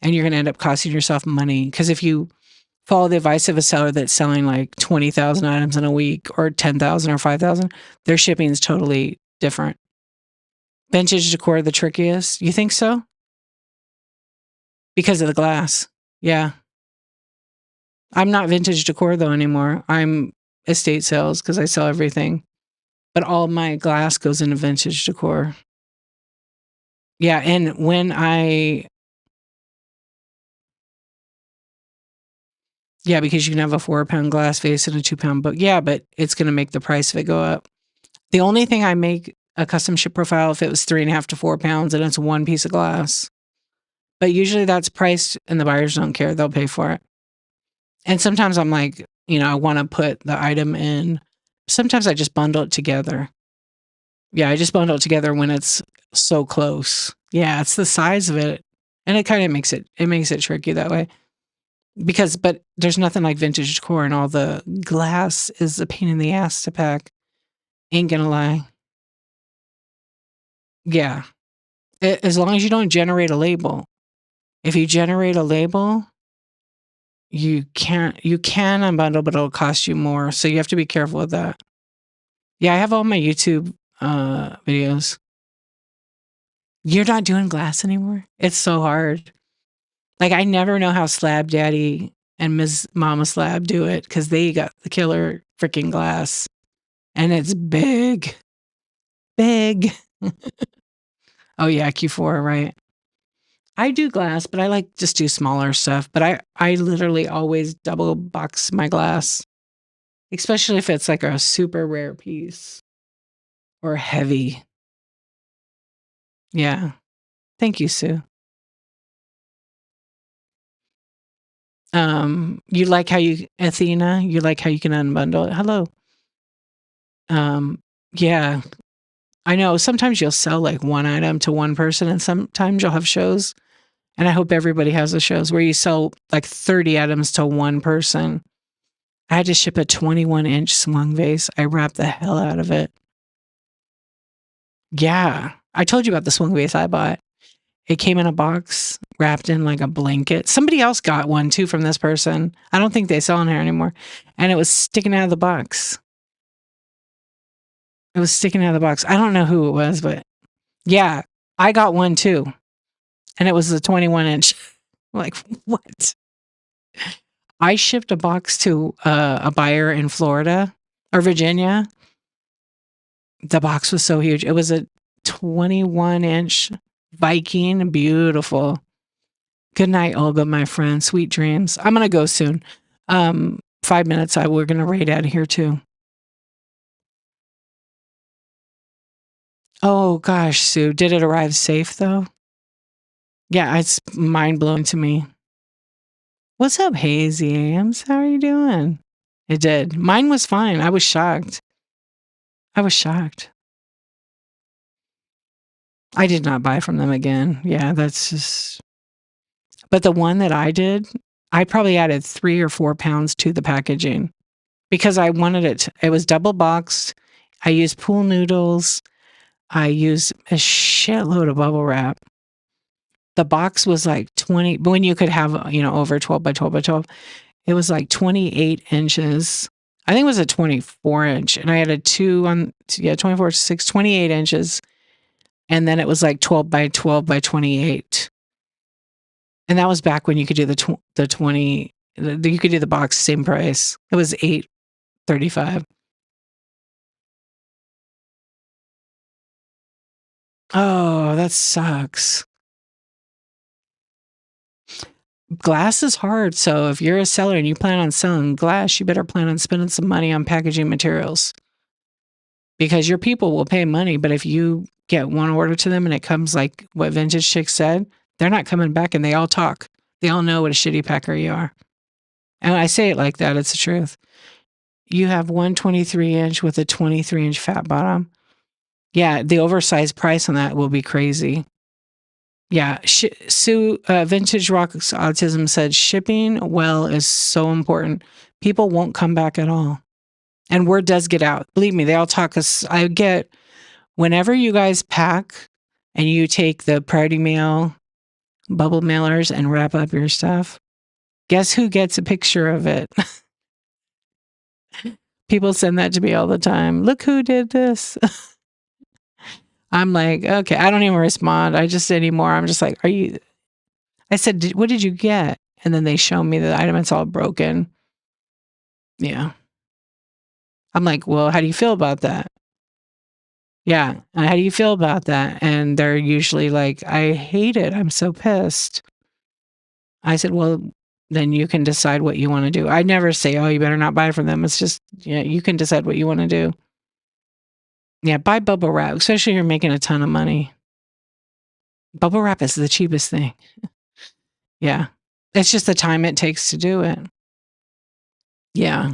And you're going to end up costing yourself money. Because if you follow the advice of a seller that's selling like 20,000 items in a week or 10,000 or 5,000, their shipping is totally different. Vintage decor, the trickiest. You think so? Because of the glass. Yeah. I'm not vintage decor though anymore. I'm estate sales because I sell everything. But all my glass goes into vintage decor. Yeah. And yeah, because you can have a 4-pound glass vase and a 2-pound book. Yeah, but it's going to make the price of it go up. The only thing I make a custom ship profile if it was 3.5 to 4 pounds and it's one piece of glass. But usually that's priced and the buyers don't care. They'll pay for it. And sometimes I'm like, I want to put the item in. Sometimes I just bundle it together. Yeah, I just bundle it together when it's so close. Yeah, it's the size of it. And it kind of makes it tricky that way. But there's nothing like vintage decor, and all the glass is a pain in the ass to pack. Ain't gonna lie. Yeah. As long as you don't generate a label. If you generate a label, you can unbundle, but it'll cost you more. So you have to be careful with that. Yeah, I have all my YouTube videos. You're not doing glass anymore? It's so hard. Like, I never know how Slab Daddy and Ms. Mama Slab do it, because they got the killer freaking glass. And it's big. Big. Oh yeah, Q4, right. I do glass, but I like just do smaller stuff. But I literally always double box my glass, especially if it's like a super rare piece or heavy. Yeah. Thank you, Sue. Athena, you like how you can unbundle it. Hello. Yeah. I know sometimes you'll sell like one item to one person, and sometimes you'll have shows. And I hope everybody has the shows where you sell like 30 items to one person. I had to ship a 21-inch swung vase. I wrapped the hell out of it. Yeah. I told you about the swung vase I bought. It came in a box wrapped in like a blanket. Somebody else got one too from this person. I don't think they sell in here anymore. And it was sticking out of the box. It was sticking out of the box. I don't know who it was, but yeah, I got one too. And it was a 21-inch. Like, what? I shipped a box to a buyer in Florida or Virginia. The box was so huge. It was a 21-inch Viking. Beautiful. Good night, Olga, my friend. Sweet dreams. I'm going to go soon. 5 minutes. We're going to raid out of here too. Oh, gosh, Sue. Did it arrive safe, though? Yeah, it's mind-blowing to me. What's up, Hazy Ams? How are you doing? It did. Mine was fine. I was shocked. I was shocked. I did not buy from them again. Yeah, that's just. But the one that I did, I probably added 3 or 4 pounds to the packaging because I wanted it. It was double boxed. I used pool noodles. I used a shitload of bubble wrap. The box was like 20, when you could have, over 12 by 12 by 12. It was like 28 inches. I think it was a 24 inch. And I had a 24 6, 28 inches. And then it was like 12 by 12 by 28. And that was back when you could do you could do the box, same price. It was $8.35. Oh, that sucks. Glass is hard. So if you're a seller and you plan on selling glass, you better plan on spending some money on packaging materials because your people will pay money. But if you get one order to them and it comes like what Vintage Chick said, they're not coming back, and they all talk. They all know what a shitty packer you are. And I say it like that. It's the truth. You have one 23-inch with a 23-inch fat bottom. Yeah, the oversized price on that will be crazy. Yeah, Sue, Vintage Rocks Autism said shipping well is so important. People won't come back at all. And word does get out. Believe me, they all talk. I get, whenever you guys pack and you take the priority mail, bubble mailers and wrap up your stuff, guess who gets a picture of it? People send that to me all the time. Look who did this. I'm like, okay, I don't even respond. I'm just like, I said, what did you get? And then they show me the item. It's all broken. Yeah. I'm like, well, how do you feel about that? Yeah. How do you feel about that? And they're usually like, I hate it. I'm so pissed. I said, well, then you can decide what you want to do. I never say, oh, you better not buy from them. It's just, you can decide what you want to do. Yeah, buy bubble wrap, especially if you're making a ton of money. Bubble wrap is the cheapest thing. Yeah. It's just the time it takes to do it. Yeah.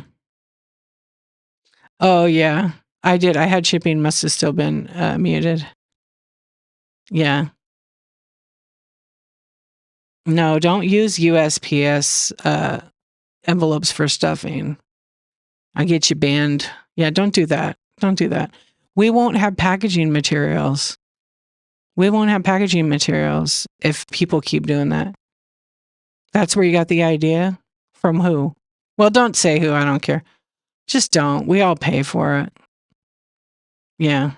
Oh, yeah. I did. I had shipping, must have still been muted. Yeah. No, don't use USPS envelopes for stuffing. I get you banned. Yeah, don't do that. Don't do that. We won't have packaging materials. We won't have packaging materials if people keep doing that. That's where you got the idea? From who? Well, don't say who. I don't care. Just don't. We all pay for it. Yeah.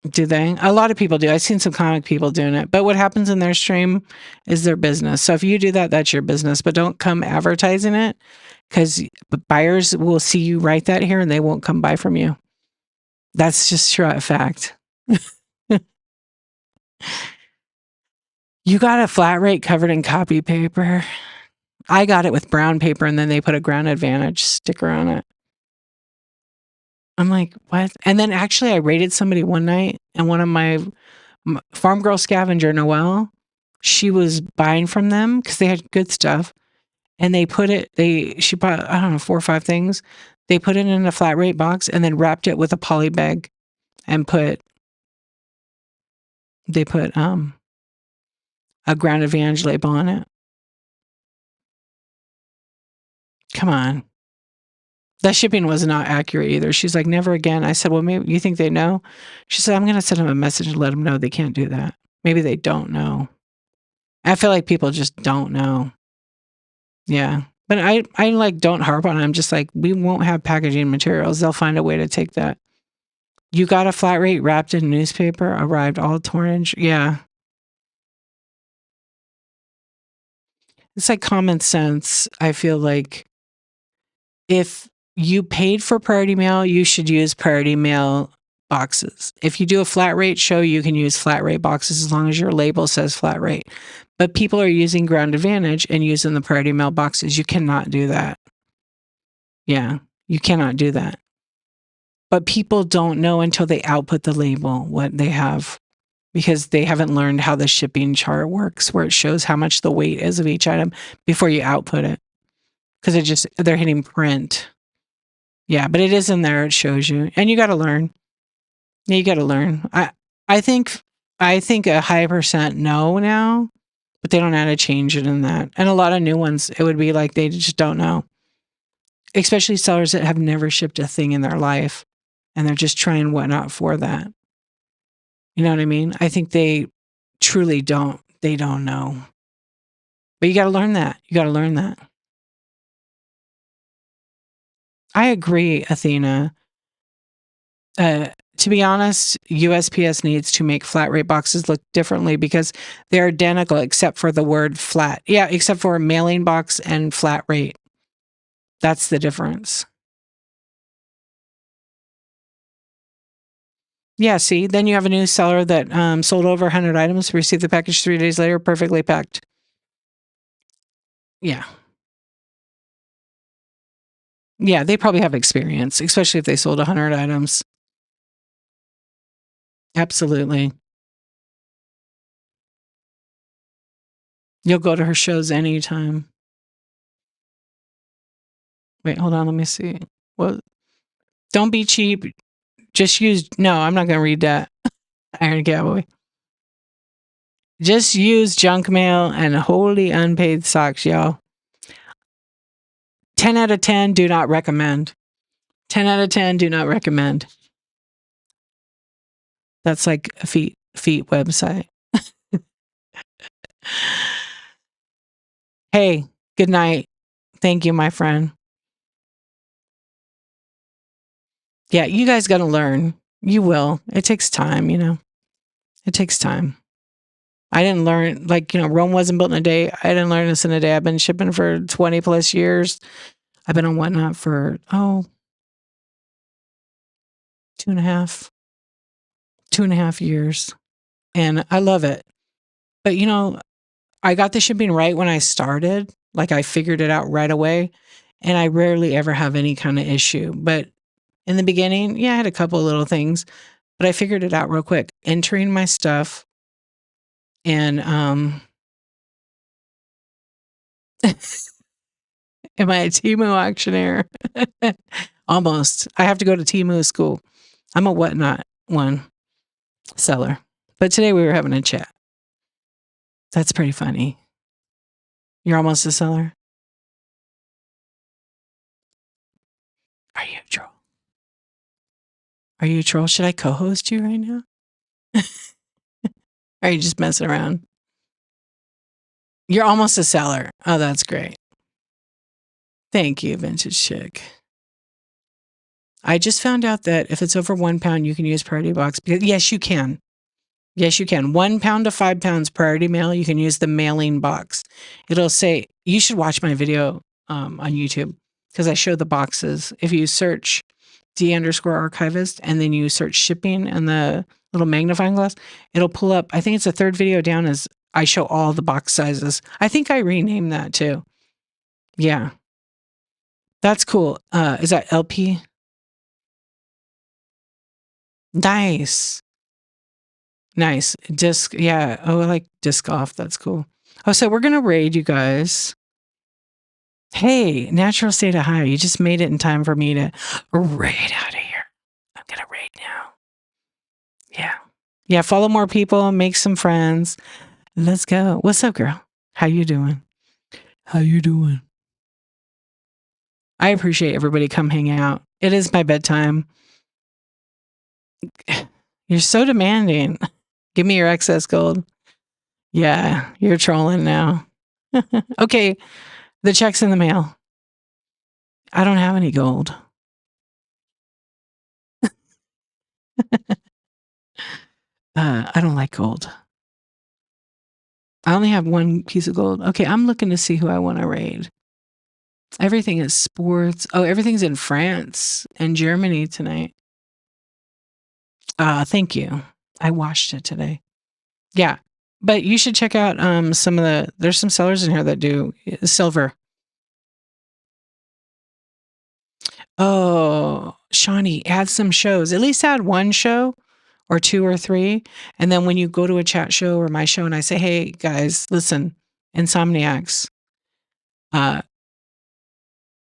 Do they? A lot of people do. I've seen some comic people doing it. But what happens in their stream is their business. So if you do that, that's your business. But don't come advertising it, because buyers will see you write that here and they won't come buy from you. That's just a fact. You got a flat rate covered in copy paper. I got it with brown paper, and then they put a Ground Advantage sticker on it. I'm like, what? And then actually I raided somebody one night, and one of my farm girl scavenger, Noelle, she was buying from them because they had good stuff. And she bought, I don't know, 4 or 5 things. They put it in a flat rate box and then wrapped it with a poly bag and they put a Ground Advantage label on it. Come on. The shipping was not accurate either. She's like, never again. I said, well, maybe you think they know? She said, I'm going to send them a message and let them know they can't do that. Maybe they don't know. I feel like people just don't know. Yeah. But I like, don't harp on it. I'm just like, we won't have packaging materials. They'll find a way to take that. You got a flat rate wrapped in newspaper, arrived all torn. Yeah. It's like common sense. I feel like if you paid for priority mail, you should use priority mail boxes. If you do a flat rate show, you can use flat rate boxes as long as your label says flat rate. But people are using Ground Advantage and using the priority mail boxes. You cannot do that. Yeah, you cannot do that. But people don't know until they output the label what they have, because they haven't learned how the shipping chart works, where it shows how much the weight is of each item before you output it. because they're hitting print. Yeah, but it is in there. It shows you, and you got to learn. Yeah, you got to learn. I think a high percent know now, but they don't know how to change it in that. And a lot of new ones, it would be like they just don't know. Especially sellers that have never shipped a thing in their life, and they're just trying whatnot for that. You know what I mean? I think they truly don't. They don't know. But you got to learn that. You got to learn that. I agree, Athena. To be honest, USPS needs to make flat rate boxes look differently because they're identical except for the word flat. Yeah, except for mailing box and flat rate. That's the difference. Yeah, see, then you have a new seller that sold over 100 items, received the package 3 days later, perfectly packed. Yeah. Yeah, they probably have experience, especially if they sold 100 items. Absolutely. You'll go to her shows anytime. Wait, hold on, let me see. Well, don't be cheap. Just use, no, I'm not going to read that. Iron Cowboy. Just use junk mail and wholly unpaid socks, y'all. 10 out of 10, do not recommend. 10 out of 10, do not recommend. That's like a feet website. Hey, good night. Thank you, my friend. Yeah, you guys got to learn. You will. It takes time, you know. It takes time. I didn't learn, like, you know, Rome wasn't built in a day. I didn't learn this in a day. I've been shipping for 20 plus years. I've been on Whatnot for, 2.5 years. And I love it. But, you know, I got the shipping right when I started. Like, I figured it out right away. And I rarely ever have any kind of issue. But in the beginning, yeah, I had a couple of little things, but I figured it out real quick. Entering my stuff and am I a Temu auctioneer? Almost. I have to go to Temu school. I'm a Whatnot one seller. But today we were having a chat. That's pretty funny. You're almost a seller? Are you a troll? Are you a troll? Should I co-host you right now? Or are you just messing around? You're almost a seller. Oh, that's great. Thank you, Vintage Chick. I just found out that if it's over 1 pound, you can use priority box. Yes, you can. Yes, you can. 1 pound to 5 pounds priority mail, you can use the mailing box. It'll say, you should watch my video on YouTube because I show the boxes. If you search D_archivist and then you search shipping and the little magnifying glass, it'll pull up. I think it's the third video down as I show all the box sizes. I think I renamed that too. Yeah. That's cool. Is that LP? Nice. Nice. Disc, yeah. Oh, I like disc off. That's cool. Oh, so we're gonna raid you guys. Hey, natural state of high. You just made it in time for me to raid out of here. I'm gonna raid now. Yeah. Yeah, follow more people, make some friends. Let's go. What's up, girl? How you doing? How you doing? I appreciate everybody come hang out. It is my bedtime. You're so demanding. Give me your excess gold. Yeah, you're trolling now. Okay, the check's in the mail. I don't have any gold. I don't like gold. I only have one piece of gold. Okay, I'm looking to see who I want to raid. Everything is sports. Oh, everything's in France and Germany tonight. Thank you. I watched it today. Yeah, but you should check out some of the. There's some sellers in here that do silver. Oh, Shawnee, add some shows. At least add one show or 2 or 3. And then when you go to a chat show or my show and I say, hey, guys, listen, Insomniacs,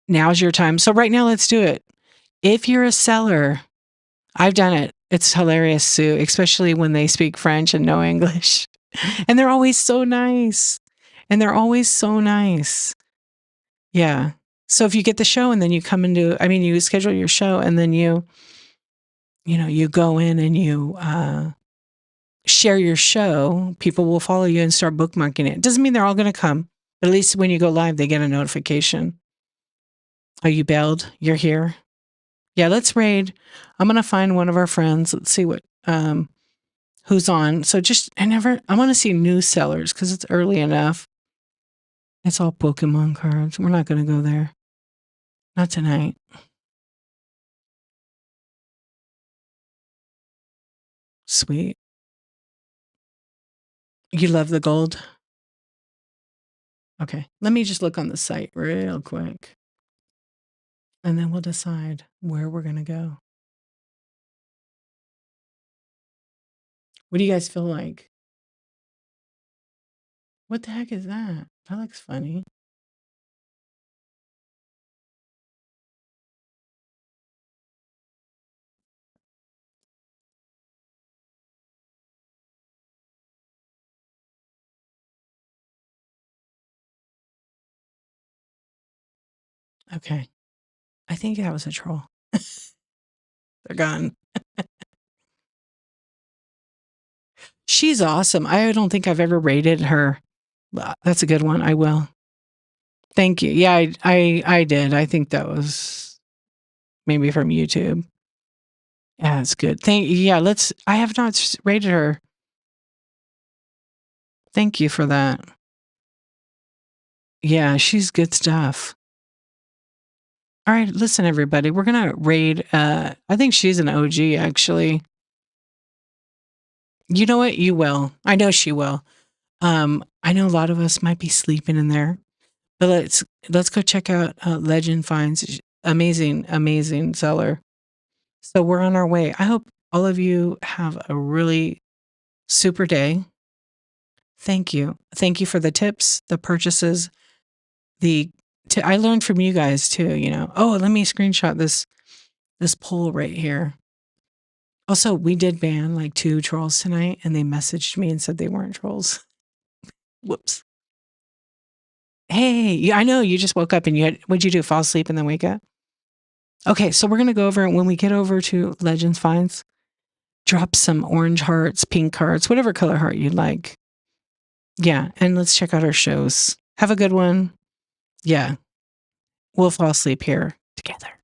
Now's your time. So right now, let's do it. If you're a seller, I've done it. It's hilarious, Sue, especially when they speak French and no English. And they're always so nice. Yeah. So if you get the show and then you come into, you schedule your show and then you go in and you share your show, people will follow you and start bookmarking it. It doesn't mean they're all going to come. But at least when you go live, they get a notification. Oh, you bailed? You're here? Yeah, let's raid. I'm going to find one of our friends. Let's see what who's on. So I want to see new sellers because it's early enough. It's all Pokemon cards. We're not going to go there. Not tonight. Sweet. You love the gold? Okay. Let me just look on the site real quick. And then we'll decide where we're going to go. What do you guys feel like? What the heck is that? That looks funny. Okay. I think that was a troll. They're gone. She's awesome. I don't think I've ever rated her. That's a good one. I will. Thank you. Yeah, I did. I think that was maybe from YouTube. Yeah, it's good. I have not rated her. Thank you for that. Yeah, she's good stuff. All right, listen, everybody. We're gonna raid. I think she's an OG, actually. You know what? You will. I know she will. I know a lot of us might be sleeping in there, but let's go check out Legend Finds. Amazing seller. So we're on our way. I hope all of you have a really super day. Thank you. Thank you for the tips, the purchases, I learned from you guys too, Oh, let me screenshot this poll right here. Also, we did ban like 2 trolls tonight and they messaged me and said they weren't trolls. Whoops. Hey, yeah, I know you just woke up and what'd you do? Fall asleep and then wake up? Okay, so we're going to go over, when we get over to Legends Finds, drop some orange hearts, pink hearts, whatever color heart you'd like. Yeah, and let's check out our shows. Have a good one. Yeah, we'll fall asleep here together.